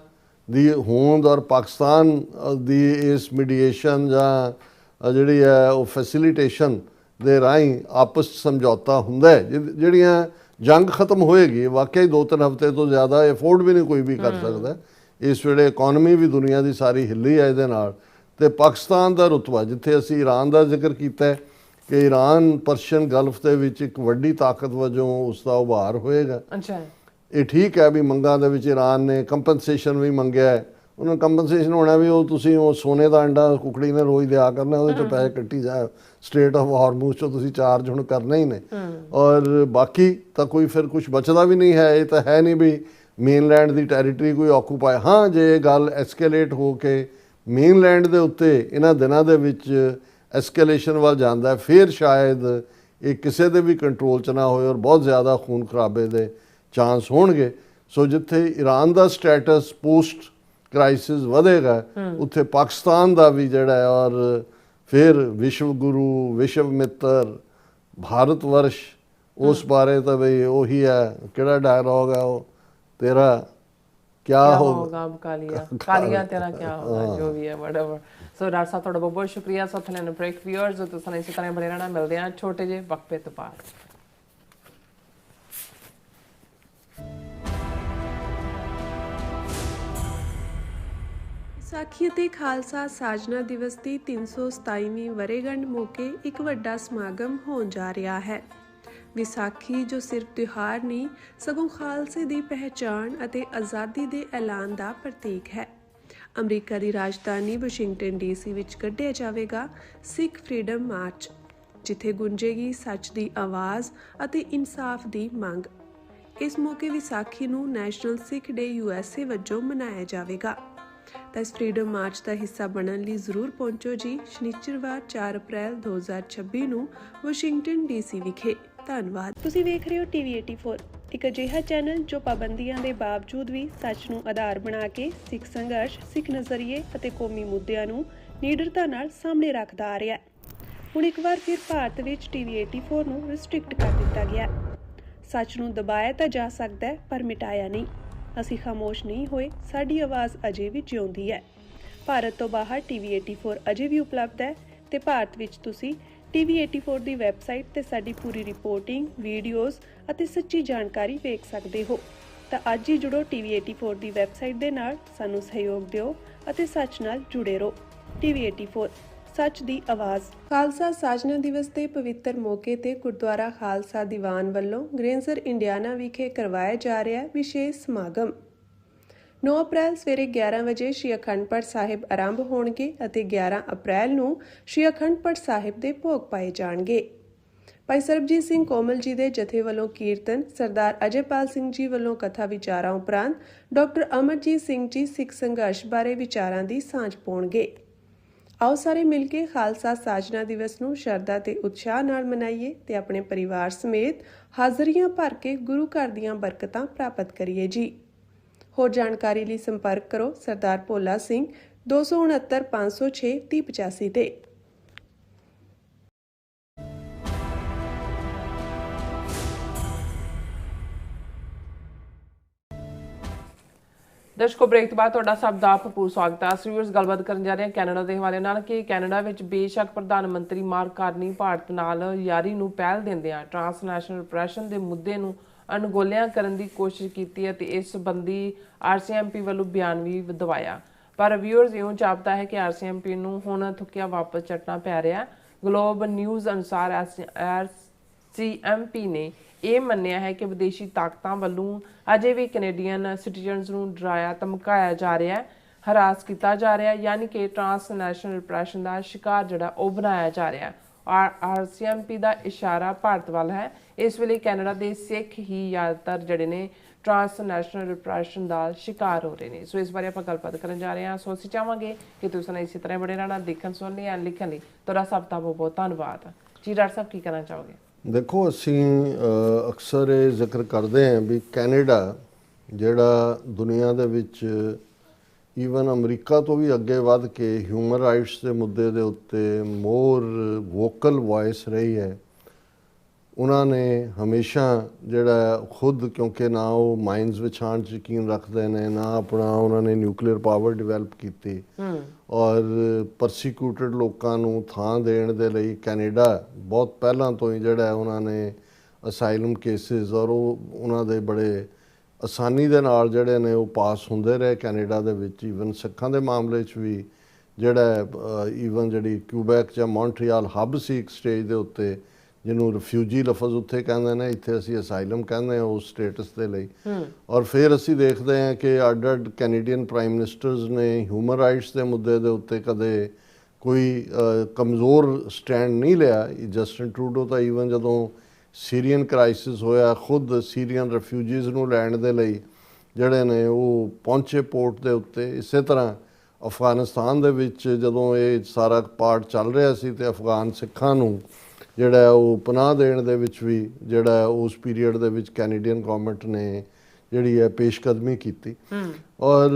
ਦੀ ਹੋਂਦ ਔਰ ਪਾਕਿਸਤਾਨ ਦੀ ਇਸ ਮੀਡੀਏਸ਼ਨ ਜਾਂ ਜਿਹੜੀ ਹੈ ਉਹ ਫੈਸਿਲੀਟੇਸ਼ਨ ਦੇ ਰਾਹੀਂ ਆਪਸ 'ਚ ਸਮਝੌਤਾ ਹੁੰਦਾ ਹੈ, ਜਿਹੜੀਆਂ ਜੰਗ ਖਤਮ ਹੋਏਗੀ। ਵਾਕਿਆ 2-3 ਹਫ਼ਤੇ ਤੋਂ ਜ਼ਿਆਦਾ ਅਫੋਰਡ ਵੀ ਨਹੀਂ ਕੋਈ ਵੀ ਕਰ ਸਕਦਾ। ਇਸ ਵੇਲੇ ਇਕੋਨਮੀ ਵੀ ਦੁਨੀਆ ਦੀ ਸਾਰੀ ਹਿੱਲੀ ਹੈ ਇਹਦੇ ਨਾਲ। ਤੇ ਪਾਕਿਸਤਾਨ ਦਾ ਰੁਤਬਾ, ਜਿੱਥੇ ਅਸੀਂ ਈਰਾਨ ਦਾ ਜ਼ਿਕਰ ਕੀਤਾ ਹੈ ਕਿ ਈਰਾਨ ਪਰਸ਼ੀਅਨ ਗਲਫ ਦੇ ਵਿੱਚ ਇੱਕ ਵੱਡੀ ਤਾਕਤ ਵਜੋਂ ਉਸ ਦਾ ਉਭਾਰ ਹੋਏਗਾ। ਅੱਛਾ, ਇਹ ਠੀਕ ਹੈ ਵੀ ਮੰਗਾਂ ਦੇ ਵਿੱਚ ਈਰਾਨ ਨੇ ਕੰਪਨਸੇਸ਼ਨ ਵੀ ਮੰਗਿਆ ਹੈ। ਉਹਨਾਂ ਕੰਪਨਸੇਸ਼ਨ ਹੋਣਾ ਵੀ ਉਹ ਤੁਸੀਂ ਉਹ ਸੋਨੇ ਦਾ ਅੰਡਾ ਕੁਕੜੀ ਨੇ ਰੋਜ਼ ਦਿਆ ਕਰਨਾ, ਉਹਦੇ 'ਚੋਂ ਪੈਸੇ ਕੱਟੀ ਜਾ, ਸਟੇਟ ਆਫ ਹਾਰਮੂਜ਼ 'ਚੋਂ ਤੁਸੀਂ ਚਾਰਜ ਹੁਣ ਕਰਨਾ ਹੀ ਨੇ। ਔਰ ਬਾਕੀ ਤਾਂ ਕੋਈ ਫਿਰ ਕੁਝ ਬਚਦਾ ਵੀ ਨਹੀਂ ਹੈ। ਇਹ ਤਾਂ ਹੈ ਨਹੀਂ ਵੀ ਮੇਨਲੈਂਡ ਦੀ ਟੈਰੀਟਰੀ ਕੋਈ ਆਕੂਪਾਈ। ਹਾਂ, ਜੇ ਇਹ ਗੱਲ ਐਸਕੇਲੇਟ ਹੋ ਕੇ ਮੇਨਲੈਂਡ ਦੇ ਉੱਤੇ ਇਹਨਾਂ ਦਿਨਾਂ ਦੇ ਵਿੱਚ ਐਸਕੇਲੇਸ਼ਨ ਵੱਲ ਜਾਂਦਾ, ਫਿਰ ਸ਼ਾਇਦ ਇਹ ਕਿਸੇ ਦੇ ਵੀ ਕੰਟਰੋਲ 'ਚ ਨਾ ਹੋਏ ਔਰ ਬਹੁਤ ਜ਼ਿਆਦਾ ਖੂਨ ਖਰਾਬੇ ਦੇ ਚਾਂਸ ਹੋਣਗੇ। ਸੋ ਜਿੱਥੇ ਈਰਾਨ ਦਾ ਸਟੇਟਸ ਪੋਸਟ ਕ੍ਰਾਈਸਿਸ ਵਧੇਗਾ, ਉੱਥੇ ਪਾਕਿਸਤਾਨ ਦਾ ਵੀ ਜਿਹੜਾ ਹੈ, ਔਰ ਫਿਰ ਵਿਸ਼ਵ ਗੁਰੂ, ਵਿਸ਼ਵ ਮਿੱਤਰ, ਭਾਰਤ ਵਰਸ਼, ਉਸ ਬਾਰੇ ਤਾਂ ਬਈ ਉਹੀ ਹੈ, ਕਿਹੜਾ ਡਾਇਲੌਗ ਹੈ ਉਹ, ਤੇਰਾ क्या होगा अब कालिया तेरा क्या होगा, जो भी है whatever। सो डॉक्टर साहब ਤੁਹਾਡਾ ਬਹੁਤ ਬਹੁਤ ਸ਼ੁਕਰੀਆ। ਸੋ ਥੈਲੇ ਨੂੰ ਬ੍ਰੇਕ ਵਿਊਅਰਸ ਜੋ ਤੁਸੀਂ ਇਸੇ ਤਰ੍ਹਾਂ ਬਣੇ ਰਹਿਣਾ। ਮਿਲਦੇ ਹਾਂ ਛੋਟੇ ਜਿਹੇ ਵਕਫੇ ਤੋਂ ਬਾਅਦ। ਵਿਸਾਖੀ ਅਤੇ ਖਾਲਸਾ ਸਾਜਨਾ ਦਿਵਸ ਦੀ 327ਵੀਂ ਵਰ੍ਹੇਗੰਢ ਮੌਕੇ ਇੱਕ ਵੱਡਾ ਸਮਾਗਮ ਹੋਣ ਜਾ ਰਿਹਾ ਹੈ। ਵਿਸਾਖੀ ਜੋ ਸਿਰਫ ਤਿਉਹਾਰ ਨਹੀਂ ਸਗੋਂ ਖਾਲਸੇ ਦੀ ਪਹਿਚਾਣ ਅਤੇ ਆਜ਼ਾਦੀ ਦੇ ਐਲਾਨ ਦਾ ਪ੍ਰਤੀਕ ਹੈ। ਅਮਰੀਕਾ ਦੀ ਰਾਜਧਾਨੀ ਵਾਸ਼ਿੰਗਟਨ ਡੀਸੀ ਵਿੱਚ ਕੱਢਿਆ ਜਾਵੇਗਾ ਸਿੱਖ ਫਰੀडम ਮਾਰਚ, ਜਿੱਥੇ ਗੂੰਜੇਗੀ ਸੱਚ ਦੀ ਆਵਾਜ਼ ਅਤੇ ਇਨਸਾਫ ਦੀ ਮੰਗ। ਇਸ ਮੌਕੇ ਵਿਸਾਖੀ ਨੂੰ ਨੈਸ਼ਨਲ ਸਿੱਖ ਡੇ USA ਵਜੋਂ ਮਨਾਇਆ ਜਾਵੇਗਾ। ਤਾਂ ਇਸ ਫਰੀडम ਮਾਰਚ ਦਾ ਹਿੱਸਾ ਬਣਨ ਲਈ ਜ਼ਰੂਰ ਪਹੁੰਚੋ ਜੀ, ਸ਼ਨੀਚਰਵਾਰ 4 ਅਪ੍ਰੈਲ 2026 ਨੂੰ ਵਾਸ਼ਿੰਗਟਨ ਡੀਸੀ ਵਿਖੇ। ਧੰਨਵਾਦ। ਤੁਸੀਂ ਵੇਖ ਰਹੇ ਹੋ TV 84, ਇੱਕ ਅਜਿਹਾ ਚੈਨਲ ਜੋ ਪਾਬੰਦੀਆਂ ਦੇ ਬਾਵਜੂਦ ਵੀ ਸੱਚ ਨੂੰ ਆਧਾਰ ਬਣਾ ਕੇ ਸਿੱਖ ਸੰਘਰਸ਼, ਸਿੱਖ ਨਜ਼ਰੀਏ ਅਤੇ ਕੌਮੀ ਮੁੱਦਿਆਂ ਨੂੰ ਨਿਡਰਤਾ ਨਾਲ ਸਾਹਮਣੇ ਰੱਖਦਾ ਆ ਰਿਹਾ ਹੈ। ਹੁਣ ਇੱਕ ਵਾਰ ਫਿਰ ਭਾਰਤ ਵਿੱਚ TV 84 ਨੂੰ ਰਿਸਟ੍ਰਿਕਟ ਕਰ ਦਿੱਤਾ ਗਿਆ। ਸੱਚ ਨੂੰ ਦਬਾਇਆ ਤਾਂ ਜਾ ਸਕਦਾ ਹੈ, ਪਰ ਮਿਟਾਇਆ ਨਹੀਂ। ਅਸੀਂ ਖਾਮੋਸ਼ ਨਹੀਂ ਹੋਏ, ਸਾਡੀ ਆਵਾਜ਼ ਅਜੇ ਵੀ ਜਿਉਂਦੀ ਹੈ। ਭਾਰਤ ਤੋਂ ਬਾਹਰ TV 84 ਅਜੇ ਵੀ ਉਪਲਬਧ ਹੈ ਤੇ ਭਾਰਤ ਵਿੱਚ ਤੁਸੀਂ TV 84 ਦੀ ਵੈਬਸਾਈਟ ਤੇ ਸਾਡੀ ਪੂਰੀ ਰਿਪੋਰਟਿੰਗ, ਵੀਡੀਓਜ਼ ਅਤੇ ਸੱਚੀ ਜਾਣਕਾਰੀ ਵੇਖ ਸਕਦੇ ਹੋ। ਤਾਂ ਅੱਜ ਹੀ ਜੁੜੋ TV 84 ਦੀ ਵੈਬਸਾਈਟ ਦੇ ਨਾਲ, ਸਾਨੂੰ ਸਹਿਯੋਗ ਦਿਓ ਅਤੇ ਸੱਚ ਨਾਲ ਜੁੜੇ ਰਹੋ। TV 84, ਸੱਚ ਦੀ ਆਵਾਜ਼। ਖਾਲਸਾ ਸਾਜਨਾ ਦਿਵਸ ਦੇ ਪਵਿੱਤਰ ਮੌਕੇ ਤੇ ਗੁਰਦੁਆਰਾ ਖਾਲਸਾ ਦੀਵਾਨ ਵੱਲੋਂ ਗ੍ਰੇਨਸਰ ਇੰਡੀਆਨਾ ਵਿਖੇ ਕਰਵਾਇਆ ਜਾ ਰਿਹਾ ਵਿਸ਼ੇਸ਼ ਸਮਾਗਮ। 9 ਅਪ੍ਰੈਲ ਸਵੇਰੇ 11 ਵਜੇ ਸ਼੍ਰੀ ਅਖੰਡ ਪਾਠ ਸਾਹਿਬ ਆਰੰਭ ਹੋਣਗੇ ਅਤੇ 11 ਅਪ੍ਰੈਲ ਨੂੰ ਸ਼੍ਰੀ ਅਖੰਡ ਪਾਠ ਸਾਹਿਬ ਦੇ ਭੋਗ ਪਾਏ ਜਾਣਗੇ। ਭਾਈ ਸਰਬਜੀਤ ਸਿੰਘ ਕੋਮਲ ਜੀ ਦੇ ਜਥੇ ਵੱਲੋਂ ਕੀਰਤਨ, ਸਰਦਾਰ ਅਜੇਪਾਲ ਸਿੰਘ ਜੀ ਵੱਲੋਂ ਕਥਾ ਵਿਚਾਰਾਂ ਉਪਰੰਤ ਡਾਕਟਰ ਅਮਰਜੀਤ ਸਿੰਘ ਜੀ ਸਿੱਖ ਸੰਘਰਸ਼ ਬਾਰੇ ਵਿਚਾਰਾਂ ਦੀ ਸਾਂਝ ਪਾਉਣਗੇ। ਆਓ ਸਾਰੇ ਮਿਲ ਕੇ ਖਾਲਸਾ ਸਾਜਨਾ ਦਿਵਸ ਨੂੰ ਸ਼ਰਧਾ ਤੇ ਉਤਸ਼ਾਹ ਨਾਲ ਮਨਾਈਏ ਤੇ ਆਪਣੇ ਪਰਿਵਾਰ ਸਮੇਤ ਹਾਜ਼ਰੀਆਂ ਭਰ ਕੇ ਗੁਰੂ ਘਰ ਦੀਆਂ ਬਰਕਤਾਂ ਪ੍ਰਾਪਤ ਕਰੀਏ ਜੀ। ਹੋਰ ਜਾਣਕਾਰੀ ਲਈ ਸੰਪਰਕ ਕਰੋ ਸਰਦਾਰ ਭੋਲਾ ਸਿੰਘ 269 506 3085 ਤੇ। ਦਰਸ਼ਕੋ, ਬ੍ਰੇਕ ਤੋਂ ਬਾਅਦ ਤੁਹਾਡਾ ਸਭ ਦਾ ਭਰਪੂਰ ਸਵਾਗਤ ਹੈ। ਅਸੀਂ ਵੀਰਸ ਗੱਲਬਾਤ ਕਰਨ ਜਾ ਰਹੇ ਹਾਂ ਕੈਨੇਡਾ ਦੇ ਹਵਾਲੇ ਨਾਲ ਕਿ ਕੈਨੇਡਾ ਵਿੱਚ ਬੇਸ਼ੱਕ ਪ੍ਰਧਾਨ ਮੰਤਰੀ ਮਾਰਕ ਕਾਰਨੀ ਭਾਰਤ ਨਾਲ ਯਾਰੀ ਨੂੰ ਪਹਿਲ ਦਿੰਦਿਆਂ ਟ੍ਰਾਂਸਨੈਸ਼ਨਲ ਰਿਪਰੈਸ਼ਨ ਦੇ ਮੁੱਦੇ ਨੂੰ ਅਣਗੌਲਿਆ ਕਰਨ ਦੀ ਕੋਸ਼ਿਸ਼ ਕੀਤੀ ਹੈ ਤੇ ਇਸ ਸੰਬੰਧੀ RCMP ਵੱਲੋਂ ਬਿਆਨ ਵੀ ਦਵਾਇਆ। ਪਰ ਵਿਊਅਰਸ ਇਉਂ ਜਾਪਦਾ ਹੈ ਕਿ RCMP ਨੂੰ ਹੁਣ ਥੁੱਕਿਆ ਵਾਪਸ ਚੱਟਣਾ ਪੈ ਰਿਹਾ। ਗਲੋਬ ਨਿਊਜ਼ ਅਨੁਸਾਰ RCMP ਨੇ ਇਹ ਮੰਨਿਆ ਹੈ ਕਿ ਵਿਦੇਸ਼ੀ ਤਾਕਤਾਂ ਵੱਲੋਂ ਅਜੇ ਵੀ ਕੈਨੇਡੀਅਨ ਸਿਟੀਜ਼ਨਸ ਨੂੰ ਡਰਾਇਆ ਧਮਕਾਇਆ ਜਾ ਰਿਹਾ ਹੈ। ਹਰਾਸ ਕੀਤਾ ਜਾ ਰਿਹਾ, ਯਾਨੀ ਕਿ ਟ੍ਰਾਂਸਨੈਸ਼ਨਲ ਰਿਪਰੈਸ਼ਨ ਦਾ ਸ਼ਿਕਾਰ ਜਿਹੜਾ ਉਹ ਬਣਾਇਆ ਜਾ ਰਿਹਾ। RCMP ਦਾ ਇਸ਼ਾਰਾ ਭਾਰਤ ਵੱਲ ਹੈ। ਇਸ ਵੇਲੇ ਕੈਨੇਡਾ ਦੇ ਸਿੱਖ ਹੀ ਜ਼ਿਆਦਾਤਰ ਜਿਹੜੇ ਨੇ ਟ੍ਰਾਂਸਨੈਸ਼ਨਲ ਰਿਪਰੈਸ਼ਨ ਦਾ ਸ਼ਿਕਾਰ ਹੋ ਰਹੇ ਨੇ। ਸੋ ਇਸ ਬਾਰੇ ਆਪਾਂ ਗੱਲਬਾਤ ਕਰਨ ਜਾ ਰਹੇ ਹਾਂ। ਸੋ ਅਸੀਂ ਚਾਹਾਂਗੇ ਕਿ ਤੁਸੀਂ ਇਸੇ ਤਰ੍ਹਾਂ ਬੜੇ ਰਹਿਣਾ, ਦੇਖਣ ਸੁਣਨ ਲਈ ਐਂਡ ਲਿਖਣ ਲਈ ਤੁਹਾਡਾ ਸਭ ਦਾ ਬਹੁਤ ਬਹੁਤ ਧੰਨਵਾਦ ਜੀ। ਡਾਕਟਰ ਸਾਹਿਬ ਕੀ ਕਹਿਣਾ ਚਾਹੋਗੇ? ਦੇਖੋ, ਅਸੀਂ ਅਕਸਰ ਇਹ ਜ਼ਿਕਰ ਕਰਦੇ ਹਾਂ ਵੀ ਕੈਨੇਡਾ ਜਿਹੜਾ ਦੁਨੀਆ ਦੇ ਵਿੱਚ ਈਵਨ ਅਮਰੀਕਾ ਤੋਂ ਵੀ ਅੱਗੇ ਵੱਧ ਕੇ ਹਿਊਮਨ ਰਾਈਟਸ ਦੇ ਮੁੱਦੇ ਦੇ ਉੱਤੇ ਮੋਰ ਵੋਕਲ ਵੌਇਸ ਰਹੀ ਹੈ। ਉਹਨਾਂ ਨੇ ਹਮੇਸ਼ਾ ਜਿਹੜਾ ਖੁਦ, ਕਿਉਂਕਿ ਨਾ ਉਹ ਮਾਈਨਸ ਵਿਛਾਉਣ 'ਚ ਯਕੀਨ ਰੱਖਦੇ ਨੇ, ਨਾ ਆਪਣਾ ਉਹਨਾਂ ਨੇ ਨਿਊਕਲੀਅਰ ਪਾਵਰ ਡਿਵੈਲਪ ਕੀਤੀ, ਔਰ ਪਰਸੀਕਿਊਟਡ ਲੋਕਾਂ ਨੂੰ ਥਾਂ ਦੇਣ ਦੇ ਲਈ ਕੈਨੇਡਾ ਬਹੁਤ ਪਹਿਲਾਂ ਤੋਂ ਹੀ ਜਿਹੜਾ ਉਹਨਾਂ ਨੇ ਅਸਾਈਲਮ ਕੇਸਿਸ ਔਰ ਉਹ ਉਹਨਾਂ ਦੇ ਬੜੇ ਆਸਾਨੀ ਦੇ ਨਾਲ ਜਿਹੜੇ ਨੇ ਉਹ ਪਾਸ ਹੁੰਦੇ ਰਹੇ ਕੈਨੇਡਾ ਦੇ ਵਿੱਚ। ਈਵਨ ਸਿੱਖਾਂ ਦੇ ਮਾਮਲੇ 'ਚ ਵੀ ਜਿਹੜਾ ਈਵਨ ਜਿਹੜੀ ਕਿਊਬੈਕ ਜਾਂ ਮੌਂਟਰੀਆਲ ਹੱਬ ਸੀ ਇੱਕ ਸਟੇਜ ਦੇ ਉੱਤੇ, ਜਿਹਨੂੰ ਰਿਫਿਊਜੀ ਲਫ਼ਜ਼ ਉੱਥੇ ਕਹਿੰਦੇ ਨੇ, ਇੱਥੇ ਅਸੀਂ ਅਸਾਈਲਮ ਕਹਿੰਦੇ ਹਾਂ ਉਸ ਸਟੇਟਸ ਦੇ ਲਈ। ਔਰ ਫਿਰ ਅਸੀਂ ਦੇਖਦੇ ਹਾਂ ਕਿ ਅੱਡ ਕੈਨੇਡੀਅਨ ਪ੍ਰਾਈਮ ਮਿਨਿਸਟਰਸ ਨੇ ਹਿਊਮਨ ਰਾਈਟਸ ਦੇ ਮੁੱਦੇ ਦੇ ਉੱਤੇ ਕਦੇ ਕੋਈ ਕਮਜ਼ੋਰ ਸਟੈਂਡ ਨਹੀਂ ਲਿਆ। ਜਸਟਿਨ ਟਰੂਡੋ ਤਾਂ ਈਵਨ ਜਦੋਂ ਸੀਰੀਅਨ ਕ੍ਰਾਈਸਿਸ ਹੋਇਆ, ਖੁਦ ਸੀਰੀਅਨ ਰਿਫਿਊਜੀਜ਼ ਨੂੰ ਲੈਣ ਦੇ ਲਈ ਜਿਹੜੇ ਨੇ ਉਹ ਪਹੁੰਚੇ ਪੋਰਟ ਦੇ ਉੱਤੇ। ਇਸੇ ਤਰ੍ਹਾਂ ਅਫਗਾਨਿਸਤਾਨ ਦੇ ਵਿੱਚ ਜਦੋਂ ਇਹ ਸਾਰਾ ਪਾਰਟ ਚੱਲ ਰਿਹਾ ਸੀ ਤੇ ਅਫਗਾਨ ਸਿੱਖਾਂ ਨੂੰ ਜਿਹੜਾ ਉਹ ਪਨਾਹ ਦੇਣ ਦੇ ਵਿੱਚ ਵੀ ਜਿਹੜਾ ਉਸ ਪੀਰੀਅਡ ਦੇ ਵਿੱਚ ਕੈਨੇਡੀਅਨ ਗਵਰਨਮੈਂਟ ਨੇ ਜਿਹੜੀ ਹੈ ਪੇਸ਼ਕਦਮੀ ਕੀਤੀ। ਔਰ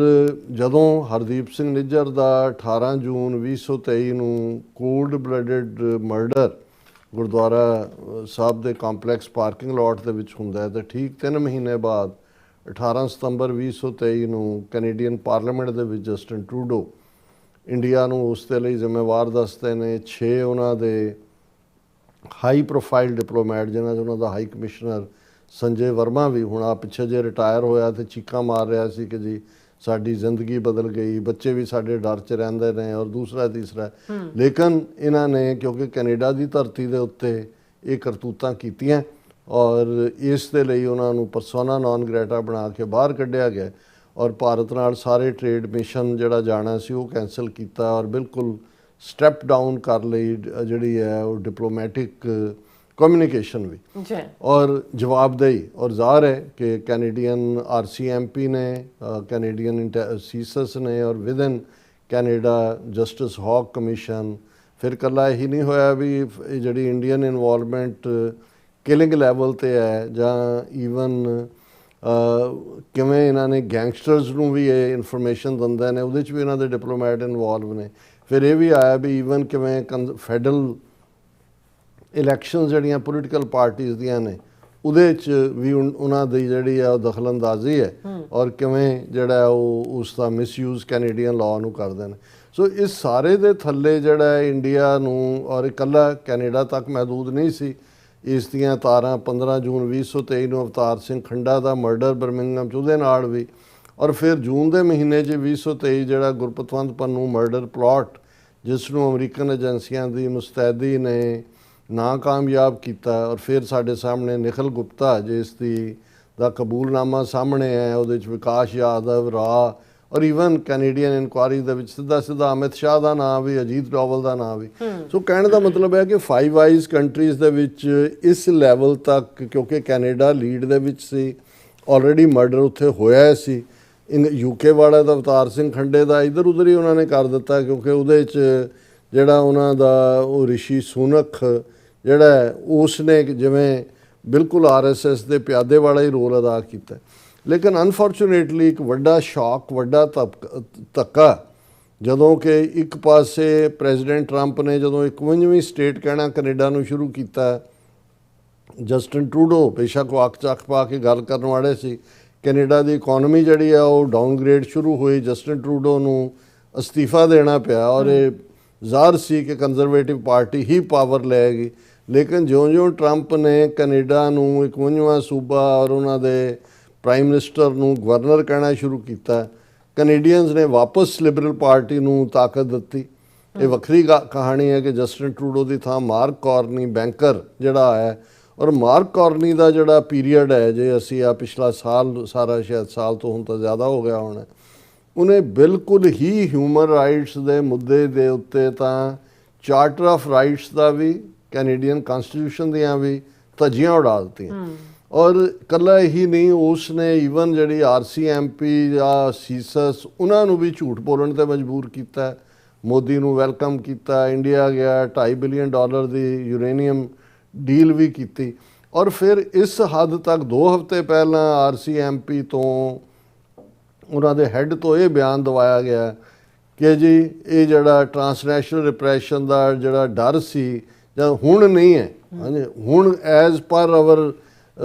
ਜਦੋਂ ਹਰਦੀਪ ਸਿੰਘ ਨਿੱਜਰ ਦਾ 18 ਜੂਨ 2023 ਨੂੰ ਕੋਲਡ ਬਲੱਡਡ ਮਰਡਰ ਗੁਰਦੁਆਰਾ ਸਾਹਿਬ ਦੇ ਕੰਪਲੈਕਸ ਪਾਰਕਿੰਗ ਲਾਟ ਦੇ ਵਿੱਚ ਹੁੰਦਾ ਹੈ, ਤਾਂ ਠੀਕ 3 ਮਹੀਨੇ ਬਾਅਦ 18 ਸਤੰਬਰ 2023 ਨੂੰ ਕੈਨੇਡੀਅਨ ਪਾਰਲੀਮੈਂਟ ਦੇ ਵਿੱਚ ਜਸਟਿਨ ਟਰੂਡੋ ਇੰਡੀਆ ਨੂੰ ਉਸ ਦੇ ਲਈ ਜ਼ਿੰਮੇਵਾਰ ਦੱਸਦੇ ਨੇ। 6 ਉਹਨਾਂ ਦੇ ਹਾਈ ਪ੍ਰੋਫਾਈਲ ਡਿਪਲੋਮੈਟ, ਜਿਨ੍ਹਾਂ 'ਚ ਉਹਨਾਂ ਦਾ ਹਾਈ ਕਮਿਸ਼ਨਰ ਸੰਜੇ ਵਰਮਾ ਵੀ ਹੁਣ ਪਿੱਛੇ ਜੇ ਰਿਟਾਇਰ ਹੋਇਆ ਤੇ ਚੀਕਾਂ ਮਾਰ ਰਿਹਾ ਸੀ ਕਿ ਜੀ ਸਾਡੀ ਜ਼ਿੰਦਗੀ ਬਦਲ ਗਈ, ਬੱਚੇ ਵੀ ਸਾਡੇ ਡਰ 'ਚ ਰਹਿੰਦੇ ਨੇ, ਔਰ ਦੂਸਰਾ ਤੀਸਰਾ। ਲੇਕਿਨ ਇਹਨਾਂ ਨੇ ਕਿਉਂਕਿ ਕੈਨੇਡਾ ਦੀ ਧਰਤੀ ਦੇ ਉੱਤੇ ਇਹ ਕਰਤੂਤਾਂ ਕੀਤੀਆਂ ਔਰ ਇਸ ਦੇ ਲਈ ਉਹਨਾਂ ਨੂੰ ਪਰਸੋਨਾ ਨਾਨ ਗ੍ਰੈਟਾ ਬਣਾ ਕੇ ਬਾਹਰ ਕੱਢਿਆ ਗਿਆ ਔਰ ਭਾਰਤ ਨਾਲ ਸਾਰੇ ਟ੍ਰੇਡ ਮਿਸ਼ਨ ਜਿਹੜਾ ਜਾਣਾ ਸੀ ਉਹ ਕੈਂਸਲ ਕੀਤਾ ਔਰ ਬਿਲਕੁਲ ਸਟੈਪ ਡਾਊਨ ਕਰ ਲਈ ਜਿਹੜੀ ਹੈ ਉਹ ਡਿਪਲੋਮੈਟਿਕ ਕਮਿਊਨੀਕੇਸ਼ਨ ਵੀ ਔਰ ਜਵਾਬਦੇਹੀ। ਔਰ ਜ਼ਾਹਰ ਹੈ ਕਿ ਕੈਨੇਡੀਅਨ RCMP ਨੇ, ਕੈਨੇਡੀਅਨ ਸੀਸਸ ਨੇ ਔਰ within Canada justice hoc commission. ਫਿਰ ਇਕੱਲਾ ਇਹੀ ਨਹੀਂ ਹੋਇਆ ਵੀ ਜਿਹੜੀ ਇੰਡੀਅਨ ਇਨਵੋਲਵਮੈਂਟ ਕਿਲਿੰਗ ਲੈਵਲ 'ਤੇ ਹੈ ਜਾਂ ਈਵਨ ਕਿਵੇਂ ਇਹਨਾਂ ਨੇ ਗੈਂਗਸਟਰਸ ਨੂੰ ਵੀ ਇਹ ਇਨਫੋਰਮੇਸ਼ਨ ਦਿੰਦੇ ਨੇ, ਉਹਦੇ 'ਚ ਵੀ ਇਹਨਾਂ ਦੇ ਡਿਪਲੋਮੈਟ ਇਨਵੋਲਵ ਨੇ। ਫਿਰ ਇਹ ਵੀ ਆਇਆ ਵੀ ਈਵਨ ਕਿਵੇਂ ਫੈਡਰਲ ਇਲੈਕਸ਼ਨ ਜਿਹੜੀਆਂ ਪੋਲੀਟੀਕਲ ਪਾਰਟੀਜ਼ ਦੀਆਂ ਨੇ ਉਹਦੇ 'ਚ ਵੀ ਉਹਨਾਂ ਦੀ ਜਿਹੜੀ ਆ ਉਹ ਦਖਲਅੰਦਾਜ਼ੀ ਹੈ ਔਰ ਕਿਵੇਂ ਜਿਹੜਾ ਉਹ ਉਸ ਦਾ ਮਿਸਯੂਜ਼ ਕੈਨੇਡੀਅਨ ਲਾਅ ਨੂੰ ਕਰਦੇ ਨੇ। ਸੋ ਇਸ ਸਾਰੇ ਦੇ ਥੱਲੇ ਜਿਹੜਾ ਇੰਡੀਆ ਨੂੰ, ਔਰ ਇਕੱਲਾ ਕੈਨੇਡਾ ਤੱਕ ਮਹਿਦੂਦ ਨਹੀਂ ਸੀ, ਇਸ ਦੀਆਂ ਤਾਰਾਂ 15 ਜੂਨ 2023 ਨੂੰ ਅਵਤਾਰ ਸਿੰਘ ਖੰਡਾ ਦਾ ਮਰਡਰ ਬਰਮਿੰਗਮ 'ਚ ਉਹਦੇ ਨਾਲ ਵੀ, ਔਰ ਫਿਰ ਜੂਨ ਦੇ ਮਹੀਨੇ 'ਚ 2023 ਜਿਹੜਾ ਗੁਰਪਤਵੰਤ ਪੰਨੂ ਮਰਡਰ ਪਲਾਟ ਜਿਸ ਨੂੰ ਅਮਰੀਕਨ ਏਜੰਸੀਆਂ ਦੀ ਮੁਸਤੈਦੀ ਨੇ ਨਾਕਾਮਯਾਬ ਕੀਤਾ ਔਰ ਫਿਰ ਸਾਡੇ ਸਾਹਮਣੇ ਨਿਖਿਲ ਗੁਪਤਾ ਜਿਸ ਦਾ ਕਬੂਲਨਾਮਾ ਸਾਹਮਣੇ ਹੈ, ਉਹਦੇ 'ਚ ਵਿਕਾਸ ਯਾਦਵ, ਰਾਹ ਔਰ ਈਵਨ ਕੈਨੇਡੀਅਨ ਇਨਕੁਆਇਰੀ ਦੇ ਵਿੱਚ ਸਿੱਧਾ ਅਮਿਤ ਸ਼ਾਹ ਦਾ ਨਾਂ ਵੀ, ਅਜੀਤ ਡੋਵਲ ਦਾ ਨਾਂ ਵੀ। ਸੋ ਕਹਿਣ ਦਾ ਮਤਲਬ ਹੈ ਕਿ ਫਾਈਵ ਆਈਜ਼ ਕੰਟਰੀਜ਼ ਦੇ ਵਿੱਚ ਇਸ ਲੈਵਲ ਤੱਕ, ਕਿਉਂਕਿ ਕੈਨੇਡਾ ਲੀਡ ਦੇ ਵਿੱਚ ਸੀ, ਆਲਰੇਡੀ ਮਰਡਰ ਉੱਥੇ ਹੋਇਆ ਸੀ। UK ਵਾਲਾ ਦਾ ਅਵਤਾਰ ਸਿੰਘ ਖੰਡੇ ਦਾ ਇੱਧਰ ਉੱਧਰ ਹੀ ਉਹਨਾਂ ਨੇ ਕਰ ਦਿੱਤਾ ਕਿਉਂਕਿ ਉਹਦੇ 'ਚ ਜਿਹੜਾ ਉਹਨਾਂ ਦਾ ਉਹ ਰਿਸ਼ੀ ਸੁਨਕ ਜਿਹੜਾ ਉਸ ਨੇ ਜਿਵੇਂ ਬਿਲਕੁਲ RSS ਦੇ ਪਿਆਦੇ ਵਾਲਾ ਹੀ ਰੋਲ ਅਦਾ ਕੀਤਾ। ਲੇਕਿਨ ਅਨਫੋਰਚੂਨੇਟਲੀ ਇੱਕ ਵੱਡਾ ਸ਼ੌਕ, ਵੱਡਾ ਧੱਕਾ ਜਦੋਂ ਕਿ ਇੱਕ ਪਾਸੇ ਪ੍ਰੈਜ਼ੀਡੈਂਟ ਟਰੰਪ ਨੇ ਜਦੋਂ 51ਵੀਂ ਸਟੇਟ ਕਹਿਣਾ ਕੈਨੇਡਾ ਨੂੰ ਸ਼ੁਰੂ ਕੀਤਾ, ਜਸਟਿਨ ਟਰੂਡੋ ਬੇਸ਼ੱਕ ਉਹ ਅੱਖ 'ਚ ਅੱਖ ਪਾ ਕੇ ਗੱਲ ਕਰਨ ਵਾਲੇ ਸੀ, ਕੈਨੇਡਾ ਦੀ ਇਕੋਨਮੀ ਜਿਹੜੀ ਆ ਉਹ ਡਾਊਨਗ੍ਰੇਡ ਸ਼ੁਰੂ ਹੋਈ, ਜਸਟਿਨ ਟਰੂਡੋ ਨੂੰ ਅਸਤੀਫਾ ਦੇਣਾ ਪਿਆ ਔਰ ਇਹ ਜ਼ਾਹਰ ਸੀ ਕਿ ਕੰਜ਼ਰਵੇਟਿਵ ਪਾਰਟੀ ਹੀ ਪਾਵਰ ਲਏਗੀ। ਲੇਕਿਨ ਜਿਉਂ-ਜਿਉਂ ਟਰੰਪ ਨੇ ਕੈਨੇਡਾ ਨੂੰ 51ਵਾਂ ਸੂਬਾ ਔਰ ਉਹਨਾਂ ਦੇ ਪ੍ਰਾਈਮ ਮਿਨਿਸਟਰ ਨੂੰ ਗਵਰਨਰ ਕਹਿਣਾ ਸ਼ੁਰੂ ਕੀਤਾ, ਕੈਨੇਡੀਅਨਸ ਨੇ ਵਾਪਸ ਲਿਬਰਲ ਪਾਰਟੀ ਨੂੰ ਤਾਕਤ ਦਿੱਤੀ। ਇਹ ਵੱਖਰੀ ਕਹਾਣੀ ਹੈ ਕਿ ਜਸਟਿਨ ਟਰੂਡੋ ਦੀ ਥਾਂ ਮਾਰਕ ਕਾਰਨੀ ਬੈਂਕਰ ਜਿਹੜਾ ਆਇਆ ਔਰ ਮਾਰਕ ਕਾਰਨੀ ਦਾ ਜਿਹੜਾ ਪੀਰੀਅਡ ਹੈ, ਜੇ ਅਸੀਂ ਪਿਛਲਾ ਸਾਲ ਸਾਰਾ ਸ਼ਾਇਦ ਸਾਲ ਤੋਂ ਹੁਣ ਤਾਂ ਜ਼ਿਆਦਾ ਹੋ ਗਿਆ ਹੋਣਾ, ਉਹਨੇ ਬਿਲਕੁਲ ਹੀ ਹਿਊਮਨ ਰਾਈਟਸ ਦੇ ਮੁੱਦੇ ਦੇ ਉੱਤੇ ਤਾਂ ਚਾਰਟਰ ਆਫ ਰਾਈਟਸ ਦਾ ਵੀ, ਕੈਨੇਡੀਅਨ ਕਨਸਟੀਟਿਊਸ਼ਨ ਦੀਆਂ ਵੀ ਧੱਜੀਆਂ ਉਡਾ ਦਿੱਤੀਆਂ। ਔਰ ਇਕੱਲਾ ਇਹੀ ਨਹੀਂ, ਉਸ ਨੇ ਈਵਨ ਜਿਹੜੀ RCMP ਜਾਂ ਸੀਸਸ ਉਹਨਾਂ ਨੂੰ ਵੀ ਝੂਠ ਬੋਲਣ ਤੇ ਮਜਬੂਰ ਕੀਤਾ। ਮੋਦੀ ਨੂੰ ਵੈਲਕਮ ਕੀਤਾ, ਇੰਡੀਆ ਗਿਆ, $2.5 ਬਿਲੀਅਨ ਦੀ ਯੂਰੇਨੀਅਮ ਡੀਲ ਵੀ ਕੀਤੀ। ਔਰ ਫਿਰ ਇਸ ਹੱਦ ਤੱਕ 2 ਹਫ਼ਤੇ ਪਹਿਲਾਂ RCMP ਤੋਂ ਉਹਨਾਂ ਦੇ ਹੈੱਡ ਤੋਂ ਇਹ ਬਿਆਨ ਦਵਾਇਆ ਗਿਆ ਕਿ ਜੀ ਇਹ ਜਿਹੜਾ ਟਰਾਂਸਨੈਸ਼ਨਲ ਰਿਪਰੈਸ਼ਨ ਦਾ ਜਿਹੜਾ ਡਰ ਸੀ ਜਾਂ ਹੁਣ ਨਹੀਂ ਹੈ, ਹਾਂਜੀ ਹੁਣ ਐਜ਼ ਪਰ ਆਵਰ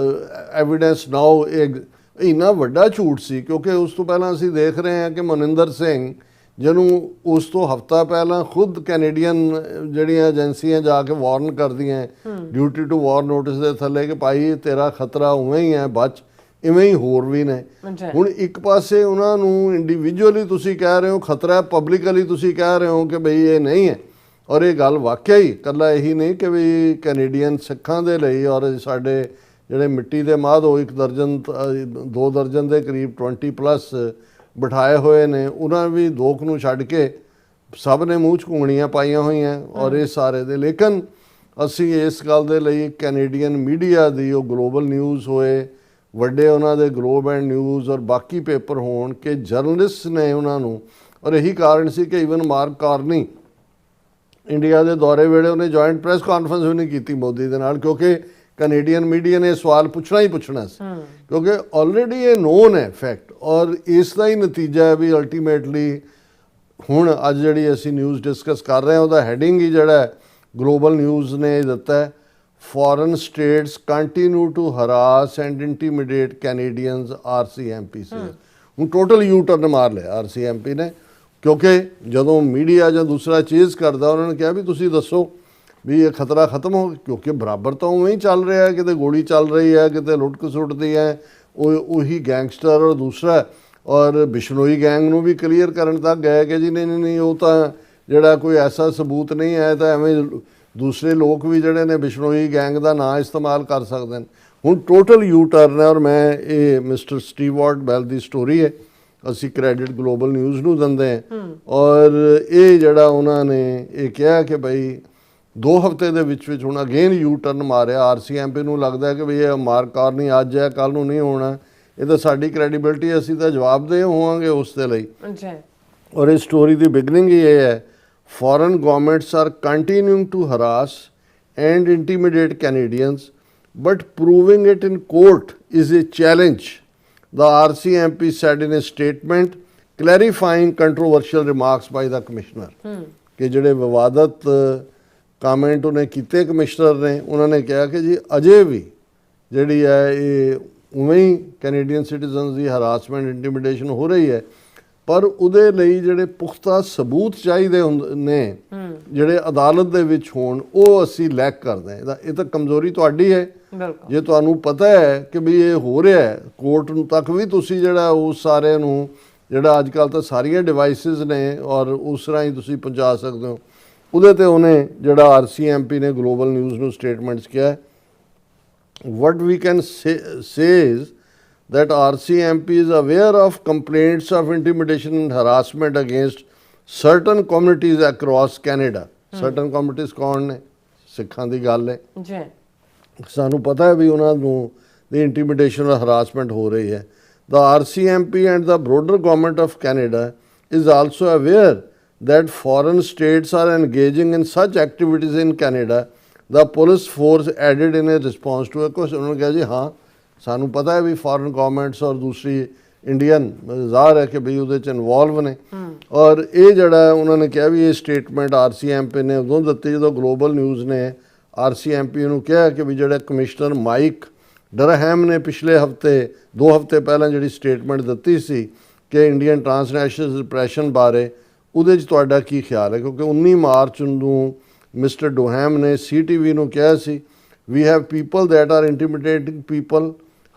ਐਵੀਡੈਂਸ ਨਾਓ ਇਹ ਇੰਨਾ ਵੱਡਾ ਝੂਠ ਸੀ। ਕਿਉਂਕਿ ਉਸ ਤੋਂ ਪਹਿਲਾਂ ਅਸੀਂ ਦੇਖ ਰਹੇ ਹਾਂ ਕਿ ਮਨਿੰਦਰ ਸਿੰਘ ਜਿਹਨੂੰ ਉਸ ਤੋਂ ਹਫ਼ਤਾ ਪਹਿਲਾਂ ਖੁਦ ਕੈਨੇਡੀਅਨ ਜਿਹੜੀਆਂ ਏਜੰਸੀਆਂ ਜਾ ਕੇ ਵਾਰਨ ਕਰਦੀਆਂ ਡਿਊਟੀ ਟੂ ਵਾਰ ਨੋਟਿਸ ਦੇ ਥੱਲੇ ਕਿ ਭਾਈ ਤੇਰਾ ਖਤਰਾ ਉਵੇਂ ਹੀ ਹੈ, ਬਚ, ਇਵੇਂ ਹੀ ਹੋਰ ਵੀ ਨੇ। ਹੁਣ ਇੱਕ ਪਾਸੇ ਉਹਨਾਂ ਨੂੰ ਇੰਡੀਵਿਜੂਅਲੀ ਤੁਸੀਂ ਕਹਿ ਰਹੇ ਹੋ ਖਤਰਾ, ਪਬਲਿਕਲੀ ਤੁਸੀਂ ਕਹਿ ਰਹੇ ਹੋ ਕਿ ਬਈ ਇਹ ਨਹੀਂ ਹੈ। ਔਰ ਇਹ ਗੱਲ ਵਾਕਿਆ ਹੀ ਇਕੱਲਾ ਇਹੀ ਨਹੀਂ ਕਿ ਵੀ ਕੈਨੇਡੀਅਨ ਸਿੱਖਾਂ ਦੇ ਲਈ ਔਰ ਸਾਡੇ ਜਿਹੜੇ ਮਿੱਟੀ ਦੇ ਮਾਧ ਉਹ 1 ਦਰਜਨ 2 ਦਰਜਨ ਦੇ ਕਰੀਬ 20+ ਬਿਠਾਏ ਹੋਏ ਨੇ, ਉਹਨਾਂ ਵੀ 2 ਨੂੰ ਛੱਡ ਕੇ ਸਭ ਨੇ ਮੂੰਹ 'ਚ ਘੁੰਗਣੀਆਂ ਪਾਈਆਂ ਹੋਈਆਂ ਔਰ ਇਹ ਸਾਰੇ ਦੇ। ਲੇਕਿਨ ਅਸੀਂ ਇਸ ਗੱਲ ਦੇ ਲਈ ਕੈਨੇਡੀਅਨ ਮੀਡੀਆ ਦੀ, ਉਹ ਗਲੋਬਲ ਨਿਊਜ਼ ਹੋਏ, ਵੱਡੇ ਉਹਨਾਂ ਦੇ ਗਲੋਬ ਐਂਡ ਨਿਊਜ਼ ਔਰ ਬਾਕੀ ਪੇਪਰ ਹੋਣ, ਕਿ ਜਰਨਲਿਸਟ ਨੇ ਉਹਨਾਂ ਨੂੰ, ਔਰ ਇਹੀ ਕਾਰਨ ਸੀ ਕਿ ਈਵਨ ਮਾਰਕ ਕਾਰਨੀ ਇੰਡੀਆ ਦੇ ਦੌਰੇ ਵੇਲੇ ਉਹਨੇ ਜੁਆਇੰਟ ਪ੍ਰੈਸ ਕਾਨਫਰੰਸ ਵੀ ਨਹੀਂ ਕੀਤੀ ਮੋਦੀ ਦੇ ਨਾਲ, ਕਿਉਂਕਿ ਕੈਨੇਡੀਅਨ ਮੀਡੀਆ ਨੇ ਸਵਾਲ ਪੁੱਛਣਾ ਹੀ ਪੁੱਛਣਾ ਸੀ, ਕਿਉਂਕਿ ਆਲਰੇਡੀ ਇਹ ਨੋਨ ਹੈ ਫੈਕਟ। ਔਰ ਇਸ ਦਾ ਹੀ ਨਤੀਜਾ ਹੈ ਵੀ ਅਲਟੀਮੇਟਲੀ ਹੁਣ ਅੱਜ ਜਿਹੜੀ ਅਸੀਂ ਨਿਊਜ਼ ਡਿਸਕਸ ਕਰ ਰਹੇ ਹਾਂ ਉਹਦਾ ਹੈਡਿੰਗ ਹੀ ਜਿਹੜਾ ਗਲੋਬਲ ਨਿਊਜ਼ ਨੇ ਦਿੱਤਾ ਹੈ, foreign states continue to harass and intimidate Canadians RCMP ਸੀ। ਹੁਣ ਟੋਟਲ ਯੂ ਟਰਨ ਮਾਰ ਲਿਆ RCMP ਨੇ, ਕਿਉਂਕਿ ਜਦੋਂ ਮੀਡੀਆ ਜਾਂ ਦੂਸਰਾ ਚੀਜ਼ ਕਰਦਾ ਉਹਨਾਂ ਨੇ ਕਿਹਾ ਵੀ ਤੁਸੀਂ ਦੱਸੋ ਵੀ ਇਹ ਖਤਰਾ ਖਤਮ ਹੋ, ਕਿਉਂਕਿ ਬਰਾਬਰ ਤਾਂ ਉਵੇਂ ਹੀ ਚੱਲ ਰਿਹਾ ਹੈ, ਕਿਤੇ ਗੋਲੀ ਚੱਲ ਰਹੀ ਹੈ, ਕਿਤੇ ਲੁੱਟ ਖਸੁੱਟਦੀ ਹੈ ਉਹੀ ਗੈਂਗਸਟਰ। ਔਰ ਦੂਸਰਾ ਔਰ ਬਿਸ਼ਨੋਈ ਗੈਂਗ ਨੂੰ ਵੀ ਕਲੀਅਰ ਕਰਨ ਤੱਕ ਗਏ ਕਿ ਜੀ ਨਹੀਂ ਉਹ ਤਾਂ ਜਿਹੜਾ ਕੋਈ ਐਸਾ ਸਬੂਤ ਨਹੀਂ ਹੈ, ਤਾਂ ਐਵੇਂ ਦੂਸਰੇ ਲੋਕ ਵੀ ਜਿਹੜੇ ਨੇ ਬਿਸ਼ਨੋਈ ਗੈਂਗ ਦਾ ਨਾਂ ਇਸਤੇਮਾਲ ਕਰ ਸਕਦੇ ਨੇ। ਹੁਣ ਟੋਟਲ ਯੂ ਟਰਨ ਹੈ। ਔਰ ਮੈਂ ਇਹ ਮਿਸਟਰ ਸਟੀਵਰਟ ਬੈਲ ਦੀ ਸਟੋਰੀ ਹੈ, ਅਸੀਂ ਕ੍ਰੈਡਿਟ ਗਲੋਬਲ ਨਿਊਜ਼ ਨੂੰ ਦਿੰਦੇ ਹਾਂ। ਔਰ ਇਹ ਜਿਹੜਾ ਉਹਨਾਂ ਨੇ ਇਹ ਕਿਹਾ ਕਿ ਬਈ 2 ਹਫ਼ਤੇ ਦੇ ਵਿੱਚ ਹੁਣ ਅਗੇਨ ਯੂ ਟਰਨ ਮਾਰਿਆ। RCMP ਨੂੰ ਲੱਗਦਾ ਹੈ ਕਿ ਬਈ ਇਹ ਮਾਰਕ ਕਾਰਨੀ ਅੱਜ ਹੈ, ਕੱਲ੍ਹ ਨੂੰ ਨਹੀਂ ਹੋਣਾ, ਇਹ ਤਾਂ ਸਾਡੀ ਕ੍ਰੈਡੀਬਿਲਿਟੀ, ਅਸੀਂ ਤਾਂ ਜਵਾਬਦੇਹ ਹੋਵਾਂਗੇ ਉਸ ਦੇ ਲਈ। ਔਰ ਇਹ ਸਟੋਰੀ ਦੀ ਬਿਗਨਿੰਗ ਹੀ ਇਹ ਹੈ, foreign governments are continuing to harass and intimidate Canadians, but proving it in court is a challenge, the RCMP said in a statement clarifying controversial remarks by the commissioner। ਕਿ ਜਿਹੜੇ ਵਿਵਾਦਤ ਕਾਮੈਂਟ ਉਹਨੇ ਕੀਤੇ commissioner ਨੇ, ਉਹਨਾਂ ਨੇ ਕਿਹਾ ਕਿ ਜੀ ਅਜੇ ਵੀ ਜਿਹੜੀ ਹੈ ਇਹ ਉਵੇਂ ਹੀ ਕੈਨੇਡੀਅਨ ਸਿਟੀਜ਼ਨਸ ਦੀ ਹਰਾਸਮੈਂਟ ਇੰਟੀਮੀਡੇਸ਼ਨ ਹੋ ਰਹੀ ਹੈ, ਪਰ ਉਹਦੇ ਲਈ ਜਿਹੜੇ ਪੁਖਤਾ ਸਬੂਤ ਚਾਹੀਦੇ ਹੁੰਦੇ ਨੇ ਜਿਹੜੇ ਅਦਾਲਤ ਦੇ ਵਿੱਚ ਹੋਣ, ਉਹ ਅਸੀਂ ਲੈਕ ਕਰਦੇ ਹਾਂ। ਇਹ ਤਾਂ ਕਮਜ਼ੋਰੀ ਤੁਹਾਡੀ ਹੈ। ਜੇ ਤੁਹਾਨੂੰ ਪਤਾ ਹੈ ਕਿ ਵੀ ਇਹ ਹੋ ਰਿਹਾ ਹੈ, ਕੋਰਟ ਨੂੰ ਤੱਕ ਵੀ ਤੁਸੀਂ ਜਿਹੜਾ ਉਸ ਸਾਰਿਆਂ ਨੂੰ ਜਿਹੜਾ ਅੱਜ ਕੱਲ੍ਹ ਤਾਂ ਸਾਰੀਆਂ ਡਿਵਾਈਸਿਸ ਨੇ ਔਰ ਉਸ ਤਰ੍ਹਾਂ ਹੀ ਤੁਸੀਂ ਪਹੁੰਚਾ ਸਕਦੇ ਹੋ। ਉਹਦੇ ਤੇ ਉਹਨੇ ਜਿਹੜਾ RCMP ਨੇ ਗਲੋਬਲ ਨਿਊਜ਼ ਨੂੰ ਸਟੇਟਮੈਂਟਸ ਕਿਹਾ, what we can say is that RCMP is aware of complaints of intimidation and harassment against certain communities across Canada। certain communities ਕੌਣ ਨੇ? ਸਿੱਖਾਂ ਦੀ ਗੱਲ ਹੈ ਜੀ, ਸਾਨੂੰ ਪਤਾ ਹੈ ਵੀ ਉਹਨਾਂ ਨੂੰ ਦੀ intimidation or harassment ਹੋ ਰਹੀ ਹੈ। The RCMP and the broader government of Canada is also aware that foreign states are engaging in such activities in Canada। The police force added in a response to a question। उन्होंने कहा जी हाँ ਸਾਨੂੰ ਪਤਾ ਹੈ ਵੀ foreign governments ਔਰ ਦੂਸਰੀ Indian ਜ਼ਾਹਰ ਹੈ ਕਿ ਵੀ ਉਹਦੇ 'ਚ ਇਨਵੋਲਵ ਨੇ। ਔਰ ਇਹ ਜਿਹੜਾ ਉਹਨਾਂ ਨੇ ਕਿਹਾ ਵੀ ਇਹ ਸਟੇਟਮੈਂਟ RCMP ਨੇ ਉਦੋਂ ਦਿੱਤੀ ਜਦੋਂ ਗਲੋਬਲ ਨਿਊਜ਼ ਨੇ RCMP ਨੂੰ ਕਿਹਾ ਕਿ ਵੀ ਜਿਹੜਾ ਕਮਿਸ਼ਨਰ ਮਾਈਕ ਡਰਹੈਮ ਨੇ ਪਿਛਲੇ ਹਫ਼ਤੇ 2 ਹਫ਼ਤੇ ਪਹਿਲਾਂ ਜਿਹੜੀ ਸਟੇਟਮੈਂਟ ਦਿੱਤੀ ਸੀ ਕਿ ਇੰਡੀਅਨ ਟਰਾਂਸਨੈਸ਼ਨਲ ਰਿਪਰੈਸ਼ਨ ਬਾਰੇ, ਉਹਦੇ 'ਚ ਤੁਹਾਡਾ ਕੀ ਖਿਆਲ ਹੈ? ਕਿਉਂਕਿ 19 ਮਾਰਚ ਨੂੰ ਮਿਸਟਰ ਡੋਹੈਮ ਨੇ CTV ਨੂੰ ਕਿਹਾ ਸੀ, we have people that are intimidating people,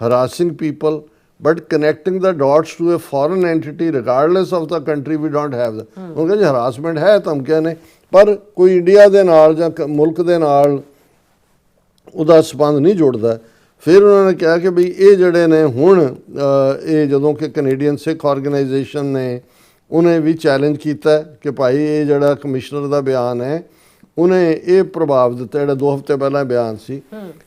harassing people, but connecting the dots to a foreign entity regardless of the country we don't have that। ਉਹ ਕਹਿੰਦੇ ਹਰਾਸਮੈਂਟ ਹੈ, ਧਮਕੀਆਂ ਨੇ, ਪਰ ਕੋਈ ਇੰਡੀਆ ਦੇ ਨਾਲ ਜਾਂ ਮੁਲਕ ਦੇ ਨਾਲ ਉਹਦਾ ਸੰਬੰਧ ਨਹੀਂ ਜੁੜਦਾ। ਫਿਰ ਉਹਨਾਂ ਨੇ ਕਿਹਾ ਕਿ ਵੀ ਇਹ ਜਿਹੜੇ ਨੇ ਹੁਣ ਇਹ ਜਦੋਂ ਕਿ ਕੈਨੇਡੀਅਨ ਸਿੱਖ ਆਰਗੇਨਾਈਜੇਸ਼ਨ ਨੇ ਉਹਨੇ ਵੀ ਚੈਲੰਜ ਕੀਤਾ ਕਿ ਭਾਈ ਇਹ ਜਿਹੜਾ ਕਮਿਸ਼ਨਰ ਦਾ ਬਿਆਨ ਹੈ ਉਹਨੇ ਇਹ ਪ੍ਰਭਾਵ ਦਿੱਤਾ, ਜਿਹੜਾ 2 ਹਫ਼ਤੇ ਪਹਿਲਾਂ ਬਿਆਨ ਸੀ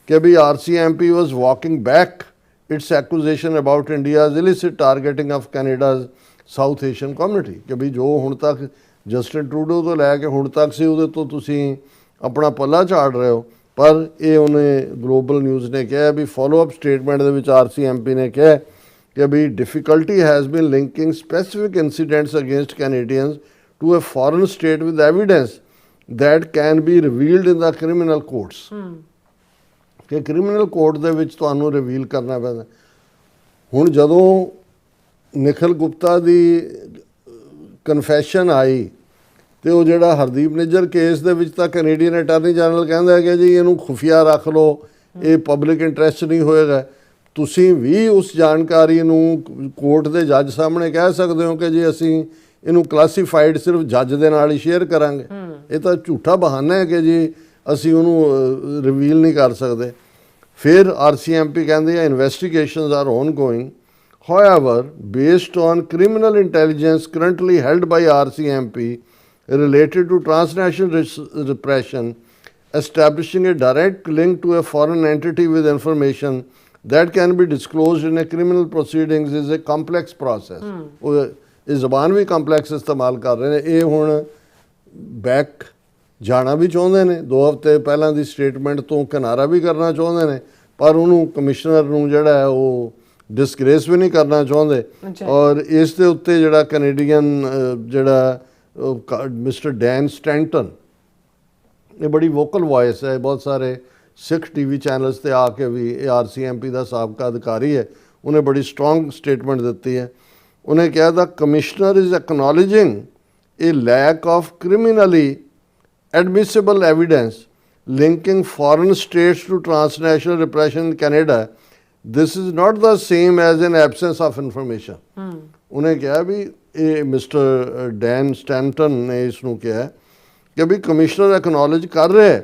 ਕਿ ਵੀ RCMP was walking back its accusation about India's illicit targeting of Canada's South Asian community, ਕਿ ਵੀ ਜੋ ਹੁਣ ਤੱਕ ਜਸਟਿਨ ਟਰੂਡੋ ਤੋਂ ਲੈ ਕੇ ਹੁਣ ਤੱਕ ਸੀ ਉਹਦੇ ਤੋਂ ਤੁਸੀਂ ਆਪਣਾ ਪੱਲਾ ਝਾੜ ਰਹੇ ਹੋ। ਪਰ ਇਹ ਉਹਨੇ ਗਲੋਬਲ ਨਿਊਜ਼ ਨੇ ਕਿਹਾ ਵੀ ਫੋਲੋ-ਅਪ ਸਟੇਟਮੈਂਟ ਦੇ ਵਿੱਚ RCMP ਨੇ ਕਿਹਾ ਕਿ ਵੀ difficulty has been linking specific incidents against Canadians to a foreign state with evidence that can be revealed in the criminal courts, ਕਿ ਕ੍ਰਿਮੀਨਲ ਕੋਰਟ ਦੇ ਵਿੱਚ ਤੁਹਾਨੂੰ ਰਿਵੀਲ ਕਰਨਾ ਪੈਂਦਾ। ਹੁਣ ਜਦੋਂ ਨਿਖਿਲ ਗੁਪਤਾ ਦੀ ਕਨਫੈਸ਼ਨ ਆਈ ਤੇ ਉਹ ਜਿਹੜਾ ਹਰਦੀਪ ਨਿੱਜਰ ਕੇਸ ਦੇ ਵਿੱਚ ਤਾਂ ਕੈਨੇਡੀਅਨ ਅਟਾਰਨੀ ਜਨਰਲ ਕਹਿੰਦਾ ਹੈ ਕਿ ਜੀ ਇਹਨੂੰ ਖੁਫੀਆ ਰੱਖ ਲਓ, ਇਹ ਪਬਲਿਕ ਇੰਟਰਸਟ ਨਹੀਂ ਹੋਏਗਾ। ਤੁਸੀਂ ਵੀ ਉਸ ਜਾਣਕਾਰੀ ਨੂੰ ਕੋਰਟ ਦੇ ਜੱਜ ਸਾਹਮਣੇ ਕਹਿ ਸਕਦੇ ਹੋ ਕਿ ਜੀ ਅਸੀਂ ਇਹਨੂੰ ਕਲਾਸੀਫਾਈਡ ਸਿਰਫ ਜੱਜ ਦੇ ਨਾਲ ਹੀ ਸ਼ੇਅਰ ਕਰਾਂਗੇ। ਇਹ ਤਾਂ ਝੂਠਾ ਬਹਾਨਾ ਹੈ ਕਿ ਜੀ ਅਸੀਂ ਉਹਨੂੰ ਰਿਵੀਲ ਨਹੀਂ ਕਰ ਸਕਦੇ। ਫਿਰ RCMP ਕਹਿੰਦੇ ਆ investigations are ongoing, however based on criminal intelligence currently held by RCMP related to transnational repression, establishing a direct link to a foreign entity with information that can be disclosed in a criminal proceedings is a complex process. ਇਹ ਜ਼ਬਾਨ ਵੀ complex ਇਸਤੇਮਾਲ ਕਰ ਰਹੇ ਨੇ। ਇਹ ਹੁਣ back ਜਾਣਾ ਵੀ ਚਾਹੁੰਦੇ ਨੇ, 2 ਹਫ਼ਤੇ ਪਹਿਲਾਂ ਦੀ ਸਟੇਟਮੈਂਟ ਤੋਂ ਕਿਨਾਰਾ ਵੀ ਕਰਨਾ ਚਾਹੁੰਦੇ ਨੇ, ਪਰ ਉਹਨੂੰ ਕਮਿਸ਼ਨਰ ਨੂੰ ਜਿਹੜਾ ਹੈ ਉਹ ਡਿਸਗ੍ਰੇਸ ਵੀ ਨਹੀਂ ਕਰਨਾ ਚਾਹੁੰਦੇ। ਔਰ ਇਸ ਦੇ ਉੱਤੇ ਜਿਹੜਾ ਕੈਨੇਡੀਅਨ ਜਿਹੜਾ ਮਿਸਟਰ ਡੈਨ ਸਟੈਂਟਨ, ਇਹ ਬੜੀ ਵੋਕਲ ਵੌਇਸ ਹੈ, ਬਹੁਤ ਸਾਰੇ ਸਿੱਖ TV ਚੈਨਲਸ ਤੇ ਆ ਕੇ ਵੀ, ਇਹ RCMP ਦਾ ਸਾਬਕਾ ਅਧਿਕਾਰੀ ਹੈ, ਉਹਨੇ ਬੜੀ ਸਟਰੋਂਗ ਸਟੇਟਮੈਂਟ ਦਿੱਤੀ ਹੈ। ਉਹਨੇ ਕਿਹਾ the commissioner is acknowledging a lack of criminally admissible evidence linking foreign states to transnational repression in Canada. This is not the same as an absence of information. ਉਹਨੇ ਕਿਹਾ ਵੀ ਇਹ ਮਿਸਟਰ ਡੈਨ ਸਟੈਂਟਨ ਨੇ ਇਸ ਨੂੰ ਕਿਹਾ ਕਿ ਵੀ commissioner acknowledge ਕਰ ਰਿਹਾ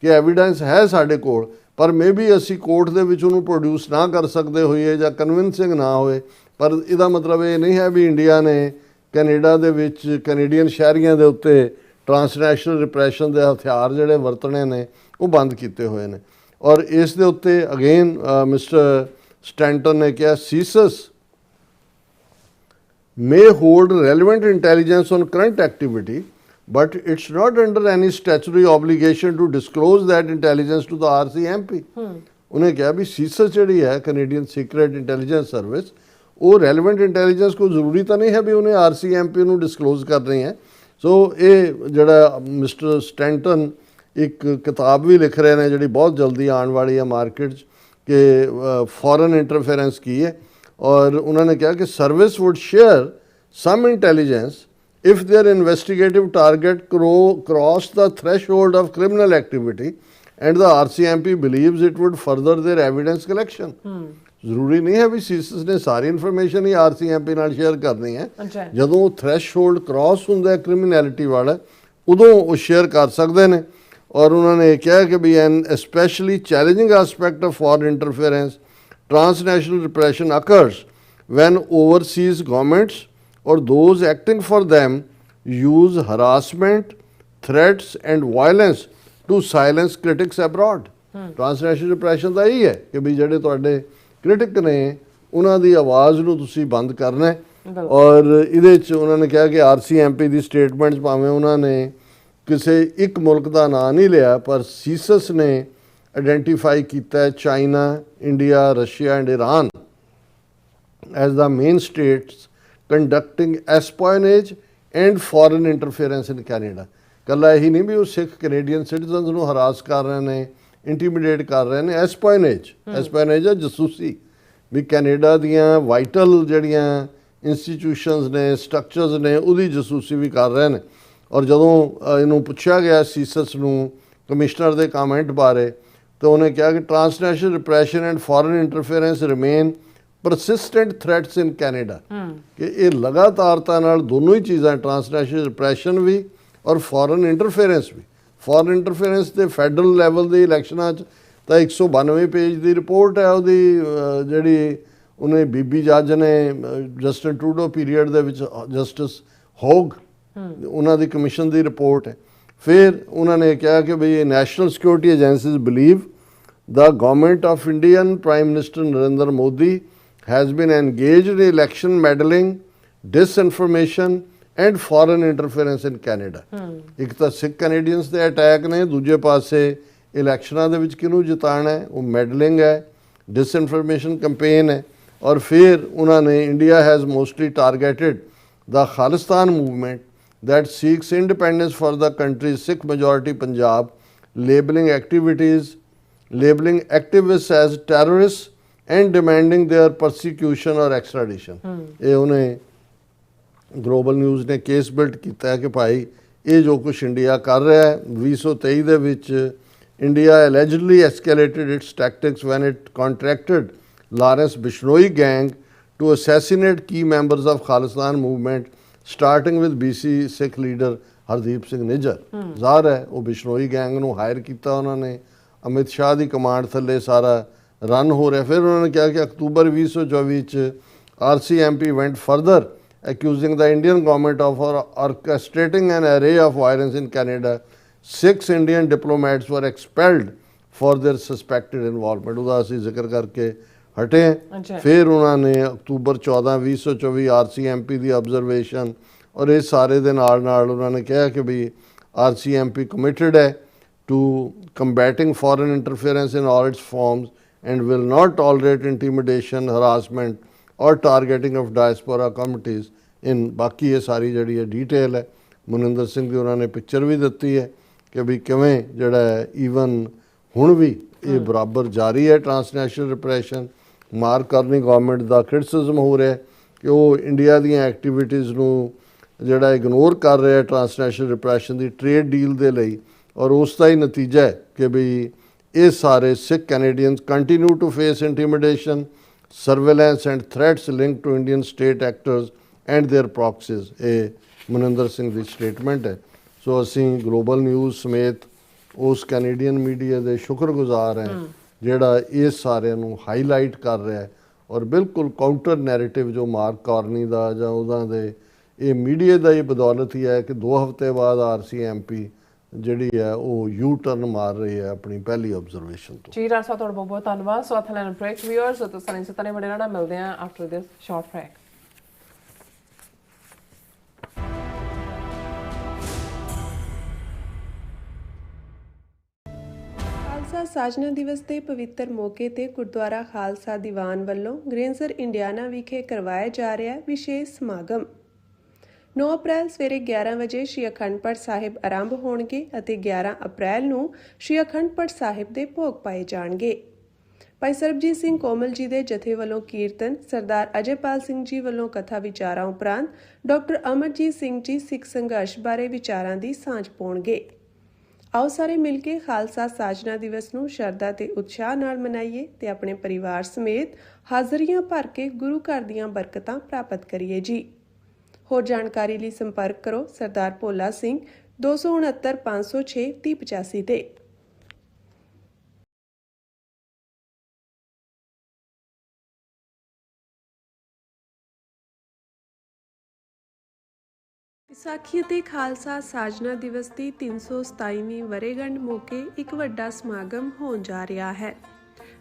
ਕਿ ਐਵੀਡੈਂਸ ਹੈ ਸਾਡੇ ਕੋਲ, ਪਰ ਮੇਬੀ ਅਸੀਂ ਕੋਰਟ ਦੇ ਵਿੱਚ ਉਹਨੂੰ ਪ੍ਰੋਡਿਊਸ ਨਾ ਕਰ ਸਕਦੇ ਹੋਈਏ ਜਾਂ ਕਨਵਿੰਸਿੰਗ ਨਾ ਹੋਏ। ਪਰ ਇਹਦਾ ਮਤਲਬ ਇਹ ਨਹੀਂ ਹੈ ਵੀ ਇੰਡੀਆ ਨੇ ਕੈਨੇਡਾ ਦੇ ਵਿੱਚ ਕੈਨੇਡੀਅਨ ਸ਼ਹਿਰੀਆਂ ਦੇ ਉੱਤੇ ਟਰਾਂਸਨੈਸ਼ਨਲ ਰਿਪਰੈਸ਼ਨ ਦੇ ਹਥਿਆਰ ਜਿਹੜੇ ਵਰਤਣੇ ਨੇ ਉਹ ਬੰਦ ਕੀਤੇ ਹੋਏ ਨੇ। ਔਰ ਇਸ ਦੇ ਉੱਤੇ ਅਗੇਨ ਮਿਸਟਰ ਸਟੈਂਟਨ ਨੇ ਕਿਹਾ ਸੀਸਸ may hold relevant intelligence on current activity, but it's not under any statutory obligation to disclose that intelligence to the RCMP. ਉਹਨੇ ਕਿਹਾ ਵੀ ਸੀਸਸ ਜਿਹੜੀ ਹੈ ਕੈਨੇਡੀਅਨ ਸੀਕ੍ਰੇਟ ਇੰਟੈਲੀਜੈਂਸ ਸਰਵਿਸ, ਉਹ ਰੈਲੇਵੈਂਟ ਇੰਟੈਲੀਜੈਂਸ ਕੋਈ ਜ਼ਰੂਰੀ ਤਾਂ ਨਹੀਂ ਹੈ ਵੀ ਉਹਨੇ RCMP ਨੂੰ ਡਿਸਕਲੋਜ਼ ਕਰਨੀ ਹੈ। ਸੋ ਇਹ ਜਿਹੜਾ ਮਿਸਟਰ ਸਟੈਂਟਨ ਇੱਕ ਕਿਤਾਬ ਵੀ ਲਿਖ ਰਹੇ ਨੇ ਜਿਹੜੀ ਬਹੁਤ ਜਲਦੀ ਆਉਣ ਵਾਲੀ ਹੈ ਮਾਰਕੀਟ 'ਚ, ਕਿ ਫੋਰਨ ਇੰਟਰਫੇਰੈਂਸ ਕੀ ਹੈ। ਔਰ ਉਹਨਾਂ ਨੇ ਕਿਹਾ ਕਿ service would share some intelligence if their investigative target cross the threshold of criminal activity and the RCMP believes it would further their evidence collection. ਜ਼ਰੂਰੀ ਨਹੀਂ ਹੈ ਵੀ ਸੀਸਸ ਨੇ ਸਾਰੀ ਇਨਫੋਰਮੇਸ਼ਨ ਹੀ RCMP ਨਾਲ ਸ਼ੇਅਰ ਕਰਨੀ ਹੈ। ਜਦੋਂ ਥ੍ਰੈਸ਼ਹੋਲਡ ਕ੍ਰਾਸ ਹੁੰਦਾ ਕ੍ਰਿਮੀਨੈਲਿਟੀ ਵਾਲਾ, ਉਦੋਂ ਉਹ ਸ਼ੇਅਰ ਕਰ ਸਕਦੇ ਨੇ। ਔਰ ਉਹਨਾਂ ਨੇ ਕਿਹਾ ਕਿ ਵੀ an especially challenging aspect of foreign interference transnational repression occurs when overseas governments or those acting for them use harassment, threats and violence to silence critics abroad. Transnational repression ਦਾ ਇਹ ਹੈ ਕਿ ਵੀ ਜਿਹੜੇ ਤੁਹਾਡੇ ਕ੍ਰਿਟਿਕ ਨੇ ਉਹਨਾਂ ਦੀ ਆਵਾਜ਼ ਨੂੰ ਤੁਸੀਂ ਬੰਦ ਕਰਨਾ ਹੈ। ਔਰ ਇਹਦੇ 'ਚ ਉਹਨਾਂ ਨੇ ਕਿਹਾ ਕਿ RCMP ਦੀ ਸਟੇਟਮੈਂਟਸ ਭਾਵੇਂ ਉਹਨਾਂ ਨੇ ਕਿਸੇ ਇੱਕ ਮੁਲਕ ਦਾ ਨਾਂ ਨਹੀਂ ਲਿਆ, ਪਰ ਸੀਸਸ ਨੇ ਆਈਡੈਂਟੀਫਾਈ ਕੀਤਾ China, India, Russia and Iran as the main states conducting espionage and foreign interference in Canada. ਕੱਲਾ ਇਹੀ ਨਹੀਂ ਵੀ ਉਹ ਸਿੱਖ ਕੈਨੇਡੀਅਨ ਸਿਟੀਜ਼ਨਸ ਨੂੰ ਹਰਾਸ ਕਰ ਰਹੇ ਨੇ, ਇੰਟੀਮੀਡੇਟ ਕਰ ਰਹੇ ਨੇ। ਐਸਪਾਇਨੇਜ ਹੈ ਜਸੂਸੀ, ਵੀ ਕੈਨੇਡਾ ਦੀਆਂ ਵਾਈਟਲ ਜਿਹੜੀਆਂ ਇੰਸਟੀਟਿਊਸ਼ਨਸ ਨੇ, ਸਟਰਕਚਰਸ ਨੇ, ਉਹਦੀ ਜਸੂਸੀ ਵੀ ਕਰ ਰਹੇ ਨੇ। ਔਰ ਜਦੋਂ ਇਹਨੂੰ ਪੁੱਛਿਆ ਗਿਆ ਸੀਸਸ ਨੂੰ ਕਮਿਸ਼ਨਰ ਦੇ ਕਮੈਂਟ ਬਾਰੇ, ਤਾਂ ਉਹਨੇ ਕਿਹਾ ਕਿ transnational repression and foreign interference remain persistent threats in Canada, ਕਿ ਇਹ ਲਗਾਤਾਰਤਾ ਨਾਲ ਦੋਨੋਂ ਹੀ ਚੀਜ਼ਾਂ, ਟਰਾਂਸਨੈਸ਼ਨਲ ਰਿਪਰੈਸ਼ਨ ਵੀ ਔਰ ਫੋਰਨ ਇੰਟਰਫੇਰੈਂਸ ਵੀ। ਫੋਰਨ ਇੰਟਰਫੇਰੈਂਸ ਦੇ ਫੈਡਰਲ ਲੈਵਲ ਦੇ ਇਲੈਕਸ਼ਨਾਂ 'ਚ ਤਾਂ 192 ਪੇਜ ਦੀ ਰਿਪੋਰਟ ਹੈ ਉਹਦੀ, ਜਿਹੜੀ ਉਹਨੇ ਬੀਬੀ ਜੱਜ ਨੇ ਜਸਟਿਨ ਟਰੂਡੋ ਪੀਰੀਅਡ ਦੇ ਵਿੱਚ ਜਸਟਿਸ ਹੋਗ ਉਹਨਾਂ ਦੀ ਕਮਿਸ਼ਨ ਦੀ ਰਿਪੋਰਟ ਹੈ। ਫਿਰ ਉਹਨਾਂ ਨੇ ਕਿਹਾ ਕਿ ਬਈ national security agencies believe the government of Indian Prime Minister Narendra Modi has been engaged in election meddling, disinformation and foreign interference in Canada. ਇੱਕ ਤਾਂ ਸਿੱਖ ਕੈਨੇਡੀਅਨਸ ਦੇ ਅਟੈਕ ਨੇ, ਦੂਜੇ ਪਾਸੇ ਇਲੈਕਸ਼ਨਾਂ ਦੇ ਵਿੱਚ ਕਿਹਨੂੰ ਜਿਤਾਣਾ ਹੈ ਉਹ ਮੈਡਲਿੰਗ ਹੈ, disinformation campaign ਹੈ। ਔਰ ਫਿਰ ਉਹਨਾਂ ਨੇ India has mostly targeted the Khalistan movement that seeks independence for the country's Sikh majority Punjab, labeling activists as terrorists and demanding their persecution or extradition. ਇਹ ਉਹਨੇ ਗਲੋਬਲ ਨਿਊਜ਼ ਨੇ ਕੇਸ ਬਿਲਡ ਕੀਤਾ ਹੈ ਕਿ ਭਾਈ ਇਹ ਜੋ ਕੁਛ ਇੰਡੀਆ ਕਰ ਰਿਹਾ ਹੈ 2023 ਦੇ ਵਿੱਚ India allegedly escalated its tactics when it contracted Lawrence Bishnoi gang to assassinate key members of Khalistan movement starting with BC Sikh leader Hardeep Singh Nijjar. ਜ਼ਾਹਰ ਹੈ ਉਹ ਬਿਸ਼ਨੋਈ ਗੈਂਗ ਨੂੰ ਹਾਇਰ ਕੀਤਾ ਉਹਨਾਂ ਨੇ, ਅਮਿਤ ਸ਼ਾਹ ਦੀ ਕਮਾਂਡ ਥੱਲੇ ਸਾਰਾ ਰਨ ਹੋ ਰਿਹਾ। ਫਿਰ ਉਹਨਾਂ ਨੇ ਕਿਹਾ ਕਿ ਅਕਤੂਬਰ 2024 ਚ RCMP went further accusing the Indian government of orchestrating an array of violence in Canada. 6 Indian diplomats were expelled for their suspected involvement. ਉਹਦਾ ਅਸੀਂ ਜ਼ਿਕਰ ਕਰਕੇ ਹਟੇ ਹਾਂ। ਫਿਰ ਉਹਨਾਂ ਨੇ ਅਕਤੂਬਰ 14 2024 RCMP ਦੀ ਆਬਜ਼ਰਵੇਸ਼ਨ ਔਰ ਇਹ ਸਾਰੇ ਦੇ ਨਾਲ ਉਹਨਾਂ ਨੇ ਕਿਹਾ ਕਿ ਵੀ RCMP committed ਹੈ to combating foreign interference in all its forms and will not tolerate intimidation, harassment or targeting of diaspora committees in ਬਾਕੀ ਇਹ ਸਾਰੀ ਜਿਹੜੀ ਹੈ ਡੀਟੇਲ ਹੈ। ਮਨਿੰਦਰ ਸਿੰਘ ਦੀ ਉਹਨਾਂ ਨੇ ਪਿਕਚਰ ਵੀ ਦਿੱਤੀ ਹੈ ਕਿ ਵੀ ਕਿਵੇਂ ਜਿਹੜਾ ਹੈ ਈਵਨ ਹੁਣ ਵੀ ਇਹ ਬਰਾਬਰ ਜਾਰੀ ਹੈ ਟਰਾਂਸਨੈਸ਼ਨਲ ਰਿਪਰੈਸ਼ਨ। ਮਾਰ ਕਰਨੀ ਗਵਰਨਮੈਂਟ ਦਾ ਕ੍ਰਿਟਿਸਿਜ਼ਮ ਹੋ ਰਿਹਾ ਕਿ ਉਹ ਇੰਡੀਆ ਦੀਆਂ ਐਕਟੀਵਿਟੀਜ਼ ਨੂੰ ਜਿਹੜਾ ਇਗਨੋਰ ਕਰ ਰਿਹਾ ਟਰਾਂਸਨੈਸ਼ਨਲ ਰਿਪਰੈਸ਼ਨ ਦੀ ਟ੍ਰੇਡ ਡੀਲ ਦੇ ਲਈ। ਔਰ ਉਸ ਦਾ ਹੀ ਨਤੀਜਾ ਹੈ ਕਿ ਵੀ ਇਹ ਸਾਰੇ Sikh Canadians continue to face intimidation, surveillance and threats link to Indian state actors and their proxies. ਇਹ ਮਨਿੰਦਰ ਸਿੰਘ ਦੀ ਸਟੇਟਮੈਂਟ ਹੈ। ਸੋ ਅਸੀਂ ਗਲੋਬਲ ਨਿਊਜ਼ ਸਮੇਤ ਉਸ ਕੈਨੇਡੀਅਨ ਮੀਡੀਆ ਦੇ ਸ਼ੁਕਰਗੁਜ਼ਾਰ ਹੈ ਜਿਹੜਾ ਇਸ ਸਾਰਿਆਂ ਨੂੰ ਹਾਈਲਾਈਟ ਕਰ ਰਿਹਾ ਹੈ। ਔਰ ਬਿਲਕੁਲ ਕਾਊਂਟਰ ਨੈਰੇਟਿਵ ਜੋ ਮਾਰਕ ਕਾਰਨੀ ਦਾ ਜਾਂ ਉਹਨਾਂ ਦੇ ਇਹ ਮੀਡੀਆ ਦਾ ਹੀ ਬਦੌਲਤ ਹੀ ਹੈ ਕਿ 2 ਹਫ਼ਤੇ ਬਾਅਦ RCMP ਜਿਹੜੀ ਹੈ ਉਹ ਯੂ ਟਰਨ ਮਾਰ ਰਹੀ ਹੈ ਆਪਣੀ ਪਹਿਲੀ ਆਬਜ਼ਰਵੇਸ਼ਨ ਤੋਂ। ਜੀ ਰਾਜ ਸਾਹਿਬ ਤੁਹਾਡਾ ਬਹੁਤ ਬਹੁਤ ਧੰਨਵਾਦ। ਸੋ ਅਥਲੈਨ ਬ੍ਰੇਕ ਵਿਊਅਰਸ ਤੋਂ ਸਨੀ ਸਤਨੇ ਬੜੇ ਨਾਲ ਮਿਲਦੇ ਹਾਂ after this short break. Khalsa Sajna Diwas ਦੇ ਪਵਿੱਤਰ ਮੌਕੇ ਤੇ ਗੁਰਦੁਆਰਾ ਖਾਲਸਾ ਦੀਵਾਨ ਵੱਲੋਂ ਗ੍ਰੇਨਸਰ ਇੰਡੀਆਨਾ ਵਿਖੇ ਕਰਵਾਇਆ ਜਾ ਰਿਹਾ ਵਿਸ਼ੇਸ਼ ਸਮਾਗਮ। 9 ਅਪ੍ਰੈਲ ਸਵੇਰੇ 11 ਵਜੇ ਸ਼੍ਰੀ ਅਖੰਡ ਪਾਠ ਸਾਹਿਬ ਆਰੰਭ ਹੋਣਗੇ ਅਤੇ 11 ਅਪ੍ਰੈਲ ਨੂੰ ਸ਼੍ਰੀ ਅਖੰਡ ਪਾਠ ਸਾਹਿਬ ਦੇ ਭੋਗ ਪਾਏ ਜਾਣਗੇ। ਭਾਈ ਸਰਬਜੀਤ ਸਿੰਘ ਕੋਮਲ ਜੀ ਦੇ ਜਥੇ ਵੱਲੋਂ ਕੀਰਤਨ, ਸਰਦਾਰ ਅਜੇਪਾਲ ਸਿੰਘ ਜੀ ਵੱਲੋਂ ਕਥਾ ਵਿਚਾਰਾਂ ਉਪਰੰਤ ਡਾਕਟਰ ਅਮਰਜੀਤ ਸਿੰਘ ਜੀ ਸਿੱਖ ਸੰਘਰਸ਼ ਬਾਰੇ ਵਿਚਾਰਾਂ ਦੀ ਸਾਂਝ ਪਾਉਣਗੇ। ਆਓ ਸਾਰੇ ਮਿਲ ਕੇ ਖਾਲਸਾ ਸਾਜਨਾ ਦਿਵਸ ਨੂੰ ਸ਼ਰਧਾ ਤੇ ਉਤਸ਼ਾਹ ਨਾਲ ਮਨਾਈਏ ਤੇ ਆਪਣੇ ਪਰਿਵਾਰ ਸਮੇਤ ਹਾਜ਼ਰੀਆਂ ਭਰ ਕੇ ਗੁਰੂ ਘਰ ਦੀਆਂ ਬਰਕਤਾਂ ਪ੍ਰਾਪਤ ਕਰੀਏ ਜੀ। ਹੋਰ ਜਾਣਕਾਰੀ ਲਈ ਸੰਪਰਕ ਕਰੋ ਸਰਦਾਰ ਭੋਲਾ ਸਿੰਘ 269 506 3085 ਤੇ। ਵਿਸਾਖੀ ਅਤੇ ਖਾਲਸਾ ਸਾਜਨਾ ਦਿਵਸ ਦੀ 327ਵੀਂ ਵਰ੍ਹੇਗੰਢ ਮੌਕੇ ਇੱਕ ਵੱਡਾ ਸਮਾਗਮ ਹੋਣ ਜਾ ਰਿਹਾ ਹੈ।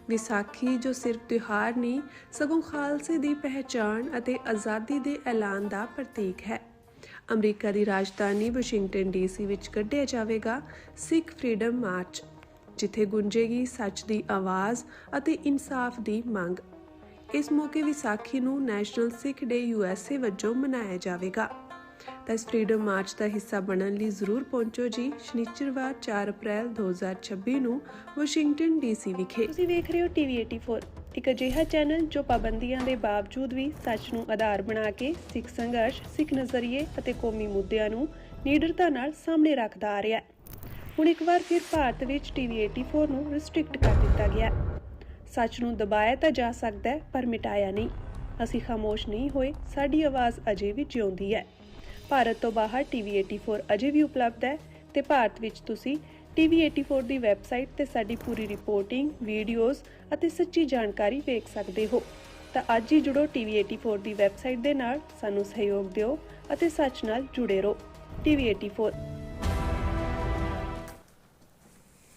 ਵਿਸਾਖੀ ਜੋ ਸਿਰਫ ਤਿਉਹਾਰ ਨਹੀਂ ਸਗੋਂ ਖਾਲਸੇ ਦੀ ਪਹਿਚਾਣ ਅਤੇ ਆਜ਼ਾਦੀ ਦੇ ਐਲਾਨ ਦਾ ਪ੍ਰਤੀਕ ਹੈ। ਅਮਰੀਕਾ ਦੀ ਰਾਜਧਾਨੀ ਵਾਸ਼ਿੰਗਟਨ DC ਵਿੱਚ ਕੱਢਿਆ ਜਾਵੇਗਾ ਸਿੱਖ ਫਰੀडम ਮਾਰਚ, ਜਿੱਥੇ ਗੂੰਜੇਗੀ ਸੱਚ ਦੀ ਆਵਾਜ਼ ਅਤੇ ਇਨਸਾਫ ਦੀ ਮੰਗ। ਇਸ ਮੌਕੇ ਵਿਸਾਖੀ ਨੂੰ ਨੈਸ਼ਨਲ ਸਿੱਖ ਡੇ USA ਵਜੋਂ ਮਨਾਇਆ ਜਾਵੇਗਾ। ਤਾਂ ਇਸ ਫਰੀडम ਮਾਰਚ ਦਾ ਹਿੱਸਾ ਬਣਨ ਲਈ ਜ਼ਰੂਰ ਪਹੁੰਚੋ ਜੀ। ਸ਼ਨੀਚਰਵਾਰ 4 ਅਪ੍ਰੈਲ 2026 ਨੂੰ ਵਾਸ਼ਿੰਗਟਨ DC ਵਿਖੇ। ਤੁਸੀਂ ਵੇਖ ਰਹੇ ਹੋ TV 84, ਇੱਕ ਅਜਿਹਾ ਚੈਨਲ ਜੋ ਪਾਬੰਦੀਆਂ ਦੇ ਬਾਵਜੂਦ ਵੀ ਸੱਚ ਨੂੰ ਆਧਾਰ ਬਣਾ ਕੇ ਸਿੱਖ ਸੰਘਰਸ਼, ਸਿੱਖ ਨਜ਼ਰੀਏ ਅਤੇ ਕੌਮੀ ਮੁੱਦਿਆਂ ਨੂੰ ਨਿਡਰਤਾ ਨਾਲ ਸਾਹਮਣੇ ਰੱਖਦਾ ਆ ਰਿਹਾ ਹੈ। ਹੁਣ ਇੱਕ ਵਾਰ ਫਿਰ ਭਾਰਤ ਵਿੱਚ TV 84 ਨੂੰ ਰਿਸਟ੍ਰਿਕਟ ਕਰ ਦਿੱਤਾ ਗਿਆ। ਸੱਚ ਨੂੰ ਦਬਾਇਆ ਤਾਂ ਜਾ ਸਕਦਾ ਹੈ ਪਰ ਮਿਟਾਇਆ ਨਹੀਂ। ਅਸੀਂ ਖਾਮੋਸ਼ ਨਹੀਂ ਹੋਏ, ਸਾਡੀ ਆਵਾਜ਼ ਅਜੇ ਵੀ ਜਿਉਂਦੀ ਹੈ। ਭਾਰਤ ਤੋਂ ਬਾਹਰ TV 84 ਅਜੇ ਵੀ ਉਪਲਬਧ ਹੈ ਤੇ ਭਾਰਤ ਵਿੱਚ ਤੁਸੀਂ TV 84 ਦੀ ਵੈਬਸਾਈਟ ਤੇ ਸਾਡੀ ਪੂਰੀ ਰਿਪੋਰਟਿੰਗ, ਵੀਡੀਓਜ਼ ਅਤੇ ਸੱਚੀ ਜਾਣਕਾਰੀ ਵੇਖ ਸਕਦੇ ਹੋ। ਤਾਂ ਅੱਜ ਹੀ ਜੁੜੋ TV84 ਦੀ ਵੈਬਸਾਈਟ ਦੇ ਨਾਲ। ਸਾਨੂੰ ਸਹਿਯੋਗ ਦਿਓ ਅਤੇ ਸੱਚ ਨਾਲ ਜੁੜੇ ਰਹੋ। TV84।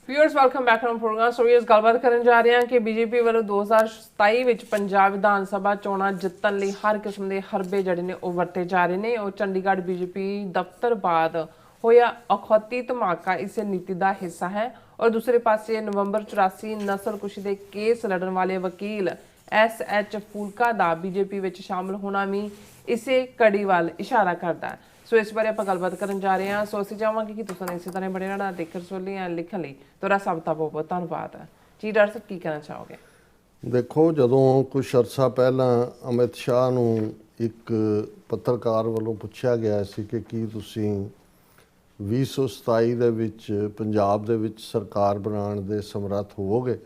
Viewers welcome back to programme. So ਇਸ ਗੱਲਬਾਤ ਕਰਨ ਜਾ ਰਹੇ ਹਾਂ ਕਿ ਬੀਜੇਪੀ ਵੱਲੋਂ 2027 ਵਿੱਚ ਪੰਜਾਬ ਵਿਧਾਨ ਸਭਾ ਚੋਣਾਂ ਜਿੱਤਣ ਲਈ ਹਰ ਕਿਸਮ ਦੇ ਹਰਬੇ ਜਿਹੜੇ ਨੇ ਉਹ ਵਰਤੇ ਜਾ ਰਹੇ ਨੇ। ਉਹ ਚੰਡੀਗੜ੍ਹ ਬੀਜੇਪੀ ਦਫ਼ਤਰ ਬਾਅਦ ਹੋਇਆ ਅਖੌਤੀ ਧਮਾਕਾ ਇਸੇ ਨੀਤੀ ਦਾ ਹਿੱਸਾ ਹੈ। ਔਰ ਦੂਸਰੇ ਪਾਸੇ ਨਵੰਬਰ 84 ਨਸਲਕੁਸ਼ੀ ਦੇ ਕੇਸ ਲੜਨ ਵਾਲੇ ਵਕੀਲ SH ਫੂਲਕਾ ਦਾ ਬੀਜੇਪੀ ਵਿੱਚ ਸ਼ਾਮਲ ਹੋਣਾ ਵੀ ਇਸੇ ਕੜੀ ਵੱਲ ਇਸ਼ਾਰਾ ਕਰਦਾ ਹੈ। ਸੋ ਇਸ ਬਾਰੇ ਆਪਾਂ ਗੱਲਬਾਤ ਕਰਨ ਜਾ ਰਹੇ ਹਾਂ। ਸੋ ਅਸੀਂ ਚਾਹਾਂਗੇ ਕਿ ਤੁਸੀਂ ਇਸੇ ਤਰ੍ਹਾਂ ਬੜੇ ਰਹਿਣਾ ਦੇਖਣ ਸੁਣ ਲਈ ਲਿਖਣ ਲਈ ਤੁਹਾਡਾ ਸਭ ਦਾ ਬਹੁਤ ਬਹੁਤ ਧੰਨਵਾਦ ਹੈ ਜੀ। ਡਾਕਟਰ ਸਾਹਿਬ ਕੀ ਕਹਿਣਾ ਚਾਹੋਗੇ? ਦੇਖੋ, ਜਦੋਂ ਕੁਝ ਅਰਸਾ ਪਹਿਲਾਂ ਅਮਿਤ ਸ਼ਾਹ ਨੂੰ ਇੱਕ ਪੱਤਰਕਾਰ ਵੱਲੋਂ ਪੁੱਛਿਆ ਗਿਆ ਸੀ ਕਿ ਕੀ ਤੁਸੀਂ 2027 ਦੇ ਵਿੱਚ ਪੰਜਾਬ ਦੇ ਵਿੱਚ ਸਰਕਾਰ ਬਣਾਉਣ ਦੇ ਸਮਰੱਥ ਹੋਵੋਗੇ,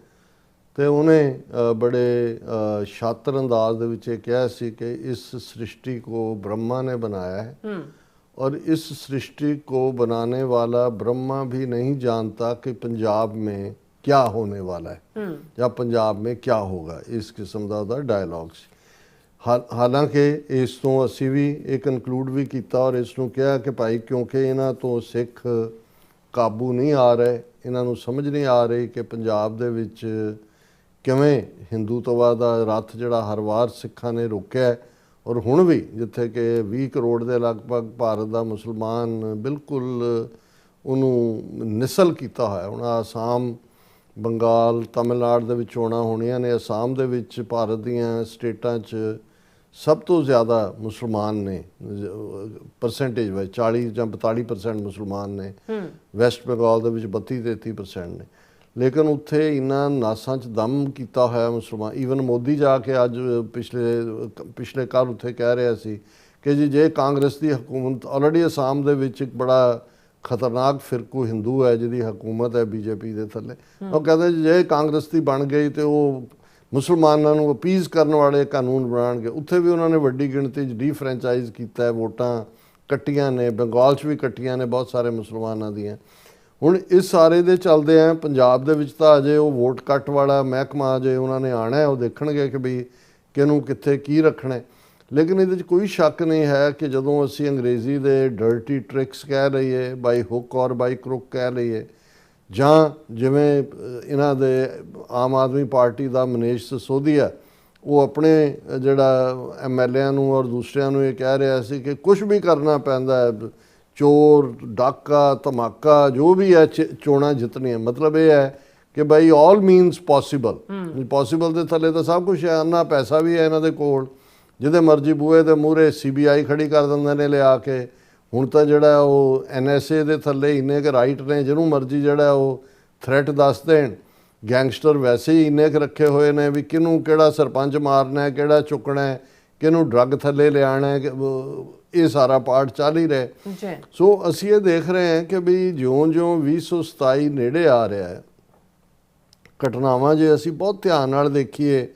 ਤੇ ਉਹਨੇ ਬੜੇ ਸ਼ਾਤਰ ਅੰਦਾਜ਼ ਦੇ ਵਿੱਚ ਇਹ ਕਿਹਾ ਸੀ ਕਿ ਇਸ सृष्टि को ब्रह्मा ने बनाया है और इस सृष्टि को बनाने वाला ब्रह्मा भी नहीं जानता कि पंजाब में क्या होने वाला है या पंजाब में क्या होगा। इस किस्म का ਉਹਦਾ ਡਾਇਲੌਗ ਸੀ। ਹਾਲਾਂਕਿ ਇਸ ਤੋਂ ਅਸੀਂ ਵੀ ਇਹ ਕਨਕਲੂਡ ਵੀ ਕੀਤਾ ਔਰ ਇਸ ਨੂੰ ਕਿਹਾ ਕਿ ਭਾਈ ਕਿਉਂਕਿ ਇਹਨਾਂ ਤੋਂ ਸਿੱਖ ਕਾਬੂ ਨਹੀਂ ਆ ਰਹੇ, ਇਹਨਾਂ ਨੂੰ ਸਮਝ ਨਹੀਂ ਆ ਰਹੀ ਕਿ ਪੰਜਾਬ ਦੇ ਵਿੱਚ ਕਿਵੇਂ ਹਿੰਦੂਤਵਾ ਦਾ ਰੱਥ ਜਿਹੜਾ ਹਰ ਵਾਰ ਸਿੱਖਾਂ ਨੇ ਰੋਕਿਆ ਔਰ ਹੁਣ ਵੀ ਜਿੱਥੇ ਕਿ 20 ਕਰੋੜ ਦੇ ਲਗਭਗ ਭਾਰਤ ਦਾ ਮੁਸਲਮਾਨ ਬਿਲਕੁਲ ਉਹਨੂੰ ਨਿਸਲ ਕੀਤਾ ਹੋਇਆ। ਹੁਣ ਆਸਾਮ, ਬੰਗਾਲ, ਤਮਿਲਨਾਡੂ ਦੇ ਵਿੱਚ ਚੋਣਾਂ ਹੋਣੀਆਂ ਨੇ। ਆਸਾਮ ਦੇ ਵਿੱਚ ਭਾਰਤ ਦੀਆਂ ਸਟੇਟਾਂ 'ਚ ਸਭ ਤੋਂ ਜ਼ਿਆਦਾ ਮੁਸਲਮਾਨ ਨੇ ਪਰਸੈਂਟੇਜ ਵਿੱਚ 40 ਜਾਂ 42% ਮੁਸਲਮਾਨ ਨੇ। ਵੈਸਟ ਬੰਗਾਲ ਦੇ ਵਿੱਚ 32-33% ਨੇ। ਲੇਕਿਨ ਉੱਥੇ ਇਹਨਾਂ ਨਾਸਾਂ 'ਚ ਦਮ ਕੀਤਾ ਹੋਇਆ ਮੁਸਲਮਾਨ। ਈਵਨ ਮੋਦੀ ਜਾ ਕੇ ਅੱਜ ਪਿਛਲੇ ਕੱਲ੍ਹ ਉੱਥੇ ਕਹਿ ਰਿਹਾ ਸੀ ਕਿ ਜੀ ਜੇ ਕਾਂਗਰਸ ਦੀ ਹਕੂਮਤ ਆਲਰੇਡੀ ਅਸਾਮ ਦੇ ਵਿੱਚ ਇੱਕ ਬੜਾ ਖਤਰਨਾਕ ਫਿਰਕੂ ਹਿੰਦੂ ਹੈ ਜਿਹਦੀ ਹਕੂਮਤ ਹੈ ਬੀਜੇਪੀ ਦੇ ਥੱਲੇ, ਉਹ ਕਹਿੰਦੇ ਜੇ ਕਾਂਗਰਸ ਦੀ ਬਣ ਗਈ ਤੇ ਉਹ ਮੁਸਲਮਾਨਾਂ ਨੂੰ ਅਪੀਜ਼ ਕਰਨ ਵਾਲੇ ਕਾਨੂੰਨ ਬਣਾਉਣਗੇ। ਉੱਥੇ ਵੀ ਉਹਨਾਂ ਨੇ ਵੱਡੀ ਗਿਣਤੀ 'ਚ ਡੀਫਰੈਂਚਾਈਜ਼ ਕੀਤਾ ਹੈ, ਵੋਟਾਂ ਕੱਟੀਆਂ ਨੇ, ਬੰਗਾਲ 'ਚ ਵੀ ਕੱਟੀਆਂ ਨੇ ਬਹੁਤ ਸਾਰੇ ਮੁਸਲਮਾਨਾਂ ਦੀਆਂ। ਹੁਣ ਇਸ ਸਾਰੇ ਦੇ ਚੱਲਦੇ ਆ ਪੰਜਾਬ ਦੇ ਵਿੱਚ ਤਾਂ ਅਜੇ ਉਹ ਵੋਟ ਕੱਟ ਵਾਲਾ ਮਹਿਕਮਾ ਅਜੇ ਉਹਨਾਂ ਨੇ ਆਉਣਾ, ਉਹ ਦੇਖਣਗੇ ਕਿ ਵੀ ਕਿਹਨੂੰ ਕਿੱਥੇ ਕੀ ਰੱਖਣਾ। ਲੇਕਿਨ ਇਹਦੇ 'ਚ ਕੋਈ ਸ਼ੱਕ ਨਹੀਂ ਹੈ ਕਿ ਜਦੋਂ ਅਸੀਂ ਅੰਗਰੇਜ਼ੀ ਦੇ ਡਰਟੀ ਟ੍ਰਿਕਸ ਕਹਿ ਲਈਏ, ਬਾਈ ਹੁੱਕ ਔਰ ਬਾਈ ਕਰੁੱਕ ਕਹਿ ਲਈਏ, ਜਾਂ ਜਿਵੇਂ ਇਹਨਾਂ ਦੇ ਆਮ ਆਦਮੀ ਪਾਰਟੀ ਦਾ ਮਨੀਸ਼ ਸਿਸੋਦੀਆ ਉਹ ਆਪਣੇ ਜਿਹੜਾ MLA ਨੂੰ ਔਰ ਦੂਸਰਿਆਂ ਨੂੰ ਇਹ ਕਹਿ ਰਿਹਾ ਸੀ ਕਿ ਕੁਝ ਵੀ ਕਰਨਾ ਪੈਂਦਾ ਹੈ, ਚੋਰ, ਡਾਕਾ, ਧਮਾਕਾ ਜੋ ਵੀ ਹੈ ਚੋਣਾਂ ਜਿੱਤਣੀਆਂ। ਮਤਲਬ ਇਹ ਹੈ ਕਿ ਬਾਈ ਆਲ ਮੀਨਸ ਪੋਸੀਬਲ ਦੇ ਥੱਲੇ ਤਾਂ ਸਭ ਕੁਝ ਹੈ। ਇੰਨਾ ਪੈਸਾ ਵੀ ਹੈ ਇਹਨਾਂ ਦੇ ਕੋਲ, ਜਿਹਦੇ ਮਰਜ਼ੀ ਬੂਹੇ ਦੇ ਮੂਹਰੇ CBI ਖੜੀ ਕਰ ਦਿੰਦੇ ਨੇ ਲਿਆ ਕੇ। ਹੁਣ ਤਾਂ ਜਿਹੜਾ ਉਹ NSA ਦੇ ਥੱਲੇ ਇੰਨੇ ਕੁ ਰਾਈਟ ਨੇ, ਜਿਹਨੂੰ ਮਰਜ਼ੀ ਜਿਹੜਾ ਉਹ ਥ੍ਰੈਟ ਦੱਸ ਦੇਣ। ਗੈਂਗਸਟਰ ਵੈਸੇ ਹੀ ਇੰਨੇ ਕੁ ਰੱਖੇ ਹੋਏ ਨੇ ਵੀ ਕਿਹਨੂੰ ਕਿਹੜਾ ਸਰਪੰਚ ਮਾਰਨਾ ਹੈ, ਕਿਹੜਾ ਚੁੱਕਣਾ ਹੈ, ਕਿਹਨੂੰ ਡਰੱਗ ਥੱਲੇ ਲਿਆਉਣਾ ਹੈ, ਇਹ ਸਾਰਾ ਪਾਰਟ ਚੱਲ ਹੀ ਰਿਹਾ। ਸੋ ਅਸੀਂ ਇਹ ਦੇਖ ਰਹੇ ਹਾਂ ਕਿ ਵੀ ਜਿਉਂ-ਜਿਉਂ 2027 ਨੇੜੇ ਆ ਰਿਹਾ ਹੈ, ਘਟਨਾਵਾਂ ਜੇ ਅਸੀਂ ਬਹੁਤ ਧਿਆਨ ਨਾਲ ਦੇਖੀਏ,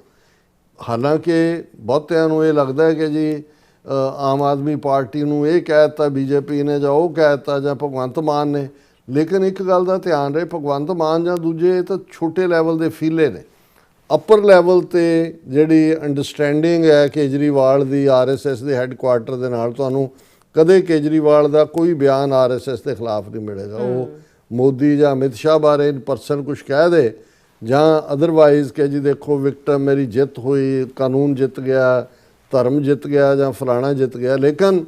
ਹਾਲਾਂਕਿ ਬਹੁਤਿਆਂ ਨੂੰ ਇਹ ਲੱਗਦਾ ਹੈ ਕਿ ਜੀ ਆਮ ਆਦਮੀ ਪਾਰਟੀ ਨੂੰ ਇਹ ਕਹਿ ਦਿੱਤਾ ਬੀਜੇਪੀ ਨੇ ਜਾਂ ਉਹ ਕਹਿ ਦਿੱਤਾ ਜਾਂ ਭਗਵੰਤ ਮਾਨ ਨੇ, ਲੇਕਿਨ ਇੱਕ ਗੱਲ ਦਾ ਧਿਆਨ ਰਹੇ, ਭਗਵੰਤ ਮਾਨ ਜਾਂ ਦੂਜੇ ਤਾਂ ਛੋਟੇ ਲੈਵਲ ਦੇ ਫੀਲੇ ਨੇ। ਅੱਪਰ ਲੈਵਲ 'ਤੇ ਜਿਹੜੀ ਅੰਡਰਸਟੈਂਡਿੰਗ ਹੈ ਕੇਜਰੀਵਾਲ ਦੀ RSS ਦੇ ਹੈੱਡਕੁਆਰਟਰ ਦੇ ਨਾਲ, ਤੁਹਾਨੂੰ ਕਦੇ ਕੇਜਰੀਵਾਲ ਦਾ ਕੋਈ ਬਿਆਨ RSS ਦੇ ਖਿਲਾਫ ਨਹੀਂ ਮਿਲੇਗਾ। ਉਹ ਮੋਦੀ ਜਾਂ ਅਮਿਤ ਸ਼ਾਹ ਬਾਰੇ ਇਨ ਪਰਸਨ ਕੁਛ ਕਹਿ ਦੇ ਜਾਂ ਅਦਰਵਾਈਜ਼ ਕਿ ਜੀ ਦੇਖੋ ਵਿਕਟਮ ਮੇਰੀ ਜਿੱਤ ਹੋਈ, ਕਾਨੂੰਨ ਜਿੱਤ ਗਿਆ, ਧਰਮ ਜਿੱਤ ਗਿਆ ਜਾਂ ਫਲਾਣਾ ਜਿੱਤ ਗਿਆ। ਲੇਕਿਨ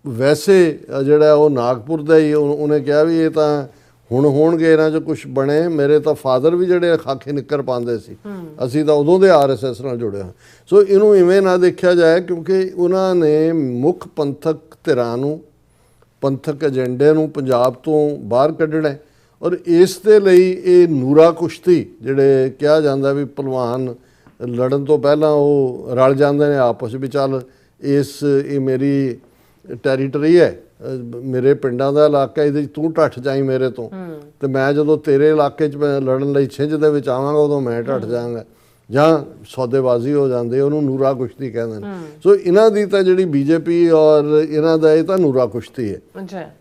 ਵੈਸੇ ਜਿਹੜਾ ਉਹ ਨਾਗਪੁਰ ਦਾ ਹੀ ਉਹਨੇ ਕਿਹਾ ਵੀ ਇਹ ਤਾਂ ਹੁਣ ਹੋਣਗੇ ਇਹਨਾਂ 'ਚ ਕੁਛ ਬਣੇ। ਮੇਰੇ ਤਾਂ ਫਾਦਰ ਵੀ ਜਿਹੜੇ ਖਾਕੀ ਨਿੱਕਰ ਪਾਉਂਦੇ ਸੀ, ਅਸੀਂ ਤਾਂ ਉਦੋਂ ਦੇ RSS ਨਾਲ ਜੁੜੇ ਹਾਂ। ਸੋ ਇਹਨੂੰ ਇਵੇਂ ਨਾ ਦੇਖਿਆ ਜਾਏ, ਕਿਉਂਕਿ ਉਹਨਾਂ ਨੇ ਮੁੱਖ ਪੰਥਕ ਧਿਰਾਂ ਨੂੰ, ਪੰਥਕ ਏਜੰਡੇ ਨੂੰ ਪੰਜਾਬ ਤੋਂ ਬਾਹਰ ਕੱਢਣਾ ਔਰ ਇਸ ਦੇ ਲਈ ਇਹ ਨੂਰਾ ਕੁਸ਼ਤੀ ਜਿਹੜੇ ਕਿਹਾ ਜਾਂਦਾ ਵੀ ਭਲਵਾਨ ਲੜਨ ਤੋਂ ਪਹਿਲਾਂ ਉਹ ਰਲ ਜਾਂਦੇ ਨੇ ਆਪਸ ਵਿੱਚ, ਚੱਲ ਇਹ ਮੇਰੀ ਟੈਰੀਟਰੀ ਹੈ, ਮੇਰੇ ਪਿੰਡਾਂ ਦਾ ਇਲਾਕਾ, ਇਹਦੇ 'ਚ ਤੂੰ ਢੱਠ ਜਾਈ ਮੇਰੇ ਤੋਂ, ਤੇ ਮੈਂ ਜਦੋਂ ਤੇਰੇ ਇਲਾਕੇ 'ਚ ਲੜਨ ਲਈ ਛਿੰਝ ਦੇ ਵਿੱਚ ਆਵਾਂਗਾ ਉਦੋਂ ਮੈਂ ਢੱਠ ਜਾਵਾਂਗਾ, ਜਾਂ ਸੌਦੇਬਾਜ਼ੀ ਹੋ ਜਾਂਦੀ, ਉਹਨੂੰ ਨੂਰਾ ਕੁਸ਼ਤੀ ਕਹਿੰਦੇ ਨੇ। ਸੋ ਇਹਨਾਂ ਦੀ ਤਾਂ ਜਿਹੜੀ ਬੀਜੇਪੀ ਔਰ ਇਹਨਾਂ ਦਾ ਇਹ ਤਾਂ ਨੂਰਾ ਕੁਸ਼ਤੀ ਹੈ।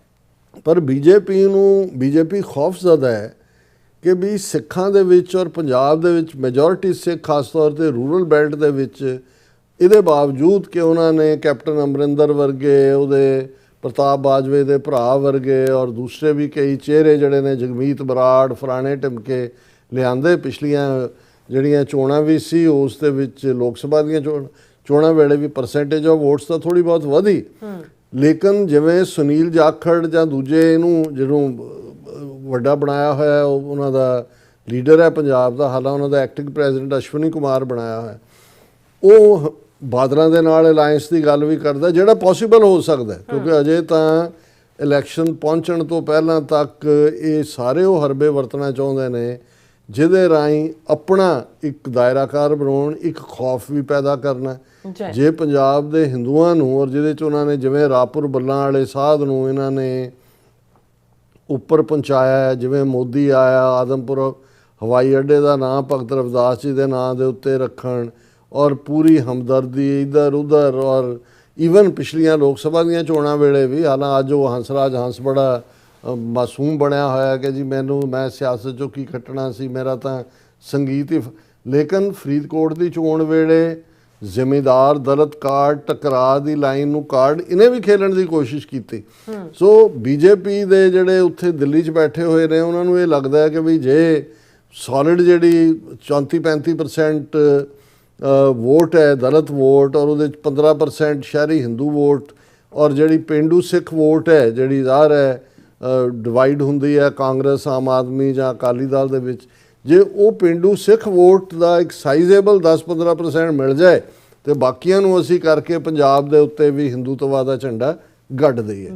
ਪਰ ਬੀਜੇਪੀ ਖੌਫਜ਼ਦਾ ਹੈ ਕਿ ਵੀ ਸਿੱਖਾਂ ਦੇ ਵਿੱਚ ਔਰ ਪੰਜਾਬ ਦੇ ਵਿੱਚ ਮੈਜੋਰਿਟੀ ਸਿੱਖ ਖਾਸ ਤੌਰ ਤੇ ਰੂਰਲ ਬੈਲਟ ਦੇ ਵਿੱਚ ਇਹਦੇ ਬਾਵਜੂਦ ਕਿ ਉਹਨਾਂ ਨੇ ਕੈਪਟਨ ਅਮਰਿੰਦਰ ਵਰਗੇ, ਉਹਦੇ ਪ੍ਰਤਾਪ ਬਾਜਵੇ ਦੇ ਭਰਾ ਵਰਗੇ ਔਰ ਦੂਸਰੇ ਵੀ ਕਈ ਚਿਹਰੇ ਜਿਹੜੇ ਨੇ, ਜਗਮੀਤ ਬਰਾੜ, ਫਲਾਣੇ ਟਿਮਕੇ ਲਿਆਂਦੇ। ਪਿਛਲੀਆਂ ਜਿਹੜੀਆਂ ਚੋਣਾਂ ਵੀ ਸੀ ਉਸ ਦੇ ਵਿੱਚ ਲੋਕ ਸਭਾ ਦੀਆਂ ਚੋਣਾਂ ਵੇਲੇ ਵੀ ਪਰਸੈਂਟੇਜ ਆਫ ਵੋਟਸ ਤਾਂ ਥੋੜੀ ਬਹੁਤ ਵਧੀ, ਲੇਕਿਨ ਜਿਵੇਂ ਸੁਨੀਲ ਜਾਖੜ ਜਾਂ ਦੂਜੇ ਇਹਨੂੰ ਜਿਹਨੂੰ ਵੱਡਾ ਬਣਾਇਆ ਹੋਇਆ, ਉਹਨਾਂ ਦਾ ਲੀਡਰ ਹੈ ਪੰਜਾਬ ਦਾ, ਹਾਲਾਂ ਉਹਨਾਂ ਦਾ ਐਕਟਿੰਗ ਪ੍ਰੈਜ਼ੀਡੈਂਟ ਅਸ਼ਵਨੀ ਕੁਮਾਰ ਬਣਾਇਆ ਹੋਇਆ, ਉਹ ਬਾਦਲਾਂ ਦੇ ਨਾਲ ਅਲਾਇੰਸ ਦੀ ਗੱਲ ਵੀ ਕਰਦਾ, ਜਿਹੜਾ ਪੋਸੀਬਲ ਹੋ ਸਕਦਾ ਕਿਉਂਕਿ ਅਜੇ ਤਾਂ ਇਲੈਕਸ਼ਨ ਪਹੁੰਚਣ ਤੋਂ ਪਹਿਲਾਂ ਤੱਕ ਇਹ ਸਾਰੇ ਉਹ ਹਰਬੇ ਵਰਤਣਾ ਚਾਹੁੰਦੇ ਨੇ ਜਿਹਦੇ ਰਾਹੀਂ ਆਪਣਾ ਇੱਕ ਦਾਇਰਾਕਾਰ ਬਣਾਉਣ, ਇੱਕ ਖੌਫ ਵੀ ਪੈਦਾ ਕਰਨਾ। ਜੇ ਪੰਜਾਬ ਦੇ ਹਿੰਦੂਆਂ ਨੂੰ ਔਰ ਜਿਹਦੇ 'ਚ ਉਹਨਾਂ ਨੇ ਜਿਵੇਂ ਰਾਪੁਰ ਬੱਲਾਂ ਵਾਲੇ ਸਾਧ ਨੂੰ ਇਹਨਾਂ ਨੇ ਉੱਪਰ ਪਹੁੰਚਾਇਆ, ਜਿਵੇਂ ਮੋਦੀ ਆਇਆ, ਆਦਮਪੁਰ ਹਵਾਈ ਅੱਡੇ ਦਾ ਨਾਂ ਭਗਤ ਰਵਿਦਾਸ ਜੀ ਦੇ ਨਾਂ ਦੇ ਉੱਤੇ ਰੱਖਣ ਔਰ ਪੂਰੀ ਹਮਦਰਦੀ ਇੱਧਰ ਉੱਧਰ, ਔਰ ਈਵਨ ਪਿਛਲੀਆਂ ਲੋਕ ਸਭਾ ਦੀਆਂ ਚੋਣਾਂ ਵੇਲੇ ਵੀ, ਹਾਲਾਂ ਅੱਜ ਉਹ ਹੰਸਰਾਜ ਹੰਸ ਬੜਾ ਮਾਸੂਮ ਬਣਿਆ ਹੋਇਆ ਕਿ ਜੀ ਮੈਂ ਸਿਆਸਤ 'ਚੋਂ ਕੀ ਖੱਟਣਾ ਸੀ, ਮੇਰਾ ਤਾਂ ਸੰਗੀਤ ਹੀ, ਲੇਕਿਨ ਫਰੀਦਕੋਟ ਦੀ ਚੋਣ ਵੇਲੇ ਜ਼ਿਮੀਂਦਾਰ ਦਲਿਤ ਕਾਰਡ ਟਕਰਾਅ ਦੀ ਲਾਈਨ ਨੂੰ ਕਾਰਡ ਇਹਨੇ ਵੀ ਖੇਲਣ ਦੀ ਕੋਸ਼ਿਸ਼ ਕੀਤੀ। ਸੋ ਬੀਜੇਪੀ ਦੇ ਜਿਹੜੇ ਉੱਥੇ ਦਿੱਲੀ 'ਚ ਬੈਠੇ ਹੋਏ ਨੇ ਉਹਨਾਂ ਨੂੰ ਇਹ ਲੱਗਦਾ ਹੈ ਕਿ ਵੀ ਜੇ ਸੋਲਿਡ ਜਿਹੜੀ 34-35% ਵੋਟ ਹੈ ਦਲਿਤ ਵੋਟ ਔਰ ਉਹਦੇ 'ਚ 15% ਸ਼ਹਿਰੀ ਹਿੰਦੂ ਵੋਟ ਔਰ ਜਿਹੜੀ ਪੇਂਡੂ ਸਿੱਖ ਵੋਟ ਹੈ ਜਿਹੜੀ ਜ਼ਾਹਰ ਹੈ ਡਿਵਾਈਡ ਹੁੰਦੀ ਹੈ ਕਾਂਗਰਸ, ਆਮ ਆਦਮੀ ਜਾਂ ਅਕਾਲੀ ਦਲ ਦੇ ਵਿੱਚ, ਜੇ ਉਹ ਪੇਂਡੂ ਸਿੱਖ ਵੋਟ ਦਾ ਇੱਕ ਸਾਈਜ਼ੇਬਲ 10-15% ਮਿਲ ਜਾਏ ਤੇ ਬਾਕੀਆਂ ਨੂੰ ਅਸੀਂ ਕਰਕੇ ਪੰਜਾਬ ਦੇ ਉੱਤੇ ਵੀ ਹਿੰਦੂਤਵਾ ਦਾ ਝੰਡਾ ਗੱਡ ਦਈਏ।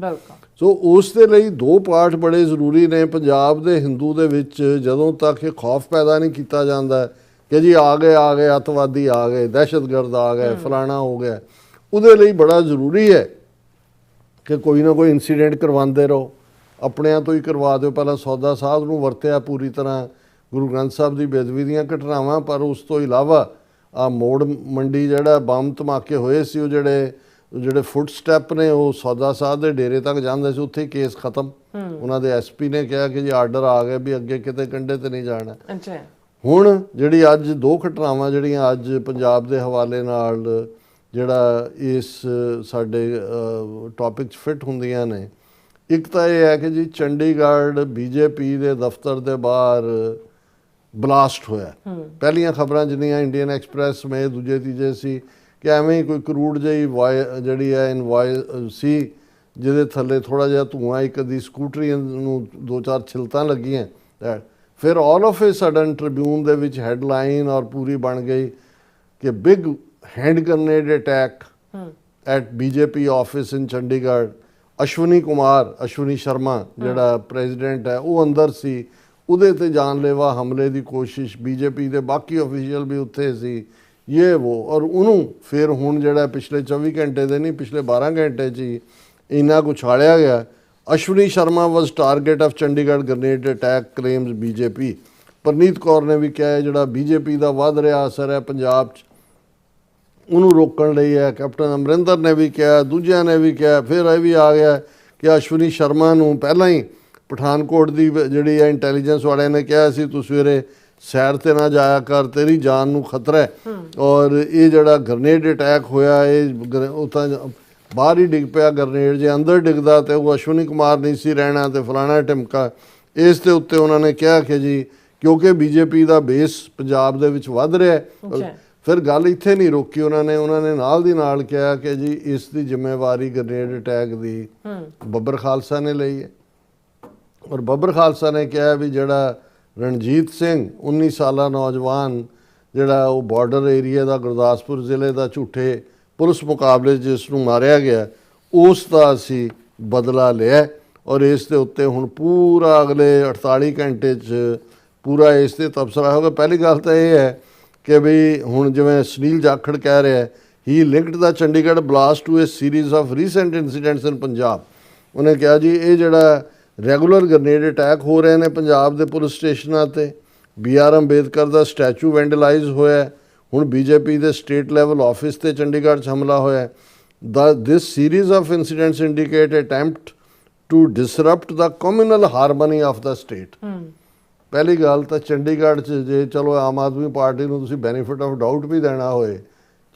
ਸੋ ਉਸ ਦੇ ਲਈ ਦੋ ਪਾਰਟ ਬੜੇ ਜ਼ਰੂਰੀ ਨੇ। ਪੰਜਾਬ ਦੇ ਹਿੰਦੂ ਦੇ ਵਿੱਚ ਜਦੋਂ ਤੱਕ ਇਹ ਖੌਫ ਪੈਦਾ ਨਹੀਂ ਕੀਤਾ ਜਾਂਦਾ ਕਿ ਜੀ ਆ ਗਏ ਅੱਤਵਾਦੀ ਆ ਗਏ, ਦਹਿਸ਼ਤਗਰਦ ਆ ਗਏ, ਫਲਾਣਾ ਹੋ ਗਿਆ, ਉਹਦੇ ਲਈ ਬੜਾ ਜ਼ਰੂਰੀ ਹੈ ਕਿ ਕੋਈ ਨਾ ਕੋਈ ਇਨਸੀਡੈਂਟ ਕਰਵਾਉਂਦੇ ਰਹੋ, ਆਪਣਿਆਂ ਤੋਂ ਹੀ ਕਰਵਾ ਦਿਓ। ਪਹਿਲਾਂ ਸੌਦਾ ਸਾਹਿਬ ਨੂੰ ਵਰਤਿਆ ਪੂਰੀ ਤਰ੍ਹਾਂ, ਗੁਰੂ ਗ੍ਰੰਥ ਸਾਹਿਬ ਦੀ ਬੇਅਦਬੀ ਦੀਆਂ ਘਟਨਾਵਾਂ, ਪਰ ਉਸ ਤੋਂ ਇਲਾਵਾ ਆ ਮੋੜ ਮੰਡੀ ਜਿਹੜਾ ਬੰਬ ਧਮਾਕੇ ਹੋਏ ਸੀ, ਉਹ ਜਿਹੜੇ ਫੁੱਟ ਸਟੈਪ ਨੇ ਉਹ ਸੌਦਾ ਸਾਹਿਬ ਦੇ ਡੇਰੇ ਤੱਕ ਜਾਂਦੇ ਸੀ, ਉੱਥੇ ਕੇਸ ਖਤਮ। ਉਹਨਾਂ ਦੇ ਐਸਪੀ ਨੇ ਕਿਹਾ ਕਿ ਜੀ ਆਰਡਰ ਆ ਗਏ ਵੀ ਅੱਗੇ ਕਿਤੇ ਕੰਢੇ ਤੇ ਨਹੀਂ ਜਾਣਾ। ਹੁਣ ਜਿਹੜੀ ਅੱਜ ਦੋ ਘਟਨਾਵਾਂ ਜਿਹੜੀਆਂ ਅੱਜ ਪੰਜਾਬ ਦੇ ਹਵਾਲੇ ਨਾਲ ਜਿਹੜਾ ਇਸ ਸਾਡੇ ਟੌਪਿਕ 'ਚ ਫਿੱਟ ਹੁੰਦੀਆਂ ਨੇ, ਇੱਕ ਤਾਂ ਇਹ ਹੈ ਕਿ ਜੀ ਚੰਡੀਗੜ੍ਹ ਬੀਜੇਪੀ ਦੇ ਦਫ਼ਤਰ ਦੇ ਬਾਹਰ ਬਲਾਸਟ ਹੋਇਆ। ਪਹਿਲੀਆਂ ਖਬਰਾਂ ਜਿੰਨੀਆਂ ਇੰਡੀਅਨ ਐਕਸਪ੍ਰੈਸ ਸਮੇਤ ਦੂਜੇ ਤੀਜੇ ਸੀ ਕਿ ਐਵੇਂ ਹੀ ਕੋਈ ਕਰੂੜ ਜਿਹੀ ਜਿਹੜੀ ਹੈ ਇਨਵਾਇਸ ਸੀ ਜਿਹਦੇ ਥੱਲੇ ਥੋੜ੍ਹਾ ਜਿਹਾ ਧੂੰਆਂ, ਇੱਕ ਅੱਧੀ ਸਕੂਟਰੀ ਨੂੰ 2-4 ਛਿਲਤਾਂ ਲੱਗੀਆਂ। ਫਿਰ all of a sudden Tribune ਦੇ ਵਿੱਚ ਹੈਡਲਾਈਨ ਔਰ ਪੂਰੀ ਬਣ ਗਈ ਕਿ big hand grenade attack at BJP office in Chandigarh. Ashwani Sharma ਜਿਹੜਾ ਪ੍ਰੈਜ਼ੀਡੈਂਟ ਹੈ ਉਹ ਅੰਦਰ ਸੀ, ਉਹਦੇ ਤੇ ਜਾਨਲੇਵਾ ਹਮਲੇ ਦੀ ਕੋਸ਼ਿਸ਼, ਬੀਜੇਪੀ ਦੇ ਬਾਕੀ ਅਫੀਸ਼ੀਅਲ ਵੀ ਉੱਥੇ ਸੀ, ਇਹ ਉਹ, ਔਰ ਉਹਨੂੰ ਫਿਰ ਹੁਣ ਜਿਹੜਾ ਪਿਛਲੇ 24 ਘੰਟੇ ਦੇ ਨਹੀਂ ਪਿਛਲੇ 12 ਘੰਟੇ 'ਚ ਹੀ ਇੰਨਾ ਕੁ ਉਛਾਲਿਆ ਗਿਆ। Ashwani Sharma was target of Chandigarh grenade attack claims BJP. Preneet Kaur ਨੇ ਵੀ ਕਿਹਾ ਜਿਹੜਾ ਬੀਜੇਪੀ ਦਾ ਵੱਧ ਰਿਹਾ ਅਸਰ ਹੈ ਪੰਜਾਬ 'ਚ ਉਹਨੂੰ ਰੋਕਣ ਲਈ ਹੈ। ਕੈਪਟਨ ਅਮਰਿੰਦਰ ਨੇ ਵੀ ਕਿਹਾ, ਦੂਜਿਆਂ ਨੇ ਵੀ ਕਿਹਾ। ਫਿਰ ਇਹ ਵੀ ਆ ਗਿਆ ਕਿ ਅਸ਼ਵਨੀ ਸ਼ਰਮਾ ਨੂੰ ਪਹਿਲਾਂ ਹੀ ਪਠਾਨਕੋਟ ਦੀ ਜਿਹੜੀ ਹੈ ਇੰਟੈਲੀਜੈਂਸ ਵਾਲਿਆਂ ਨੇ ਕਿਹਾ ਸੀ ਤੂੰ ਸਵੇਰੇ ਸੈਰ ਤੇ ਨਾ ਜਾਇਆ ਕਰ, ਤੇਰੀ ਜਾਨ ਨੂੰ ਖਤਰਾ ਹੈ। ਔਰ ਇਹ ਜਿਹੜਾ ਗ੍ਰੇਨੇਡ ਅਟੈਕ ਹੋਇਆ ਇਹ ਉਹ ਤਾਂ ਬਾਹਰ ਹੀ ਡਿੱਗ ਪਿਆ ਗ੍ਰੇਨੇਡ, ਜੇ ਅੰਦਰ ਡਿੱਗਦਾ ਤੇ ਉਹ ਅਸ਼ਵਨੀ ਕੁਮਾਰ ਨਹੀਂ ਸੀ ਰਹਿਣਾ ਤੇ ਫਲਾਣਾ ਢਿਮਕਾ। ਇਸ ਦੇ ਉੱਤੇ ਉਹਨਾਂ ਨੇ ਕਿਹਾ ਕਿ ਜੀ ਕਿਉਂਕਿ ਬੀਜੇਪੀ ਦਾ ਬੇਸ ਪੰਜਾਬ ਦੇ ਵਿੱਚ ਵੱਧ ਰਿਹਾ ਹੈ। ਫਿਰ ਗੱਲ ਇੱਥੇ ਨਹੀਂ ਰੋਕੀ ਉਹਨਾਂ ਨੇ ਨਾਲ ਦੀ ਨਾਲ ਕਿਹਾ ਕਿ ਜੀ ਇਸ ਦੀ ਜ਼ਿੰਮੇਵਾਰੀ ਗ੍ਰੇਨੇਡ ਅਟੈਕ ਦੀ ਬੱਬਰ ਖਾਲਸਾ ਨੇ ਲਈ ਹੈ। ਔਰ ਬੱਬਰ ਖਾਲਸਾ ਨੇ ਕਿਹਾ ਵੀ ਜਿਹੜਾ ਰਣਜੀਤ ਸਿੰਘ 19 ਸਾਲਾ ਨੌਜਵਾਨ ਜਿਹੜਾ ਉਹ ਬਾਰਡਰ ਏਰੀਆ ਦਾ ਗੁਰਦਾਸਪੁਰ ਜ਼ਿਲ੍ਹੇ ਦਾ ਝੂਠੇ ਪੁਲਿਸ ਮੁਕਾਬਲੇ ਜਿਸ ਨੂੰ ਮਾਰਿਆ ਗਿਆ, ਉਸ ਦਾ ਅਸੀਂ ਬਦਲਾ ਲਿਆ। ਔਰ ਇਸ ਦੇ ਉੱਤੇ ਹੁਣ ਪੂਰਾ ਅਗਲੇ 48 ਘੰਟੇ 'ਚ ਪੂਰਾ ਇਸ 'ਤੇ ਤਬਸਰਾ ਹੋਗਾ। ਪਹਿਲੀ ਗੱਲ ਤਾਂ ਇਹ ਹੈ ਕਿ ਵੀ ਹੁਣ ਜਿਵੇਂ ਸੁਨੀਲ ਜਾਖੜ ਕਹਿ ਰਿਹਾ he linked the Chandigarh blast to a series of recent incidents in Punjab. ਉਹਨੇ ਕਿਹਾ ਜੀ ਇਹ ਜਿਹੜਾ ਰੈਗੂਲਰ ਗ੍ਰੇਨੇਡ ਅਟੈਕ ਹੋ ਰਹੇ ਨੇ ਪੰਜਾਬ ਦੇ ਪੁਲਿਸ ਸਟੇਸ਼ਨਾਂ 'ਤੇ, BR ਅੰਬੇਦਕਰ ਦਾ ਸਟੈਚੂ ਵੈਂਡਲਾਈਜ਼ ਹੋਇਆ, ਹੁਣ ਬੀਜੇਪੀ ਦੇ ਸਟੇਟ ਲੈਵਲ ਆਫਿਸ 'ਤੇ ਚੰਡੀਗੜ੍ਹ 'ਚ ਹਮਲਾ ਹੋਇਆ। This series of incidents indicate attempt to disrupt the communal harmony of the state. ਪਹਿਲੀ ਗੱਲ ਤਾਂ ਚੰਡੀਗੜ੍ਹ 'ਚ ਜੇ ਚਲੋ ਆਮ ਆਦਮੀ ਪਾਰਟੀ ਨੂੰ ਤੁਸੀਂ ਬੈਨੀਫਿਟ ਆਫ ਡਾਊਟ ਵੀ ਦੇਣਾ ਹੋਏ,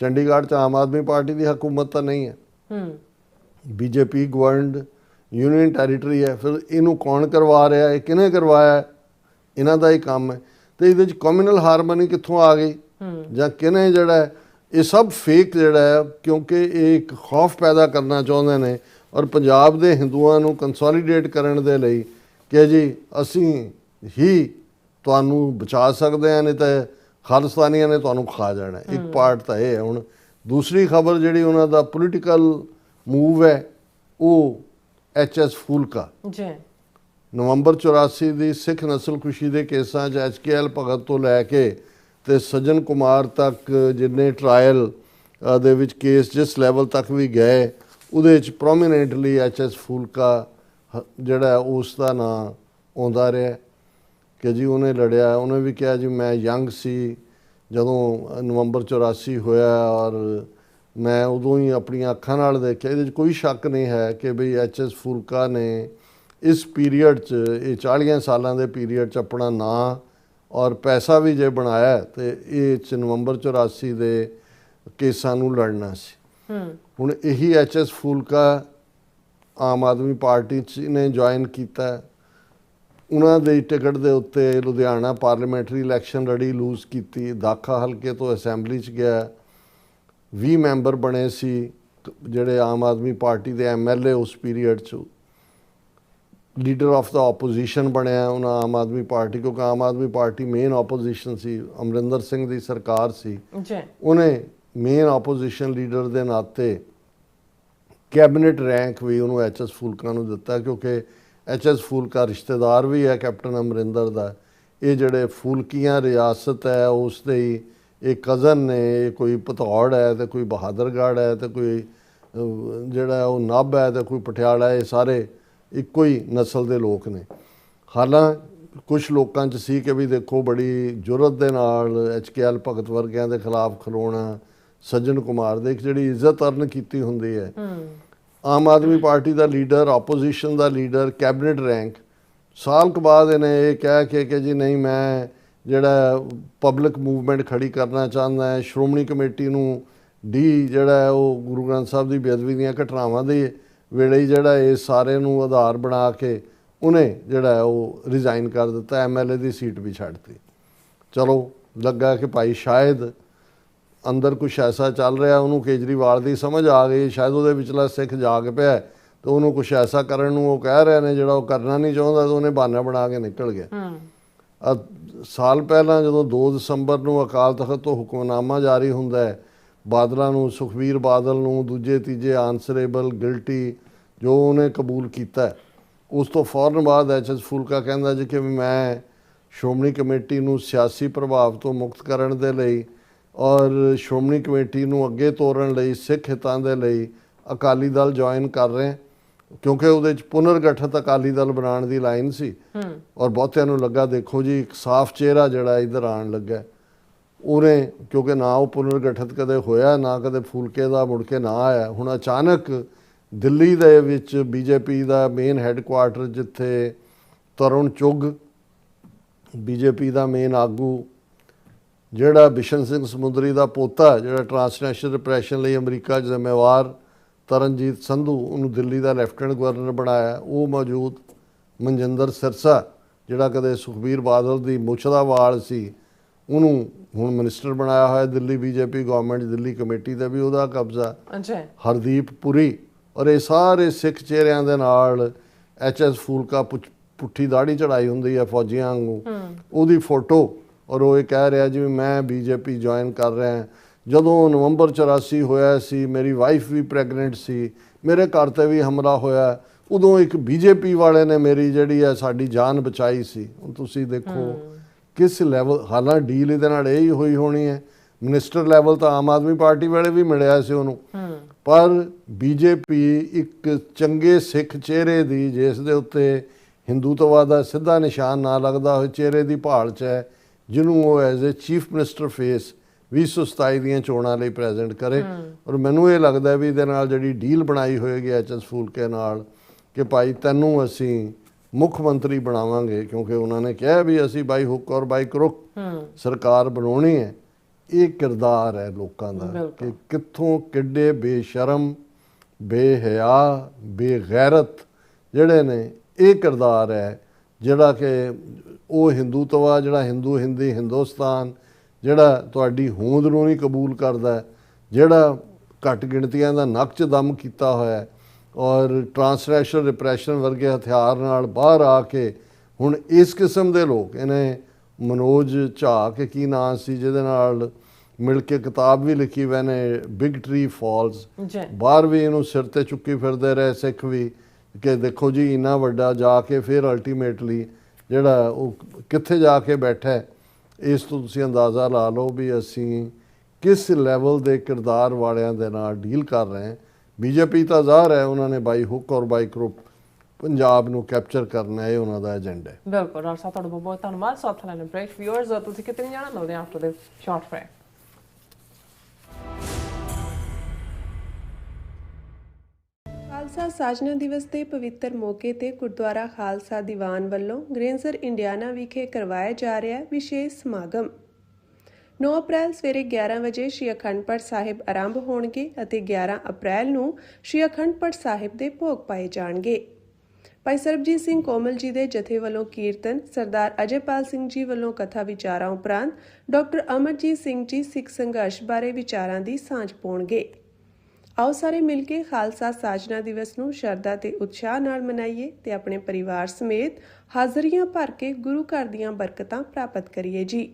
ਚੰਡੀਗੜ੍ਹ 'ਚ ਆਮ ਆਦਮੀ ਪਾਰਟੀ ਦੀ ਹਕੂਮਤ ਤਾਂ ਨਹੀਂ ਹੈ। ਬੀਜੇਪੀ ਗਵਰਨਡ ਯੂਨੀਅਨ ਟੈਰੀਟਰੀ ਹੈ। ਫਿਰ ਇਹਨੂੰ ਕੌਣ ਕਰਵਾ ਰਿਹਾ, ਇਹ ਕਿਹਨੇ ਕਰਵਾਇਆ? ਇਹਨਾਂ ਦਾ ਹੀ ਕੰਮ ਹੈ। ਤੇ ਇਹਦੇ 'ਚ ਕਮਿਊਨਲ ਹਾਰਮਨੀ ਕਿੱਥੋਂ ਆ ਗਈ ਜਾਂ ਕਿਹਨੇ ਜਿਹੜਾ ਹੈ? ਇਹ ਸਭ ਫੇਕ ਜਿਹੜਾ ਹੈ, ਕਿਉਂਕਿ ਇਹ ਇੱਕ ਖੌਫ ਪੈਦਾ ਕਰਨਾ ਚਾਹੁੰਦੇ ਨੇ ਔਰ ਪੰਜਾਬ ਦੇ ਹਿੰਦੂਆਂ ਨੂੰ ਕੰਸੋਲੀਡੇਟ ਕਰਨ ਦੇ ਲਈ ਕਿ ਜੀ ਅਸੀਂ ਹੀ ਤੁਹਾਨੂੰ ਬਚਾ ਸਕਦੇ ਹਾਂ, ਨਹੀਂ ਤਾਂ ਖਾਲਿਸਤਾਨੀਆਂ ਨੇ ਤੁਹਾਨੂੰ ਖਾ ਜਾਣਾ। ਇੱਕ ਪਾਰਟ ਤਾਂ ਇਹ ਹੈ। ਹੁਣ ਦੂਸਰੀ ਖਬਰ ਜਿਹੜੀ ਉਹਨਾਂ ਦਾ ਪੋਲੀਟੀਕਲ ਮੂਵ ਹੈ ਉਹ HS ਫੂਲਕਾ ਜੀ ਨਵੰਬਰ 84 ਦੀ ਸਿੱਖ ਨਸਲਕੁਸ਼ੀ ਦੇ ਕੇਸਾਂ 'ਚ HKL ਭਗਤ ਤੋਂ ਲੈ ਕੇ ਤੇ ਸੱਜਣ ਕੁਮਾਰ ਤੱਕ ਜਿੰਨੇ ਟਰਾਇਲ ਦੇ ਵਿੱਚ ਕੇਸ ਜਿਸ ਲੈਵਲ ਤੱਕ ਵੀ ਗਏ, ਉਹਦੇ 'ਚ ਪ੍ਰੋਮੀਨੈਂਟਲੀ HS ਫੂਲਕਾ ਜਿਹੜਾ ਉਸ ਦਾ ਨਾਂ ਆਉਂਦਾ ਰਿਹਾ ਕਿ ਜੀ ਉਹਨੇ ਲੜਿਆ। ਉਹਨੇ ਵੀ ਕਿਹਾ ਜੀ ਮੈਂ ਯੰਗ ਸੀ ਜਦੋਂ ਨਵੰਬਰ 84 ਹੋਇਆ ਔਰ ਮੈਂ ਉਦੋਂ ਹੀ ਆਪਣੀਆਂ ਅੱਖਾਂ ਨਾਲ ਦੇਖਿਆ। ਇਹਦੇ 'ਚ ਕੋਈ ਸ਼ੱਕ ਨਹੀਂ ਹੈ ਕਿ ਬਈ HS ਫੂਲਕਾ ਨੇ ਇਸ ਪੀਰੀਅਡ 'ਚ, ਇਹ 40 ਸਾਲਾਂ ਦੇ ਪੀਰੀਅਡ 'ਚ ਆਪਣਾ ਨਾਂ ਔਰ ਪੈਸਾ ਵੀ ਜੇ ਬਣਾਇਆ ਤੇ ਇਹ 'ਚ ਨਵੰਬਰ 84 ਦੇ ਕੇਸਾਂ ਨੂੰ ਲੜਨਾ ਸੀ। ਹੁਣ ਇਹੀ HS ਫੂਲਕਾ ਆਮ ਆਦਮੀ ਪਾਰਟੀ 'ਚ ਨੇ ਜੁਆਇਨ ਕੀਤਾ। ਉਹਨਾਂ ਦੇ ਟਿਕਟ ਦੇ ਉੱਤੇ ਲੁਧਿਆਣਾ ਪਾਰਲੀਮੈਂਟਰੀ ਇਲੈਕਸ਼ਨ ਲੜੀ, ਲੂਜ਼ ਕੀਤੀ। ਦਾਖਾ ਹਲਕੇ ਤੋਂ ਅਸੈਂਬਲੀ 'ਚ ਗਿਆ। 20 ਮੈਂਬਰ ਬਣੇ ਸੀ ਜਿਹੜੇ ਆਮ ਆਦਮੀ ਪਾਰਟੀ ਦੇ MLA ਉਸ ਪੀਰੀਅਡ 'ਚ। ਲੀਡਰ ਆਫ ਦਾ ਆਪੋਜੀਸ਼ਨ ਬਣਿਆ ਉਹਨਾਂ ਆਮ ਆਦਮੀ ਪਾਰਟੀ, ਕਿਉਂਕਿ Aam Aadmi party main opposition ਸੀ, ਅਮਰਿੰਦਰ ਸਿੰਘ ਦੀ ਸਰਕਾਰ ਸੀ। ਉਹਨੇ ਮੇਨ ਆਪੋਜੀਸ਼ਨ ਲੀਡਰ ਦੇ ਨਾਤੇ ਕੈਬਨਿਟ ਰੈਂਕ ਵੀ ਉਹਨੂੰ HS ਫੂਲਕਾ ਨੂੰ ਦਿੱਤਾ, ਕਿਉਂਕਿ HS ਫੂਲਕਾ ਰਿਸ਼ਤੇਦਾਰ ਵੀ ਹੈ ਕੈਪਟਨ ਅਮਰਿੰਦਰ ਦਾ। ਇਹ ਜਿਹੜੇ ਫੂਲਕੀਆਂ ਰਿਆਸਤ ਹੈ ਉਸ ਦੇ ਹੀ ਇਹ ਕਜ਼ਨ ਨੇ। ਇਹ ਕੋਈ ਭਤੌੜ ਹੈ ਤੇ ਕੋਈ ਬਹਾਦਰਗੜ੍ਹ ਹੈ ਤੇ ਕੋਈ ਜਿਹੜਾ ਉਹ ਨਾਭ ਹੈ ਤੇ ਕੋਈ ਪਟਿਆਲਾ। ਇਹ ਸਾਰੇ ਇੱਕੋ ਹੀ ਨਸਲ ਦੇ ਲੋਕ ਨੇ। ਹਾਲਾਂਕਿ ਕੁਛ ਲੋਕਾਂ 'ਚ ਸੀ ਕਿ ਵੀ ਦੇਖੋ ਬੜੀ ਜੁਰਤ ਦੇ ਨਾਲ HKL ਭਗਤ ਵਰਗਿਆਂ ਦੇ ਖਿਲਾਫ ਖਲੋਣਾ, ਸੱਜਣ ਕੁਮਾਰ ਦੇ ਇੱਕ ਜਿਹੜੀ ਇੱਜ਼ਤ ਅਰਨ ਕੀਤੀ ਹੁੰਦੀ ਹੈ। ਆਮ ਆਦਮੀ ਪਾਰਟੀ ਦਾ ਲੀਡਰ, ਆਪੋਜੀਸ਼ਨ ਦਾ ਲੀਡਰ, ਕੈਬਨਿਟ ਰੈਂਕ। ਸਾਲ ਕੁ ਬਾਅਦ ਇਹਨੇ ਇਹ ਕਹਿ ਕੇ ਕਿ ਜੀ ਨਹੀਂ ਮੈਂ ਜਿਹੜਾ ਪਬਲਿਕ ਮੂਵਮੈਂਟ ਖੜੀ ਕਰਨਾ ਚਾਹੁੰਦਾ ਹੈ, ਸ਼੍ਰੋਮਣੀ ਕਮੇਟੀ ਨੂੰ ਜਿਹੜਾ ਹੈ ਉਹ ਗੁਰੂ ਗ੍ਰੰਥ ਸਾਹਿਬ ਦੀ ਬੇਅਦਬੀ ਦੀਆਂ ਘਟਨਾਵਾਂ ਦੇ ਵੇਲੇ ਜਿਹੜਾ ਇਹ ਸਾਰੇ ਨੂੰ ਆਧਾਰ ਬਣਾ ਕੇ ਉਹਨੇ ਜਿਹੜਾ ਹੈ ਉਹ ਰਿਜ਼ਾਈਨ ਕਰ ਦਿੱਤਾ। MLA ਦੀ ਸੀਟ ਵੀ ਛੱਡਤੀ। ਚਲੋ ਲੱਗਾ ਕਿ ਭਾਈ ਸ਼ਾਇਦ ਅੰਦਰ ਕੁਛ ਐਸਾ ਚੱਲ ਰਿਹਾ, ਉਹਨੂੰ ਕੇਜਰੀਵਾਲ ਦੀ ਸਮਝ ਆ ਗਈ, ਸ਼ਾਇਦ ਉਹਦੇ ਵਿਚਲਾ ਸਿੱਖ ਜਾਗ ਪਿਆ ਤੇ ਉਹਨੂੰ ਕੁਛ ਐਸਾ ਕਰਨ ਨੂੰ ਉਹ ਕਹਿ ਰਹੇ ਨੇ ਜਿਹੜਾ ਉਹ ਕਰਨਾ ਨਹੀਂ ਚਾਹੁੰਦਾ, ਤਾਂ ਉਹਨੇ ਬਹਾਨਾ ਬਣਾ ਕੇ ਨਿਕਲ ਗਿਆ। ਸਾਲ ਪਹਿਲਾਂ ਜਦੋਂ 2 ਦਸੰਬਰ ਨੂੰ ਅਕਾਲ ਤਖਤ ਤੋਂ ਹੁਕਮਨਾਮਾ ਜਾਰੀ ਹੁੰਦਾ ਹੈ ਬਾਦਲਾਂ ਨੂੰ, ਸੁਖਬੀਰ ਬਾਦਲ ਨੂੰ, ਦੂਜੇ ਤੀਜੇ ਆਨਸਰੇਬਲ ਗਿਲਟੀ ਜੋ ਉਹਨੇ ਕਬੂਲ ਕੀਤਾ, ਉਸ ਤੋਂ ਫੌਰਨ ਬਾਅਦ HS ਫੂਲਕਾ ਕਹਿੰਦਾ ਜੀ ਕਿ ਮੈਂ ਸ਼੍ਰੋਮਣੀ ਕਮੇਟੀ ਨੂੰ ਸਿਆਸੀ ਪ੍ਰਭਾਵ ਤੋਂ ਮੁਕਤ ਕਰਨ ਦੇ ਲਈ ਔਰ ਸ਼੍ਰੋਮਣੀ ਕਮੇਟੀ ਨੂੰ ਅੱਗੇ ਤੋਰਨ ਲਈ, ਸਿੱਖ ਹਿੱਤਾਂ ਦੇ ਲਈ ਅਕਾਲੀ ਦਲ ਜੁਆਇਨ ਕਰ ਰਹੇ, ਕਿਉਂਕਿ ਉਹਦੇ 'ਚ ਪੁਨਰਗਠਿਤ ਅਕਾਲੀ ਦਲ ਬਣਾਉਣ ਦੀ ਲਾਈਨ ਸੀ। ਔਰ ਬਹੁਤਿਆਂ ਨੂੰ ਲੱਗਾ ਦੇਖੋ ਜੀ ਇੱਕ ਸਾਫ਼ ਚਿਹਰਾ ਜਿਹੜਾ ਇੱਧਰ ਆਉਣ ਲੱਗਾ। ਉਹਨੇ ਕਿਉਂਕਿ ਨਾ ਉਹ ਪੁਨਰਗਠਿਤ ਕਦੇ ਹੋਇਆ, ਨਾ ਕਦੇ ਫੂਲਕੇ ਦਾ ਮੁੜ ਕੇ ਨਾ ਆਇਆ। ਹੁਣ ਅਚਾਨਕ ਦਿੱਲੀ ਦੇ ਵਿੱਚ BJP ਦਾ ਮੇਨ ਹੈੱਡਕੁਆਰਟਰ, ਜਿੱਥੇ ਤਰੁਣ ਚੁੱਗ BJP ਦਾ ਮੇਨ ਆਗੂ, ਜਿਹੜਾ ਬਿਸ਼ਨ ਸਿੰਘ ਸਮੁੰਦਰੀ ਦਾ ਪੋਤਾ, ਜਿਹੜਾ ਟਰਾਂਸਨੈਸ਼ਨਲ ਰਿਪਰੈਸ਼ਨ ਲਈ ਅਮਰੀਕਾ 'ਚ ਜ਼ਿੰਮੇਵਾਰ, ਤਰਨਜੀਤ ਸੰਧੂ, ਉਹਨੂੰ ਦਿੱਲੀ ਦਾ ਲੈਫਟੀਨੈਂਟ ਗਵਰਨਰ ਬਣਾਇਆ, ਉਹ ਮੌਜੂਦ। ਮਨਜਿੰਦਰ ਸਿਰਸਾ ਜਿਹੜਾ ਕਦੇ ਸੁਖਬੀਰ ਬਾਦਲ ਦੀ ਮੁੱਛ ਦਾ ਵਾਲ ਸੀ, ਉਹਨੂੰ ਹੁਣ ਮਿਨਿਸਟਰ ਬਣਾਇਆ ਹੋਇਆ Delhi BJP government, Delhi committee ਦਾ ਵੀ ਉਹਦਾ ਕਬਜ਼ਾ। ਹਰਦੀਪ ਪੁਰੀ ਔਰ ਇਹ ਸਾਰੇ ਸਿੱਖ ਚਿਹਰਿਆਂ ਦੇ ਨਾਲ HS ਫੂਲਕਾ ਪੁੱਠੀ ਦਾੜੀ ਚੜਾਈ ਹੁੰਦੀ ਹੈ ਫੌਜੀਆਂ ਵਾਂਗੂ, ਉਹਦੀ ਫੋਟੋ। ਔਰ ਉਹ ਇਹ ਕਹਿ ਰਿਹਾ ਜੀ ਮੈਂ BJP ਜੁਆਇਨ ਕਰ ਰਿਹਾ। ਜਦੋਂ ਨਵੰਬਰ 84 ਹੋਇਆ ਸੀ ਮੇਰੀ ਵਾਈਫ ਵੀ ਪ੍ਰੈਗਨੈਂਟ ਸੀ, ਮੇਰੇ ਘਰ 'ਤੇ ਵੀ ਹਮਲਾ ਹੋਇਆ, ਉਦੋਂ ਇੱਕ BJP ਵਾਲੇ ਨੇ ਮੇਰੀ ਜਿਹੜੀ ਹੈ ਸਾਡੀ ਜਾਨ ਬਚਾਈ ਸੀ। ਹੁਣ ਤੁਸੀਂ ਦੇਖੋ ਕਿਸ ਲੈਵਲ। ਹਾਲਾਂ ਡੀਲ ਇਹਦੇ ਨਾਲ ਇਹ ਹੀ ਹੋਈ ਹੋਣੀ ਹੈ। ਮਿਨਿਸਟਰ ਲੈਵਲ ਤਾਂ ਆਮ ਆਦਮੀ ਪਾਰਟੀ ਵੇਲੇ ਵੀ ਮਿਲਿਆ ਸੀ ਉਹਨੂੰ, ਪਰ BJP ਇੱਕ ਚੰਗੇ ਸਿੱਖ ਚਿਹਰੇ ਦੀ, ਜਿਸ ਦੇ ਉੱਤੇ ਹਿੰਦੂਤਵਾ ਦਾ ਸਿੱਧਾ ਨਿਸ਼ਾਨ ਨਾ ਲੱਗਦਾ ਹੋਏ, ਚਿਹਰੇ ਦੀ ਭਾਲ 'ਚ ਹੈ, ਜਿਹਨੂੰ ਉਹ as a chief minister face 2027 ਦੀਆਂ ਚੋਣਾਂ ਲਈ ਪ੍ਰੈਜ਼ੈਂਟ ਕਰੇ। ਔਰ ਮੈਨੂੰ ਇਹ ਲੱਗਦਾ ਵੀ ਇਹਦੇ ਨਾਲ ਜਿਹੜੀ ਡੀਲ ਬਣਾਈ ਹੋਏਗੀ HS ਫੂਲਕੇ ਨਾਲ ਕਿ ਭਾਈ ਤੈਨੂੰ ਅਸੀਂ ਮੁੱਖ ਮੰਤਰੀ ਬਣਾਵਾਂਗੇ, ਕਿਉਂਕਿ ਉਹਨਾਂ ਨੇ ਕਿਹਾ ਵੀ ਅਸੀਂ ਬਾਈ ਹੁੱਕ ਔਰ ਬਾਈ ਕਰੁਕ ਸਰਕਾਰ ਬਣਾਉਣੀ ਹੈ। ਇਹ ਕਿਰਦਾਰ ਹੈ ਲੋਕਾਂ ਦਾ ਕਿ ਕਿੱਥੋਂ ਕਿੱਡੇ ਬੇਸ਼ਰਮ, ਬੇਹਯਾ, ਬੇਗੈਰਤ ਜਿਹੜੇ ਨੇ। ਇਹ ਕਿਰਦਾਰ ਹੈ ਜਿਹੜਾ ਕਿ ਉਹ ਹਿੰਦੂਤਵਾ, ਜਿਹੜਾ ਹਿੰਦੀ ਹਿੰਦੁਸਤਾਨ, ਜਿਹੜਾ ਤੁਹਾਡੀ ਹੋਂਦ ਨੂੰ ਨਹੀਂ ਕਬੂਲ ਕਰਦਾ, ਜਿਹੜਾ ਘੱਟ ਗਿਣਤੀਆਂ ਦਾ ਨੱਕ 'ਚ ਦਮ ਕੀਤਾ ਹੋਇਆ ਔਰ ਟਰਾਂਸਰੈਸ਼ਨਲ ਰਿਪਰੈਸ਼ਨ ਵਰਗੇ ਹਥਿਆਰ ਨਾਲ ਬਾਹਰ ਆ ਕੇ ਹੁਣ ਇਸ ਕਿਸਮ ਦੇ ਲੋਕ, ਇਹਨੇ ਮਨੋਜ ਝਾ ਕੇ ਕੀ ਨਾਂ ਸੀ ਜਿਹਦੇ ਨਾਲ ਮਿਲ ਕੇ ਕਿਤਾਬ ਵੀ ਲਿਖੀ ਵੈ ਨੇ, ਬਿਗ ਟਰੀ ਫਾਲਸ, ਬਾਹਰ ਵੀ ਇਹਨੂੰ ਸਿਰ ਤੇ ਚੁੱਕੀ ਫਿਰਦੇ ਰਹੇ ਸਿੱਖ ਵੀ ਕਿ ਦੇਖੋ ਜੀ ਇੰਨਾ ਵੱਡਾ ਜਾ ਕੇ ਫਿਰ ਅਲਟੀਮੇਟਲੀ ਜਿਹੜਾ ਉਹ ਕਿੱਥੇ ਜਾ ਕੇ ਬੈਠਾ। ਇਸ ਤੋਂ ਤੁਸੀਂ ਅੰਦਾਜ਼ਾ ਲਾ ਲਓ ਵੀ ਅਸੀਂ ਕਿਸ ਲੈਵਲ ਦੇ ਕਿਰਦਾਰ ਵਾਲਿਆਂ ਦੇ ਨਾਲ ਡੀਲ ਕਰ ਰਹੇ ਹਾਂ। ਬੀਜੇਪੀ ਤਾਂ ਜ਼ਾਹਰ ਹੈ ਉਹਨਾਂ ਨੇ ਬਾਈ ਹੁੱਕ ਔਰ ਬਾਈ ਕਰੁਕ ਪੰਜਾਬ ਨੂੰ ਕੈਪਚਰ ਕਰਨਾ, ਇਹ ਉਹਨਾਂ ਦਾ ਏਜੰਡਾ ਹੈ। ਬਿਲਕੁਲ ਡਾਕਟਰ ਸਾਹਿਬ, ਤੁਹਾਡਾ ਬਹੁਤ ਬਹੁਤ ਧੰਨਵਾਦ। ਸਾਥ ਲੈਣ ਬ੍ਰੇਕ ਵਿਊਅਰਸ, ਤੁਸੀਂ ਕਿਤੇ ਜਾਣਾ, ਮਿਲਦੇ ਹਾਂ after this short break. Khalsa Sajna Diwas ਦੇ ਪਵਿੱਤਰ ਮੌਕੇ ਤੇ ਗੁਰਦੁਆਰਾ ਖਾਲਸਾ ਦੀਵਾਨ ਵੱਲੋਂ ਗ੍ਰੇਨਸਰ ਇੰਡੀਆਨਾ ਵਿਖੇ ਕਰਵਾਇਆ ਜਾ ਰਿਹਾ ਵਿਸ਼ੇਸ਼ ਸਮਾਗਮ। 9 ਅਪ੍ਰੈਲ ਸਵੇਰੇ 11 ਵਜੇ ਸ਼੍ਰੀ ਅਖੰਡ ਪਾਠ ਸਾਹਿਬ ਆਰੰਭ ਹੋਣਗੇ ਅਤੇ 11 ਅਪ੍ਰੈਲ ਨੂੰ ਸ਼੍ਰੀ ਅਖੰਡ ਪਾਠ ਸਾਹਿਬ ਦੇ ਭੋਗ ਪਾਏ ਜਾਣਗੇ। ਭਾਈ ਸਰਬਜੀਤ ਸਿੰਘ ਕੋਮਲ ਜੀ ਦੇ ਜਥੇ ਵੱਲੋਂ ਕੀਰਤਨ, ਸਰਦਾਰ ਅਜੇਪਾਲ ਸਿੰਘ ਜੀ ਵੱਲੋਂ ਕਥਾ ਵਿਚਾਰਾਂ ਉਪਰੰਤ ਡਾਕਟਰ ਅਮਰਜੀਤ ਸਿੰਘ ਜੀ ਸਿੱਖ ਸੰਘਰਸ਼ ਬਾਰੇ ਵਿਚਾਰਾਂ ਦੀ ਸਾਂਝ ਪਾਉਣਗੇ। ਆਓ ਸਾਰੇ ਮਿਲ ਕੇ ਖਾਲਸਾ ਸਾਜਨਾ ਦਿਵਸ ਨੂੰ ਸ਼ਰਧਾ ਤੇ ਉਤਸ਼ਾਹ ਨਾਲ ਮਨਾਈਏ ਤੇ ਆਪਣੇ ਪਰਿਵਾਰ ਸਮੇਤ ਹਾਜ਼ਰੀਆਂ ਭਰ ਕੇ ਗੁਰੂ ਘਰ ਦੀਆਂ ਬਰਕਤਾਂ ਪ੍ਰਾਪਤ ਕਰੀਏ ਜੀ।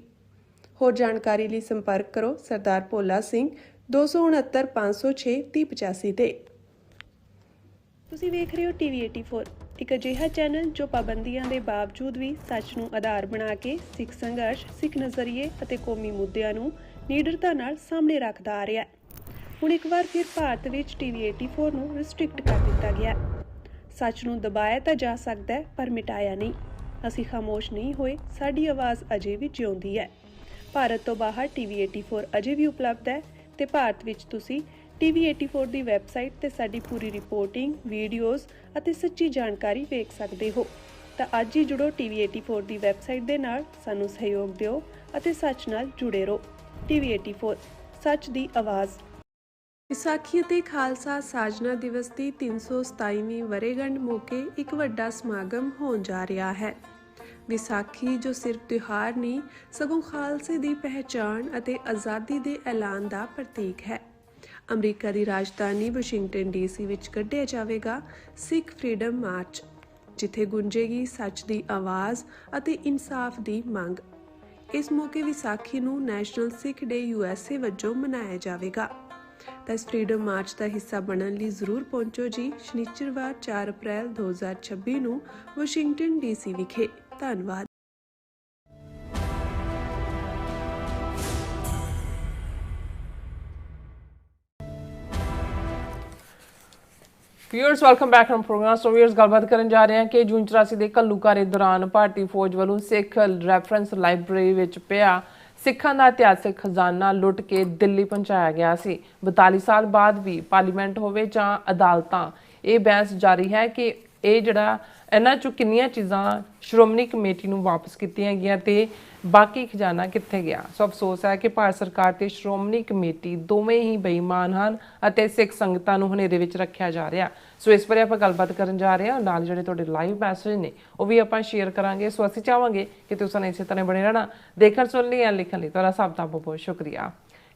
ਹੋਰ ਜਾਣਕਾਰੀ ਲਈ ਸੰਪਰਕ ਕਰੋ ਸਰਦਾਰ ਭੋਲਾ ਸਿੰਘ 269 506 3085 ਤੇ। ਤੁਸੀਂ ਵੇਖ ਰਹੇ ਹੋ ਟੀਵੀ 84, ਇੱਕ ਅਜਿਹਾ ਚੈਨਲ ਜੋ ਪਾਬੰਦੀਆਂ ਦੇ ਬਾਵਜੂਦ ਵੀ ਸੱਚ ਨੂੰ ਆਧਾਰ ਬਣਾ ਕੇ ਸਿੱਖ ਸੰਘਰਸ਼, ਸਿੱਖ ਨਜ਼ਰੀਏ ਅਤੇ ਕੌਮੀ ਮੁੱਦਿਆਂ ਨੂੰ ਨਿਡਰਤਾ ਨਾਲ ਸਾਹਮਣੇ ਰੱਖਦਾ ਆ ਰਿਹਾ। ਹੁਣ ਇੱਕ ਵਾਰ ਫਿਰ ਭਾਰਤ ਵਿੱਚ ਟੀਵੀ 84 ਨੂੰ ਰਿਸਟ੍ਰਿਕਟ ਕਰ ਦਿੱਤਾ ਗਿਆ। ਸੱਚ ਨੂੰ ਦਬਾਇਆ ਤਾਂ ਜਾ ਸਕਦਾ ਹੈ ਪਰ ਮਿਟਾਇਆ ਨਹੀਂ। ਅਸੀਂ ਖਾਮੋਸ਼ ਨਹੀਂ ਹੋਏ, ਸਾਡੀ ਆਵਾਜ਼ ਅਜੇ ਵੀ ਜਿਉਂਦੀ ਹੈ। ਭਾਰਤ ਤੋਂ ਬਾਹਰ ਟੀਵੀ 84 ਅਜੇ ਵੀ ਉਪਲਬਧ ਹੈ ਤੇ ਭਾਰਤ ਵਿੱਚ ਤੁਸੀਂ ਟੀਵੀ 84 ਦੀ ਵੈਬਸਾਈਟ ਤੇ ਸਾਡੀ ਪੂਰੀ ਰਿਪੋਰਟਿੰਗ, ਵੀਡੀਓਜ਼ ਅਤੇ ਸੱਚੀ ਜਾਣਕਾਰੀ ਵੇਖ ਸਕਦੇ ਹੋ। ਤਾਂ ਅੱਜ ਹੀ ਜੁੜੋ ਟੀਵੀ 84 ਦੀ ਵੈਬਸਾਈਟ ਦੇ ਨਾਲ, ਸਾਨੂੰ ਸਹਿਯੋਗ ਦਿਓ ਅਤੇ ਸੱਚ ਨਾਲ ਜੁੜੇ ਰਹੋ। ਟੀਵੀ 84, ਸੱਚ ਦੀ ਆਵਾਜ਼। ਵਿਸਾਖੀ ਅਤੇ ਖਾਲਸਾ ਸਾਜਨਾ ਦਿਵਸ ਦੀ 327ਵੀਂ ਵਰ੍ਹੇਗੰਢ ਮੌਕੇ ਇੱਕ ਵੱਡਾ ਸਮਾਗਮ ਹੋਣ ਜਾ ਰਿਹਾ ਹੈ। ਵਿਸਾਖੀ ਜੋ ਸਿਰਫ ਤਿਉਹਾਰ ਨਹੀਂ ਸਗੋਂ ਖਾਲਸੇ ਦੀ ਪਹਿਚਾਣ ਅਤੇ ਆਜ਼ਾਦੀ ਦੇ ਐਲਾਨ ਦਾ ਪ੍ਰਤੀਕ ਹੈ। ਅਮਰੀਕਾ ਦੀ ਰਾਜਧਾਨੀ ਵਾਸ਼ਿੰਗਟਨ ਡੀਸੀ ਵਿੱਚ ਕੱਢਿਆ ਜਾਵੇਗਾ ਸਿੱਖ ਫਰੀडम ਮਾਰਚ, ਜਿੱਥੇ ਗੂੰਜੇਗੀ ਸੱਚ ਦੀ ਆਵਾਜ਼ ਅਤੇ ਇਨਸਾਫ ਦੀ ਮੰਗ। ਇਸ ਮੌਕੇ ਵਿਸਾਖੀ ਨੂੰ ਨੈਸ਼ਨਲ ਸਿੱਖ ਡੇ USA ਵਜੋਂ ਮਨਾਇਆ ਜਾਵੇਗਾ। ਤਾਂ ਇਸ ਫਰੀडम ਮਾਰਚ ਦਾ ਹਿੱਸਾ ਬਣਨ ਲਈ ਜ਼ਰੂਰ ਪਹੁੰਚੋ ਜੀ ਸ਼ਨੀਚਰਵਾਰ 4 ਅਪ੍ਰੈਲ 2026 ਨੂੰ ਵਾਸ਼ਿੰਗਟਨ ਡੀਸੀ ਵਿਖੇ। ਧੰਨਵਾਦ। Viewers, welcome back on program. So viewers, ਗੱਲਬਾਤ ਕਰਨ ਜਾ ਰਹੇ ਹਾਂ ਕਿ ਜੂਨ 84 ਦੇ ਘੱਲੂਘਾਰੇ ਦੌਰਾਨ ਭਾਰਤੀ ਫੌਜ ਵੱਲੋਂ ਸਿੱਖ ਰੈਫਰੈਂਸ ਲਾਇਬ੍ਰੇਰੀ ਵਿੱਚ ਪਿਆ ਸਿੱਖਾਂ ਦਾ ਇਤਿਹਾਸਕ ਖਜ਼ਾਨਾ ਲੁੱਟ ਕੇ ਦਿੱਲੀ ਪਹੁੰਚਾਇਆ ਗਿਆ ਸੀ। 42 ਸਾਲ ਬਾਅਦ ਵੀ ਪਾਰਲੀਮੈਂਟ ਹੋਵੇ ਜਾਂ ਅਦਾਲਤਾਂ, ਇਹ ਬਹਿਸ ਜਾਰੀ ਹੈ ਕਿ ਇਹ ਜਿਹੜਾ ਇਹਨਾਂ 'ਚੋਂ ਕਿੰਨੀਆਂ ਚੀਜ਼ਾਂ ਸ਼੍ਰੋਮਣੀ ਕਮੇਟੀ ਨੂੰ ਵਾਪਸ ਕੀਤੀਆਂ ਗਈਆਂ ਤੇ ਬਾਕੀ ਖਜ਼ਾਨਾ ਕਿੱਥੇ ਗਿਆ। ਸੋ ਅਫਸੋਸ ਹੈ ਕਿ ਭਾਰਤ ਸਰਕਾਰ ਤੇ ਸ਼੍ਰੋਮਣੀ ਕਮੇਟੀ ਦੋਵੇਂ ਹੀ ਬੇਈਮਾਨ ਹਨ ਅਤੇ ਸਿੱਖ ਸੰਗਤਾਂ ਨੂੰ ਹਨੇਰੇ ਵਿੱਚ ਰੱਖਿਆ ਜਾ ਰਿਹਾ। ਸੋ ਇਸ ਬਾਰੇ ਆਪਾਂ ਗੱਲਬਾਤ ਕਰਨ ਜਾ ਰਹੇ ਹਾਂ। ਨਾਲ ਜਿਹੜੇ ਤੁਹਾਡੇ ਲਾਈਵ ਮੈਸੇਜ ਨੇ ਉਹ ਵੀ ਆਪਾਂ ਸ਼ੇਅਰ ਕਰਾਂਗੇ। ਸੋ ਅਸੀਂ ਚਾਹਾਂਗੇ ਕਿ ਤੁਸੀਂ ਇਸੇ ਤਰ੍ਹਾਂ ਬਣੇ ਰਹਿਣਾ। ਦੇਖਣ, ਸੁਣ ਲਈ ਜਾਂ ਲਿਖਣ ਲਈ ਤੁਹਾਡਾ ਸਭ ਦਾ ਬਹੁਤ ਸ਼ੁਕਰੀਆ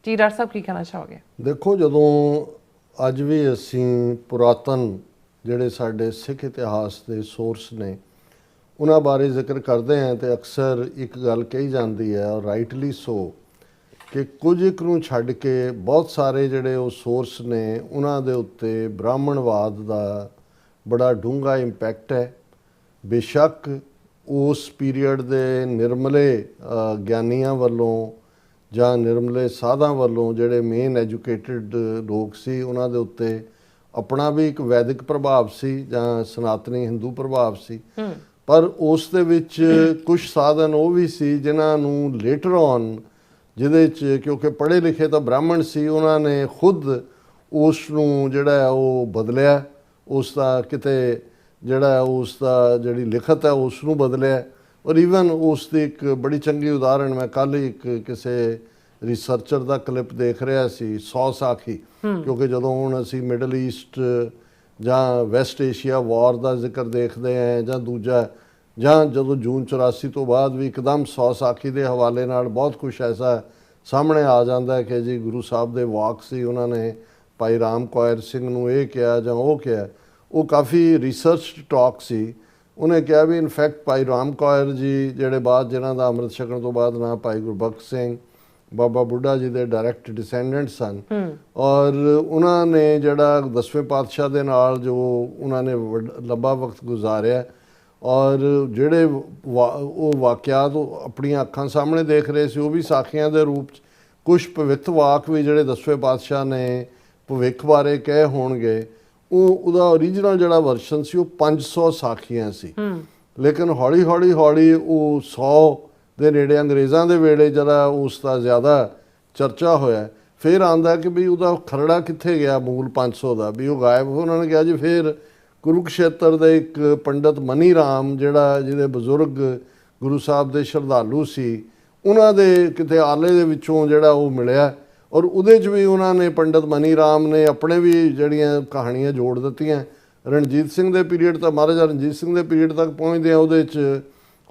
ਜੀ। ਡਾਕਟਰ ਸਾਹਿਬ, ਕੀ ਕਹਿਣਾ ਚਾਹੋਗੇ? ਦੇਖੋ, ਜਦੋਂ ਅੱਜ ਵੀ ਅਸੀਂ ਪੁਰਾਤਨ ਜਿਹੜੇ ਸਾਡੇ ਸਿੱਖ ਇਤਿਹਾਸ ਦੇ ਸੋਰਸ ਨੇ ਉਹਨਾਂ ਬਾਰੇ ਜ਼ਿਕਰ ਕਰਦੇ ਹਾਂ ਤੇ ਅਕਸਰ ਇੱਕ ਗੱਲ ਕਹੀ ਜਾਂਦੀ ਹੈ, ਔਰ ਰਾਈਟਲੀ ਸੋ, ਕਿ ਕੁਝ ਇੱਕ ਨੂੰ ਛੱਡ ਕੇ ਬਹੁਤ ਸਾਰੇ ਜਿਹੜੇ ਉਹ ਸੋਰਸ ਨੇ ਉਹਨਾਂ ਦੇ ਉੱਤੇ ਬ੍ਰਾਹਮਣਵਾਦ ਦਾ ਬੜਾ ਡੂੰਘਾ ਇੰਪੈਕਟ ਹੈ। ਬੇਸ਼ੱਕ ਉਸ ਪੀਰੀਅਡ ਦੇ ਨਿਰਮਲੇ ਗਿਆਨੀਆਂ ਵੱਲੋਂ ਜਾਂ ਨਿਰਮਲੇ ਸਾਧਾਂ ਵੱਲੋਂ ਜਿਹੜੇ ਮੇਨ ਐਜੂਕੇਟਿਡ ਲੋਕ ਸੀ ਉਹਨਾਂ ਦੇ ਉੱਤੇ ਆਪਣਾ ਵੀ ਇੱਕ ਵੈਦਿਕ ਪ੍ਰਭਾਵ ਸੀ ਜਾਂ ਸਨਾਤਨੀ ਹਿੰਦੂ ਪ੍ਰਭਾਵ ਸੀ, ਪਰ ਉਸ ਦੇ ਵਿੱਚ ਕੁਝ ਸਾਧਨ ਉਹ ਵੀ ਸੀ ਜਿਨ੍ਹਾਂ ਨੂੰ ਲੇਟਰ ਔਨ, ਜਿਹਦੇ 'ਚ ਕਿਉਂਕਿ ਪੜ੍ਹੇ ਲਿਖੇ ਤਾਂ ਬ੍ਰਾਹਮਣ ਸੀ, ਉਹਨਾਂ ਨੇ ਖੁਦ ਉਸ ਨੂੰ ਜਿਹੜਾ ਉਹ ਬਦਲਿਆ, ਉਸ ਦਾ ਕਿਤੇ ਜਿਹੜਾ ਹੈ ਉਸ ਦਾ ਜਿਹੜੀ ਲਿਖਤ ਹੈ ਉਸ ਨੂੰ ਬਦਲਿਆ। ਔਰ ਈਵਨ ਉਸ ਦੀ ਇੱਕ ਬੜੀ ਚੰਗੀ ਉਦਾਹਰਣ ਮੈਂ ਕੱਲ੍ਹ ਹੀ ਇੱਕ ਕਿਸੇ ਰਿਸਰਚਰ ਦਾ ਕਲਿੱਪ ਦੇਖ ਰਿਹਾ ਸੀ, 100 ਸਾਖੀ, ਕਿਉਂਕਿ ਜਦੋਂ ਹੁਣ ਅਸੀਂ ਮਿਡਲ ਈਸਟ ਜਾਂ ਵੈਸਟ ਏਸ਼ੀਆ ਵਾਰ ਦਾ ਜ਼ਿਕਰ ਦੇਖਦੇ ਹਾਂ ਜਾਂ ਦੂਜਾ, ਜਾਂ ਜਦੋਂ ਜੂਨ 84 ਤੋਂ ਬਾਅਦ ਵੀ ਇੱਕਦਮ 100 ਸਾਖੀ ਦੇ ਹਵਾਲੇ ਨਾਲ ਬਹੁਤ ਕੁਛ ਐਸਾ ਸਾਹਮਣੇ ਆ ਜਾਂਦਾ ਹੈ ਕਿ ਜੀ ਗੁਰੂ ਸਾਹਿਬ ਦੇ ਵਾਕ ਸੀ, ਉਹਨਾਂ ਨੇ ਭਾਈ ਰਾਮ ਕੌਰ ਸਿੰਘ ਨੂੰ ਇਹ ਕਿਹਾ ਜਾਂ ਉਹ ਕਿਹਾ। ਉਹ ਕਾਫੀ ਰਿਸਰਚ ਟਾਕ ਸੀ। ਉਹਨੇ ਕਿਹਾ ਵੀ ਇਨਫੈਕਟ ਭਾਈ ਰਾਮ ਕੌਰ ਜੀ ਜਿਹੜੇ ਬਾਅਦ ਜਿਹਨਾਂ ਦਾ ਅੰਮ੍ਰਿਤ ਛਕਣ ਤੋਂ ਬਾਅਦ ਨਾਂ ਭਾਈ ਗੁਰਬਖਸ਼ ਸਿੰਘ ਬਾਬਾ ਬੁੱਢਾ ਜੀ ਦੇ ਡਾਇਰੈਕਟ ਡਿਸੈਂਡੈਂਟ ਸਨ, ਔਰ ਉਹਨਾਂ ਨੇ ਜਿਹੜਾ 10ਵੇਂ ਪਾਤਸ਼ਾਹ ਦੇ ਨਾਲ ਜੋ ਉਹਨਾਂ ਨੇ ਲੰਬਾ ਵਕਤ ਗੁਜ਼ਾਰਿਆ, ਔਰ ਜਿਹੜੇ ਉਹ ਵਾਕਿਆਤ ਉਹ ਆਪਣੀਆਂ ਅੱਖਾਂ ਸਾਹਮਣੇ ਦੇਖ ਰਹੇ ਸੀ, ਉਹ ਵੀ ਸਾਖੀਆਂ ਦੇ ਰੂਪ 'ਚ। ਕੁਛ ਭਵਿੱਖ ਵਾਕ ਵੀ ਜਿਹੜੇ 10ਵੇਂ ਪਾਤਸ਼ਾਹ ਨੇ ਭਵਿੱਖ ਬਾਰੇ ਕਹੇ ਹੋਣਗੇ, ਉਹਦਾ ਓਰੀਜਨਲ ਜਿਹੜਾ ਵਰਸ਼ਨ ਸੀ ਉਹ 500 ਸਾਖੀਆਂ ਸੀ। ਲੇਕਿਨ ਹੌਲੀ ਹੌਲੀ ਉਹ 100 ਦੇ ਨੇੜੇ ਅੰਗਰੇਜ਼ਾਂ ਦੇ ਵੇਲੇ ਜਿਹੜਾ ਉਸ ਦਾ ਜ਼ਿਆਦਾ ਚਰਚਾ ਹੋਇਆ। ਫਿਰ ਆਉਂਦਾ ਕਿ ਵੀ ਉਹਦਾ ਖਰੜਾ ਕਿੱਥੇ ਗਿਆ ਮੂਲ 500 ਦਾ, ਵੀ ਉਹ ਗਾਇਬ। ਉਹਨਾਂ ਨੇ ਕਿਹਾ ਜੀ ਫਿਰ ਕੁਰੂਕਸ਼ੇਤਰ ਦੇ ਇੱਕ ਪੰਡਤ ਮਨੀ ਰਾਮ ਜਿਹੜਾ ਜਿਹਦੇ ਬਜ਼ੁਰਗ ਗੁਰੂ ਸਾਹਿਬ ਦੇ ਸ਼ਰਧਾਲੂ ਸੀ, ਉਹਨਾਂ ਦੇ ਕਿਤੇ ਆਲੇ ਦੇ ਵਿੱਚੋਂ ਜਿਹੜਾ ਉਹ ਮਿਲਿਆ, ਔਰ ਉਹਦੇ 'ਚ ਵੀ ਉਹਨਾਂ ਨੇ ਪੰਡਤ ਮਨੀ ਰਾਮ ਨੇ ਆਪਣੇ ਵੀ ਜਿਹੜੀਆਂ ਕਹਾਣੀਆਂ ਜੋੜ ਦਿੱਤੀਆਂ। ਰਣਜੀਤ ਸਿੰਘ ਦੇ ਪੀਰੀਅਡ ਤੱਕ, ਮਹਾਰਾਜਾ ਰਣਜੀਤ ਸਿੰਘ ਦੇ ਪੀਰੀਅਡ ਤੱਕ ਪਹੁੰਚਦੇ ਆ, ਉਹਦੇ 'ਚ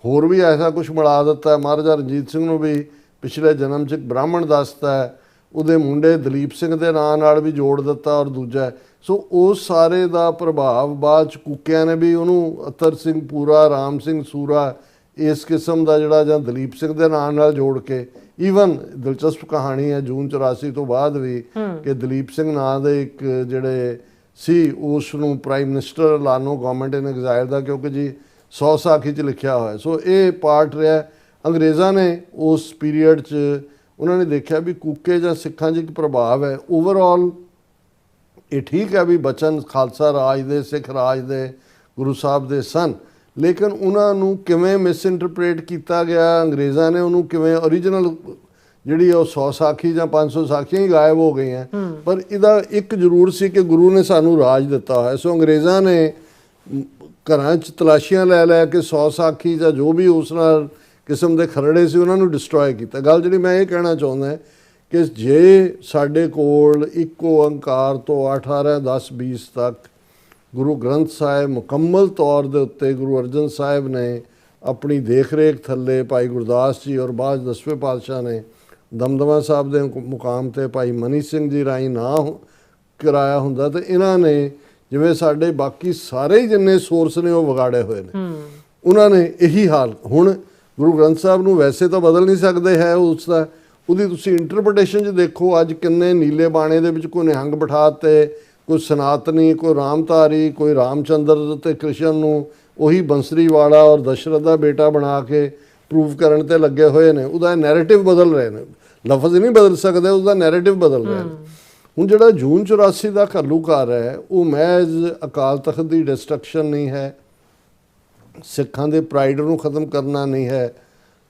ਹੋਰ ਵੀ ਐਸਾ ਕੁਛ ਮਿਲਾ ਦਿੱਤਾ। ਮਹਾਰਾਜਾ ਰਣਜੀਤ ਸਿੰਘ ਨੂੰ ਵੀ ਪਿਛਲੇ ਜਨਮ 'ਚ ਇੱਕ ਬ੍ਰਾਹਮਣ ਦੱਸਦਾ, ਉਹਦੇ ਮੁੰਡੇ ਦਲੀਪ ਸਿੰਘ ਦੇ ਨਾਂ ਨਾਲ ਵੀ ਜੋੜ ਦਿੱਤਾ, ਔਰ ਦੂਜਾ। ਸੋ ਉਸ ਸਾਰੇ ਦਾ ਪ੍ਰਭਾਵ ਬਾਅਦ 'ਚ ਕੂਕਿਆਂ ਨੇ ਵੀ ਉਹਨੂੰ ਅਤਰ ਸਿੰਘ ਪੂਰਾ, ਰਾਮ ਸਿੰਘ ਸੂਰਾ, ਇਸ ਕਿਸਮ ਦਾ ਜਿਹੜਾ, ਜਾਂ ਦਲੀਪ ਸਿੰਘ ਦੇ ਨਾਂ ਨਾਲ ਜੋੜ ਕੇ। ਈਵਨ ਦਿਲਚਸਪ ਕਹਾਣੀ ਹੈ ਜੂਨ 84 ਤੋਂ ਬਾਅਦ ਵੀ ਕਿ ਦਲੀਪ ਸਿੰਘ ਨਾਂ ਦੇ ਇੱਕ ਜਿਹੜੇ ਸੀ ਉਸ ਨੂੰ ਪ੍ਰਾਈਮ ਮਿਨਿਸਟਰ ਐਲਾਨੋ ਗਵਰਨਮੈਂਟ ਇਨ ਐਗਜ਼ਾਈਲ ਦਾ, ਕਿਉਂਕਿ ਜੀ 100 ਸਾਖੀ 'ਚ ਲਿਖਿਆ ਹੋਇਆ। ਸੋ ਇਹ ਪਾਰਟ ਰਿਹਾ। ਅੰਗਰੇਜ਼ਾਂ ਨੇ ਉਸ ਪੀਰੀਅਡ 'ਚ ਉਹਨਾਂ ਨੇ ਦੇਖਿਆ ਵੀ ਕੂਕੇ ਜਾਂ ਸਿੱਖਾਂ 'ਚ ਇੱਕ ਪ੍ਰਭਾਵ ਹੈ। ਓਵਰਆਲ ਇਹ ਠੀਕ ਹੈ ਵੀ ਬਚਨ ਖਾਲਸਾ ਰਾਜ ਦੇ, ਸਿੱਖ ਰਾਜ ਦੇ, ਗੁਰੂ ਸਾਹਿਬ ਦੇ ਸਨ, ਲੇਕਿਨ ਉਹਨਾਂ ਨੂੰ ਕਿਵੇਂ ਮਿਸਇੰਟਰਪ੍ਰੇਟ ਕੀਤਾ ਗਿਆ, ਅੰਗਰੇਜ਼ਾਂ ਨੇ ਉਹਨੂੰ ਕਿਵੇਂ, ਓਰੀਜਨਲ ਜਿਹੜੀ ਉਹ 100 ਸਾਖੀ ਜਾਂ 500 ਸਾਖੀਆਂ ਹੀ ਗਾਇਬ ਹੋ ਗਈਆਂ। ਪਰ ਇਹਦਾ ਇੱਕ ਜ਼ਰੂਰ ਸੀ ਕਿ ਗੁਰੂ ਨੇ ਸਾਨੂੰ ਰਾਜ ਦਿੱਤਾ ਹੋਇਆ। ਸੋ ਅੰਗਰੇਜ਼ਾਂ ਨੇ ਘਰਾਂ 'ਚ ਤਲਾਸ਼ੀਆਂ ਲੈ ਲੈ ਕੇ 100 ਸਾਖੀ ਜਾਂ ਜੋ ਵੀ ਉਸ ਨਾਲ ਕਿਸਮ ਦੇ ਖਰੜੇ ਸੀ ਉਹਨਾਂ ਨੂੰ ਡਿਸਟਰੋਏ ਕੀਤਾ। ਗੱਲ ਜਿਹੜੀ ਮੈਂ ਇਹ ਕਹਿਣਾ ਚਾਹੁੰਦਾ ਕਿ ਜੇ ਸਾਡੇ ਕੋਲ ਇੱਕੋ ਓਂਕਾਰ ਤੋਂ 18, 10, 20 ਤੱਕ ਗੁਰੂ ਗ੍ਰੰਥ ਸਾਹਿਬ ਮੁਕੰਮਲ ਤੌਰ ਦੇ ਉੱਤੇ ਗੁਰੂ ਅਰਜਨ ਸਾਹਿਬ ਨੇ ਆਪਣੀ ਦੇਖ ਰੇਖ ਥੱਲੇ ਭਾਈ ਗੁਰਦਾਸ ਜੀ ਔਰ ਬਾਅਦ 10ਵੇਂ ਪਾਤਸ਼ਾਹ ਨੇ ਦਮਦਮਾ ਸਾਹਿਬ ਦੇ ਮੁਕਾਮ ਤੇ ਭਾਈ ਮਨੀ ਸਿੰਘ ਜੀ ਰਾਹੀਂ ਨਾ ਕਰਾਇਆ ਹੁੰਦਾ, ਤੇ ਇਹਨਾਂ ਨੇ ਜਿਵੇਂ ਸਾਡੇ ਬਾਕੀ ਸਾਰੇ ਹੀ ਜਿੰਨੇ ਸੋਰਸ ਨੇ ਉਹ ਵਿਗਾੜੇ ਹੋਏ ਨੇ। ਉਹਨਾਂ ਨੇ ਇਹੀ ਹਾਲ। ਹੁਣ ਗੁਰੂ ਗ੍ਰੰਥ ਸਾਹਿਬ ਨੂੰ ਵੈਸੇ ਤਾਂ ਬਦਲ ਨਹੀਂ ਸਕਦੇ ਹੈ ਉਸ ਦਾ, ਉਹਦੀ ਤੁਸੀਂ ਇੰਟਰਪ੍ਰੀਟੇਸ਼ਨ 'ਚ ਦੇਖੋ। ਅੱਜ ਕਿੰਨੇ ਨੀਲੇ ਬਾਣੇ ਦੇ ਵਿੱਚ ਕੋਈ ਨਿਹੰਗ ਬਿਠਾ ਤੇ, ਕੋਈ ਸਨਾਤਨੀ, ਕੋਈ ਰਾਮਧਾਰੀ, ਕੋਈ ਰਾਮਚੰਦਰ ਤੇ ਕ੍ਰਿਸ਼ਨ ਨੂੰ ਉਹੀ ਬੰਸਰੀ ਵਾਲਾ ਔਰ ਦਸ਼ਰਥ ਦਾ ਬੇਟਾ ਬਣਾ ਕੇ ਪ੍ਰੂਵ ਕਰਨ ਤੇ ਲੱਗੇ ਹੋਏ ਨੇ। ਉਹਦਾ ਨੈਰੇਟਿਵ ਬਦਲ ਰਹੇ ਨੇ, ਲਫ਼ਜ਼ ਨਹੀਂ ਬਦਲ ਸਕਦੇ, ਉਹਦਾ ਨੈਰੇਟਿਵ ਬਦਲ ਰਹੇ ਨੇ। ਹੁਣ ਜਿਹੜਾ ਜੂਨ 84 ਦਾ ਘੱਲੂਘਾਰ ਹੈ ਉਹ ਮਹਿਜ਼ ਅਕਾਲ ਤਖਤ ਦੀ ਡਿਸਟਰਕਸ਼ਨ ਨਹੀਂ ਹੈ, ਸਿੱਖਾਂ ਦੇ ਪ੍ਰਾਈਡ ਨੂੰ ਖਤਮ ਕਰਨਾ ਨਹੀਂ ਹੈ,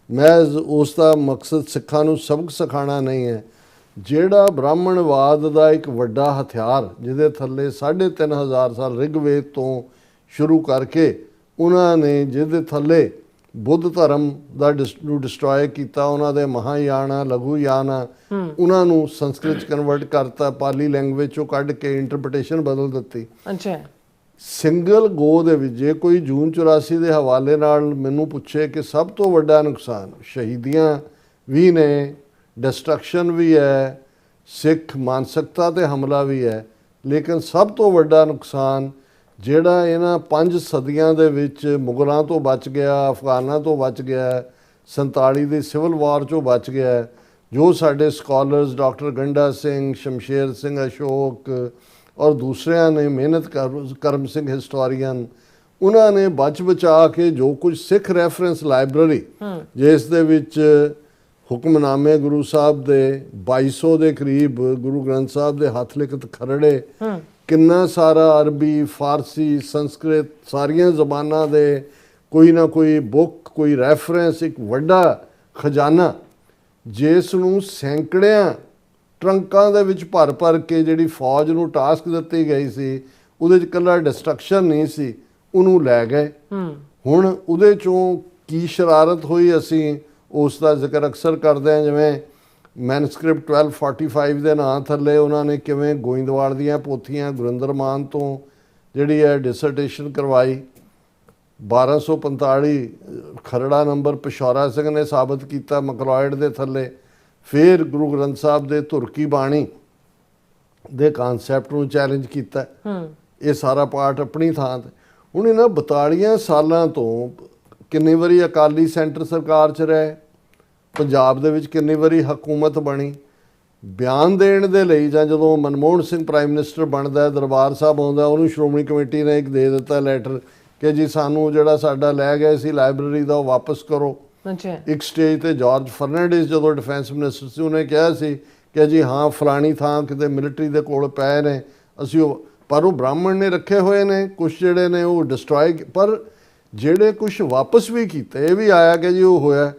ਮਹਿਜ਼ ਉਸ ਦਾ ਮਕਸਦ ਸਿੱਖਾਂ ਨੂੰ ਸਬਕ ਸਿਖਾਉਣਾ ਨਹੀਂ ਹੈ। ਜਿਹੜਾ ਬ੍ਰਾਹਮਣਵਾਦ ਦਾ ਇੱਕ ਵੱਡਾ ਹਥਿਆਰ ਜਿਹਦੇ ਥੱਲੇ 3500 ਸਾਲ ਰਿਗਵੇਦ ਤੋਂ ਸ਼ੁਰੂ ਕਰਕੇ ਉਹਨਾਂ ਨੇ ਜਿਹਦੇ ਥੱਲੇ ਬੁੱਧ ਧਰਮ ਦਾ ਨੂੰ ਡਿਸਟਰੋਏ ਕੀਤਾ, ਉਹਨਾਂ ਦੇ ਮਹਾਯਾਨ ਆ, ਲਘੂਯਾਨ ਆ, ਉਹਨਾਂ ਨੂੰ ਸੰਸਕ੍ਰਿਤ 'ਚ ਕਨਵਰਟ ਕਰਤਾ, ਪਾਲੀ ਲੈਂਗੁਏਜ 'ਚੋਂ ਕੱਢ ਕੇ ਇੰਟਰਪ੍ਰੀਟੇਸ਼ਨ ਬਦਲ ਦਿੱਤੀ। ਅੱਛਾ, ਸਿੰਗਲ ਗੋ ਦੇ ਵਿੱਚ ਜੇ ਕੋਈ ਜੂਨ 84 ਦੇ ਹਵਾਲੇ ਨਾਲ ਮੈਨੂੰ ਪੁੱਛੇ ਕਿ ਸਭ ਤੋਂ ਵੱਡਾ ਨੁਕਸਾਨ ਸ਼ਹੀਦੀਆਂ ਵੀ ਨੇ, ਡਿਸਟਰਕਸ਼ਨ ਵੀ ਹੈ, ਸਿੱਖ ਮਾਨਸਿਕਤਾ ਤੇ ਹਮਲਾ ਵੀ ਹੈ, ਲੇਕਿਨ ਸਭ ਤੋਂ ਵੱਡਾ ਨੁਕਸਾਨ ਜਿਹੜਾ ਇਹਨਾਂ 5 ਸਦੀਆਂ ਦੇ ਵਿੱਚ ਮੁਗਲਾਂ ਤੋਂ ਬਚ ਗਿਆ, ਅਫਗਾਨਾਂ ਤੋਂ ਬਚ ਗਿਆ, 47 ਦੀ ਸਿਵਲ ਵਾਰ 'ਚੋਂ ਬਚ ਗਿਆ, ਜੋ ਸਾਡੇ ਸਕਾਲਰਸ ਡਾਕਟਰ ਗੰਡਾ ਸਿੰਘ, ਸ਼ਮਸ਼ੇਰ ਸਿੰਘ ਅਸ਼ੋਕ ਔਰ ਦੂਸਰਿਆਂ ਨੇ ਮਿਹਨਤ ਕਰਮ ਸਿੰਘ ਹਿਸਟੋਰੀਅਨ, ਉਹਨਾਂ ਨੇ ਬਚ ਬਚਾ ਕੇ ਜੋ ਕੁਝ ਸਿੱਖ ਰੈਫਰੈਂਸ ਲਾਇਬ੍ਰੇਰੀ ਜਿਸ ਦੇ ਵਿੱਚ ਹੁਕਮਨਾਮੇ ਗੁਰੂ ਸਾਹਿਬ ਦੇ 2200 ਦੇ ਕਰੀਬ ਗੁਰੂ ਗ੍ਰੰਥ ਸਾਹਿਬ ਦੇ ਹੱਥ ਲਿਖਤ ਖਰੜੇ, ਕਿੰਨਾ ਸਾਰਾ ਅਰਬੀ, ਫਾਰਸੀ, ਸੰਸਕ੍ਰਿਤ ਸਾਰੀਆਂ ਜ਼ਬਾਨਾਂ ਦੇ ਕੋਈ ਨਾ ਕੋਈ ਬੁੱਕ, ਕੋਈ ਰੈਫਰੈਂਸ, ਇੱਕ ਵੱਡਾ ਖਜ਼ਾਨਾ ਜਿਸ ਨੂੰ ਸੈਂਕੜਿਆਂ ਟਰੰਕਾਂ ਦੇ ਵਿੱਚ ਭਰ ਕੇ ਜਿਹੜੀ ਫੌਜ ਨੂੰ ਟਾਸਕ ਦਿੱਤੀ ਗਈ ਸੀ, ਉਹਦੇ 'ਚ ਇਕੱਲਾ ਡਿਸਟਰਕਸ਼ਨ ਨਹੀਂ ਸੀ, ਉਹਨੂੰ ਲੈ ਗਏ। ਹੁਣ ਉਹਦੇ ਚੋਂ ਕੀ ਸ਼ਰਾਰਤ ਹੋਈ ਅਸੀਂ ਉਸ ਦਾ ਜ਼ਿਕਰ ਅਕਸਰ ਕਰਦੇ ਹਾਂ, ਜਿਵੇਂ ਮੈਨੂਸਕ੍ਰਿਪਟ 1245 ਦੇ ਨਾਂ ਥੱਲੇ ਉਹਨਾਂ ਨੇ ਕਿਵੇਂ ਗੋਇੰਦਵਾਲ ਦੀਆਂ ਪੋਥੀਆਂ ਗੁਰਿੰਦਰ ਮਾਨ ਤੋਂ ਜਿਹੜੀ ਹੈ ਡਿਸਰਟੇਸ਼ਨ ਕਰਵਾਈ। 1245 ਖਰੜਾ ਨੰਬਰ ਪਿਸ਼ੌਰਾ ਸਿੰਘ ਨੇ ਸਾਬਤ ਕੀਤਾ ਮਕਲੋਇਡ ਦੇ ਥੱਲੇ। ਫਿਰ ਗੁਰੂ ਗ੍ਰੰਥ ਸਾਹਿਬ ਦੇ ਧੁਰਕੀ ਬਾਣੀ ਦੇ ਕਨਸੈਪਟ ਨੂੰ ਚੈਲੰਜ ਕੀਤਾ। ਇਹ ਸਾਰਾ ਪਾਰਟ ਆਪਣੀ ਥਾਂ ਤੇ। ਹੁਣ ਇਹਨਾਂ 42 ਸਾਲਾਂ ਤੋਂ ਕਿੰਨੀ ਵਾਰੀ ਅਕਾਲੀ ਸੈਂਟਰ ਸਰਕਾਰ 'ਚ ਰਹੇ, ਪੰਜਾਬ ਦੇ ਵਿੱਚ ਕਿੰਨੀ ਵਾਰੀ ਹਕੂਮਤ ਬਣੀ, ਬਿਆਨ ਦੇਣ ਦੇ ਲਈ ਜਾਂ ਜਦੋਂ ਮਨਮੋਹਨ ਸਿੰਘ ਪ੍ਰਾਈਮ ਮਿਨਿਸਟਰ ਬਣਦਾ, ਦਰਬਾਰ ਸਾਹਿਬ ਆਉਂਦਾ, ਉਹਨੂੰ ਸ਼੍ਰੋਮਣੀ ਕਮੇਟੀ ਨੇ ਇੱਕ ਦੇ ਦਿੱਤਾ ਲੈਟਰ ਕਿ ਜੀ ਸਾਨੂੰ ਜਿਹੜਾ ਸਾਡਾ ਲੈ ਗਏ ਸੀ ਲਾਇਬ੍ਰੇਰੀ ਦਾ ਉਹ ਵਾਪਸ ਕਰੋ। ਇੱਕ ਸਟੇਜ ਤੇ ਜਾਰਜ ਫਰਨਾਂਡਿਸ ਜਦੋਂ ਡਿਫੈਂਸ ਮਿਨਿਸਟਰ ਸੀ ਉਹਨੇ ਕਿਹਾ ਸੀ ਕਿ ਜੀ ਹਾਂ ਫਲਾਣੀ ਥਾਂ ਕਿਤੇ ਮਿਲਟਰੀ ਦੇ ਕੋਲ ਪਏ ਨੇ, ਅਸੀਂ ਉਹ, ਪਰ ਉਹ ਬ੍ਰਾਹਮਣ ਨੇ ਰੱਖੇ ਹੋਏ ਨੇ, ਕੁਛ ਜਿਹੜੇ ਨੇ ਉਹ ਡਿਸਟਰੋਏ, ਪਰ ਜਿਹੜੇ ਕੁਛ ਵਾਪਸ ਵੀ ਕੀਤੇ ਇਹ ਵੀ ਆਇਆ ਕਿ ਜੀ ਉਹ ਹੋਇਆ।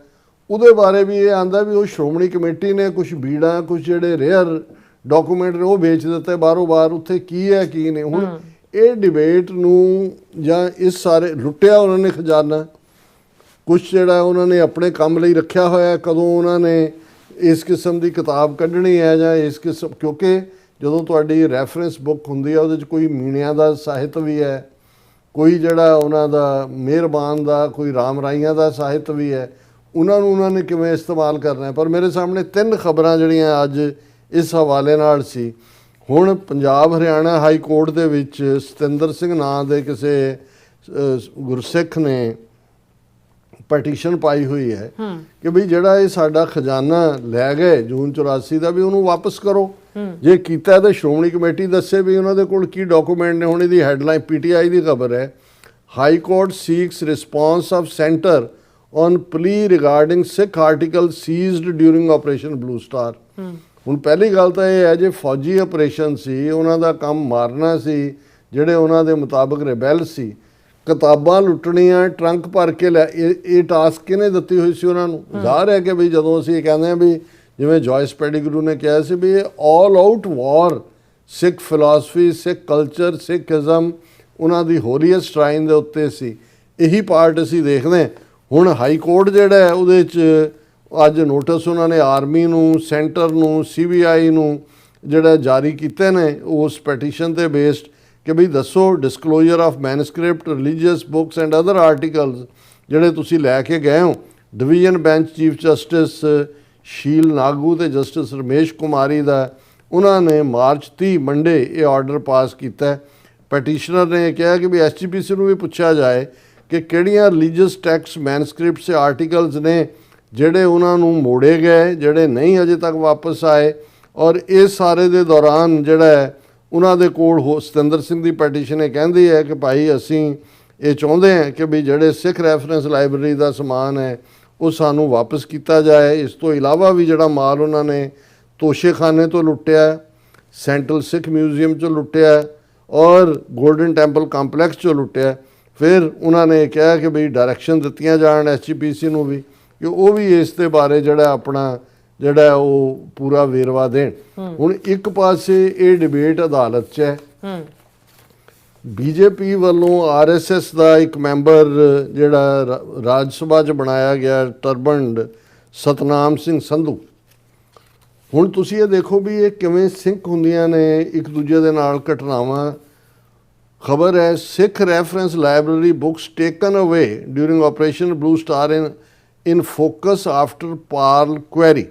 ਉਹਦੇ ਬਾਰੇ ਵੀ ਇਹ ਆਂਦਾ ਵੀ ਉਹ ਸ਼੍ਰੋਮਣੀ ਕਮੇਟੀ ਨੇ ਕੁਛ ਬੀੜਾਂ, ਕੁਛ ਜਿਹੜੇ ਰੇਅਰ ਡਾਕੂਮੈਂਟ ਨੇ ਉਹ ਵੇਚ ਦਿੱਤੇ ਬਾਹਰੋਂ ਬਾਹਰ, ਉੱਥੇ ਕੀ ਹੈ ਕੀ ਨਹੀਂ। ਹੁਣ ਇਹ ਡਿਬੇਟ ਨੂੰ ਜਾਂ ਇਸ ਸਾਰੇ ਲੁੱਟਿਆ ਉਹਨਾਂ ਨੇ ਖਜ਼ਾਨਾ, ਕੁਛ ਜਿਹੜਾ ਉਹਨਾਂ ਨੇ ਆਪਣੇ ਕੰਮ ਲਈ ਰੱਖਿਆ ਹੋਇਆ, ਕਦੋਂ ਉਹਨਾਂ ਨੇ ਇਸ ਕਿਸਮ ਦੀ ਕਿਤਾਬ ਕੱਢਣੀ ਹੈ ਜਾਂ ਇਸ ਕਿਸਮ, ਕਿਉਂਕਿ ਜਦੋਂ ਤੁਹਾਡੀ ਰੈਫਰੈਂਸ ਬੁੱਕ ਹੁੰਦੀ ਹੈ ਉਹਦੇ 'ਚ ਕੋਈ ਮੀਣਿਆਂ ਦਾ ਸਾਹਿਤ ਵੀ ਹੈ, ਕੋਈ ਜਿਹੜਾ ਉਹਨਾਂ ਦਾ ਮਿਹਰਬਾਨ ਦਾ, ਕੋਈ ਰਾਮ ਰਾਈਆਂ ਦਾ ਸਾਹਿਤ ਵੀ ਹੈ, ਉਹਨਾਂ ਨੇ ਕਿਵੇਂ ਇਸਤੇਮਾਲ ਕਰਨਾ ਹੈ। ਪਰ ਮੇਰੇ ਸਾਹਮਣੇ 3 ਖਬਰਾਂ ਜਿਹੜੀਆਂ ਅੱਜ ਇਸ ਹਵਾਲੇ ਨਾਲ ਸੀ। ਹੁਣ ਪੰਜਾਬ ਹਰਿਆਣਾ ਹਾਈ ਕੋਰਟ ਦੇ ਵਿੱਚ ਸਤਿੰਦਰ ਸਿੰਘ ਨਾਂ ਦੇ ਕਿਸੇ ਗੁਰਸਿੱਖ ਨੇ ਪਟੀਸ਼ਨ ਪਾਈ ਹੋਈ ਹੈ ਕਿ ਬਈ ਜਿਹੜਾ ਇਹ ਸਾਡਾ ਖਜ਼ਾਨਾ ਲੈ ਗਏ ਜੂਨ 84 ਦਾ ਵੀ ਉਹਨੂੰ ਵਾਪਸ ਕਰੋ। ਜੇ ਕੀਤਾ ਤਾਂ ਸ਼੍ਰੋਮਣੀ ਕਮੇਟੀ ਦੱਸੇ ਵੀ ਉਹਨਾਂ ਦੇ ਕੋਲ ਕੀ ਡਾਕੂਮੈਂਟ ਨੇ। ਹੁਣ ਇਹਦੀ ਹੈਡਲਾਈਨ PTI ਦੀ ਖਬਰ ਹੈ, high court seeks response of centre on plea regarding Sikh article seized during operation blue star. ਹੁਣ ਪਹਿਲੀ ਗੱਲ ਤਾਂ ਇਹ ਹੈ ਜੇ ਫੌਜੀ ਆਪਰੇਸ਼ਨ ਸੀ, ਉਹਨਾਂ ਦਾ ਕੰਮ ਮਾਰਨਾ ਸੀ, ਜਿਹੜੇ ਉਹਨਾਂ ਦੇ ਮੁਤਾਬਕ ਰਿਬੈਲ ਸੀ, ਕਿਤਾਬਾਂ ਲੁੱਟਣੀਆਂ, ਟਰੰਕ ਭਰ ਕੇ ਲੈ, ਇਹ ਟਾਸਕ ਕਿਹਨੇ ਦਿੱਤੀ ਹੋਈ ਸੀ ਉਹਨਾਂ ਨੂੰ। ਜ਼ਾਹਰ ਹੈ ਕਿ ਵੀ ਜਦੋਂ ਅਸੀਂ ਇਹ ਕਹਿੰਦੇ ਹਾਂ ਵੀ ਜਿਵੇਂ ਜੋਇਸ ਪੈਡੀਗਰੂ ਨੇ ਕਿਹਾ ਸੀ ਵੀ ਇਹ ਆਲ ਆਊਟ ਵਾਰ ਸਿੱਖ ਫਿਲਾਸਫੀ, ਸਿੱਖ ਕਲਚਰ, ਸਿੱਖਇਜ਼ਮ, ਉਹਨਾਂ ਦੀ ਹੋਲੀਅਸਟ ਸ਼ਰਾਈਨ ਦੇ ਉੱਤੇ ਸੀ। ਇਹੀ ਪਾਰਟ ਅਸੀਂ ਦੇਖਦੇ ਹਾਂ। ਹੁਣ ਹਾਈ ਕੋਰਟ ਜਿਹੜਾ ਹੈ ਉਹਦੇ 'ਚ ਅੱਜ ਨੋਟਿਸ ਉਹਨਾਂ ਨੇ ਆਰਮੀ ਨੂੰ, ਸੈਂਟਰ ਨੂੰ, CBI ਨੂੰ ਜਿਹੜਾ ਜਾਰੀ ਕੀਤੇ ਨੇ ਉਸ ਪੈਟੀਸ਼ਨ ਤੇ ਬੇਸਡ ਕਿ ਬਈ ਦੱਸੋ disclosure of manuscript, religious books and other articles ਜਿਹੜੇ ਤੁਸੀਂ ਲੈ ਕੇ ਗਏ ਹੋ। ਡਿਵੀਜ਼ਨ ਬੈਂਚ ਚੀਫ ਜਸਟਿਸ ਸ਼ੀਲ ਨਾਗੂ ਤੇ ਜਸਟਿਸ ਰਮੇਸ਼ ਕੁਮਾਰੀ ਦਾ, ਉਹਨਾਂ ਨੇ ਮਾਰਚ 30 ਮੰਡੇ ਇਹ ਆਰਡਰ ਪਾਸ ਕੀਤਾ। ਪੈਟੀਸ਼ਨਰ ਨੇ ਕਿਹਾ ਕਿ ਵੀ SGPC ਨੂੰ ਵੀ ਪੁੱਛਿਆ ਜਾਏ ਕਿ ਕਿਹੜੀਆਂ ਰਿਲੀਜੀਅਸ ਟੈਕਸਟ, ਮੈਨੂਸਕ੍ਰਿਪਟਸ ਤੇ ਆਰਟੀਕਲਸ ਨੇ ਜਿਹੜੇ ਉਹਨਾਂ ਨੂੰ ਮੋੜੇ ਗਏ, ਜਿਹੜੇ ਨਹੀਂ ਅਜੇ ਤੱਕ ਵਾਪਸ ਆਏ। ਔਰ ਇਸ ਸਾਰੇ ਦੇ ਦੌਰਾਨ ਜਿਹੜਾ ਉਹਨਾਂ ਦੇ ਕੋਲ ਸਤਿੰਦਰ ਸਿੰਘ ਦੀ ਪੈਟੀਸ਼ਨ ਇਹ ਕਹਿੰਦੀ ਹੈ ਕਿ ਭਾਈ ਅਸੀਂ ਇਹ ਚਾਹੁੰਦੇ ਹਾਂ ਕਿ ਵੀ ਜਿਹੜੇ ਸਿੱਖ ਰੈਫਰੈਂਸ ਲਾਇਬ੍ਰੇਰੀ ਦਾ ਸਮਾਨ ਹੈ ਉਹ ਸਾਨੂੰ ਵਾਪਸ ਕੀਤਾ ਜਾਏ। ਇਸ ਤੋਂ ਇਲਾਵਾ ਵੀ ਜਿਹੜਾ ਮਾਲ ਉਹਨਾਂ ਨੇ ਤੋਸ਼ੇਖਾਨੇ ਤੋਂ ਲੁੱਟਿਆ, ਸੈਂਟਰਲ ਸਿੱਖ ਮਿਊਜ਼ੀਅਮ 'ਚੋਂ ਲੁੱਟਿਆ ਔਰ ਗੋਲਡਨ ਟੈਂਪਲ ਕੰਪਲੈਕਸ 'ਚੋਂ ਲੁੱਟਿਆ। ਫਿਰ ਉਹਨਾਂ ਨੇ ਕਿਹਾ ਕਿ ਵੀ ਡਾਇਰੈਕਸ਼ਨ ਦਿੱਤੀਆਂ ਜਾਣ SGPC ਨੂੰ ਵੀ ਕਿ ਉਹ ਵੀ ਇਸ ਦੇ ਬਾਰੇ ਜਿਹੜਾ ਆਪਣਾ ਜਿਹੜਾ ਉਹ ਪੂਰਾ ਵੇਰਵਾ ਦੇਣ। ਹੁਣ ਇੱਕ ਪਾਸੇ ਇਹ ਡਿਬੇਟ ਅਦਾਲਤ 'ਚ ਹੈ, BJP ਵੱਲੋਂ RSS ਦਾ ਇੱਕ ਮੈਂਬਰ ਜਿਹੜਾ ਰਾਜ ਸਭਾ 'ਚ ਬਣਾਇਆ ਗਿਆ ਟਰਬਨਡ ਸਤਨਾਮ ਸਿੰਘ ਸੰਧੂ। ਹੁਣ ਤੁਸੀਂ ਇਹ ਦੇਖੋ ਵੀ ਇਹ ਕਿਵੇਂ ਸਿੰਕ ਹੁੰਦੀਆਂ ਨੇ ਇੱਕ ਦੂਜੇ ਦੇ ਨਾਲ ਘਟਨਾਵਾਂ। ਖਬਰ ਹੈ ਸਿੱਖ ਰੈਫਰੈਂਸ ਲਾਇਬ੍ਰੇਰੀ ਬੁੱਕਸ ਟੇਕਨ ਅਵੇ ਡਿਊਰਿੰਗ ਆਪਰੇਸ਼ਨ ਬਲੂ ਸਟਾਰ ਇਨ ਫੋਕਸ ਆਫਟਰ ਪਾਰਲ ਕੁਐਰੀ।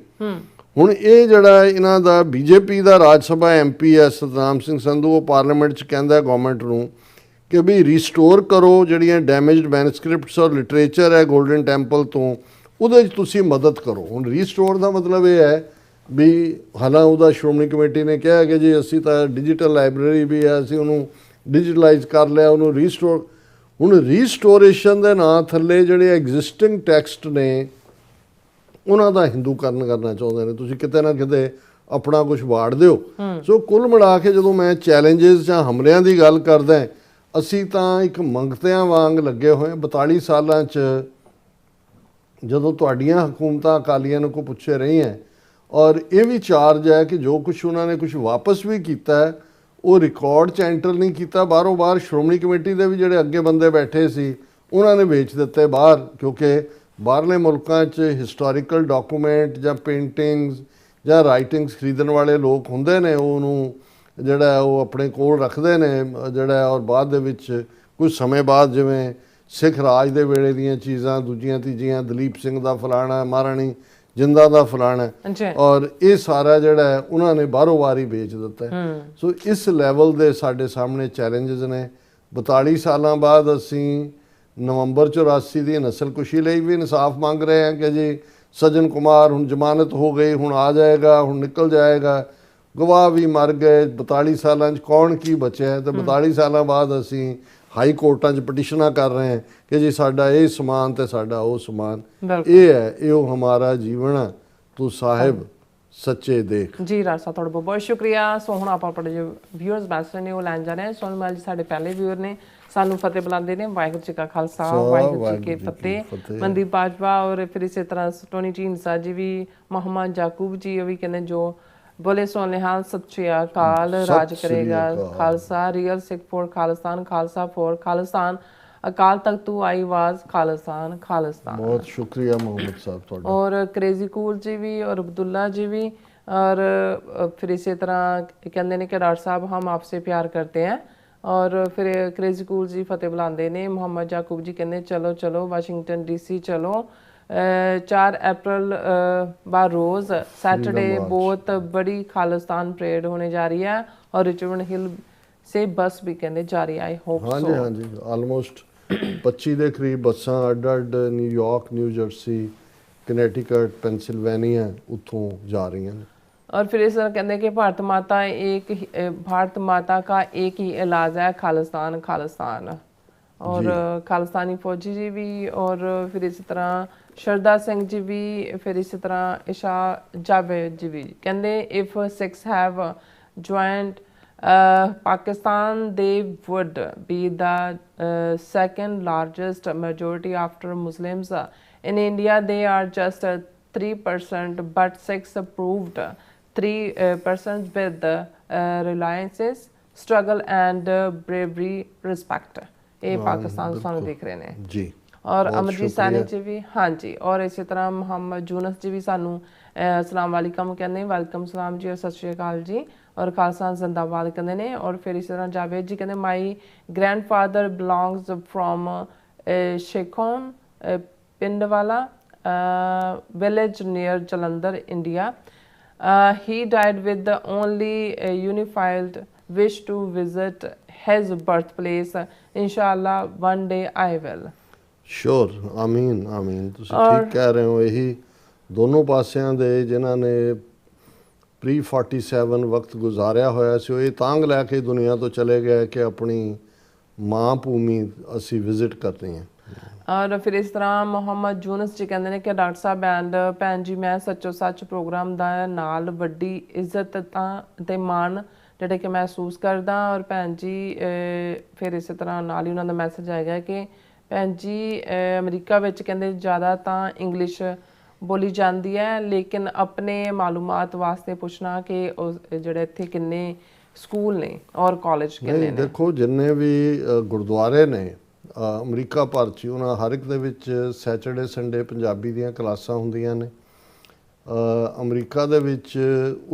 ਹੁਣ ਇਹ ਜਿਹੜਾ ਇਹਨਾਂ ਦਾ BJP ਦਾ ਰਾਜ ਸਭਾ MP ਹੈ ਸਤਨਾਮ ਸਿੰਘ ਸੰਧੂ, ਉਹ ਪਾਰਲੀਮੈਂਟ 'ਚ ਕਹਿੰਦਾ ਗਵਰਨਮੈਂਟ ਨੂੰ ਕਿ ਵੀ ਰੀਸਟੋਰ ਕਰੋ ਜਿਹੜੀਆਂ ਡੈਮੇਜਡ ਮੈਨੂਸਕ੍ਰਿਪਟਸ ਔਰ ਲਿਟਰੇਚਰ ਹੈ ਗੋਲਡਨ ਟੈਂਪਲ ਤੋਂ, ਉਹਦੇ 'ਚ ਤੁਸੀਂ ਮਦਦ ਕਰੋ। ਹੁਣ ਰੀਸਟੋਰ ਦਾ ਮਤਲਬ ਇਹ ਹੈ ਵੀ ਹਾਲਾਂ ਉਹਦਾ ਸ਼੍ਰੋਮਣੀ ਕਮੇਟੀ ਨੇ ਕਿਹਾ ਕਿ ਜੀ ਅਸੀਂ ਤਾਂ ਡਿਜੀਟਲ ਲਾਇਬ੍ਰੇਰੀ ਵੀ ਹੈ, ਅਸੀਂ ਉਹਨੂੰ ਡਿਜੀਟਲਾਈਜ਼ ਕਰ ਲਿਆ, ਉਹਨੂੰ ਰੀਸਟੋਰ। ਹੁਣ ਰੀਸਟੋਰੇਸ਼ਨ ਦੇ ਨਾਂ ਥੱਲੇ ਜਿਹੜੇ ਐਗਜ਼ਿਸਟਿੰਗ ਟੈਕਸਟ ਨੇ ਉਹਨਾਂ ਦਾ ਹਿੰਦੂਕਰਨ ਕਰਨਾ ਚਾਹੁੰਦੇ ਨੇ। ਤੁਸੀਂ ਕਿਤੇ ਨਾ ਕਿਤੇ ਆਪਣਾ ਕੁਝ ਵਾੜ ਦਿਓ। ਸੋ ਕੁੱਲ ਮਿਲਾ ਕੇ ਜਦੋਂ ਮੈਂ ਚੈਲੰਜਸ ਜਾਂ ਹਮਲਿਆਂ ਦੀ ਗੱਲ ਕਰਦਾ, ਅਸੀਂ ਤਾਂ ਇੱਕ ਮੰਗਤਿਆਂ ਵਾਂਗ ਲੱਗੇ ਹੋਏ। 42 ਸਾਲਾਂ 'ਚ ਜਦੋਂ ਤੁਹਾਡੀਆਂ ਹਕੂਮਤਾਂ ਅਕਾਲੀਆਂ ਨੂੰ ਕੋ ਪੁੱਛੇ ਰਹੀਆਂ ਔਰ ਇਹ ਵੀ ਚਾਰਜ ਹੈ ਕਿ ਜੋ ਕੁਛ ਉਹਨਾਂ ਨੇ ਕੁਛ ਵਾਪਸ ਵੀ ਕੀਤਾ ਉਹ ਰਿਕਾਰਡ 'ਚ ਐਂਟਰ ਨਹੀਂ ਕੀਤਾ, ਬਾਹਰੋਂ ਬਾਹਰ ਸ਼੍ਰੋਮਣੀ ਕਮੇਟੀ ਦੇ ਵੀ ਜਿਹੜੇ ਅੱਗੇ ਬੰਦੇ ਬੈਠੇ ਸੀ ਉਹਨਾਂ ਨੇ ਵੇਚ ਦਿੱਤੇ ਬਾਹਰ, ਕਿਉਂਕਿ ਬਾਹਰਲੇ ਮੁਲਕਾਂ 'ਚ ਹਿਸਟੋਰੀਕਲ ਡਾਕੂਮੈਂਟ ਜਾਂ ਪੇਂਟਿੰਗਸ ਜਾਂ ਰਾਈਟਿੰਗਸ ਖਰੀਦਣ ਵਾਲੇ ਲੋਕ ਹੁੰਦੇ ਨੇ, ਉਹਨੂੰ ਜਿਹੜਾ ਉਹ ਆਪਣੇ ਕੋਲ ਰੱਖਦੇ ਨੇ ਜਿਹੜਾ। ਔਰ ਬਾਅਦ ਦੇ ਵਿੱਚ ਕੁਝ ਸਮੇਂ ਬਾਅਦ ਜਿਵੇਂ ਸਿੱਖ ਰਾਜ ਦੇ ਵੇਲੇ ਦੀਆਂ ਚੀਜ਼ਾਂ ਦੂਜੀਆਂ ਤੀਜੀਆਂ, ਦਲੀਪ ਸਿੰਘ ਦਾ ਫਲਾਣਾ, ਮਹਾਰਾਣੀ ਜਿੰਦਾ ਦਾ ਫਲਾਣਾ, ਔਰ ਇਹ ਸਾਰਾ ਜਿਹੜਾ ਹੈ ਉਹਨਾਂ ਨੇ ਬਾਹਰੋਂ ਬਾਹਰ ਹੀ ਵੇਚ ਦਿੱਤਾ। ਸੋ ਇਸ ਲੈਵਲ ਦੇ ਸਾਡੇ ਸਾਹਮਣੇ ਚੈਲੰਜਸ ਨੇ। 42 ਸਾਲਾਂ ਬਾਅਦ ਅਸੀਂ ਨਵੰਬਰ 84 ਦੀ ਨਸਲਕੁਸ਼ੀ ਲਈ ਵੀ ਇਨਸਾਫ ਮੰਗ ਰਹੇ ਹਾਂ ਕਿ ਜੀ ਸੱਜਣ ਕੁਮਾਰ ਹੁਣ ਜ਼ਮਾਨਤ ਹੋ ਗਈ, ਹੁਣ ਆ ਜਾਏਗਾ, ਹੁਣ ਨਿਕਲ ਜਾਏਗਾ, ਗਵਾਹ ਵੀ ਮਰ ਗਏ, 42 ਸਾਲਾਂ 'ਚ ਕੌਣ ਕੀ ਬਚਿਆ ਹੈ। ਤੇ 42 ਸਾਲਾਂ ਬਾਅਦ ਅਸੀਂ ਹਾਈ ਕੋਰਟਾਂ 'ਚ ਪਟੀਸ਼ਨਾਂ ਕਰ ਰਹੇ ਹਾਂ ਕਿ ਜੀ ਸਾਡਾ ਇਹ ਸਮਾਨ ਤੇ ਸਾਡਾ ਉਹ ਸਮਾਨ, ਇਹ ਹੈ, ਇਹ ਹਮਾਰਾ ਜੀਵਨ ਹੈ, ਤੂੰ ਸਾਹਿਬ ਸੱਚੇ ਦੇਖ। ਜੀ ਰਾਜ ਸਾਹਿਬ ਤੁਹਾਡਾ ਬਹੁਤ ਬਹੁਤ ਸ਼ੁਕਰੀਆ। ਸੋ ਹੁਣ ਆਪਾਂ ਆਪਣੇ ਜੋ ਵਿਊਅਰਸ ਮੈਸੇਜ ਨੇ ਉਹ ਲੈਣ ਜਾ ਰਹੇ ਹਾਂ। ਸੋਨੂ ਮਾਲ ਜੀ ਸਾਡੇ ਪਹਿਲੇ ਵਿਊਅਰ ਨੇ, ਸਾਨੂੰ ਫਤਿਹ ਬੁਲਾਉਂਦੇ ਨੇ। ਵਾਹਿਗੁਰੂ ਜੀ ਕਾ ਖਾਲਸਾ ਵਾਹਿਗੁਰੂ ਜੀ ਕੀ ਫਤਿਹ। ਮਨਦੀਪ ਬਾਜਵਾ ਔਰ ਫਿਰ ਇਸੇ ਤਰ੍ਹਾਂ ਟੋਨੀ ਢੀਂਡਸਾ ਜੀ ਵੀ, ਮੁਹੰਮਦ ਯਾਕੂਬ ਜੀ, ਉਹ ਵੀ ਕਹਿੰਦੇ ਜੋ ਬੋਲੇ ਸੋ ਨਿਹਾਲ, ਸਤਿ ਸ਼੍ਰੀ ਅਕਾਲ, ਰਾਜ ਕਰੇਗਾ ਖਾਲਸਾ, ਰੀਅਲ ਸਿੱਖ ਫੋਰ ਖਾਲਿਸਤਾਨ, ਖਾਲਸਾ ਫੋਰ ਖਾਲਿਸਤਾਨ, ਅਕਾਲ ਤਖਤ ਤੂੰ ਆਈ ਆਵਾਜ਼, ਖਾਲਿਸਤਾਨ ਖਾਲਿਸਤਾਨ। ਬਹੁਤ ਸ਼ੁਕਰੀਆ ਮੁਹੰਮਦ ਸਾਹਿਬ ਤੁਹਾਡਾ। और क्रेजी कूल जी भी और अब्दुल्ला जी भी, और फिर इसी तरह कहते हैं कि डॉक्टर साहब हम आपसे प्यार करते हैं। और फिर क्रेजी कूल जी फतेह बुलाते ने। मोहम्मद याकूब जी कहते चलो चलो वाशिंगटन DC चलो। 4 अप्रैल बार रोज़ सैटरडे बहुत बड़ी खालिस्तान परेड होने जा रही है और रिचमंड हिल से बस भी कहते जा रही है। आई होप हाँ जी, हाँ जी, ਆਲਮੋਸਟ 25 ਦੇ ਕਰੀਬ ਬੱਸਾਂ ਅੱਡ-ਅੱਡ ਨਿਊਯਾਰਕ, ਨਿਊ ਜਰਸੀ, ਕਨੈਟੀਕਟ, ਪੈਨਸਿਲਵੇਨੀਆ ਉੱਥੋਂ जा रही हैं। और फिर इस तरह कहते हैं कि भारत माता का एक ही इलाज है, खालिस्तान खालिस्तान। और खालिस्तानी फौजी जी भी, और फिर इसी तरह शरदा सिंह जी भी, फिर इसी तरह इशा जावेद जी भी कहते if Sikhs have joined Pakistan they would be the second largest majority after Muslims. In India they are just 3%, but Sikhs proved 3% with reliances, struggle and bravery, respect। ਇਹ ਪਾਕਿਸਤਾਨ ਤੋਂ ਸਾਨੂੰ ਦੇਖ ਰਹੇ ਨੇ ਜੀ। ਔਰ ਅਮਰਜੀਤ ਸਾਨੀ ਜੀ ਵੀ, ਹਾਂਜੀ। ਔਰ ਇਸੇ ਤਰ੍ਹਾਂ ਮੁਹੰਮਦ ਜੂਨਸ ਜੀ ਵੀ ਸਾਨੂੰ ਅਸਲਾਮ ਵਾਲੇਕਮ ਕਹਿੰਦੇ, ਵੈਲਕਮ ਸਲਾਮ ਜੀ ਔਰ ਸਤਿ ਸ਼੍ਰੀ ਅਕਾਲ ਜੀ, ਔਰ ਖਾਲਸਾ ਜ਼ਿੰਦਾਬਾਦ ਕਹਿੰਦੇ ਨੇ। ਔਰ ਫਿਰ ਇਸੇ ਤਰ੍ਹਾਂ ਜਾਵੇਦ ਜੀ ਕਹਿੰਦੇ my grandfather belongs from Shekhon Pindwala village near Jalandhar, India. He died with the only unified wish to visit his birthplace. Inshallah one day I will। Sure, ਆਮੀਨ ਆਮੀਨ। ਤੁਸੀਂ ਠੀਕ ਕਹਿ ਰਹੇ ਹੋ। ਇਹੀ ਦੋਨੋਂ ਪਾਸਿਆਂ ਦੇ ਜਿਨ੍ਹਾਂ ਨੇ ਪ੍ਰੀ 47 ਵਕਤ ਗੁਜ਼ਾਰਿਆ ਹੋਇਆ ਸੀ, ਉਹ ਇਹ ਤਾਂਗ ਲੈ ਕੇ ਦੁਨੀਆ ਤੋਂ ਚਲੇ ਗਏ ਕਿ ਆਪਣੀ ਮਾਂ ਭੂਮੀ ਅਸੀਂ ਵਿਜ਼ਿਟ ਕਰਨੀ ਹੈ। ਔਰ ਫਿਰ ਇਸ ਤਰ੍ਹਾਂ ਮੁਹੰਮਦ ਜੂਨਸ ਜੀ ਕਹਿੰਦੇ ਨੇ ਕਿ ਡਾਕਟਰ ਸਾਹਿਬ ਐਂਡ ਭੈਣ ਜੀ, ਮੈਂ ਸੱਚੋ ਸੱਚ ਪ੍ਰੋਗਰਾਮ ਦਾ ਨਾਲ ਵੱਡੀ ਇੱਜ਼ਤ ਤੇ ਮਾਣ ਜਿਹੜੇ ਕਿ ਮਹਿਸੂਸ ਕਰਦਾ। ਔਰ ਭੈਣ ਜੀ ਫਿਰ ਇਸੇ ਤਰ੍ਹਾਂ ਨਾਲ ਹੀ ਉਹਨਾਂ ਦਾ ਮੈਸੇਜ ਆਏਗਾ ਕਿ ਭੈਣ ਜੀ ਅਮਰੀਕਾ ਵਿੱਚ ਕਹਿੰਦੇ ਜ਼ਿਆਦਾ ਤਾਂ ਇੰਗਲਿਸ਼ ਬੋਲੀ ਜਾਂਦੀ ਹੈ, ਲੇਕਿਨ ਆਪਣੇ ਮਾਲੂਮਾਤ ਵਾਸਤੇ ਪੁੱਛਣਾ ਕਿ ਉਹ ਜਿਹੜੇ ਇੱਥੇ ਕਿੰਨੇ ਸਕੂਲ ਨੇ ਔਰ ਕਾਲਜ ਕਿੰਨੇ ਨੇ। ਦੇਖੋ ਜਿੰਨੇ ਵੀ ਗੁਰਦੁਆਰੇ ਨੇ ਅਮਰੀਕਾ ਭਰ 'ਚ, ਉਹਨਾਂ ਹਰ ਇੱਕ ਦੇ ਵਿੱਚ ਸੈਟਰਡੇ ਸੰਡੇ ਪੰਜਾਬੀ ਦੀਆਂ ਕਲਾਸਾਂ ਹੁੰਦੀਆਂ ਨੇ। ਅਮਰੀਕਾ ਦੇ ਵਿੱਚ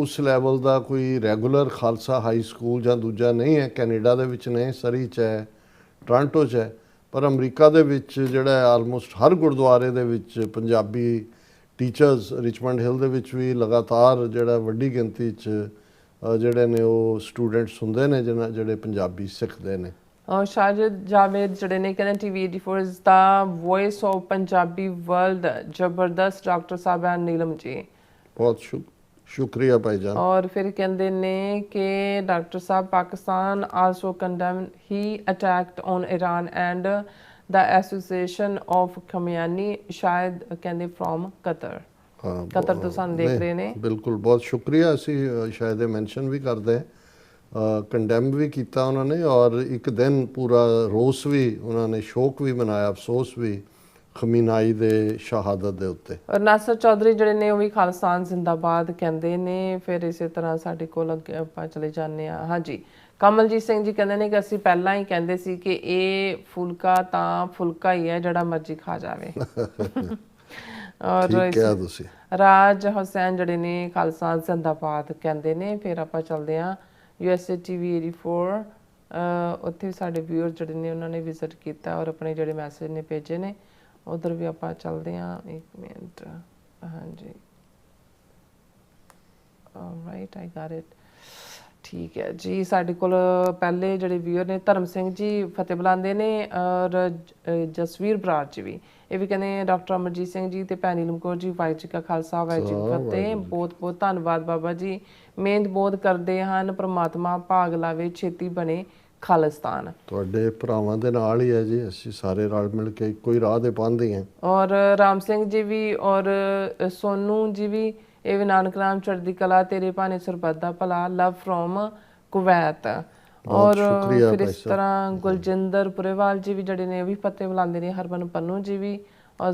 ਉਸ ਲੈਵਲ ਦਾ ਕੋਈ ਰੈਗੂਲਰ ਖਾਲਸਾ ਹਾਈ ਸਕੂਲ ਜਾਂ ਦੂਜਾ ਨਹੀਂ ਹੈ। ਕੈਨੇਡਾ ਦੇ ਵਿੱਚ ਨੇ, ਸਰੀ 'ਚ ਹੈ, ਟੋਰਾਂਟੋ 'ਚ ਹੈ, ਪਰ ਅਮਰੀਕਾ ਦੇ ਵਿੱਚ ਜਿਹੜਾ ਆਲਮੋਸਟ ਹਰ ਗੁਰਦੁਆਰੇ ਦੇ ਵਿੱਚ ਪੰਜਾਬੀ ਟੀਚਰਸ, ਰਿਚਮੰਡ ਹਿਲ ਦੇ ਵਿੱਚ ਵੀ ਲਗਾਤਾਰ ਜਿਹੜਾ ਵੱਡੀ ਗਿਣਤੀ 'ਚ ਜਿਹੜੇ ਨੇ ਉਹ ਸਟੂਡੈਂਟਸ ਹੁੰਦੇ ਨੇ ਜਿਹੜੇ ਪੰਜਾਬੀ ਸਿੱਖਦੇ ਨੇ। ਔਰ ਸ਼ਾਹਿਦ ਜਾਵੇਦ ਜਿਹੜੇ ਨੇ ਕਹਿੰਦੇ TV 84 is the voice of Punjabi world, ਜ਼ਬਰਦਸਤ ਡਾਕਟਰ ਸਾਹਿਬ ਐਂਡ ਨੀਲਮ ਜੀ। ਬਹੁਤ ਸ਼ੁਕਰੀਆ ਭਾਈਜਾਨ। ਔਰ ਫਿਰ ਕਹਿੰਦੇ ਨੇ ਕਿ doctor sahib Pakistan also condemn he attacked on Iran and the association of Khamenei, ਸ਼ਾਇਦ ਕਹਿੰਦੇ ਫਰੋਮ ਕਤਰ। ਕਤਰ ਤੋਂ ਸਾਨੂੰ ਦੇਖ ਰਹੇ ਨੇ। ਬਿਲਕੁਲ, ਬਹੁਤ ਸ਼ੁਕਰੀਆ। ਅਸੀਂ ਸ਼ਾਇਦ ਇਹ ਮੈਂਸ਼ਨ ਵੀ ਕਰਦੇ ਕੰਡੈਮ ਵੀ ਕੀਤਾ ਉਹਨਾਂ ਨੇ, ਔਰ ਇੱਕ ਦਿਨ ਪੂਰਾ ਰੋਸ ਵੀ ਉਹਨਾਂ ਨੇ, ਸ਼ੋਕ ਵੀ ਮਨਾਇਆ, ਅਫਸੋਸ ਵੀ ਖਮੀਨਾਈ ਦੇ ਸ਼ਹਾਦਤ ਦੇ ਉੱਤੇ। ਔਰ ਨਾਸਰ ਚੌਧਰੀ ਜਿਹੜੇ ਨੇ ਉਹ ਵੀ ਖਾਲਿਸਤਾਨ ਜ਼ਿੰਦਾਬਾਦ ਕਹਿੰਦੇ ਨੇ। ਫਿਰ ਇਸੇ ਤਰ੍ਹਾਂ ਸਾਡੇ ਕੋਲ ਅੱਗੇ ਆਪਾਂ ਚਲੇ ਜਾਂਦੇ ਹਾਂ। ਹਾਂਜੀ, ਕਮਲਜੀਤ ਸਿੰਘ ਜੀ ਕਹਿੰਦੇ ਨੇ ਕਿ ਅਸੀਂ ਪਹਿਲਾਂ ਹੀ ਕਹਿੰਦੇ ਸੀ ਕਿ ਇਹ ਫੁਲਕਾ ਤਾਂ ਫੁਲਕਾ ਹੀ ਹੈ ਜਿਹੜਾ ਮਰਜ਼ੀ ਖਾ ਜਾਵੇ। ਔਰ ਠੀਕ ਹੈ ਤੁਸੀਂ। ਰਾਜ ਹੁਸੈਨ ਜਿਹੜੇ ਨੇ ਖਾਲਸਾ ਜ਼ਿੰਦਾਬਾਦ ਕਹਿੰਦੇ ਨੇ। ਫਿਰ ਆਪਾਂ ਚੱਲਦੇ ਹਾਂ USA TV 84, ਉੱਥੇ ਵੀ ਸਾਡੇ ਵਿਊਅਰ ਜਿਹੜੇ ਨੇ ਉਹਨਾਂ ਨੇ ਵਿਜ਼ਿਟ ਕੀਤਾ ਔਰ ਆਪਣੇ ਜਿਹੜੇ ਮੈਸੇਜ ਨੇ ਭੇਜੇ ਨੇ, ਉਧਰ ਵੀ ਆਪਾਂ ਚੱਲਦੇ ਹਾਂ। 1 ਮਿੰਟ, ਹਾਂਜੀ, ਰਾਈਟ, ਆਈ ਗਾਟ ਇਟ, ਠੀਕ ਹੈ ਜੀ। ਸਾਡੇ ਕੋਲ ਪਹਿਲੇ ਜਿਹੜੇ ਵਿਊਅਰ ਨੇ ਧਰਮ ਸਿੰਘ ਜੀ ਫਤਿਹ ਬੁਲਾਉਂਦੇ ਨੇ ਔਰ ਜਸਵੀਰ ਬਰਾੜ ਜੀ ਵੀ, ਇਹ ਵੀ ਕਹਿੰਦੇ ਡਾਕਟਰ ਅਮਰਜੀਤ ਸਿੰਘ ਜੀ ਤੇ ਭੈਣ ਨੀਲਮ ਕੌਰ ਜੀ, ਵਾਹਿਗੁਰੂ ਜੀ ਕਾ ਖਾਲਸਾ ਵਾਹਿਗੁਰੂ ਜੀ ਕੀ ਫਤਿਹ। ਬਹੁਤ ਬਹੁਤ ਧੰਨਵਾਦ ਬਾਬਾ ਜੀ, ਮਿਹਨਤ ਬਹੁਤ ਕਰਦੇ ਹਨ, ਪ੍ਰਮਾਤਮਾ ਭਾਗ ਲਾਵੇ, ਛੇਤੀ ਬਣੇ ਖਾਲਿਸਤਾਨ। ਤੁਹਾਡੇ ਭਰਾਵਾਂ ਦੇ ਨਾਲ ਹੀ ਹੈ ਜੀ, ਅਸੀਂ ਸਾਰੇ ਰਲ ਮਿਲ ਕੇ ਇੱਕੋ ਹੀ ਰਾਹ ਦੇ ਪਾਉਂਦੇ ਹਾਂ। ਔਰ ਰਾਮ ਸਿੰਘ ਜੀ ਵੀ ਔਰ ਸੋਨੂ ਜੀ ਵੀ, ਇਹ ਵੀ ਨਾਨਕ ਨਾਮ ਚੜ੍ਹਦੀ ਕਲਾ, ਤੇਰੇ ਭਾਣੇ ਸਰਬੱਤ ਦਾ ਭਲਾ, ਲਵ ਫਰੋਮ ਕੁਵੈਤ। ਔਰ ਫਿਰ ਇਸ ਤਰ੍ਹਾਂ ਗੁਲਜਿੰਦਰ ਪੁਰੇਵਾਲ ਜੀ ਵੀ ਜਿਹੜੇ ਨੇ ਉਹ ਵੀ ਫਤਿਹ ਬੁਲਾਉਂਦੇ ਨੇ, ਹਰਮਨ ਪੰਨੂ ਜੀ ਵੀ, ਔਰ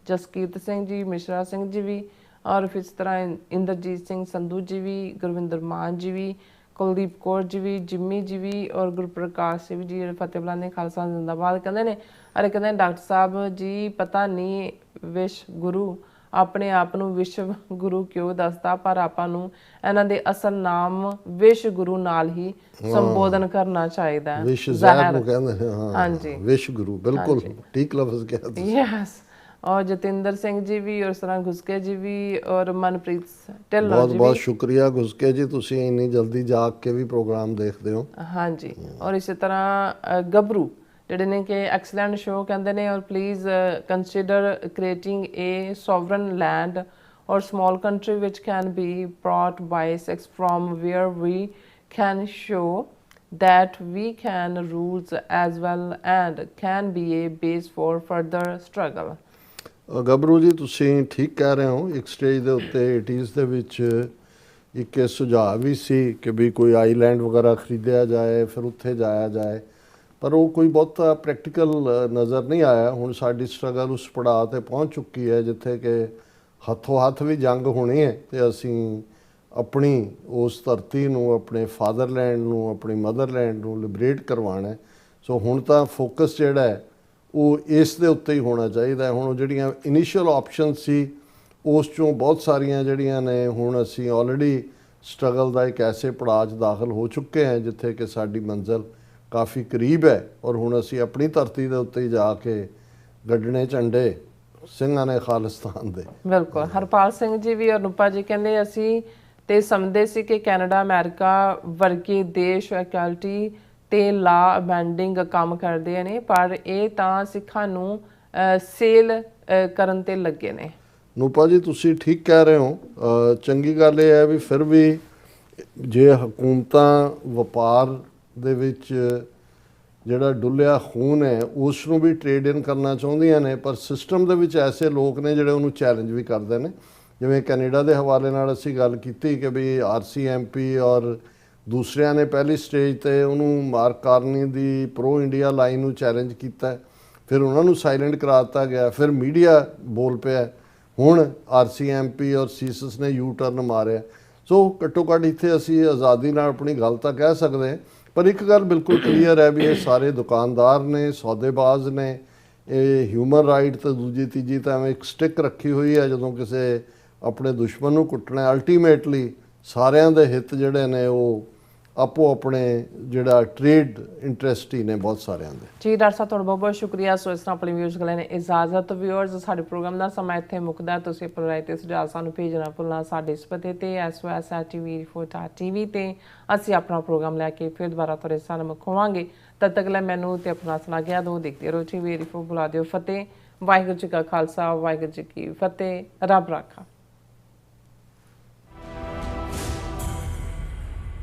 ਜਸਕੀਰਤ ਸਿੰਘ ਜੀ, ਮਿਸ਼ਰਾ ਸਿੰਘ ਜੀ ਵੀ, ਔਰ ਫਿਰ ਇਸ ਤਰ੍ਹਾਂ ਇੰਦਰਜੀਤ ਸਿੰਘ ਸੰਧੂ ਜੀ ਵੀ, ਗੁਰਵਿੰਦਰ ਮਾਨ ਜੀ ਵੀ, ਕੁਲਦੀਪ ਕੌਰ ਜੀ ਵੀ, ਜਿੰਮੀ ਜੀ ਵੀ, ਔਰ ਗੁਰਪ੍ਰਕਾਸ਼ ਸਿੰਘ ਜੀ ਜਿਹੜੇ ਫਤਿਹ ਬੁਲਾਉਂਦੇ ਖਾਲਸਾ ਜ਼ਿੰਦਾਬਾਦ ਕਹਿੰਦੇ ਨੇ। ਅਰੇ ਕਹਿੰਦੇ ਡਾਕਟਰ ਸਾਹਿਬ ਜੀ ਪਤਾ ਨਹੀਂ ਵਿਸ਼ਵ ਗੁਰੂ ਆਪਣੇ ਆਪ ਨੂੰ ਵਿਸ਼ਵ ਗੁਰੂ ਕਿਉਂ ਦੱਸਦਾ, ਪਰ ਆਪਾਂ ਨੂੰ ਇਹਨਾਂ ਦੇ ਅਸਲ ਨਾਮ ਵਿਸ਼ਵ ਗੁਰੂ ਨਾਲ ਹੀ ਸੰਬੋਧਨ ਕਰਨਾ ਚਾਹੀਦਾ ਹੈ। ਵਿਸ਼ਵ ਜ਼ਹਿਰ ਨੂੰ ਕਹਿੰਦੇ ਨੇ, ਹਾਂ ਹਾਂਜੀ, ਵਿਸ਼ਵ ਗੁਰੂ, ਬਿਲਕੁਲ ਠੀਕ ਲਫ਼ਜ਼ ਕਿਹਾ ਤੁਸੀਂ। ਯੈਸ। ਔਰ ਜਤਿੰਦਰ ਸਿੰਘ ਜੀ ਵੀ, ਔਰ ਸਰਾਂ ਗੁਸਕੇ ਜੀ ਵੀ, ਔਰ ਮਨਪ੍ਰੀਤ ਢਿੱਲੋਂ ਬਹੁਤ ਜੀ ਬਹੁਤ ਵੀ। ਸ਼ੁਕਰੀਆ ਗੁਸਕੇ ਜੀ, ਤੁਸੀਂ ਇੰਨੀ ਜਲਦੀ ਜਾਗ ਕੇ ਵੀ ਪ੍ਰੋਗਰਾਮ ਦੇਖਦੇ ਹੋ। ਹਾਂਜੀ। ਔਰ ਇਸੇ ਤਰ੍ਹਾਂ ਗੱਭਰੂ ਜਿਹੜੇ ਨੇ ਕਿ ਐਕਸਲੈਂਟ ਸ਼ੋ ਕਹਿੰਦੇ ਨੇ, ਔਰ please consider creating a sovereign land or small country which can be brought bicycles from where we can show that we can rules as well and can be a base for further struggle। ਗੱਭਰੂ ਜੀ ਤੁਸੀਂ ਠੀਕ ਕਹਿ ਰਹੇ ਹੋ। ਇੱਕ stage ਦੇ ਉੱਤੇ 80s ਦੇ ਵਿੱਚ ਇੱਕ ਸੁਝਾਅ ਵੀ ਸੀ ਕਿ ਵੀ ਕੋਈ ਆਈਲੈਂਡ ਵਗੈਰਾ ਖਰੀਦਿਆ ਜਾਏ, ਫਿਰ ਉੱਥੇ ਜਾਇਆ ਜਾਏ, ਪਰ ਉਹ ਕੋਈ ਬਹੁਤਾ ਪ੍ਰੈਕਟੀਕਲ ਨਜ਼ਰ ਨਹੀਂ ਆਇਆ। ਹੁਣ ਸਾਡੀ ਸਟਰਗਲ ਉਸ ਪੜਾਅ 'ਤੇ ਪਹੁੰਚ ਚੁੱਕੀ ਹੈ ਜਿੱਥੇ ਕਿ ਹੱਥੋਂ ਹੱਥ ਵੀ ਜੰਗ ਹੋਣੀ ਹੈ ਅਤੇ ਅਸੀਂ ਆਪਣੀ ਉਸ ਧਰਤੀ ਨੂੰ, ਆਪਣੇ ਫਾਦਰਲੈਂਡ ਨੂੰ, ਆਪਣੀ ਮਦਰਲੈਂਡ ਨੂੰ ਲਿਬਰੇਟ ਕਰਵਾਉਣਾ। ਸੋ ਹੁਣ ਤਾਂ ਫੋਕਸ ਜਿਹੜਾ ਹੈ ਉਹ ਇਸ ਦੇ ਉੱਤੇ ਹੀ ਹੋਣਾ ਚਾਹੀਦਾ। ਹੁਣ ਉਹ ਜਿਹੜੀਆਂ ਇਨੀਸ਼ੀਅਲ ਆਪਸ਼ਨ ਸੀ ਉਸ 'ਚੋਂ ਬਹੁਤ ਸਾਰੀਆਂ ਜਿਹੜੀਆਂ ਨੇ, ਹੁਣ ਅਸੀਂ ਆਲਰੇਡੀ ਸਟਰਗਲ ਦਾ ਇੱਕ ਐਸੇ ਪੜਾਅ 'ਚ ਦਾਖਲ ਹੋ ਚੁੱਕੇ ਹਾਂ ਜਿੱਥੇ ਕਿ ਸਾਡੀ ਮੰਜ਼ਿਲ ਕਾਫੀ ਕਰੀਬ ਹੈ ਔਰ ਹੁਣ ਅਸੀਂ ਆਪਣੀ ਧਰਤੀ ਦੇ ਉੱਤੇ ਹੀ ਜਾ ਕੇ ਗੱਡਣੇ ਝੰਡੇ ਸਿੰਘਾਂ ਨੇ ਖਾਲਿਸਤਾਨ ਦੇ। ਬਿਲਕੁਲ। ਹਰਪਾਲ ਸਿੰਘ ਜੀ ਵੀ ਔਰ ਨੂਪਾ ਜੀ ਕਹਿੰਦੇ ਅਸੀਂ ਤੇ ਸਮਝਦੇ ਸੀ ਕਿ ਕੈਨੇਡਾ ਅਮਰੀਕਾ ਵਰਗੇ ਦੇਸ਼ ਇਕੁਐਲਿਟੀ ਤੇ ਲਾ ਅਬੈਂਡਿੰਗ ਕੰਮ ਕਰਦੇ ਨੇ, ਪਰ ਇਹ ਤਾਂ ਸਿੱਖਾਂ ਨੂੰ ਸੇਲ ਕਰਨ ਤੇ ਲੱਗੇ ਨੇ। ਨੂਪਾ ਜੀ ਤੁਸੀਂ ਠੀਕ ਕਹਿ ਰਹੇ ਹੋ। ਚੰਗੀ ਗੱਲ ਇਹ ਹੈ ਵੀ ਫਿਰ ਵੀ ਜੇ ਹਕੂਮਤਾਂ ਵਪਾਰ ਦੇ ਵਿੱਚ ਜਿਹੜਾ ਡੁੱਲਿਆ ਖੂਨ ਹੈ ਉਸ ਨੂੰ ਵੀ ਟ੍ਰੇਡ ਇਨ ਕਰਨਾ ਚਾਹੁੰਦੀਆਂ ਨੇ, ਪਰ ਸਿਸਟਮ ਦੇ ਵਿੱਚ ਐਸੇ ਲੋਕ ਨੇ ਜਿਹੜੇ ਉਹਨੂੰ ਚੈਲੰਜ ਵੀ ਕਰਦੇ ਨੇ। ਜਿਵੇਂ ਕੈਨੇਡਾ ਦੇ ਹਵਾਲੇ ਨਾਲ ਅਸੀਂ ਗੱਲ ਕੀਤੀ ਕਿ ਵੀ RCMP ਔਰ ਦੂਸਰਿਆਂ ਨੇ ਪਹਿਲੀ ਸਟੇਜ 'ਤੇ ਉਹਨੂੰ ਮਾਰਕ ਕਾਰਨੀ ਦੀ ਪ੍ਰੋ ਇੰਡੀਆ ਲਾਈਨ ਨੂੰ ਚੈਲੰਜ ਕੀਤਾ, ਫਿਰ ਉਹਨਾਂ ਨੂੰ ਸਾਇਲੈਂਟ ਕਰਾ ਦਿੱਤਾ ਗਿਆ, ਫਿਰ ਮੀਡੀਆ ਬੋਲ ਪਿਆ, ਹੁਣ RCMP ਔਰ ਸੀਸਸ ਨੇ ਯੂ ਟਰਨ ਮਾਰਿਆ। ਸੋ ਘੱਟੋ ਘੱਟ ਇੱਥੇ ਅਸੀਂ ਆਜ਼ਾਦੀ ਨਾਲ ਆਪਣੀ ਗੱਲ ਤਾਂ ਕਹਿ ਸਕਦੇ, ਪਰ ਇੱਕ ਗੱਲ ਬਿਲਕੁਲ ਕਲੀਅਰ ਹੈ ਵੀ ਇਹ ਸਾਰੇ ਦੁਕਾਨਦਾਰ ਨੇ, ਸੌਦੇਬਾਜ਼ ਨੇ। ਇਹ ਹਿਊਮਨ ਰਾਈਟ ਤੇ ਦੂਜੀ ਤੀਜੀ ਤਾਂ ਐਵੇਂ ਇੱਕ ਸਟਿਕ ਰੱਖੀ ਹੋਈ ਹੈ ਜਦੋਂ ਕਿਸੇ ਆਪਣੇ ਦੁਸ਼ਮਣ ਨੂੰ ਕੁੱਟਣਾ। ਅਲਟੀਮੇਟਲੀ ਸਾਰਿਆਂ ਦੇ ਹਿੱਤ ਜਿਹੜੇ ਨੇ ਉਹ ਆਪੋ ਆਪਣੇ ਜਿਹੜਾ ਟ੍ਰੇਡ ਇੰਟਰਸਟ ਹੀ ਨੇ ਬਹੁਤ ਸਾਰਿਆਂ ਦੇ। ਜੀ ਡਾਕਟਰ ਸਾਹਿਬ ਤੁਹਾਡਾ ਬਹੁਤ ਬਹੁਤ ਸ਼ੁਕਰੀਆ। ਸੋ ਇਸ ਤਰ੍ਹਾਂ ਆਪਣੇ ਵਿਊਅਰਸ ਕੋਲ ਨੇ ਇਜਾਜ਼ਤ। ਵਿਊਅਰਸ ਸਾਡੇ ਪ੍ਰੋਗਰਾਮ ਦਾ ਸਮਾਂ ਇੱਥੇ ਮੁੱਕਦਾ। ਤੁਸੀਂ ਆਪਣੇ ਰਾਏ ਤੇ ਸੁਝਾਅ ਸਾਨੂੰ ਭੇਜਣਾ ਭੁੱਲਣਾ ਸਾਡੇ ਇਸ ਪਤੇ ਤੇ SOS@TV4.tv ਤੇ ਅਸੀਂ ਆਪਣਾ ਪ੍ਰੋਗਰਾਮ ਲੈ ਕੇ ਫਿਰ ਦੁਬਾਰਾ ਤੁਹਾਡੇ ਸਾਹਮਣੇ ਖੋਵਾਂਗੇ। ਤਦ ਤੱਕ ਲੈ ਮੈਨੂੰ ਤੇ ਆਪਣਾ ਸੁਣਾ ਗਿਆ ਦੋ ਦੇਖਦੇ ਰਹੋ। TV4 ਬੁਲਾ ਦਿਓ। ਫਤਿਹ। ਵਾਹਿਗੁਰੂ ਜੀ ਕਾ ਖਾਲਸਾ, ਵਾਹਿਗੁਰੂ ਜੀ ਕੀ ਫਤਿਹ। ਰੱਬ ਰਾਖਾ।